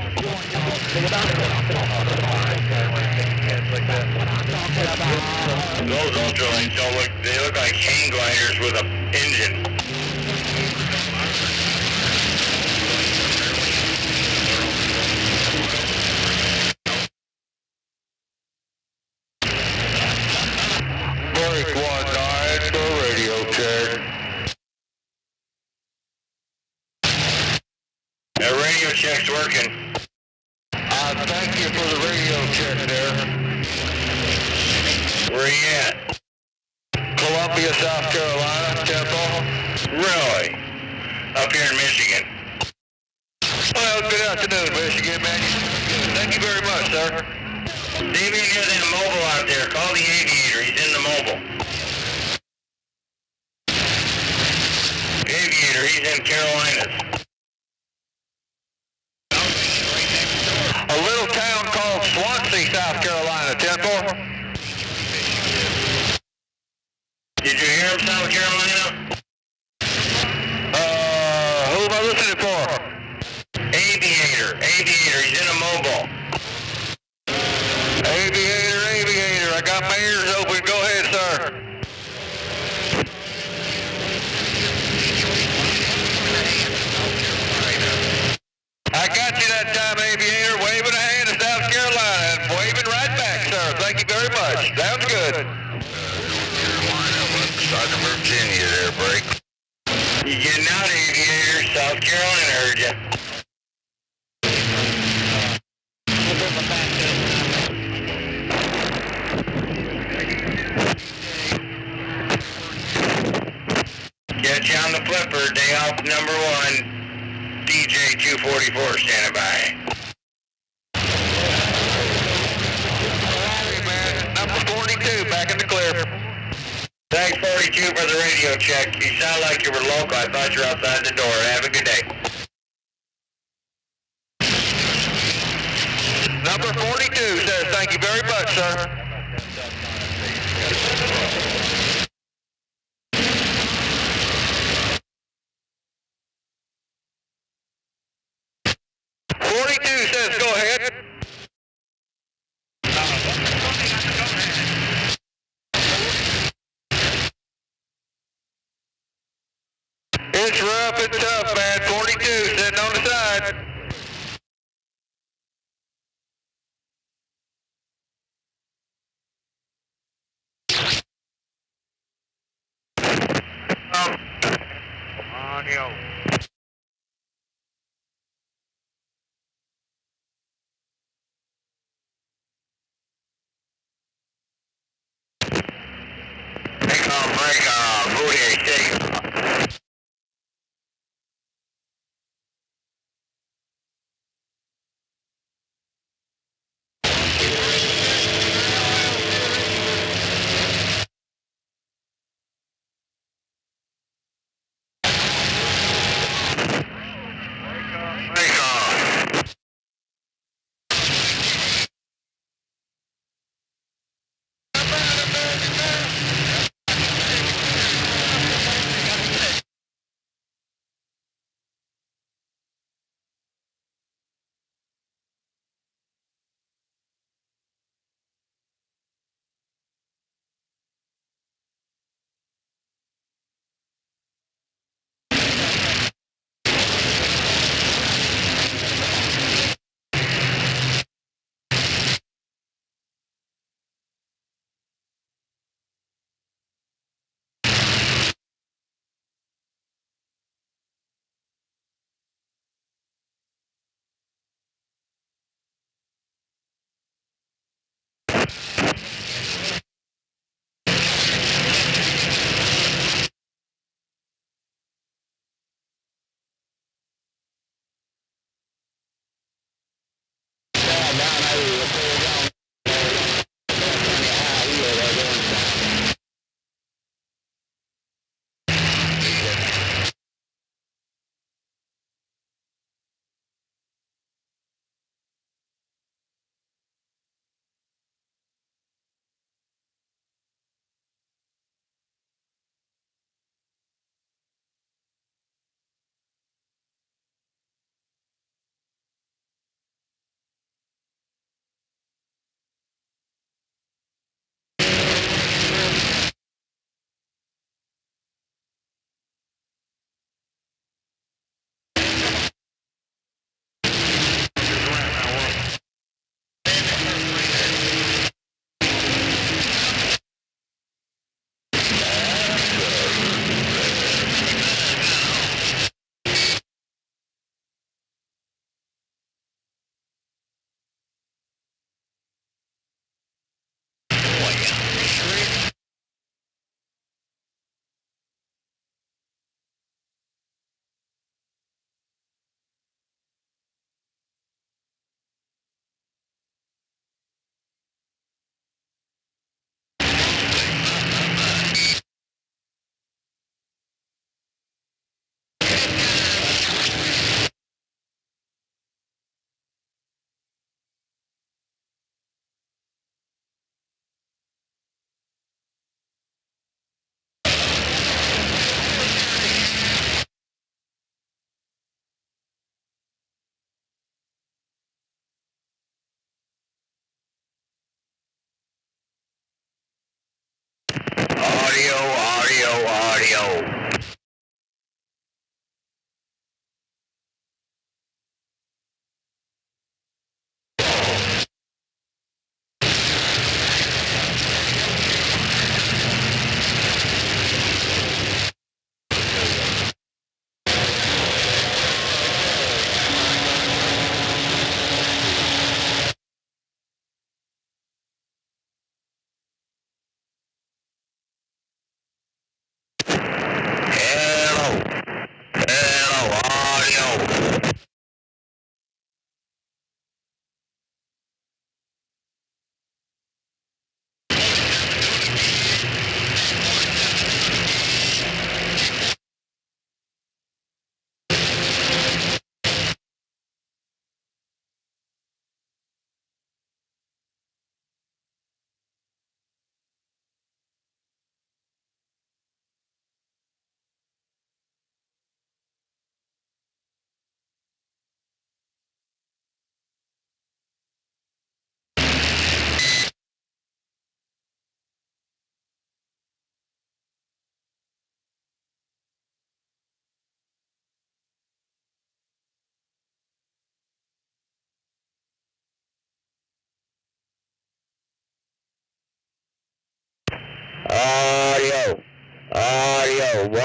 Those ultralights don't look, they look like hang gliders with an engine. Break 19 for radio check. That radio check's working. Thank you for the radio check there. Where are you at? Columbia, South Carolina, Temple. Really? Up here in Michigan. Well, good afternoon, Michigan, man. Thank you very much, sir. See if you can get that mobile out there. Call the aviator. He's in the mobile. Aviator, he's in Carolinas. A little town called Swansea, South Carolina, Temple. Did you hear him, South Carolina? Who am I listening for? Aviator, he's in a mobile. Aviator, I got my ears open. Go ahead, sir. I got you that time, Aviator, waving a hand to South Carolina and waving right back, sir. Thank you very much. Sounds good. South Virginia there, break. You getting out, Aviator? South Carolina heard ya. Catch you on the flipper, day off number 1, DJ 244 standing by. Alrighty, man. Number 42, back in the clear. Thanks, 42, for the radio check. You sound like you were local. I thought you were outside the door. Have a good day. Number 42 says thank you very much, sir. Says go ahead. It's rough and tough, man. 42 sitting on the side. Come on, yo.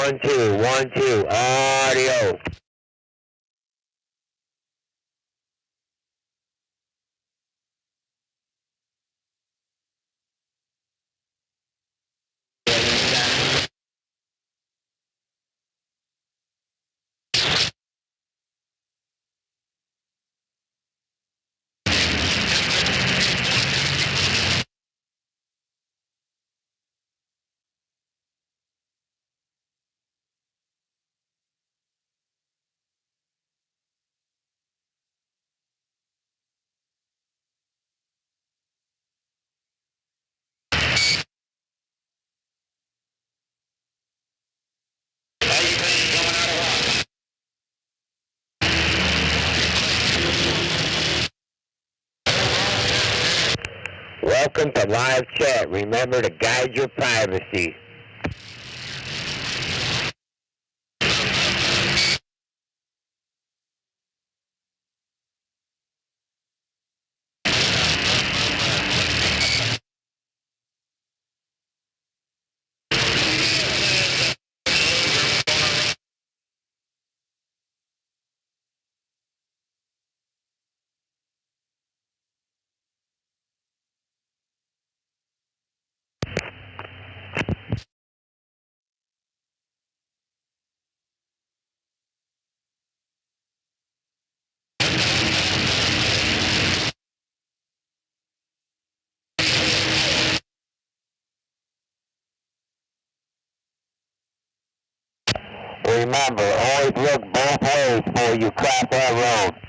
1, 2, 1, 2, audio. Welcome to live chat. Remember to guide your privacy. Remember, always look both ways before you cross that road.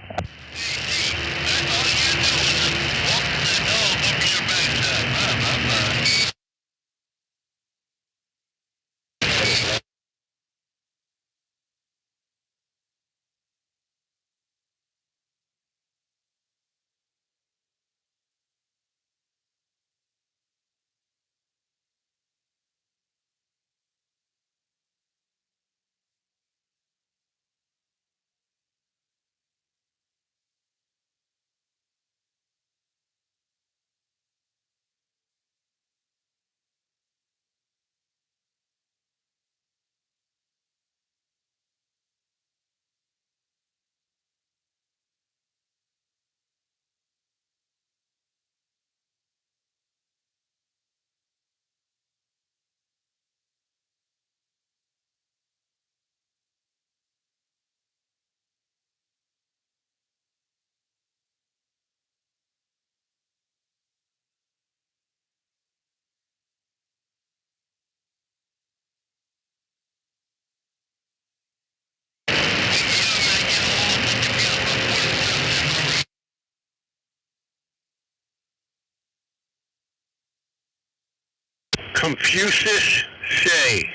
Confucius say,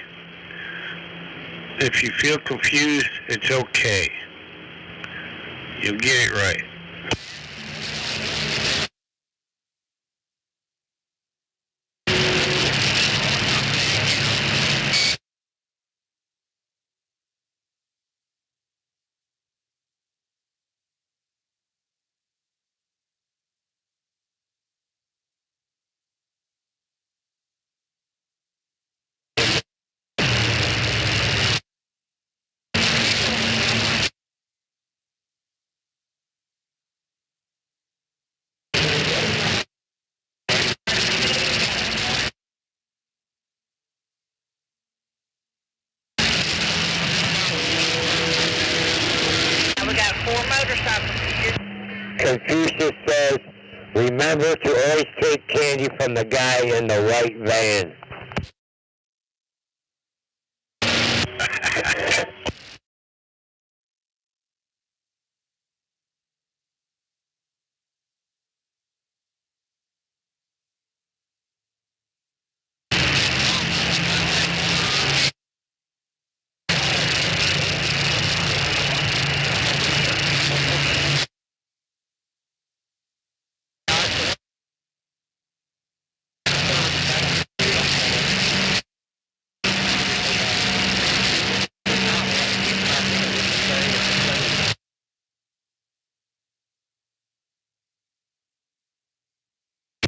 if you feel confused, it's okay. You'll get it right. Confucius says, remember to always take candy from the guy in the white van.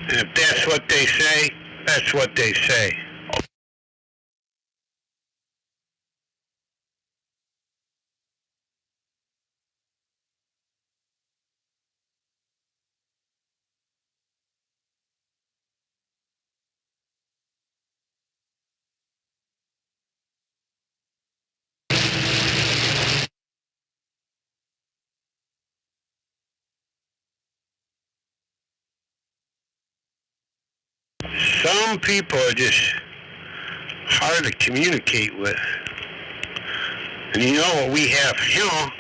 If that's what they say, that's what they say. Some people are just hard to communicate with. And you know what we have here?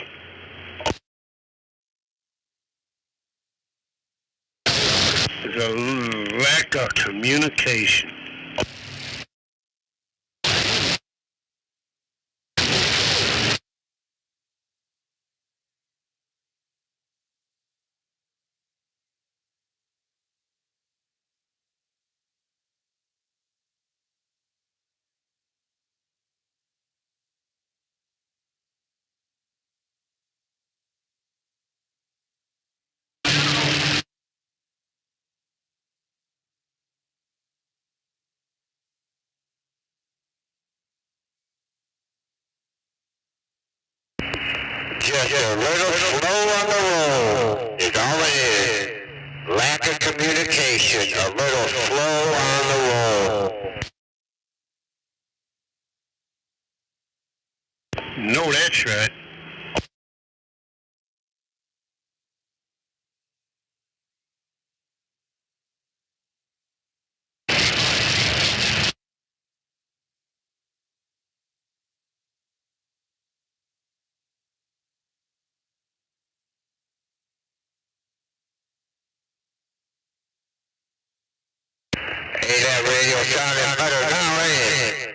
Is a lack of communication. Just a little slow on the road is all it is. Lack of communication, a little slow on the road. No, that's right. Hey, that radio sounding better now, ain't it?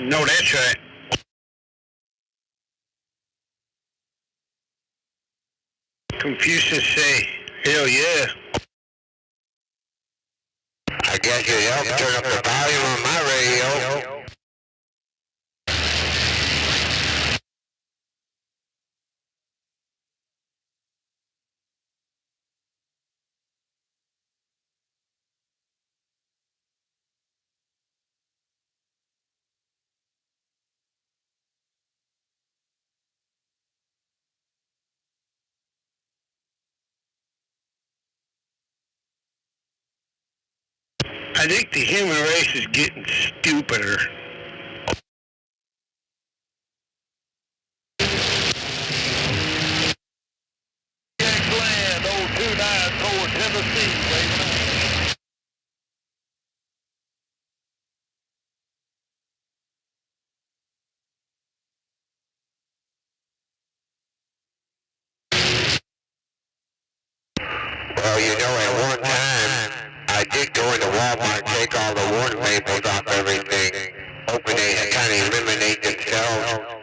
No, that's right. Confucius say, hell yeah. I guess it helped turn up the volume on my radio. I think the human race is getting stupider. Land, old 294 Tennessee, baby. Well, you know, at one time, I did go into Walmart and take all the warning labels off everything, hoping they kind of eliminate themselves.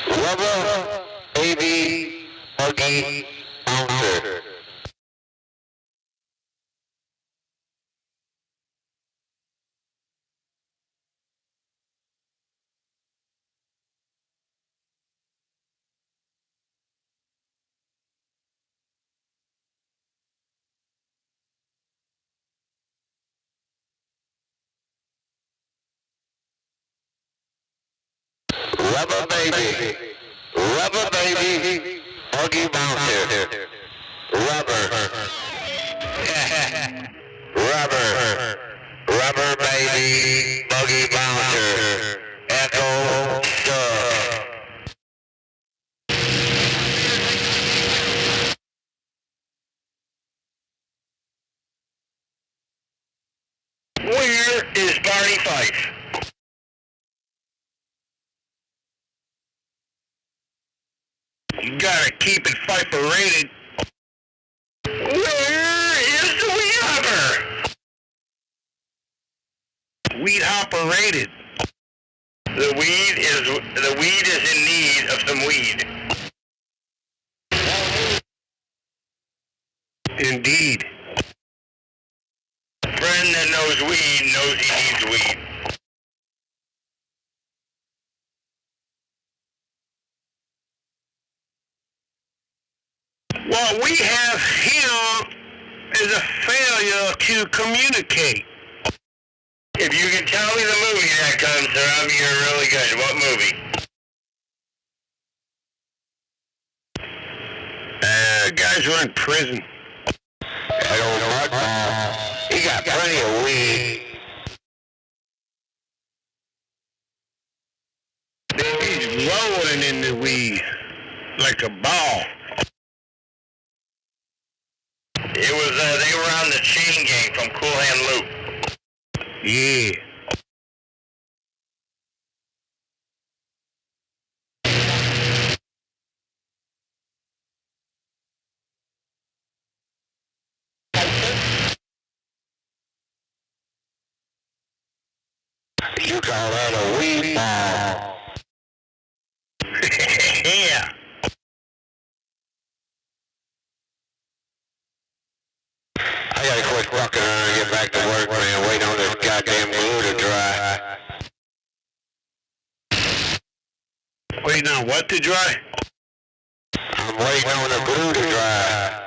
Rubber, baby, buggy, bouncer. Rubber baby, buggy bouncer. Rubber, rubber baby, buggy bouncer. Echo, duh. Where is Barney Fife? You gotta keep it Fifer rated. Where is the weed hopper? Weed hopper rated. The weed is in need of some weed. Indeed. A friend that knows weed knows he needs weed. What we have here is a failure to communicate. If you can tell me the movie that comes around, you're really good. What movie? Guys were in prison. That old nutball. He got plenty of weed. He's rolling in the weed like a ball. It was, they were on the Chain Gang from Cool Hand Luke. Yeah. You call that a weed ball? Yeah. I gotta quit fucking around and get back to work, man. Wait on this goddamn glue to dry. Waiting on what to dry? I'm waiting on the glue to dry.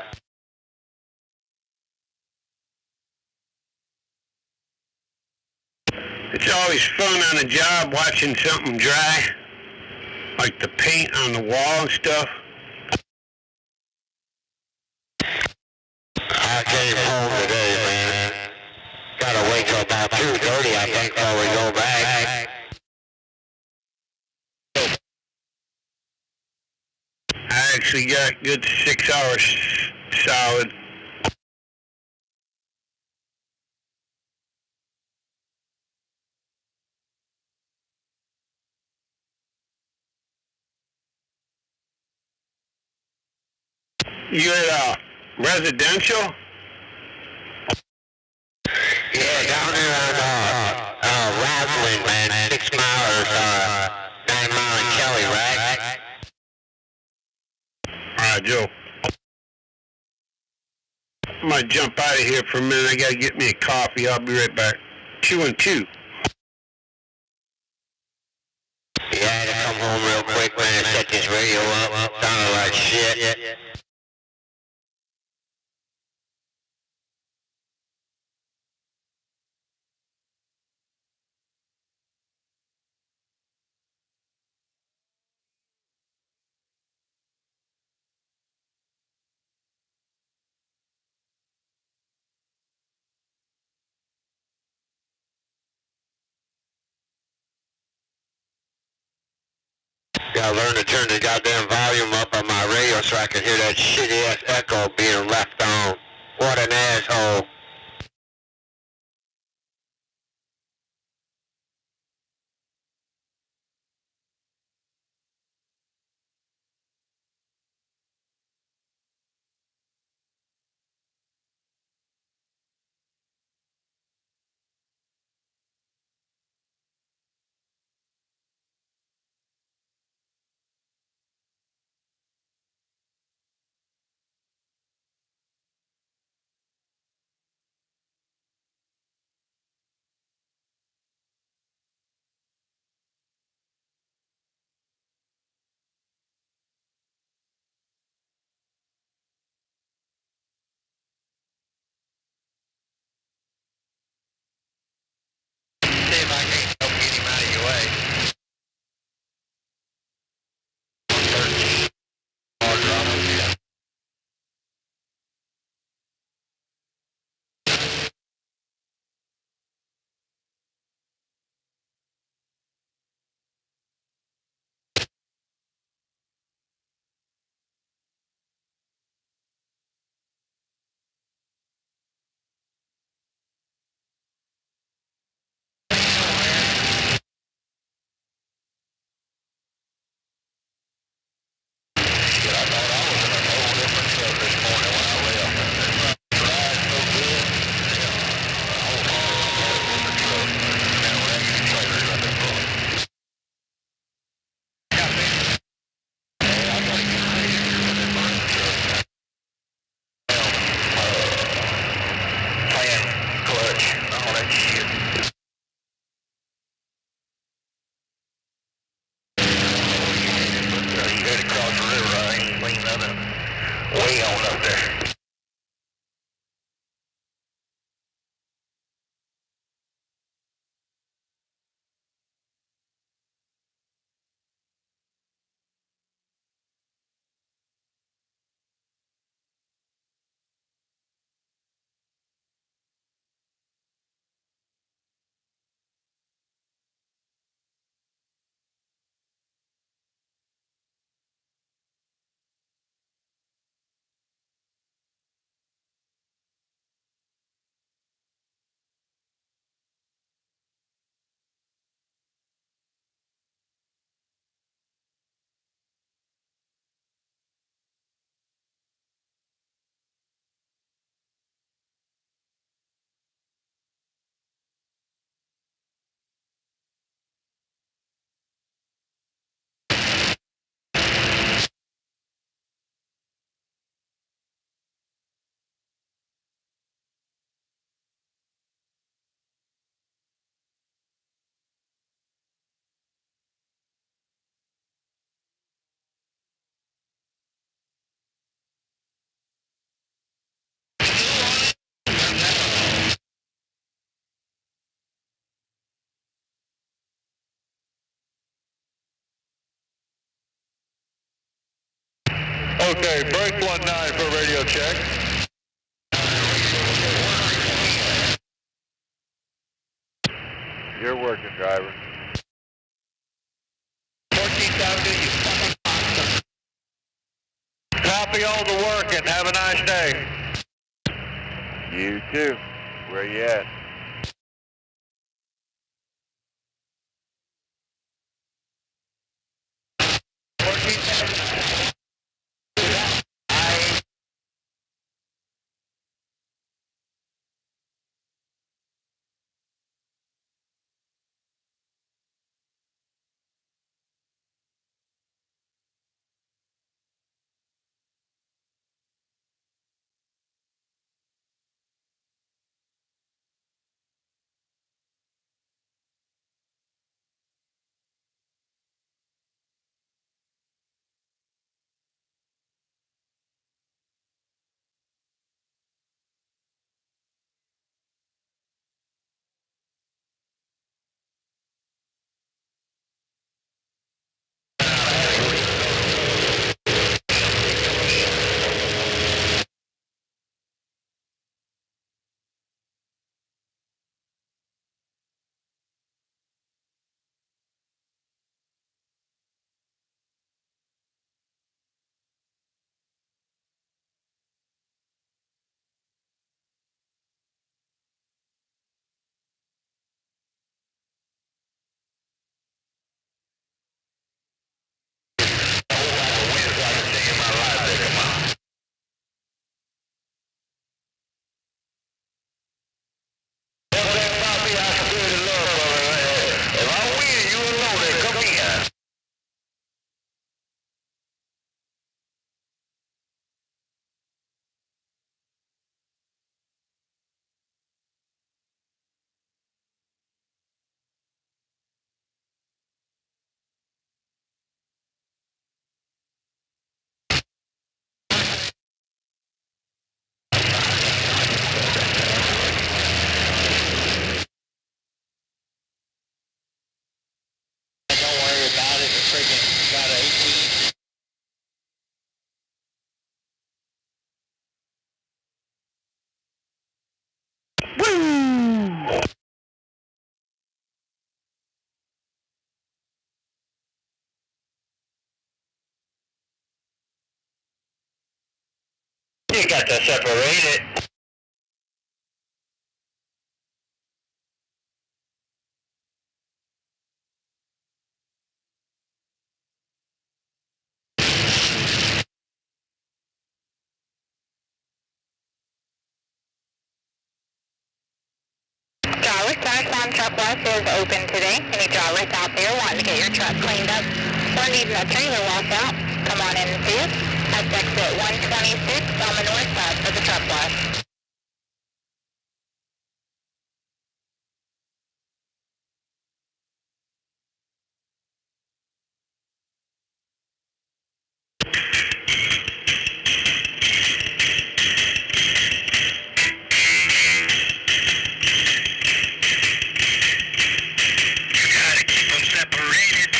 It's always fun on a job watching something dry. Like the paint on the wall and stuff. I came home today, man. Gotta wait till about 2:30, I think, before we go back. I actually got good 6 hours solid. You're at residential? Yeah, down there on Roslyn, man, 6 miles, 9 Mile and Kelly, right? Alright, Joe. I might jump out of here for a minute. I gotta get me a coffee. I'll be right back. 2 and 2. Yeah, I had to come home real quick, man, and set this radio up. Sounded like shit. Gotta learn to turn the goddamn volume up on my radio so I can hear that shitty ass echo being left on. What an asshole. Okay, break 19 for radio check. You're working, driver. 1470, you fucking bastard. Copy all the work and have a nice day. You too. Where you at? You got to separate it. Drivers, Southbound Truck West is open today. Any drivers out there wanting to get your truck cleaned up or needing a trailer washed out, come on in and see us. That's exit 126 on the north side of the truck wash. Gotta keep them separated.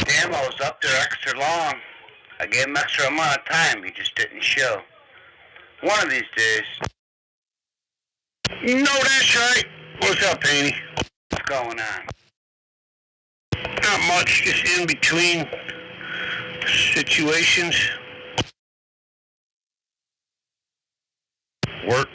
Demo's up there extra long. I gave him extra amount of time, he just didn't show. One of these days. No, that's right. What's up, Annie? What's going on? Not much, just in between situations. Work.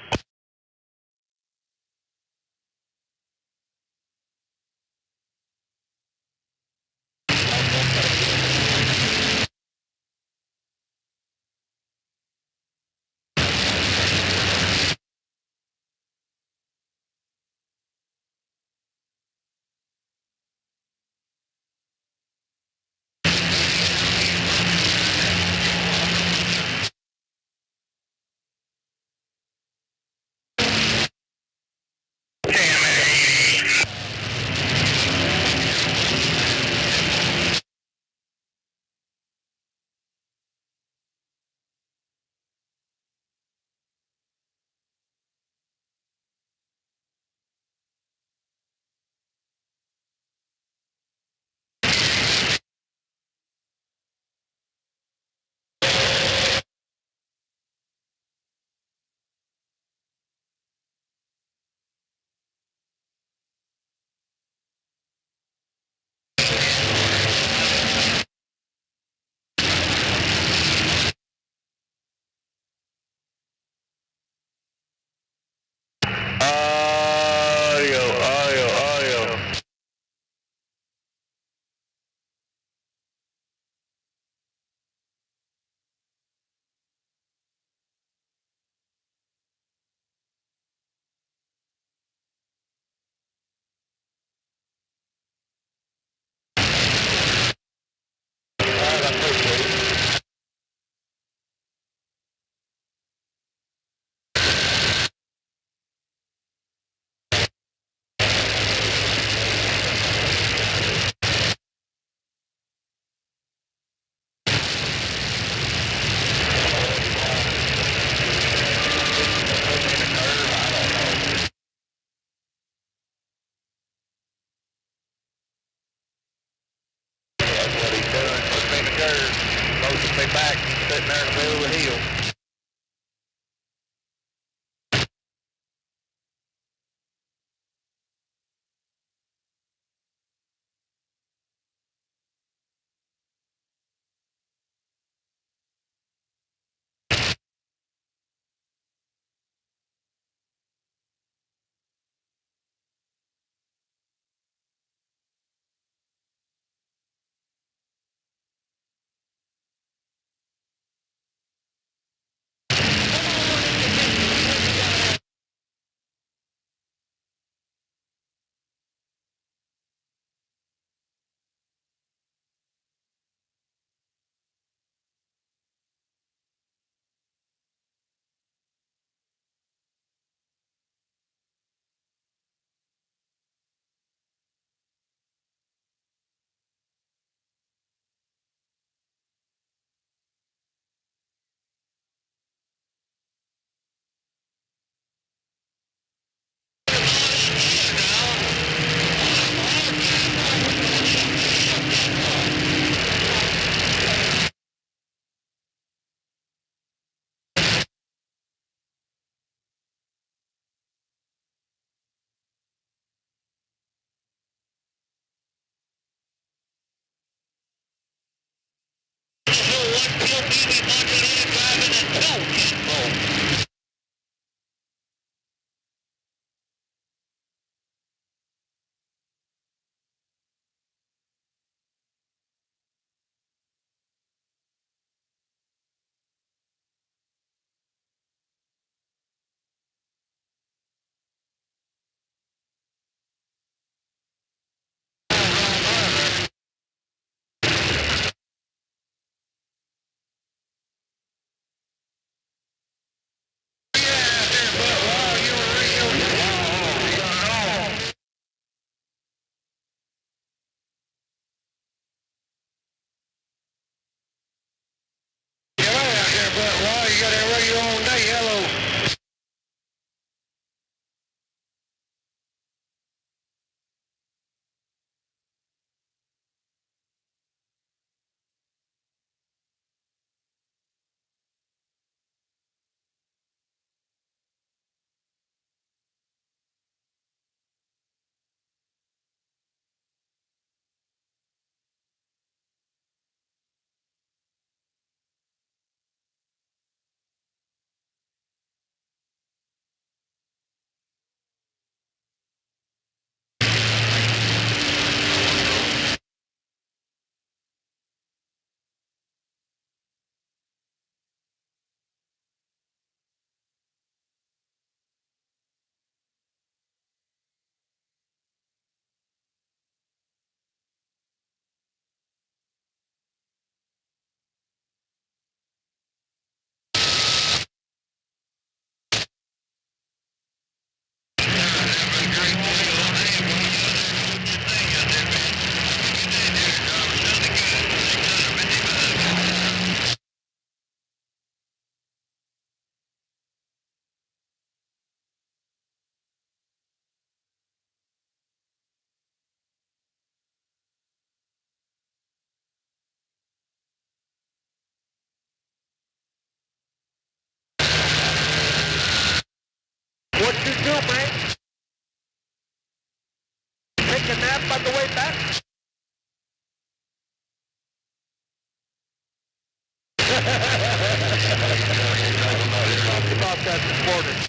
at the border.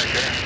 back there.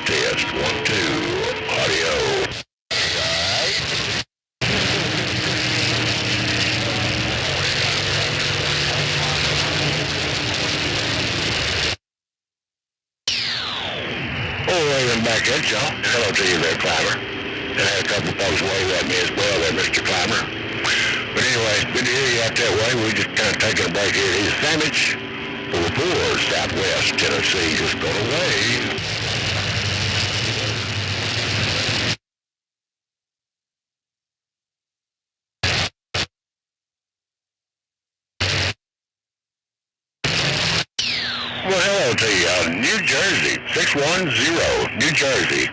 Test 1, 2. Audio. Raven back at y'all. Hello to you there, Climber. And I had a couple folks wave at me as well there, Mr. Climber. But anyway, it's good to hear you out that way. We're just kind of taking a break here. He's a sandwich for Southwest Tennessee. Just going away. Yellow to you. New Jersey, 610, New Jersey.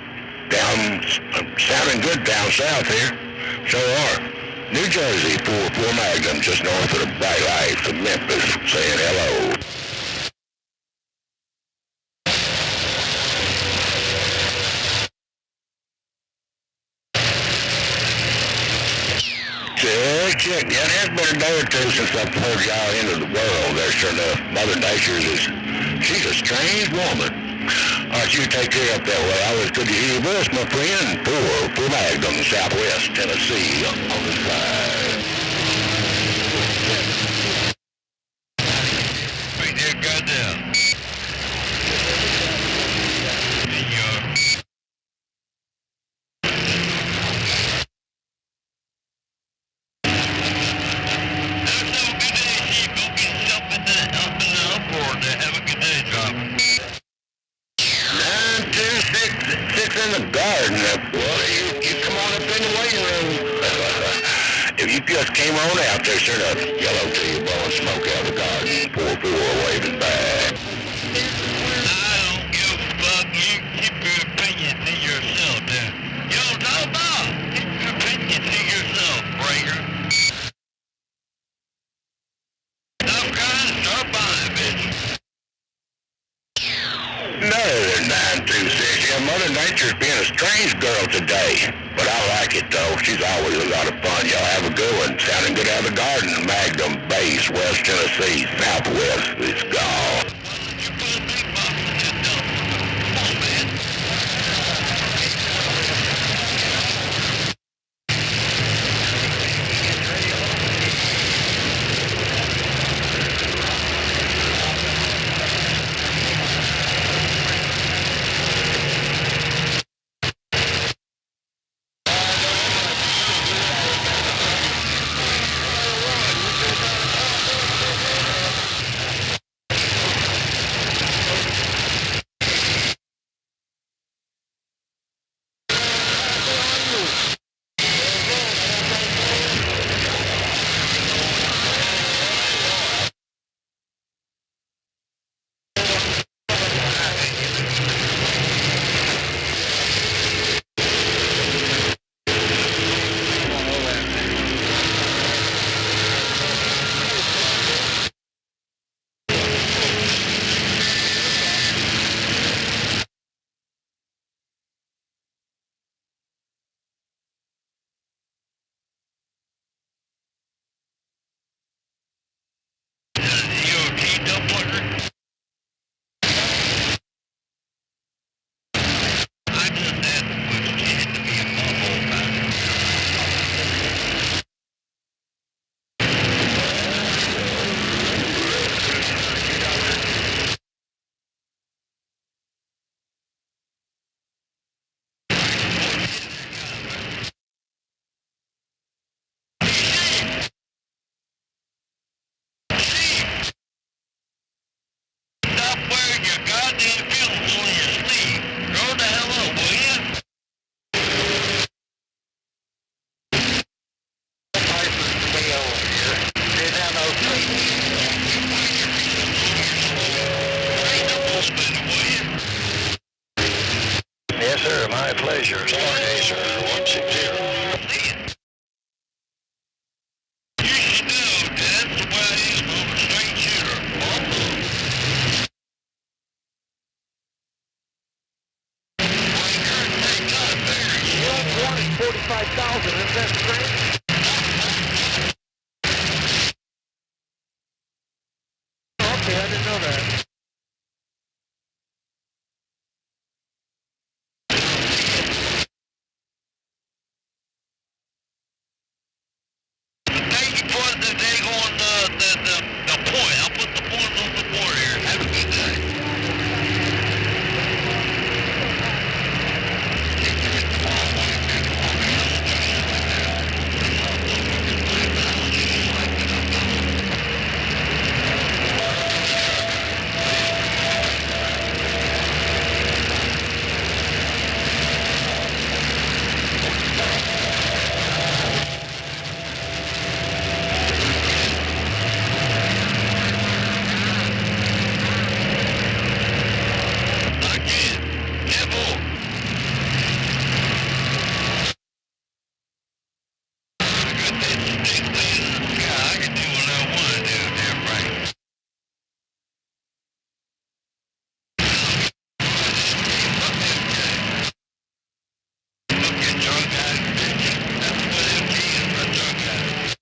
Down, sounding good down south here. So are. New Jersey, 4 Magnum, just north of the Bright Lights of Memphis, saying hello. Check. Yeah, it has been a day or two since I've heard y'all into the world there, sure enough. Mother Nature's she's a strange woman. All right, you take care up that way. Always good to hear your voice, my friend. 4 Magnum, Southwest Tennessee, on the side. Hey, there, goddamn. In the garden, well, you come on up in the waiting room. If you just came on out there, sure enough, yellow to you, blowing smoke out of the garden, 4-4 waving back. I don't give a fuck. You keep your opinion to yourself there. You don't know about. Keep your opinion to yourself, breaker. Stop crying, start buying, bitch. Another 926. Yeah, Mother Nature's being a strange girl today. But I like it, though. She's always a lot of fun. Y'all have a good one. Sounding good out of the garden. Magnum Base, West Tennessee, Southwest. It's gone. Yes, sir. My pleasure. Stargazer 160. You should know that's the way it is on a straight shooter. 45,000, is that straight? Okay, I didn't know that. Yeah, I can do what I want to do, damn right. Look at drunk guys, bitch. That's what MG is for, drunk guys.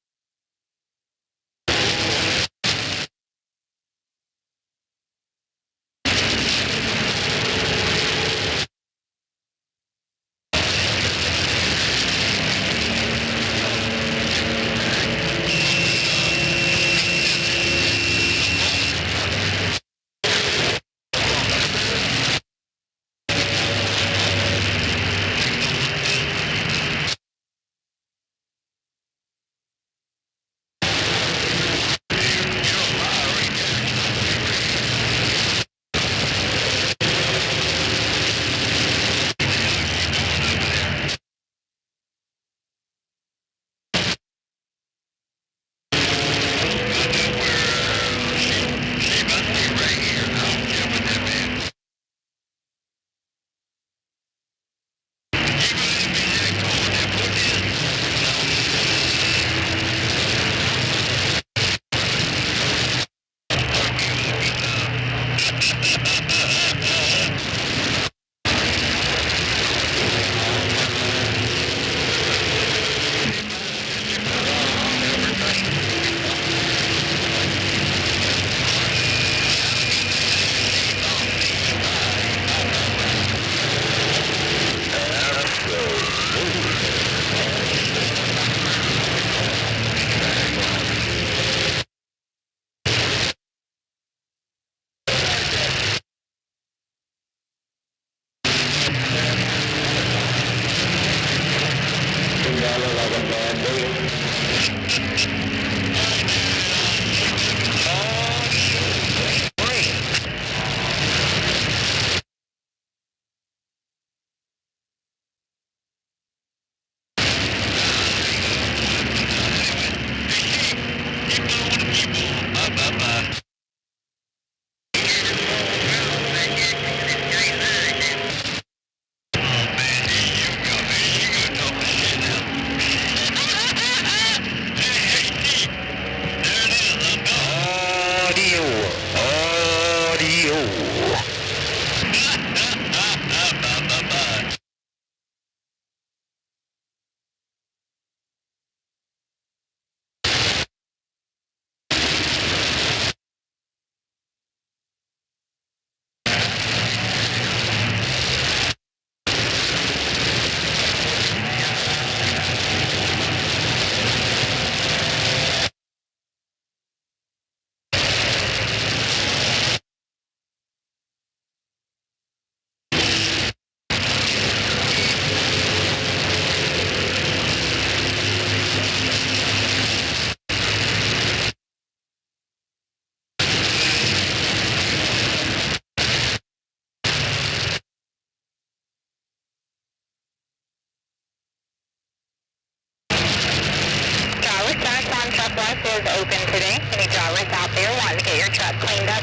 is open today. Any drivers out there wanting to get your truck cleaned up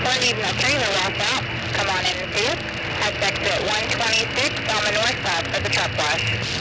or needing a trailer wash out, come on in and see us. That's exit 126 on the north side for the truck wash.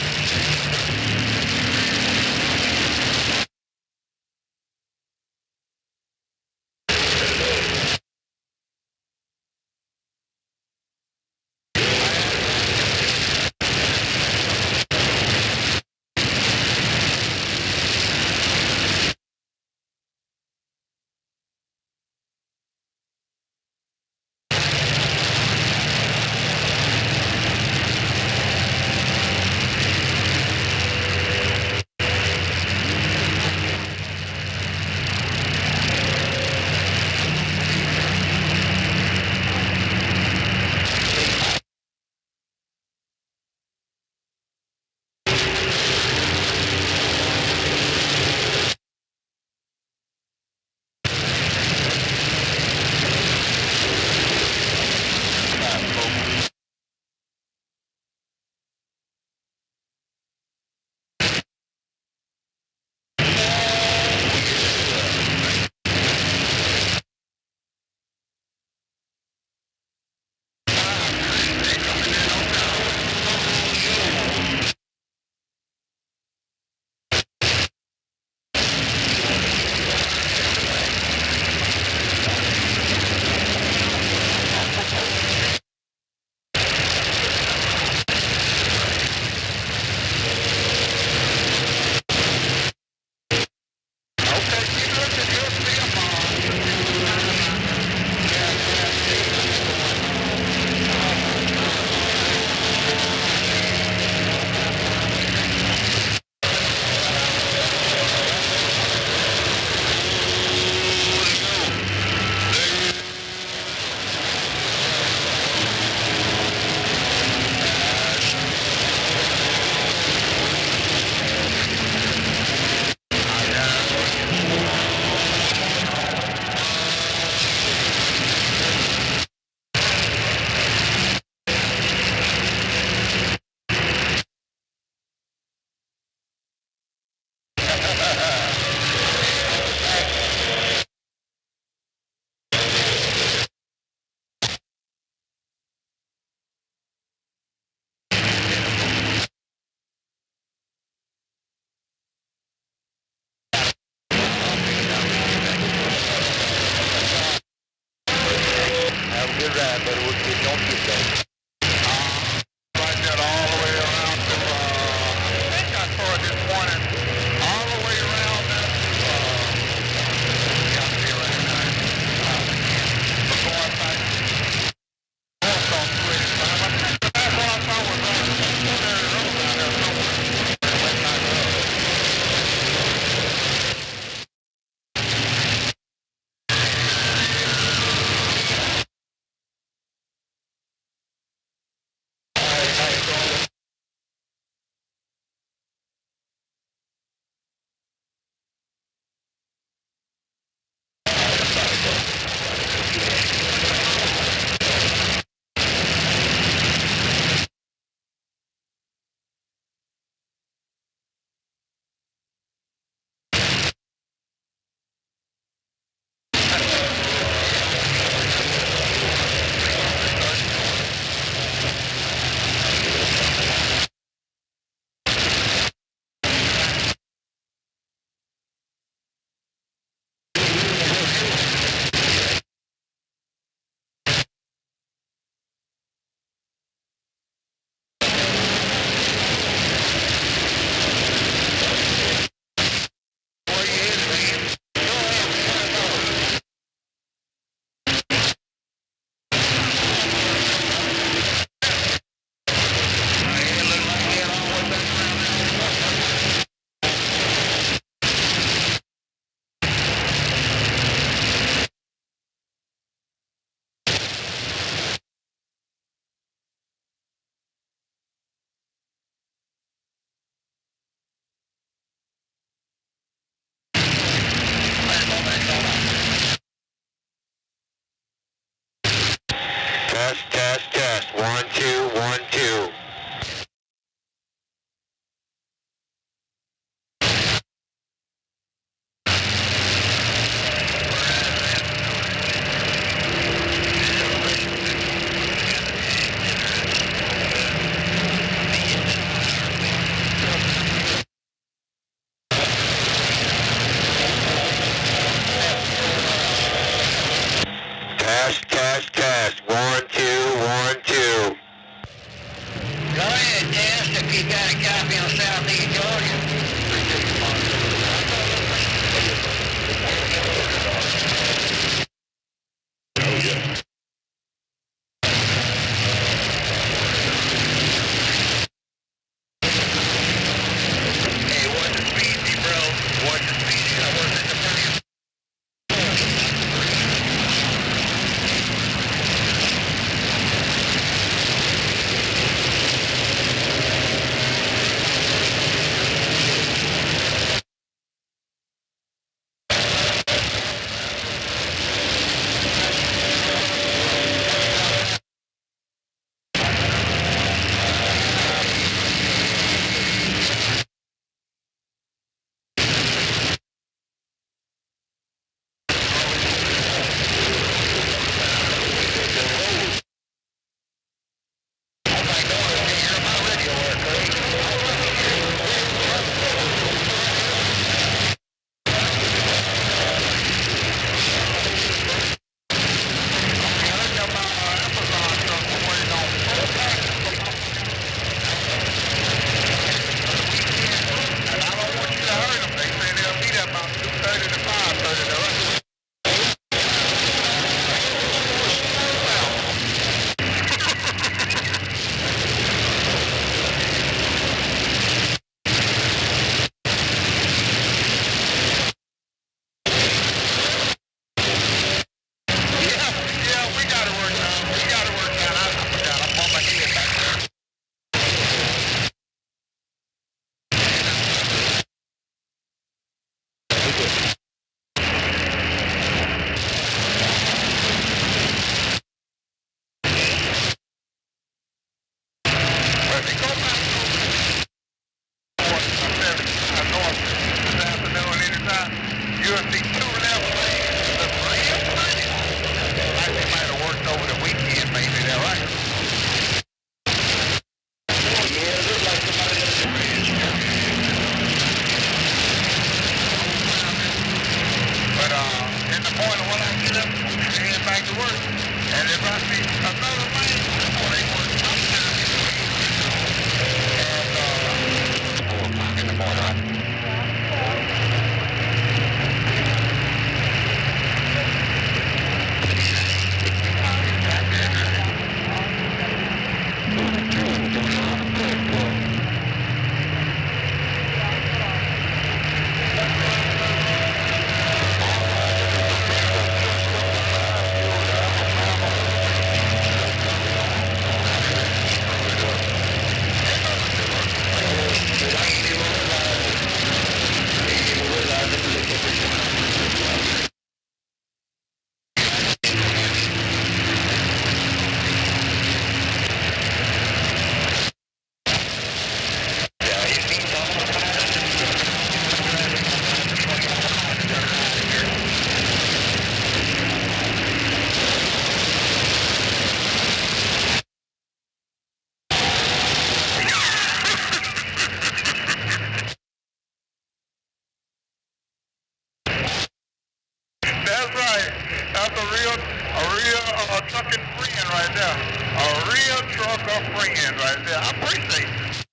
tough friends right there. I appreciate it.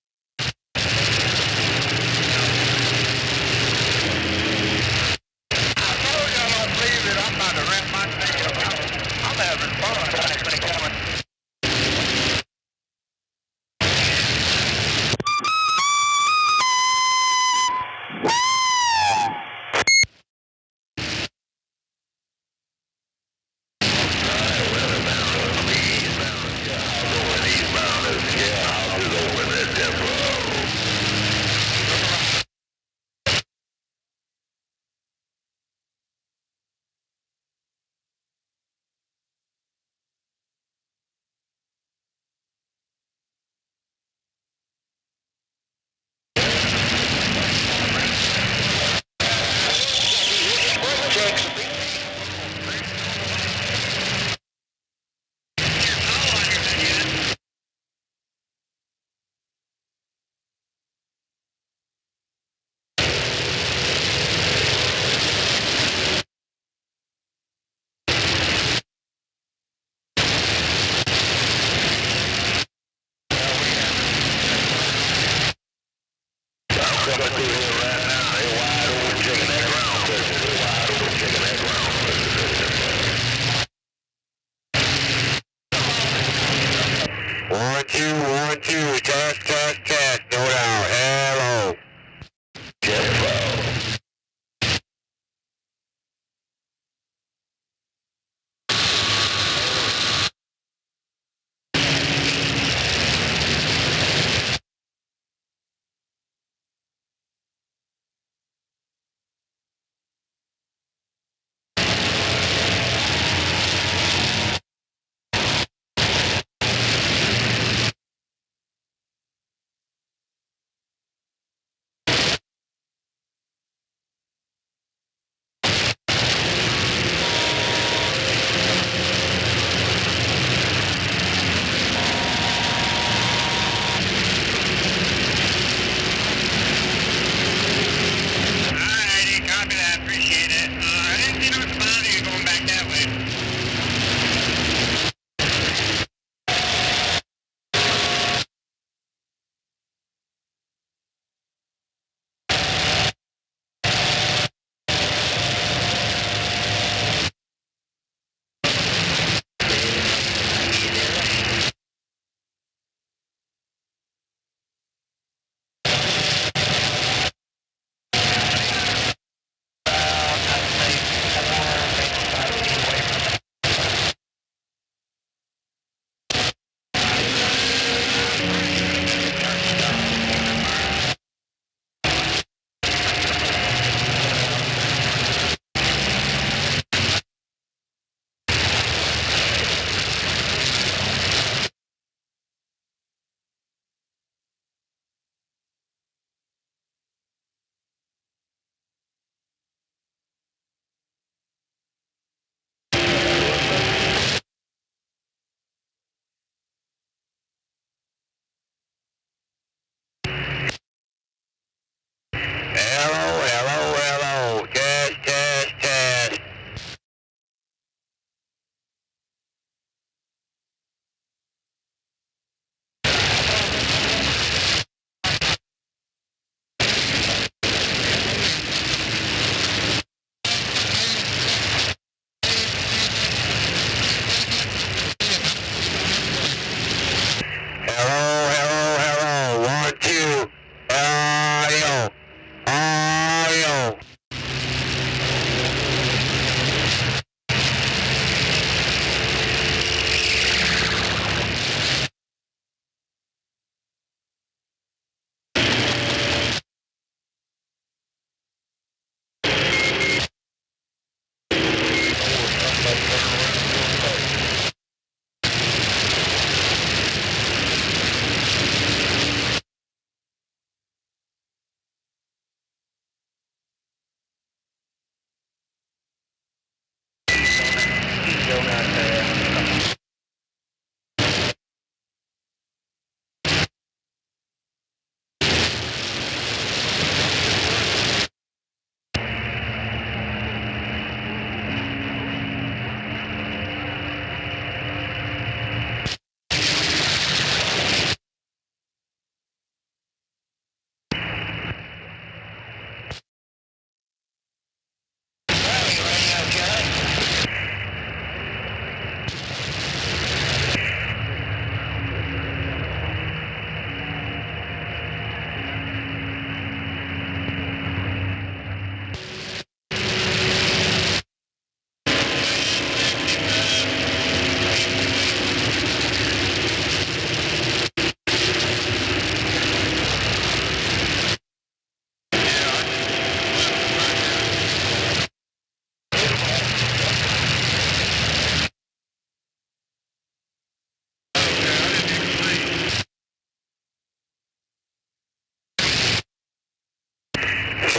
I told y'all don't believe it. I'm about to wrap my thing up. I'm having fun. One, two, test, no doubt, hello.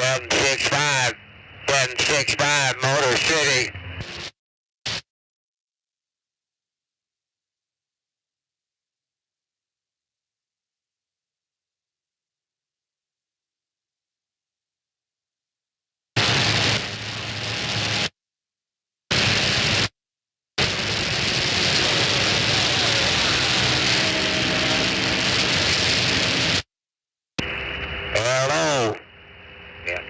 765, 765 Motor City. Hello. Yeah.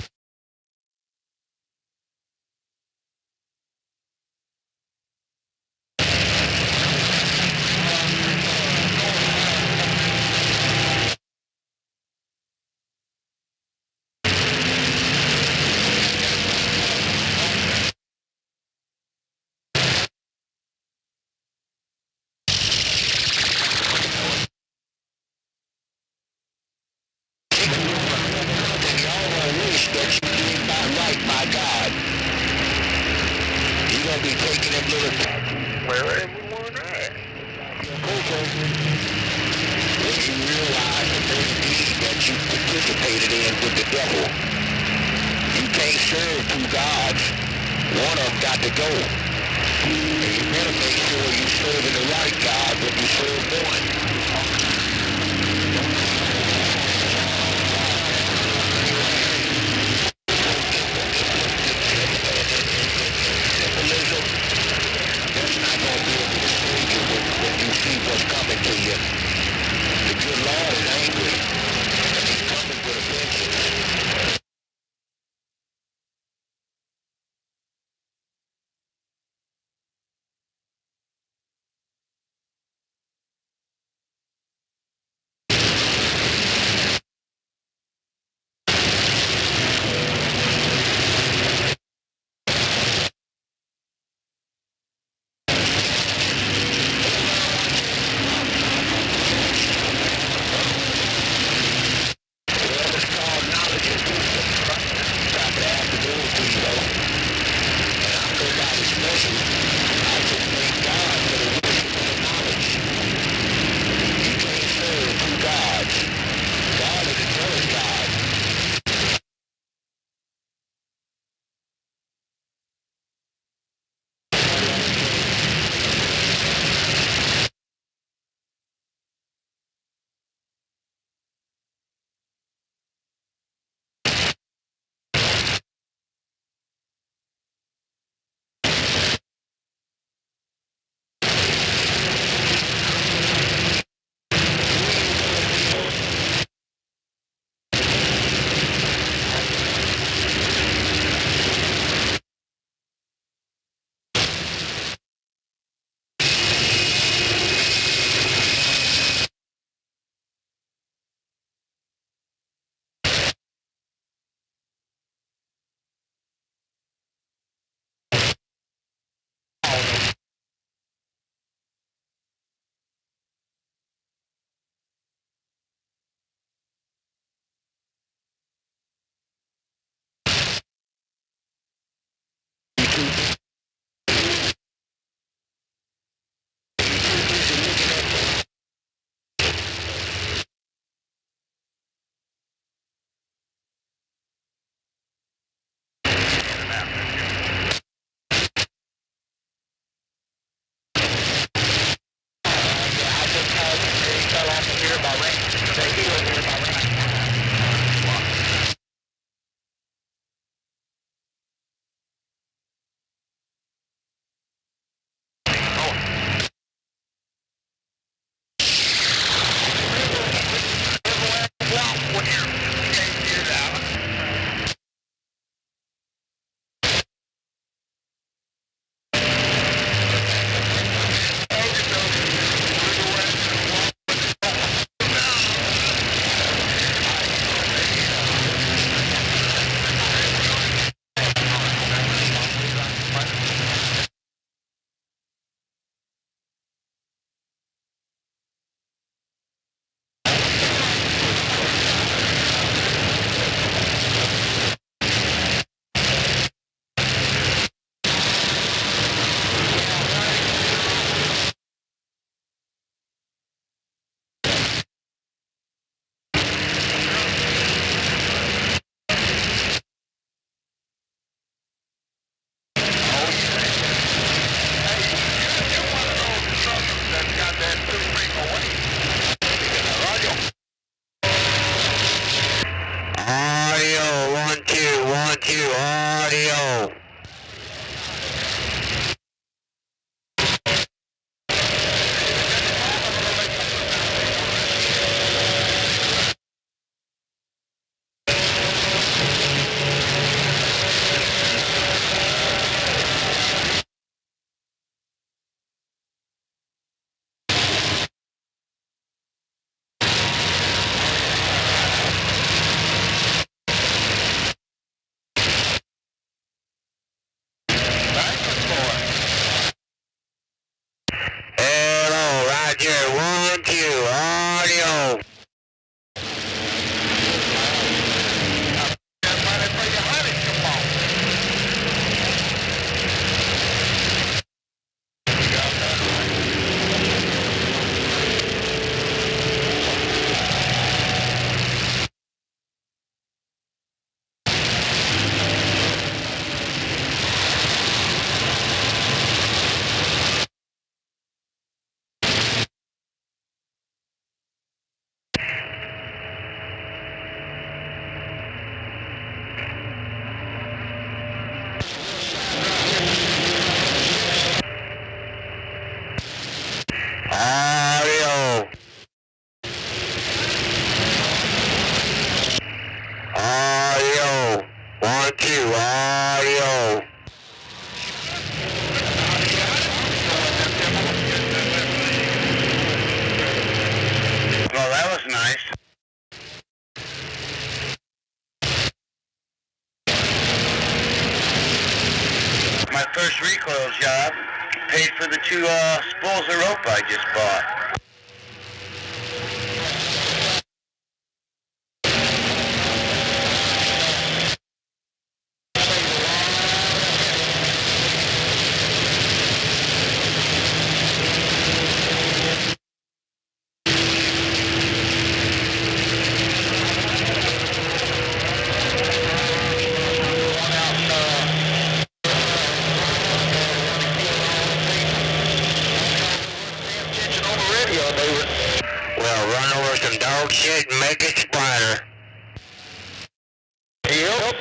1-2 audio. Hello, Roger, 1-2 audio. Audio. Audio. 1-2 audio. Well, that was nice. My first recoil job paid for the 2 spools of rope I just bought. Well, run over some dog shit and make it splatter. Yep.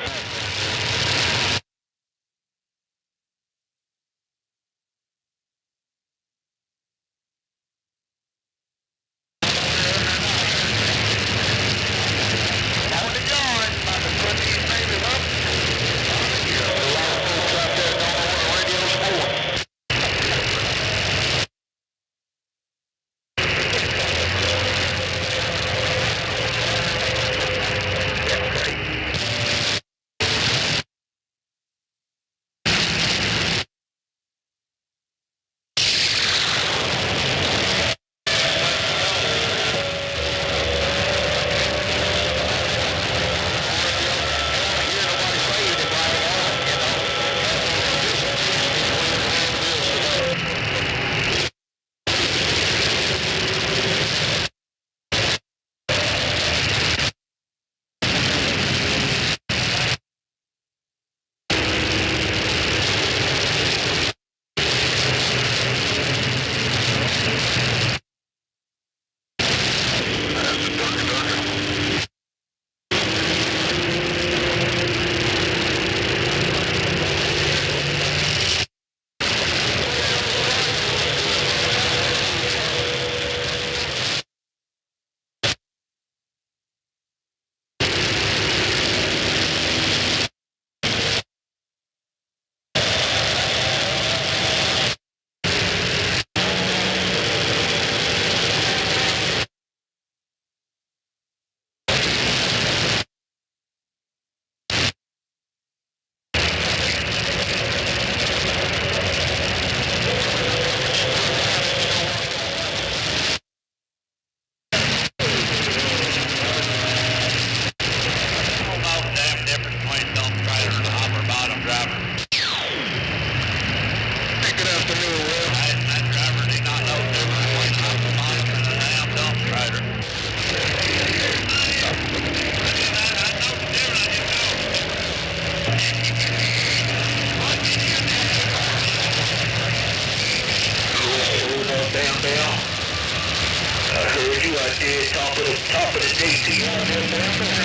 top of the DT.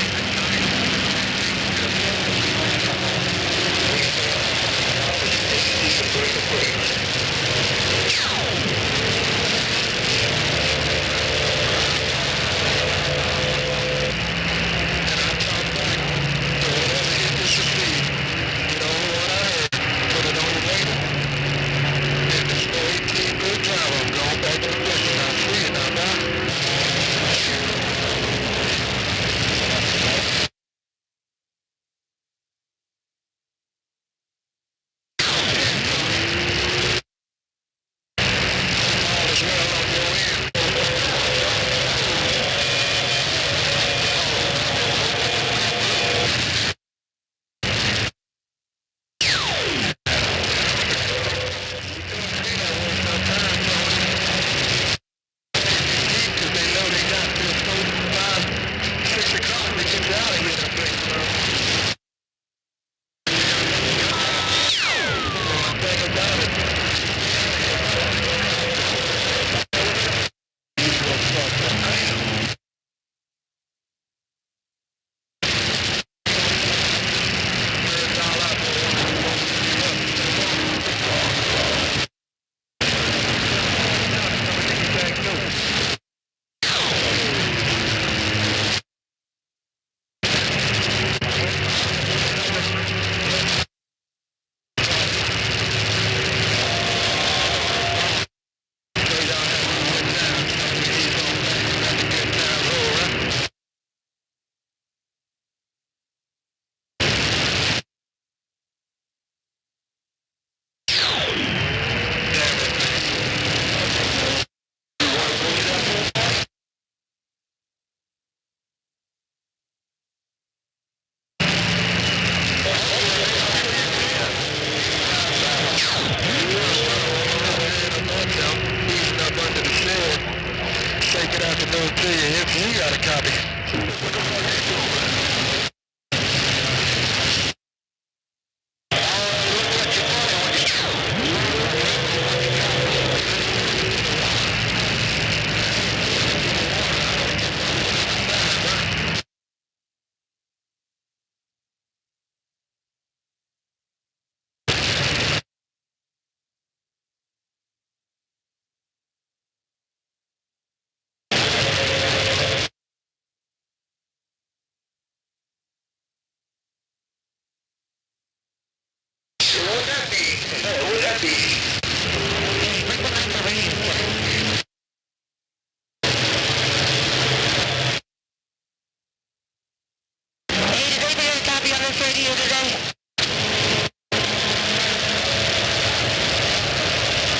today?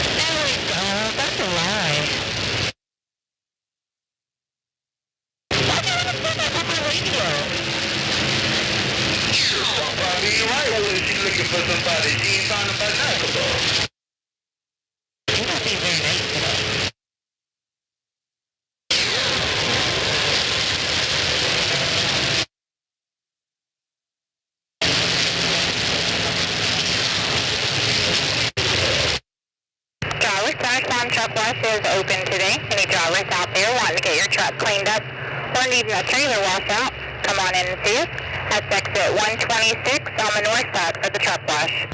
No, we don't. That's a lie. Why do you want to say that on my radio? Somebody right when she's looking for somebody. She ain't found nobody likable. You don't seem very nice today. Southbound Truck West is open today. Any drivers out there wanting to get your truck cleaned up or needing a trailer washed out, come on in and see us. That's exit 126 on the north side for the truck wash.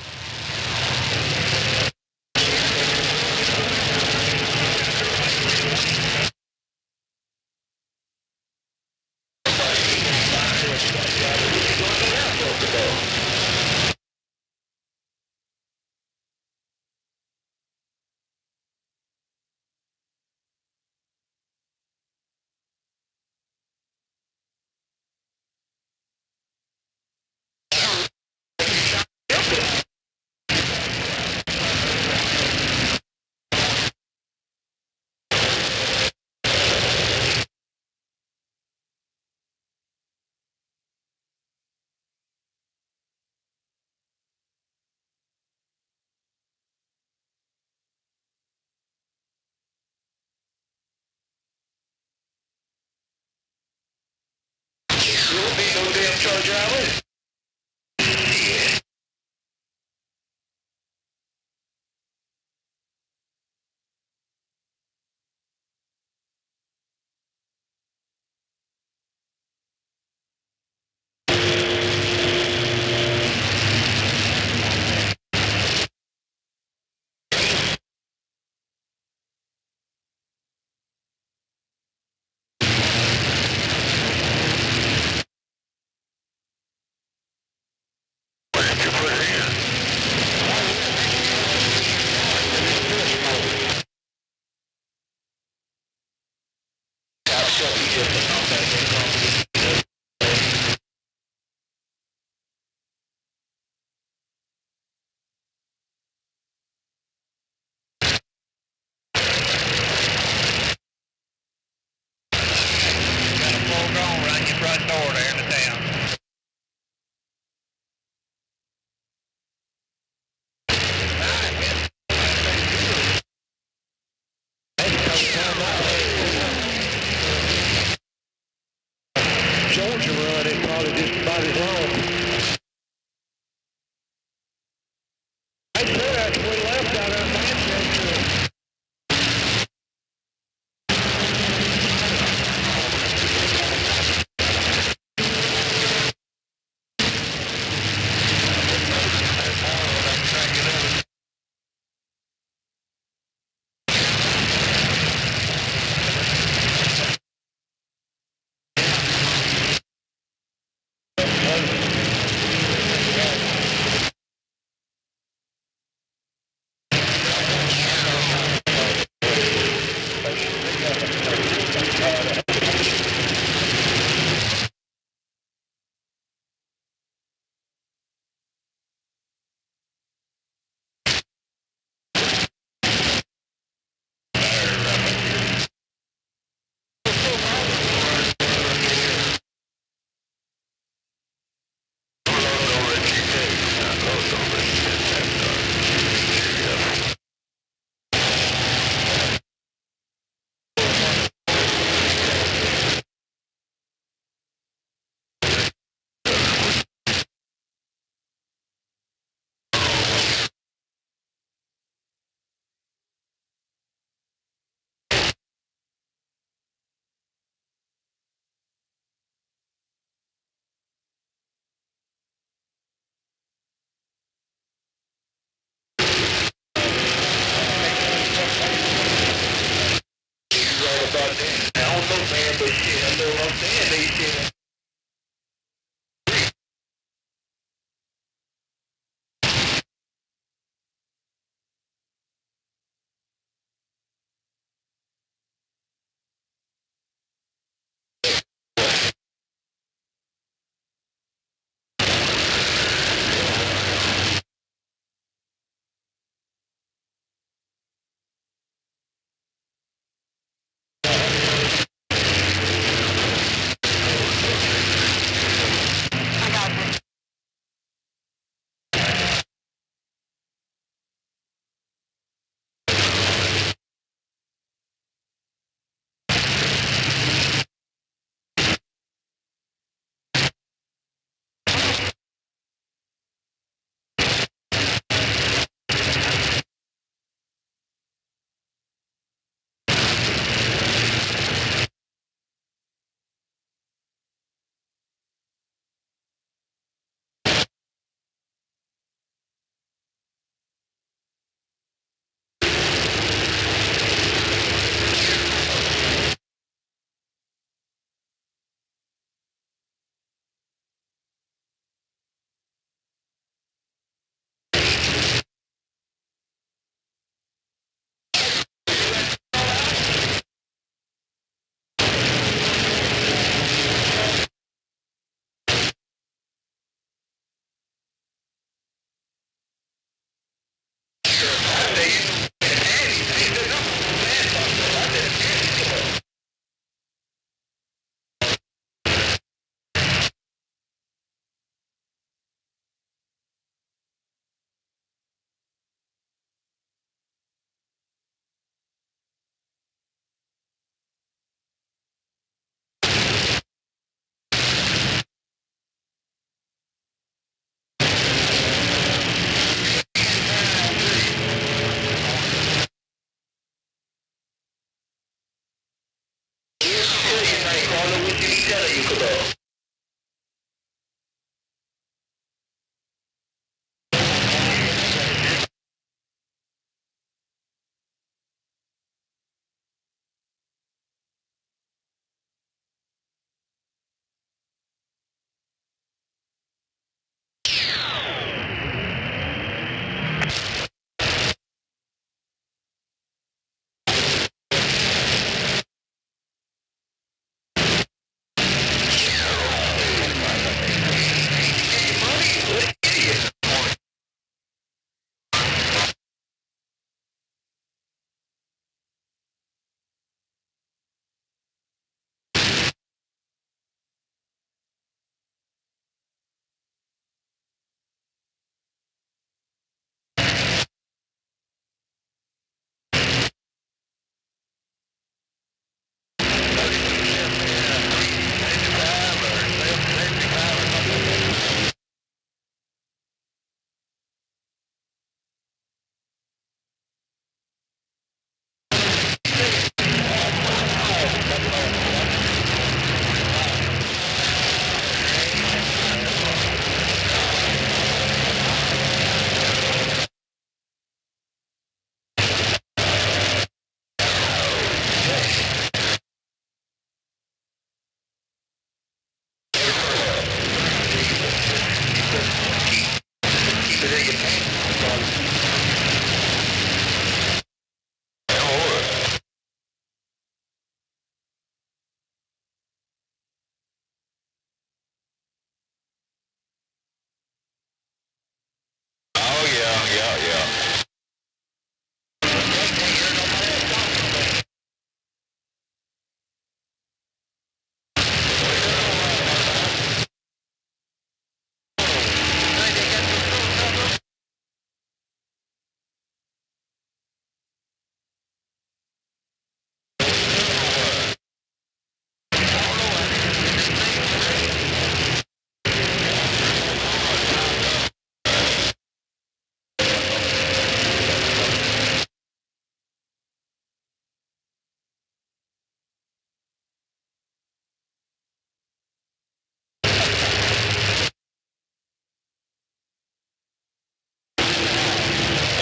Oh yeah.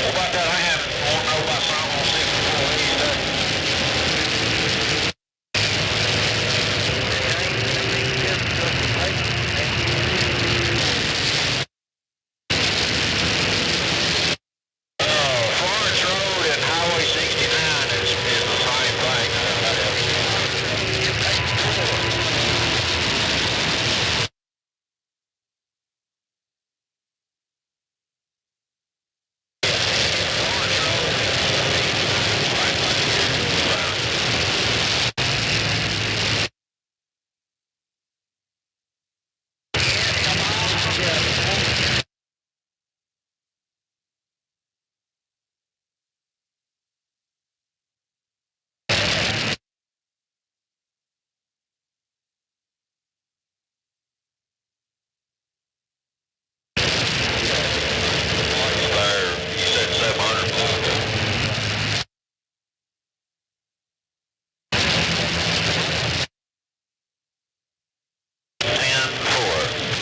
What about that? I have want to know about something on 64 East. Florence Road and Highway 69 is the same thing. There, you said 700 block. 10-4.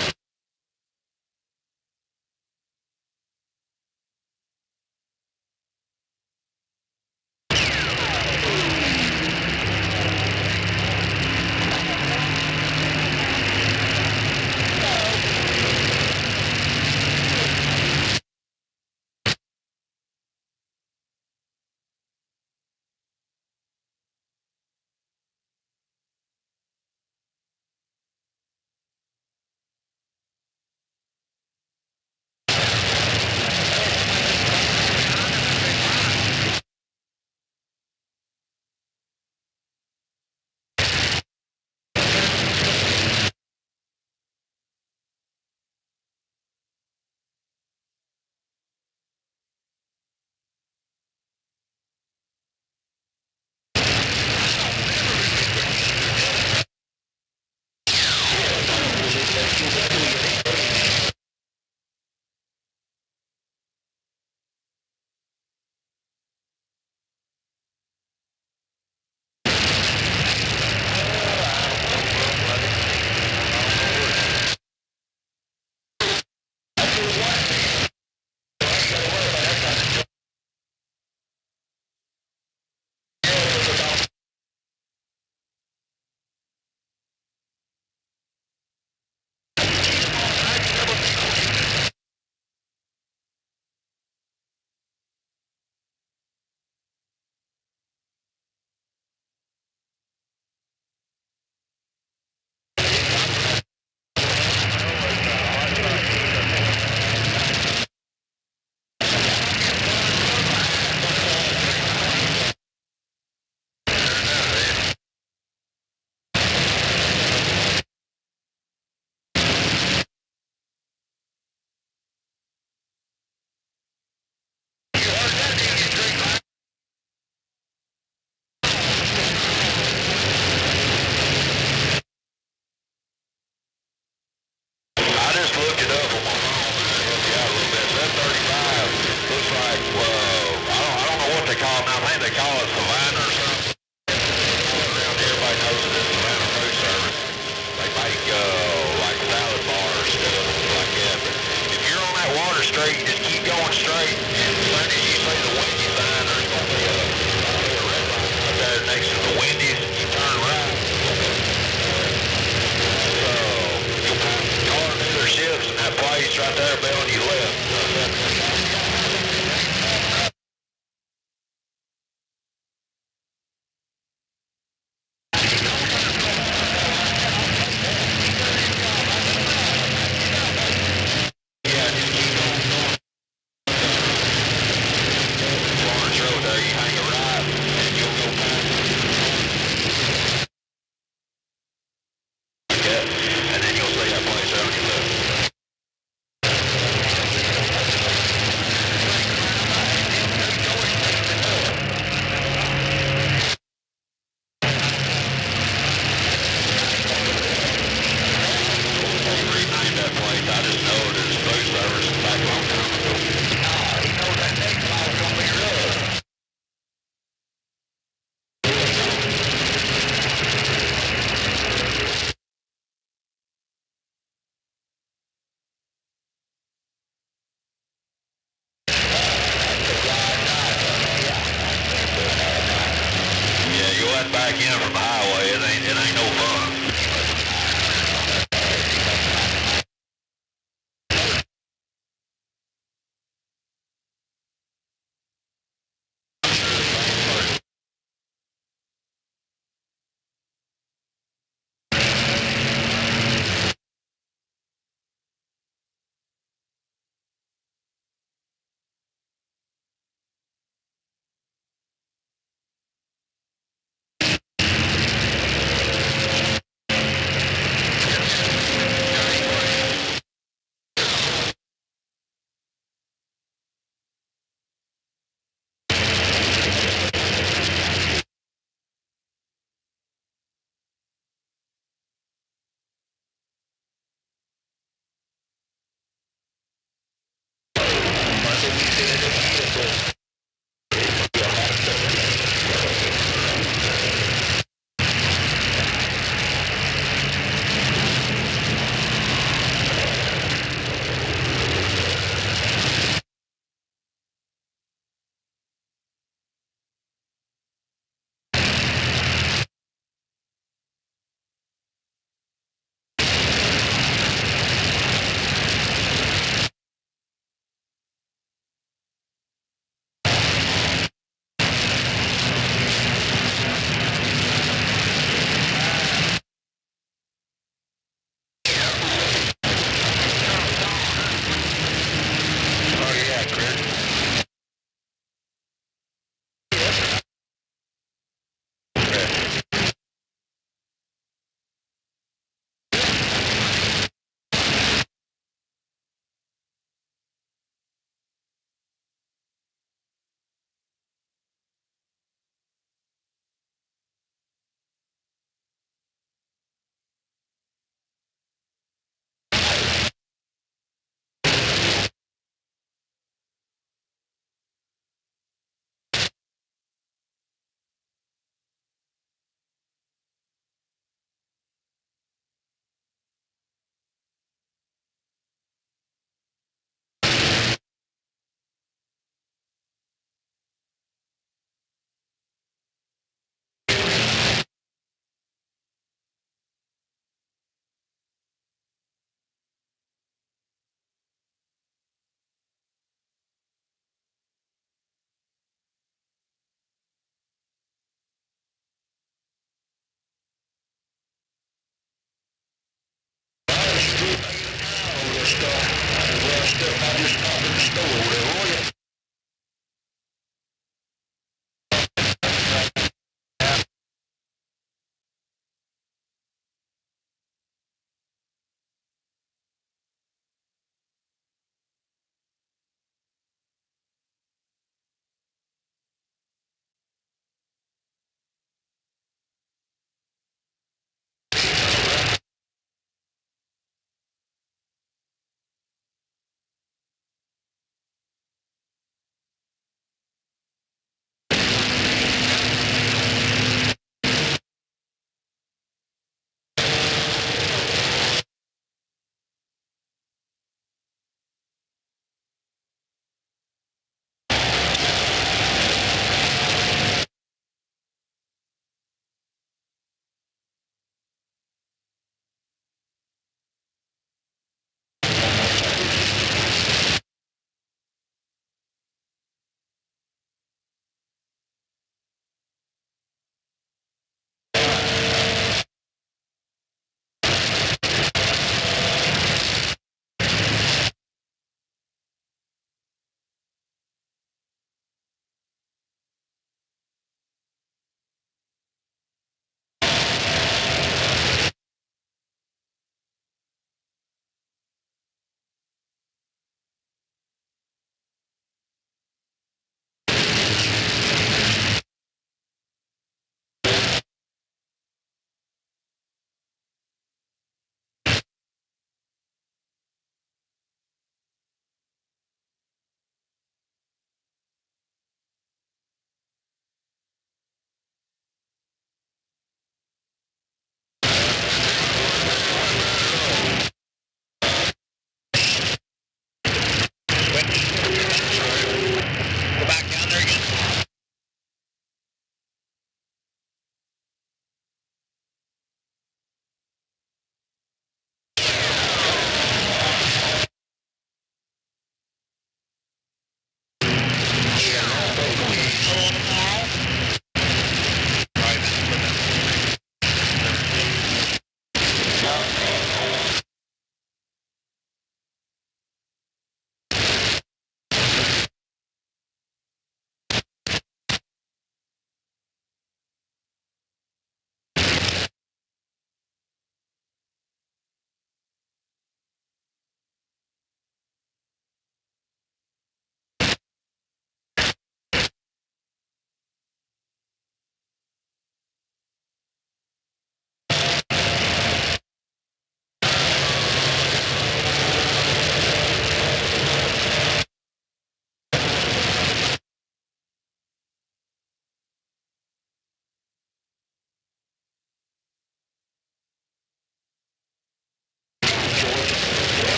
I just looked it up on my phone. Help you out a little bit. That 35 looks like, I don't know what they call it now. I think they call it Savannah or something. Around here, everybody knows it as Savannah Food Service. They make like salad bars, stuff like that. But if you're on that water straight, just keep going straight. And as soon as you see the Wendy's sign, there's going to be a red line right there next to the Wendy's. You turn right. So you'll pass the car dealerships and that place right there, Bill, and you left. back in from the highway. It ain't no fun.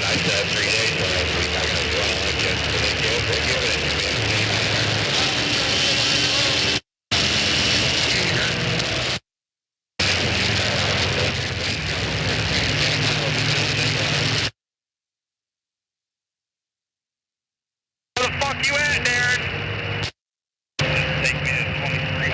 I said 3 days last week. I got to go on like it. They give it to me. Where the fuck you at, Darren? Take me to 23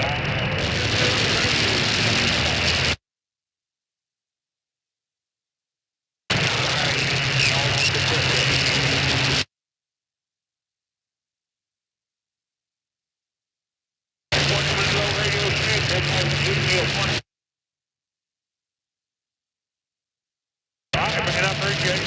Alright, bring it up very good.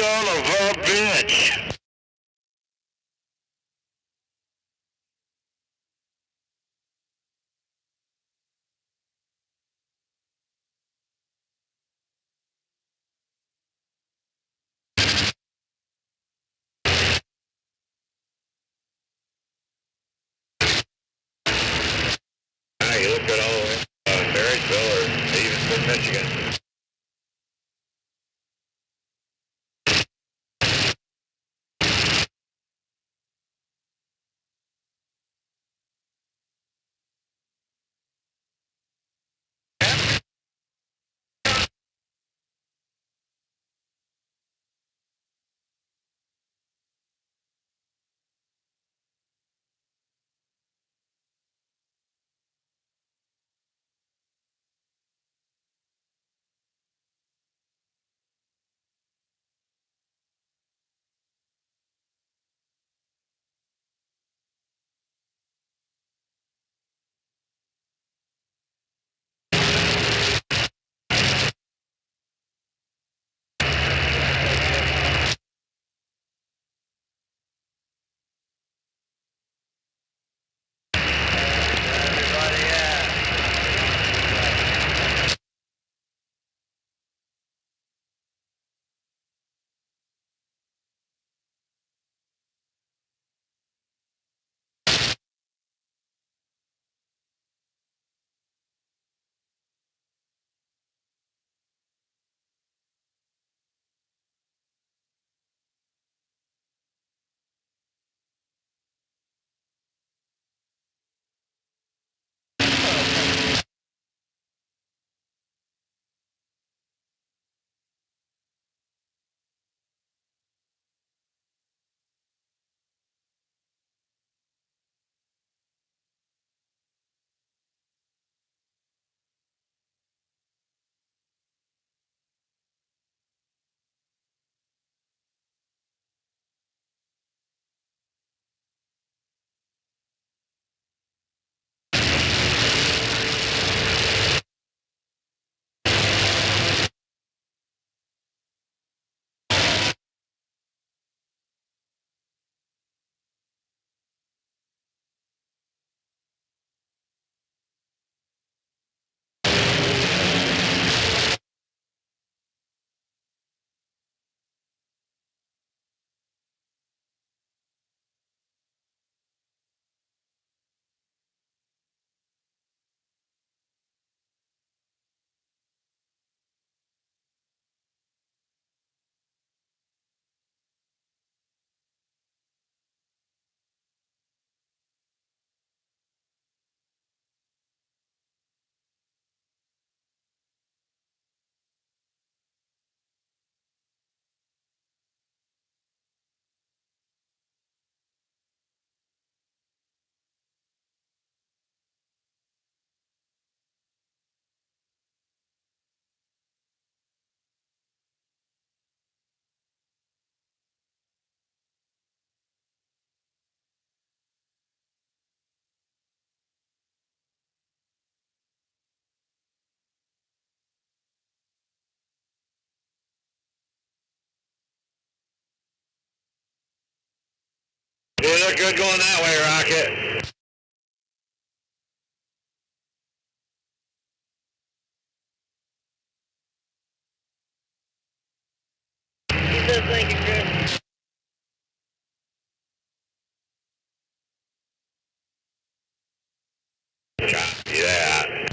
son of a bitch. You look good all the way Marysville or even from Michigan. You look good going that way, Rocket. He says thank you, Chris. Copy that.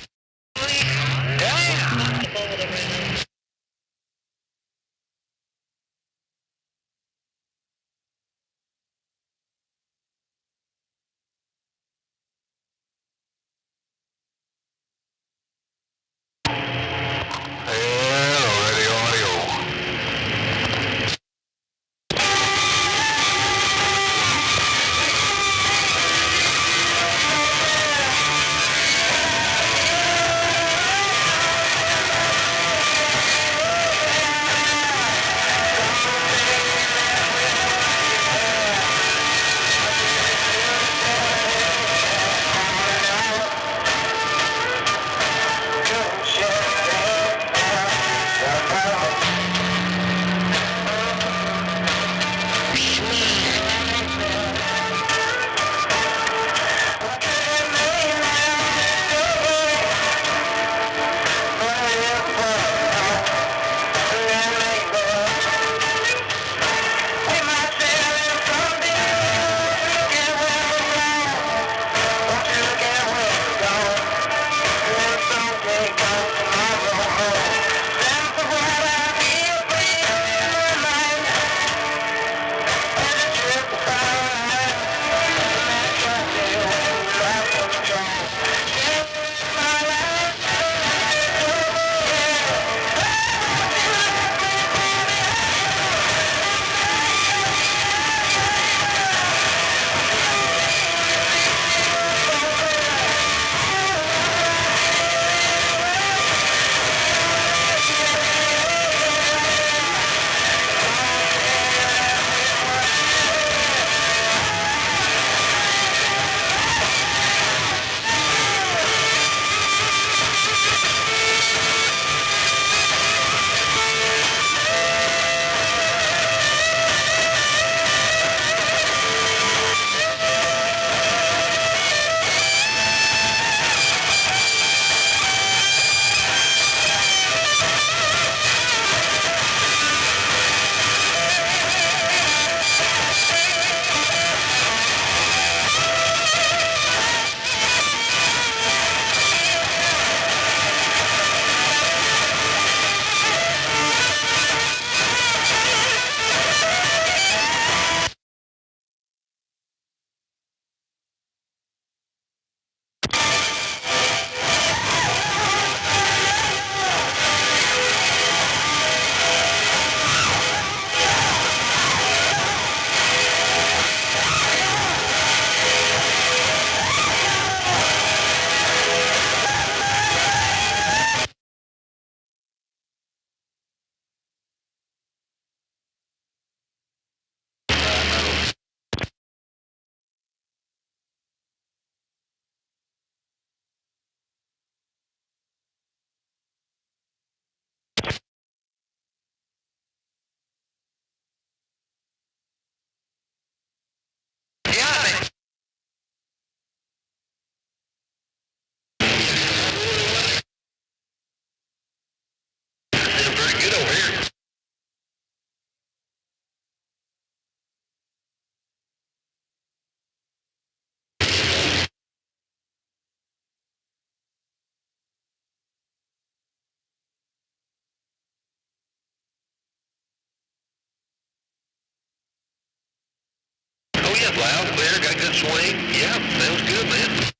is. Loud, clear, got good swing. Yeah, sounds good, man.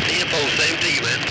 CFO, same to you, man.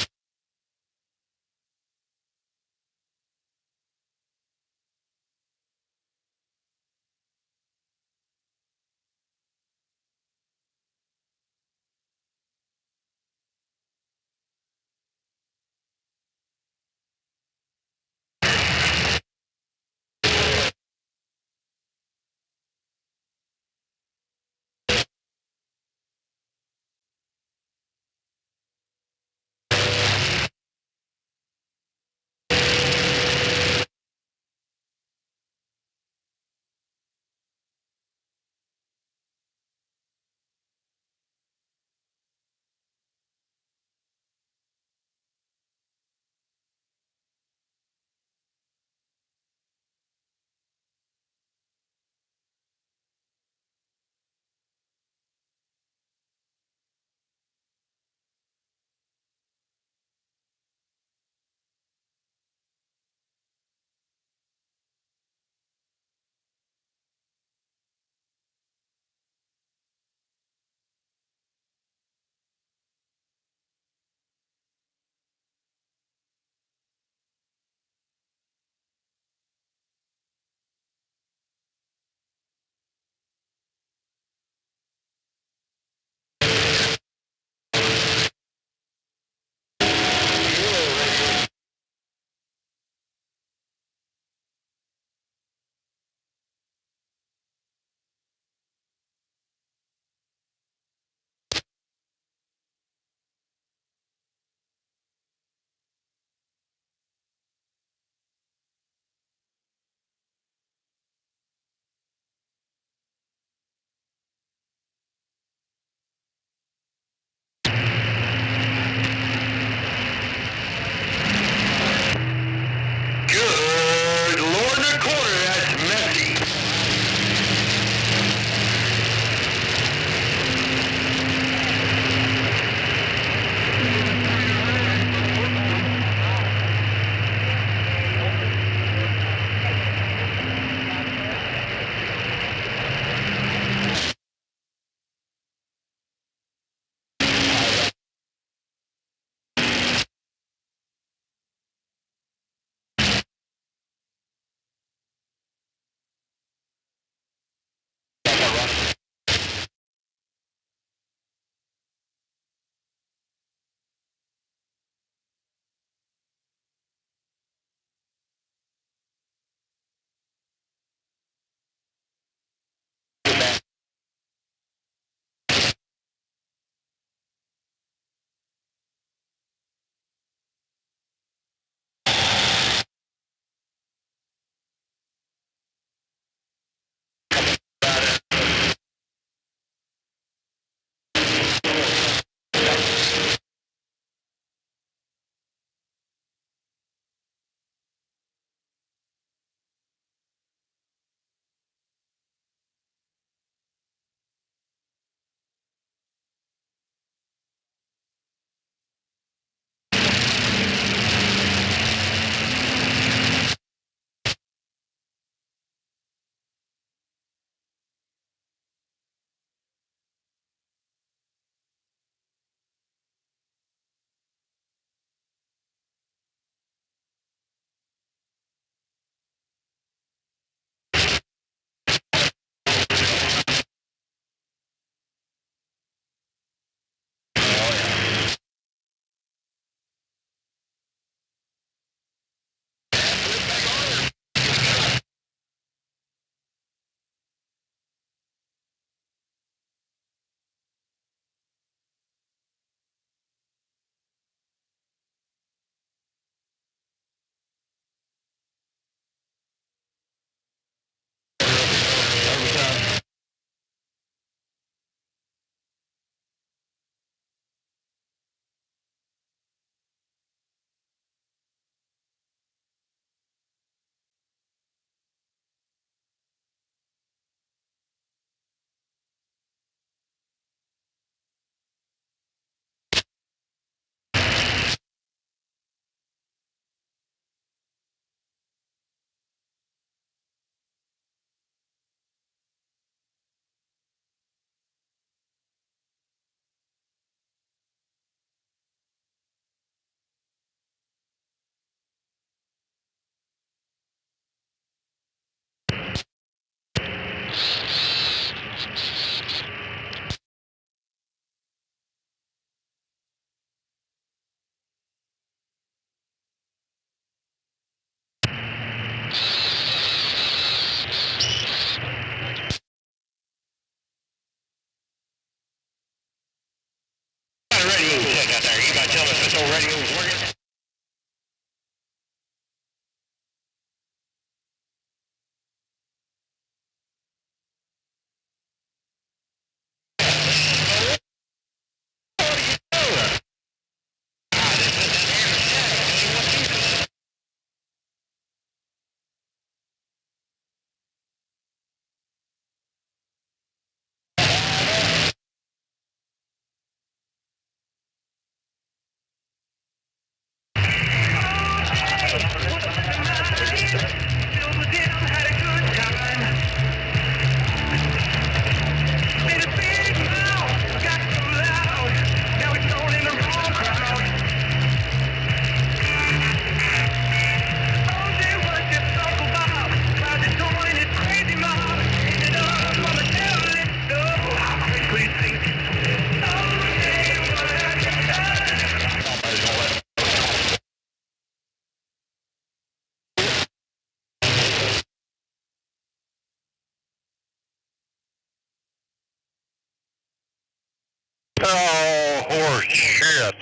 Oh, horse shit.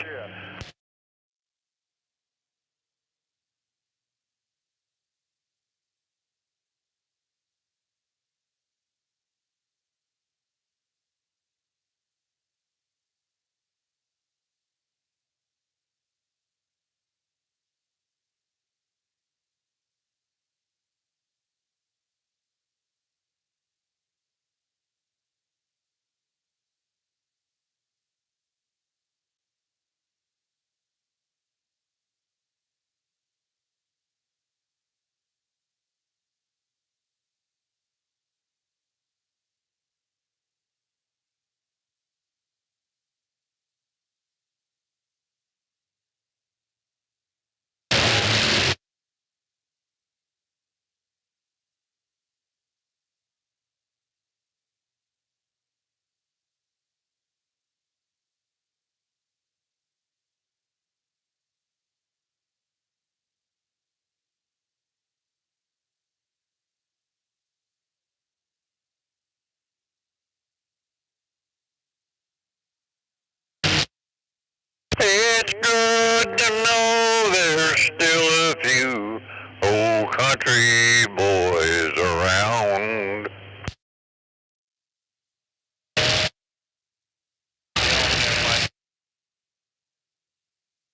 It's good to know there's still a few old country boys around.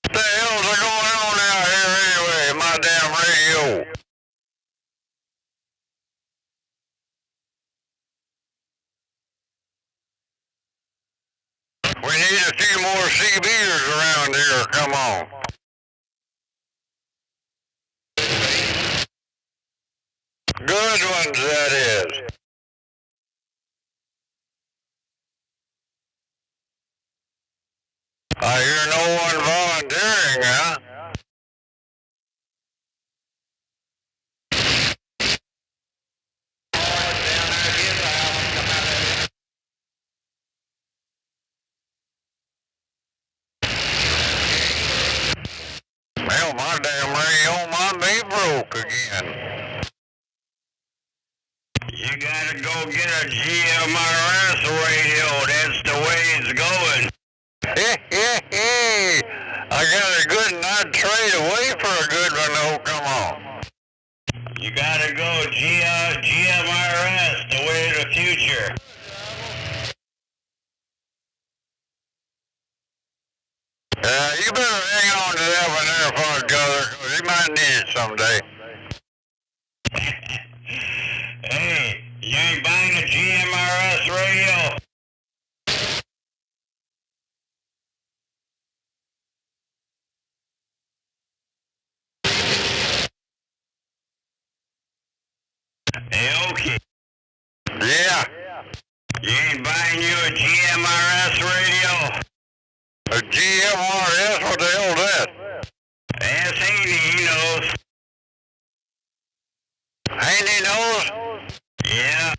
What the hell's going on out here anyway? My damn radio. We need a few more CBers around here. Come on. Good ones, that is. I hear no one volunteering, huh? Well, my damn radio might be broke again. You gotta go get a GMRS radio. That's the way it's going. I got a good one. I'd trade away for a good one. Oh, come on. You gotta go GMRS, the way of the future. You better hang on to that one there for a brother, because you might need it someday. Hey, you ain't buying a GMRS radio? Hey, okay. Yeah. You ain't buying you a GMRS radio? A GMRS? What the hell is that? Ask Haney, he knows. Haney knows? Yeah.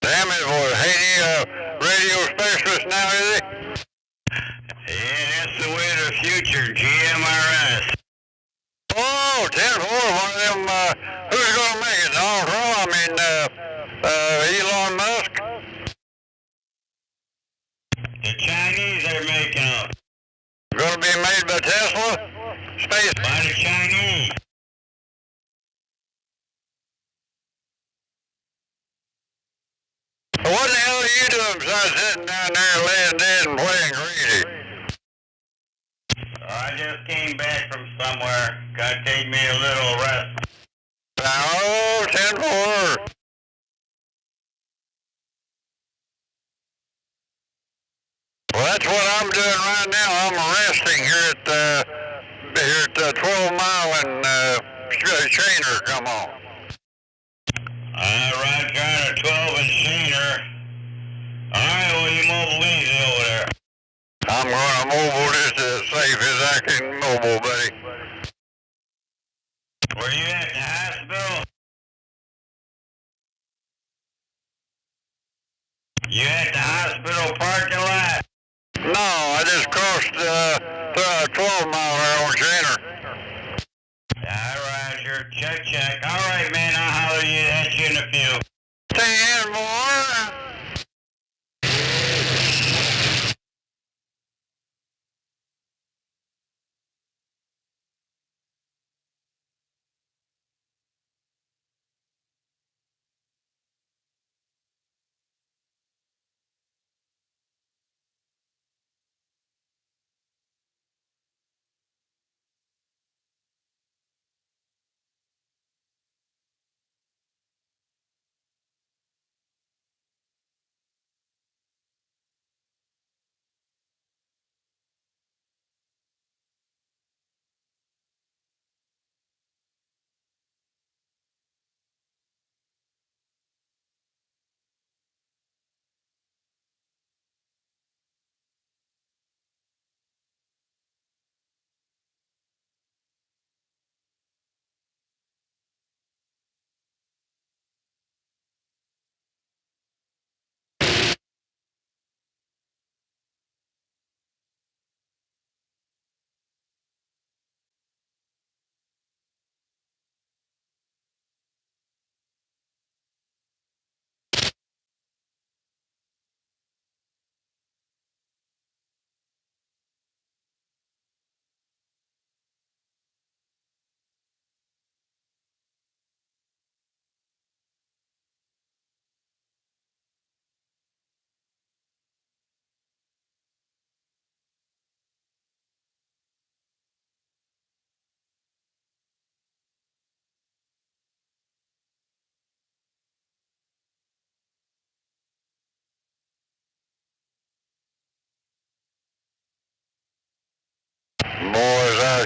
Damn it, boy. Haney, radio specialist now, is he? Yeah, that's the way of the future, GMRS. Oh, 10-4, one of them, who's gonna make it? Donald Trump? Elon Musk? The Chinese are making them. Gonna be made by Tesla? Space? By the Chinese. What the hell are you doing besides sitting down there laying dead and playing greedy? I just came back from somewhere. Gotta take me a little rest. Oh, 10-4. Well, that's what I'm doing right now. I'm resting here at 12 Mile and Shaner. Come on. Right down to 12 and Shaner. Alright, well, you mobile easy over there. I'm gonna mobile just as safe as I can mobile, buddy. Where you at, the hospital? You at the hospital parking lot? No, I just crossed 12 Mile there on Shaner. Alright, sure. Check. Alright, man, I'll holler at you in a few. 10-4.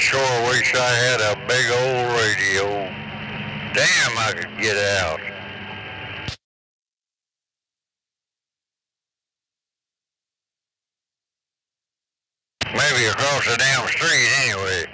sure wish I had a big old radio. Damn, I could get out. Maybe across the damn street anyway.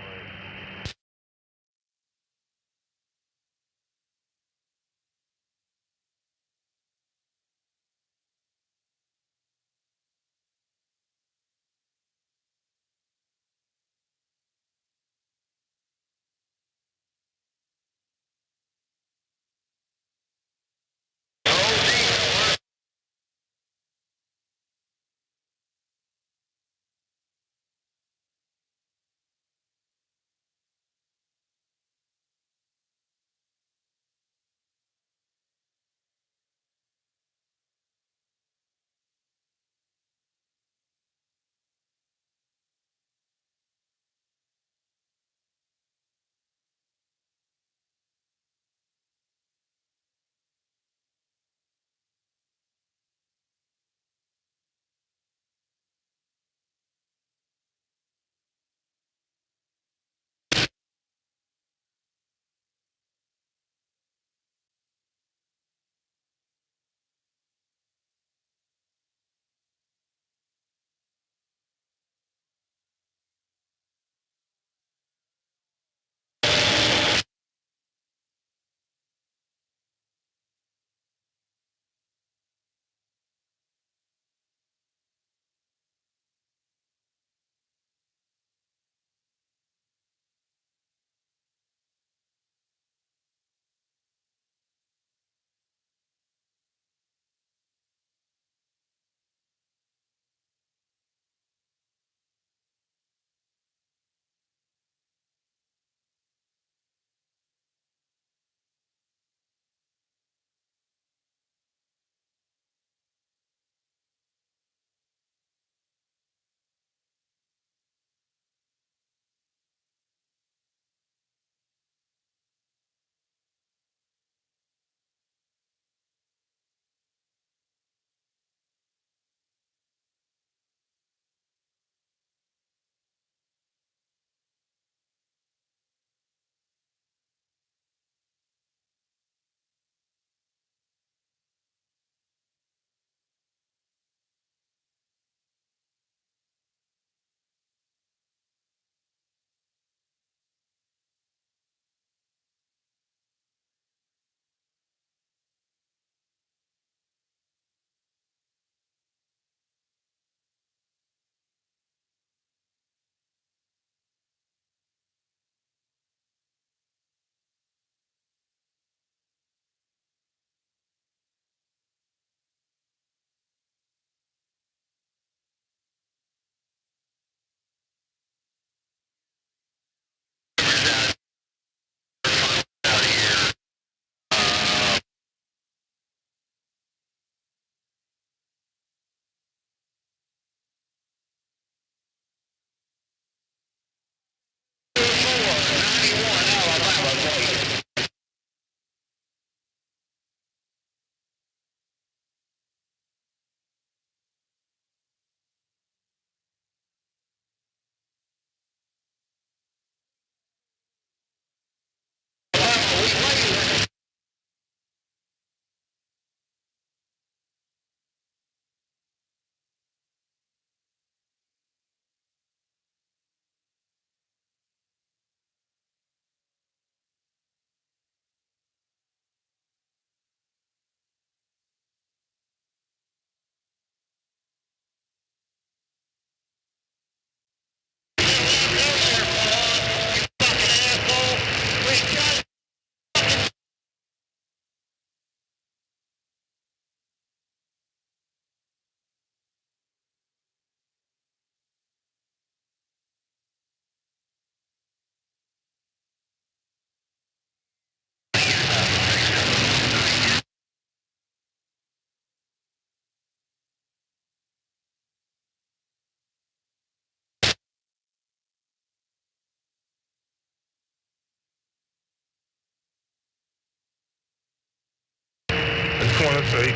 just want to say,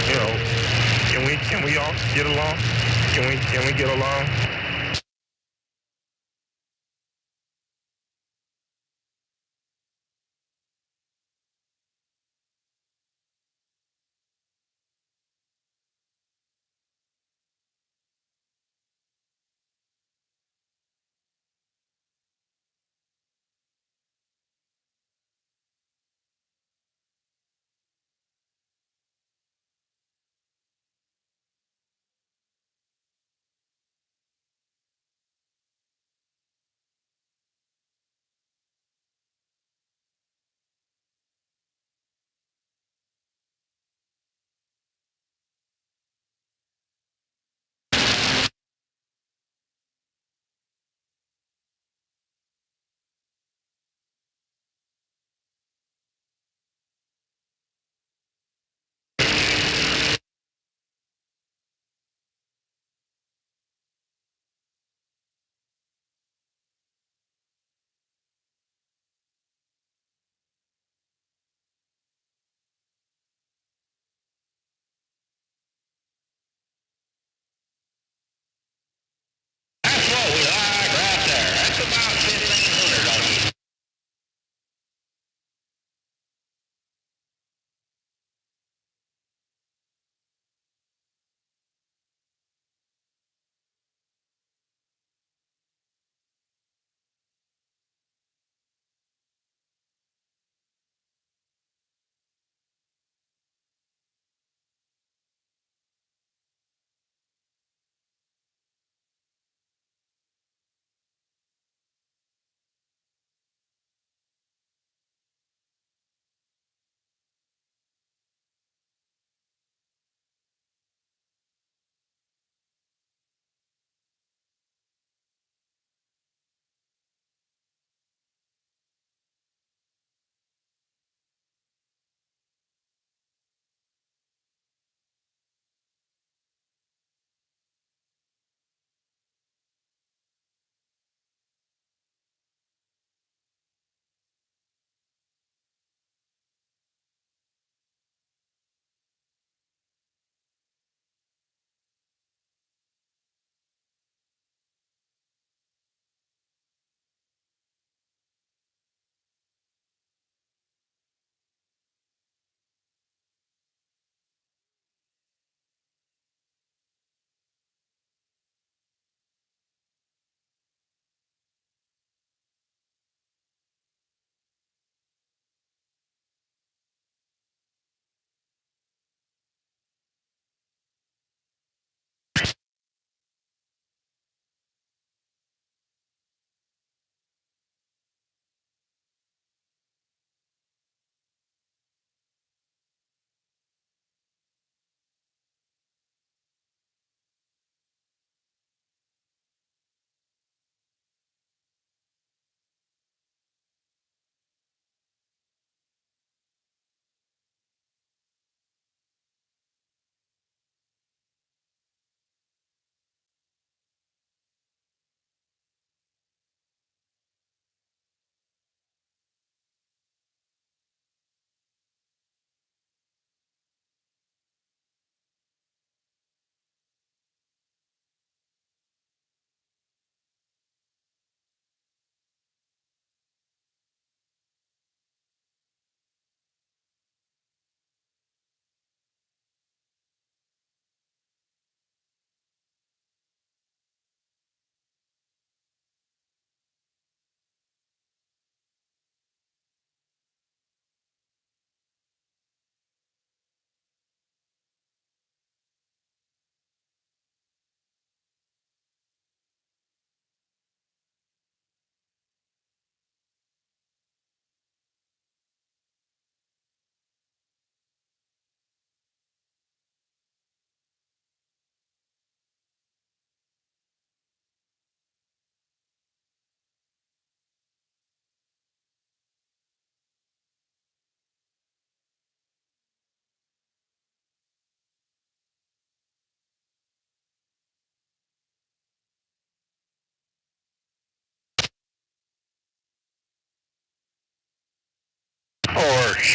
you know, can we all get along? Can we get along?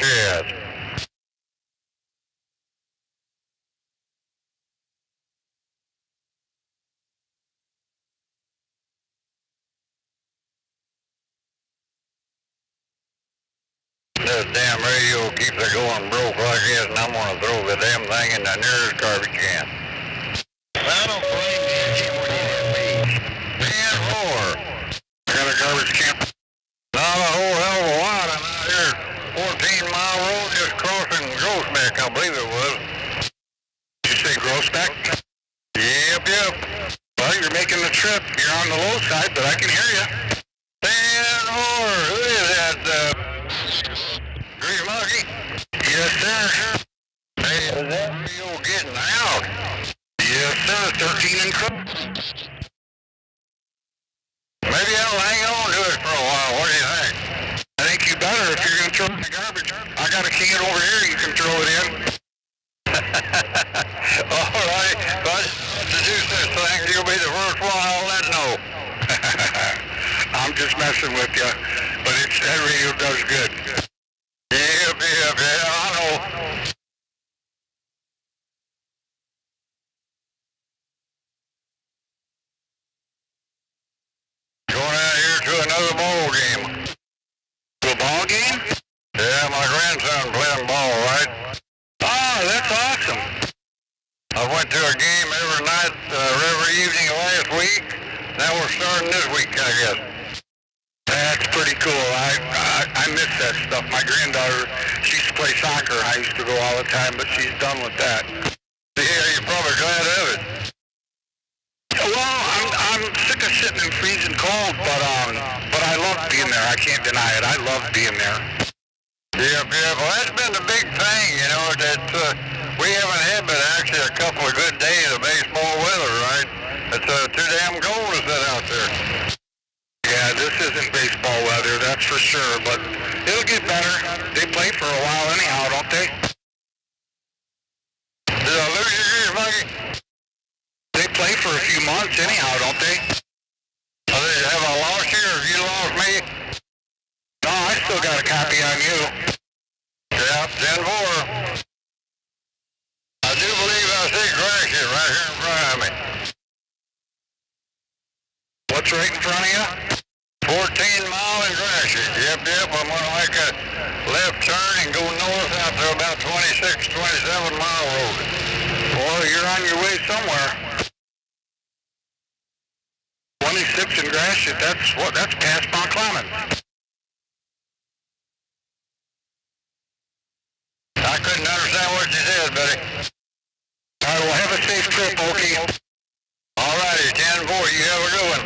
shit. This damn radio keeps it going broke like this, and I'm gonna throw the damn thing in the nearest garbage can. I don't blame you, Jim, when you hit me. 10-4. I got a garbage can. Not a whole hell of a lot. I'm out here, 14-mile road, just crossing Groesbeck, I believe it was. Did you say Groesbeck? Yep. Well, you're making the trip. You're on the low side, but I can hear you. 10-4. Who is that? Green Monkey? Yes, sir. Hey, is that radio getting out? Yes, sir. 13 and crop. Maybe I'll hang on to it for a while. What do you think? I think you better if you're going to throw it in the garbage. I got a can over here you can throw it in. All right. But to do such things, you'll be the first one I'll let know. I'm just messing with you. But that radio does good. Yep, I know. Going out here to another ball game. To a ball game? Yeah, my grandson playing ball, right? Oh, that's awesome. I went to a game every night, every evening last week. Now we're starting this week, I guess. That's pretty cool. I miss that stuff. My granddaughter, she used to play soccer. I used to go all the time, but she's done with that. Yeah, you're probably glad of it. Well, I'm sick of sitting in freezing cold, but I love being there. I can't deny it. I love being there. Yep. Well, that's been the big thing, you know, that we haven't had but actually a couple of good days of baseball weather, right? It's too damn cold to sit out there. Yeah, this isn't baseball weather, that's for sure, but it'll get better. They play for a while anyhow, don't they? Did I lose your ears, Mikey? They play for a few months anyhow, don't they? Have I lost you or have you lost me? No, I still got a copy on you. Yep, 10-4. I do believe I see Gratiot right here in front of me. What's right in front of you? 14-mile in Gratiot. Yep. I'm going to make a left turn and go north out to about 26, 27-mile road. Boy, you're on your way somewhere. 26 in Gratiot, that's past Mount Clemens. I couldn't understand what you said, buddy. All right, well, have a safe trip, okay? All righty, 10-4, you have a good one.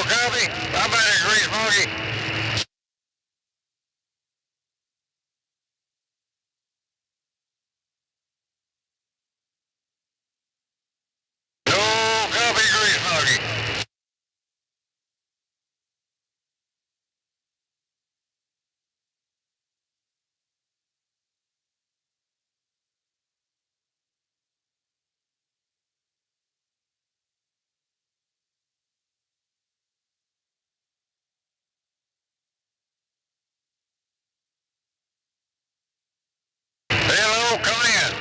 copy. I'm at a Great Smoky. No, copy, Great Smoky. Hello, come in.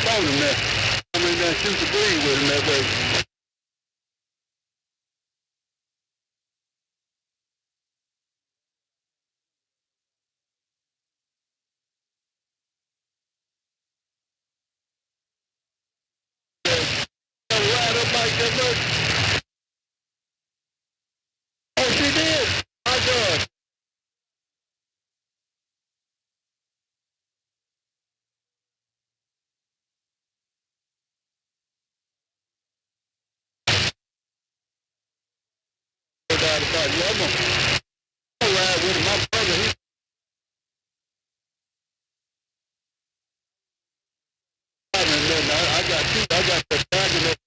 told him that. I'm in there shoot the breeze with him that way. Right up like that much. Oh, she did? My God. No doubt about it. Yeah, I'm gonna ride with him. My brother, he I got two. I got the dragon that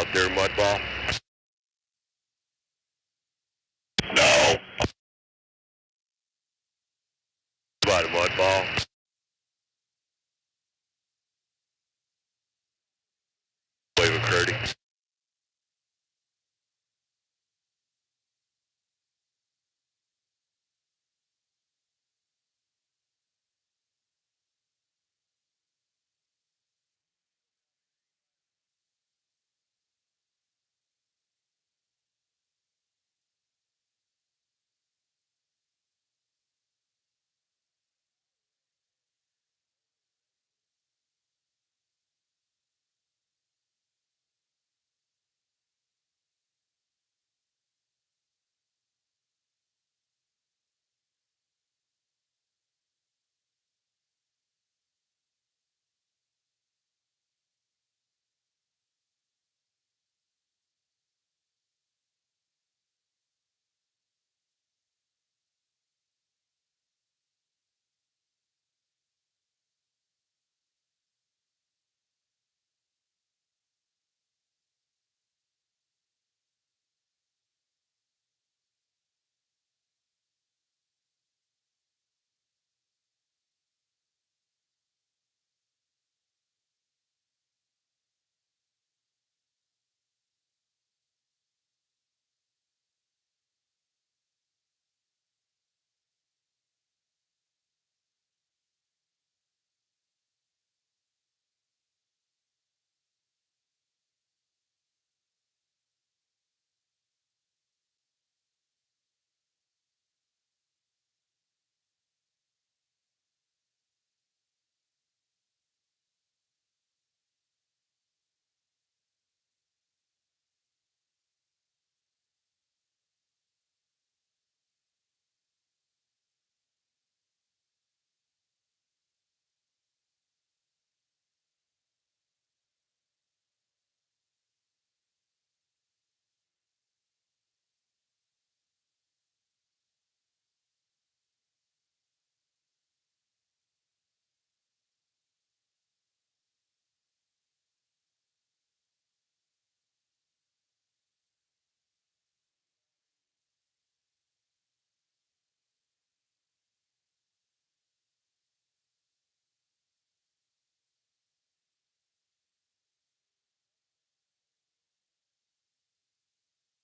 out there, Mudball? No. About a Mudball? Wave a Curdy.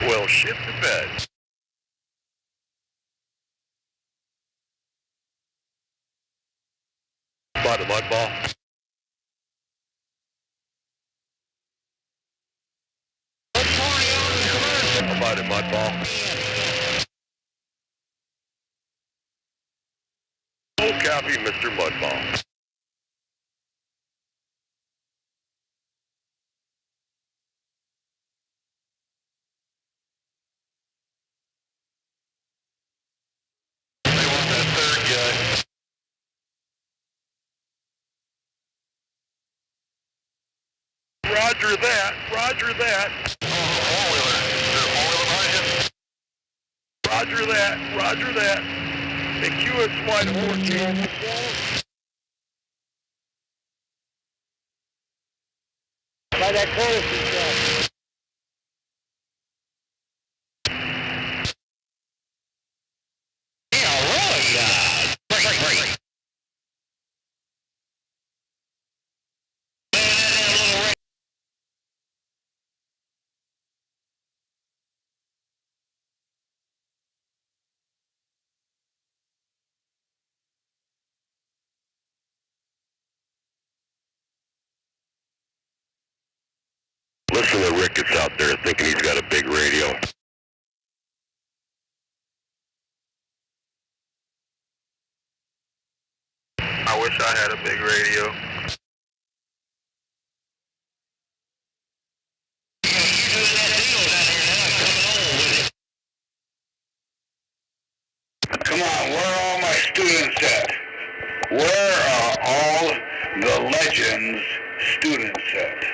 Well, shit the bed. About a Mudball? About a Mudball? Full copy, Mr. Mudball. They want that third guy. Roger that, roger that. Roger that, roger that. The QS Flight 14. By that courtesy truck. Listen to Ricketts out there thinking he's got a big radio. I wish I had a big radio. Come on, where are all my students at? Where are all the legends students at?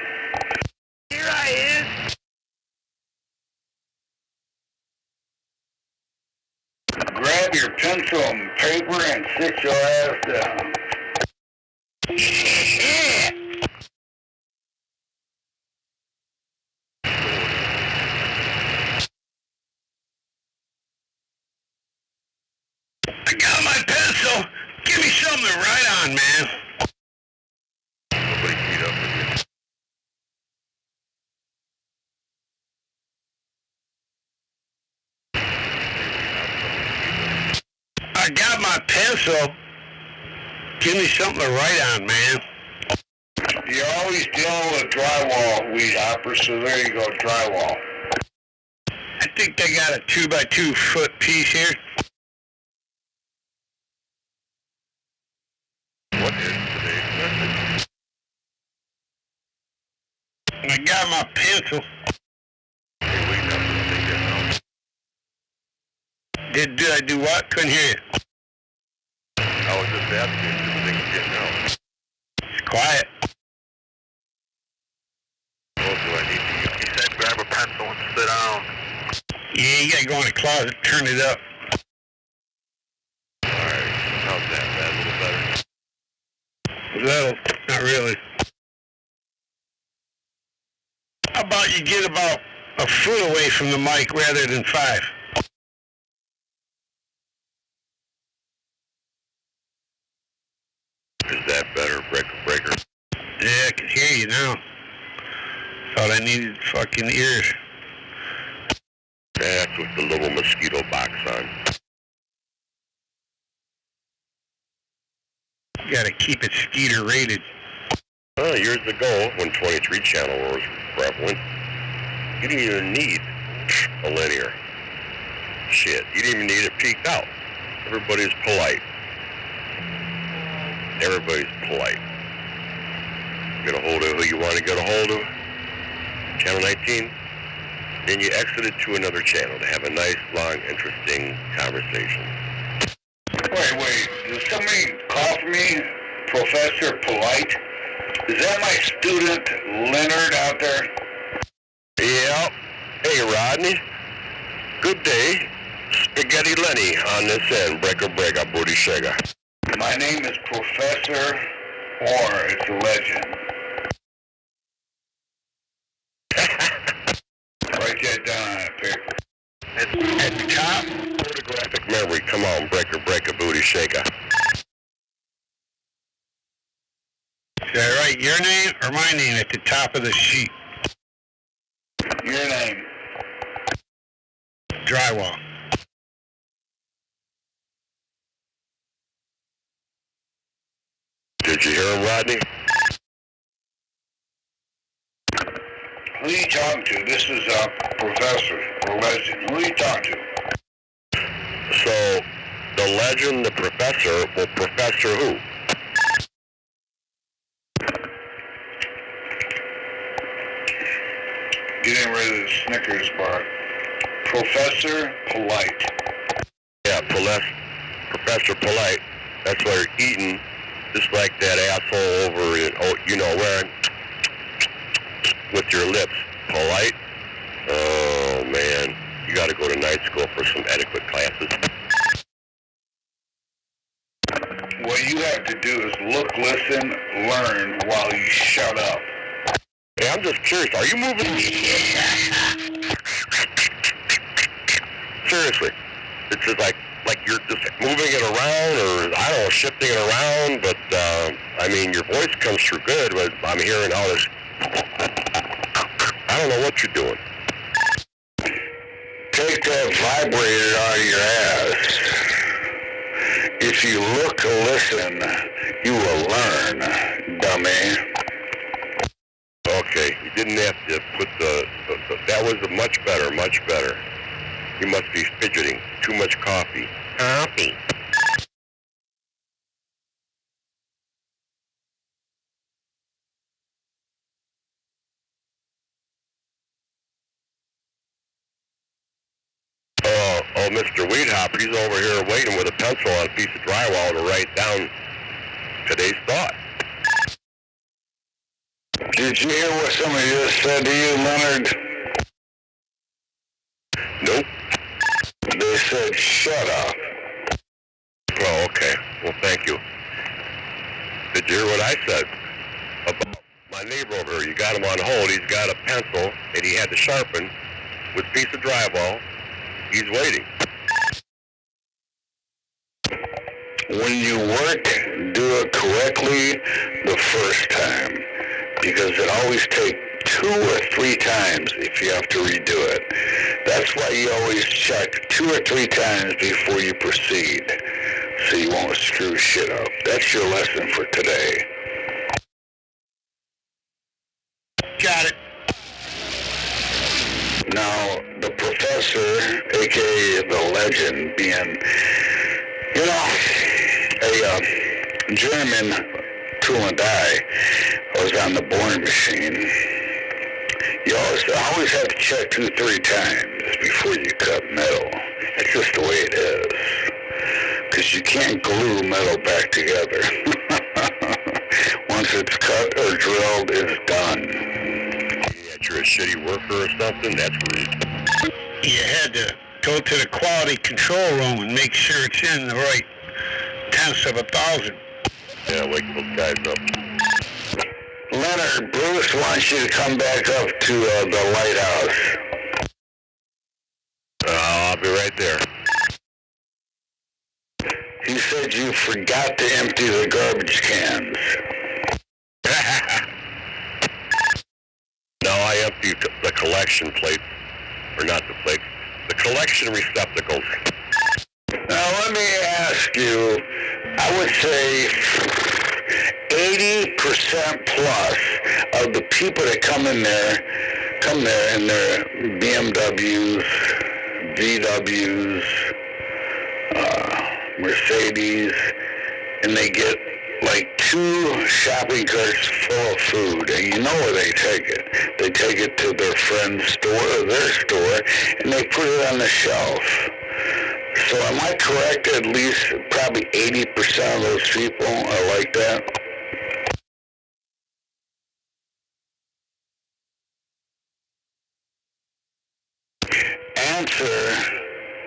Here I is. Grab your pencil and paper and sit your ass down. me something to write on, man. Nobody meet up with you. I got my pencil. Give me something to write on, man. You're always dealing with drywall, weed hopper, so there you go, drywall. I think they got a 2x2 foot piece here. What is today's message? I got my pencil. Hey, wait, that's what they get now. Did I do what? Couldn't hear you. I was just asking if this thing's getting out. It's quiet. Oh, do I need to? He said grab a pencil and sit down. Yeah, you gotta go in the closet, turn it up. Alright, how's that? That a little better? Little, not really. How about you get about a foot away from the mic rather than 5? Is that better, breaker? Yeah, I can hear you now. Thought I needed fucking ears. That's with the little mosquito box on. You gotta keep it skeeter rated. Years ago, when 23 channel was prevalent, you didn't even need a linear. Shit, you didn't even need it peaked out. Everybody's polite. Everybody's polite. Get a hold of who you want to get a hold of. Channel 19. Then you exit it to another channel to have a nice, long, interesting conversation. Wait, did somebody call for me? Professor Polite? Is that my student Leonard out there? Yeah. Hey, Rodney. Good day. Spaghetti Lenny on this end. Breaker, booty shaker. My name is Professor, or it's a legend. Write that down on a paper. At the top, photographic memory. Come on, breaker, booty shaker. Should I write your name or my name at the top of the sheet? Your name. Drywall. Did you hear him, Rodney? Who are you talking to? This is a professor, or legend. Who are you talking to? So, the legend, the professor, well, Professor who? Getting rid of the Snickers bar. Professor Polite. Yeah, Professor Polite. That's why you're eating just like that asshole over in, where with your lips. Polite? Oh, man. You got to go to night school for some etiquette classes. What you have to do is look, listen, learn while you shut up. Hey, I'm just curious. Are you moving? Seriously. It's just like you're just moving it around, or, I don't know, shifting it around, but, I mean, your voice comes through good, but I'm hearing all this. I don't know what you're doing. Take that vibrator out of your ass. If you look, listen, you will learn, dummy. Okay, you didn't have to put that was much better. You must be fidgeting. Too much coffee. Coffee. Oh, Mr. Weedhopper, he's over here waiting with a pencil on a piece of drywall to write down today's thought. Did you hear what somebody just said to you, Leonard? Nope. They said, shut up. Oh, okay. Well, thank you. Did you hear what I said about my neighbor over here? You got him on hold. He's got a pencil that he had to sharpen with a piece of drywall. He's waiting. when you work, do it correctly the first time, because it always takes 2 or 3 times if you have to redo it. That's why you always check 2 or 3 times before you proceed, so you won't screw shit up. That's your lesson for today. Got it. Now, the professor, aka the legend, being, you know, a German tool and die, was on the boring machine. You always have to check 2-3 times before you cut metal. That's just the way it is. Because you can't glue metal back together. Once it's cut or drilled, it's done. You're a shitty worker or something, that's rude. You had to go to the quality control room and make sure it's in the right tenths of a thousand. Yeah, wake those guys up. Leonard, Bruce wants you to come back up to the lighthouse. I'll be right there. He said you forgot to empty the garbage cans. No, I emptied the collection plates, or not the plates, the collection receptacles. Now let me ask you, I would say 80% plus of the people that come there in their BMWs, VWs, Mercedes, and they get like 2 shopping carts full of food, and you know where they take it. They take it to their friend's store or their store, and they put it on the shelf. So am I correct? At least probably 80% of those people are like that? Answer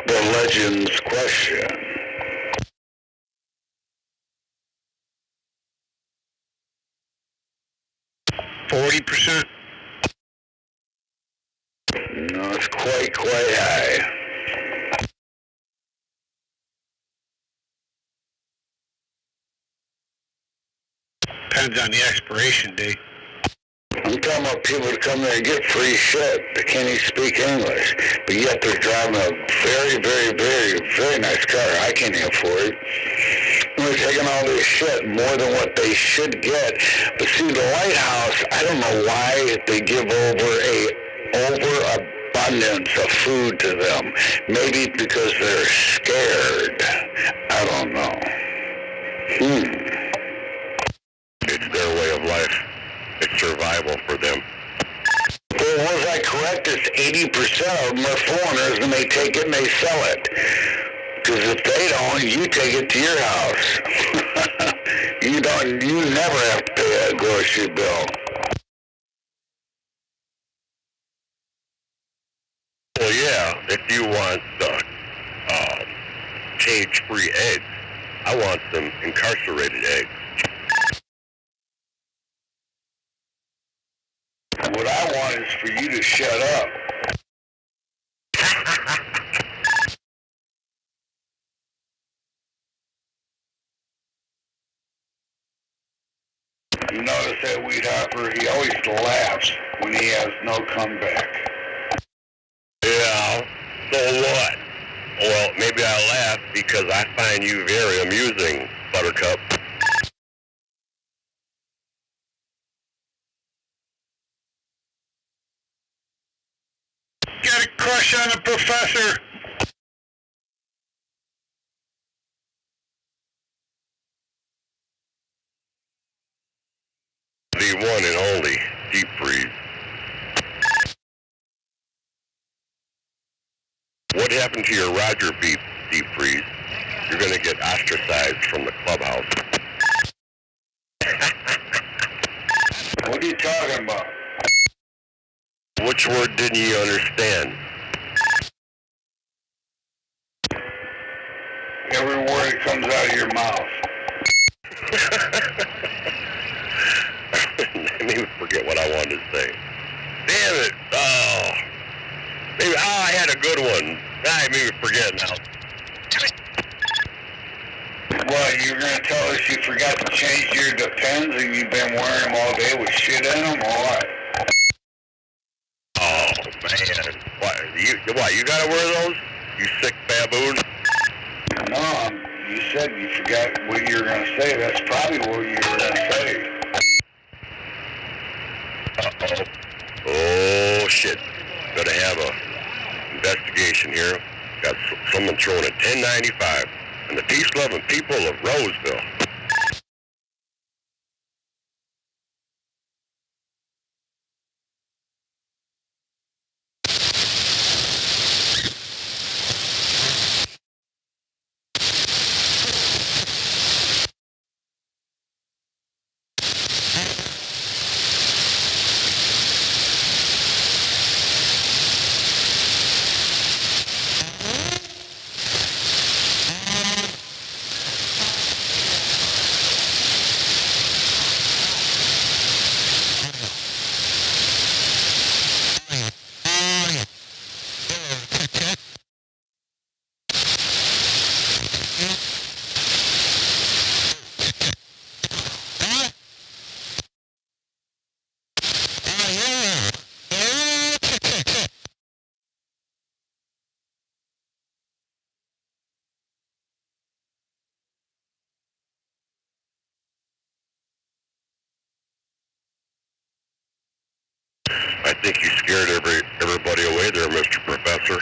the legend's question. %40? No, it's quite high. Depends on the expiration date. I'm talking about people that come there and get free shit. They can't even speak English, but yet they're driving a very, very, very, very nice car. I can't even afford it. And they're taking all this shit, more than what they should get. But see, the lighthouse, I don't know why they give overabundance of food to them. Maybe because they're scared. I don't know. It's their way of life. It's survival for them. Well, was I correct? It's 80% of them are foreigners, and they take it and they sell it. Because if they don't, you take it to your house. You never have to pay a grocery bill. Well, yeah, if you want the cage-free eggs, I want them incarcerated eggs. What I want is for you to shut up. You notice that weed hopper, he always laughs when he has no comeback. Yeah, so what? Well, maybe I laugh because I find you very amusing, Buttercup. Got a crush on the professor. The one and only deep freeze. What happened to your Roger beef deep freeze? You're gonna get ostracized from the clubhouse. What are you talking about? Which word didn't you understand? Every word that comes out of your mouth. I made me forget what I wanted to say. Damn it! Oh, maybe. I had a good one. I made me forget now. Well, you're going to tell us you forgot to change your Depends and you've been wearing them all day with shit in them, or what? Oh, man. What, you gotta wear those? You sick baboon? No, you said you forgot what you were going to say. That's probably what you were going to say. Uh-oh. Oh, shit. Gotta have a investigation here. Got someone throwing a 1095 on the peace-loving people of Roseville. I think you scared everybody away there, Mr. Professor.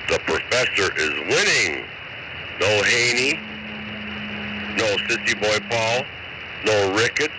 The professor is winning. No Haney, no Sissy Boy Paul, no Ricketts.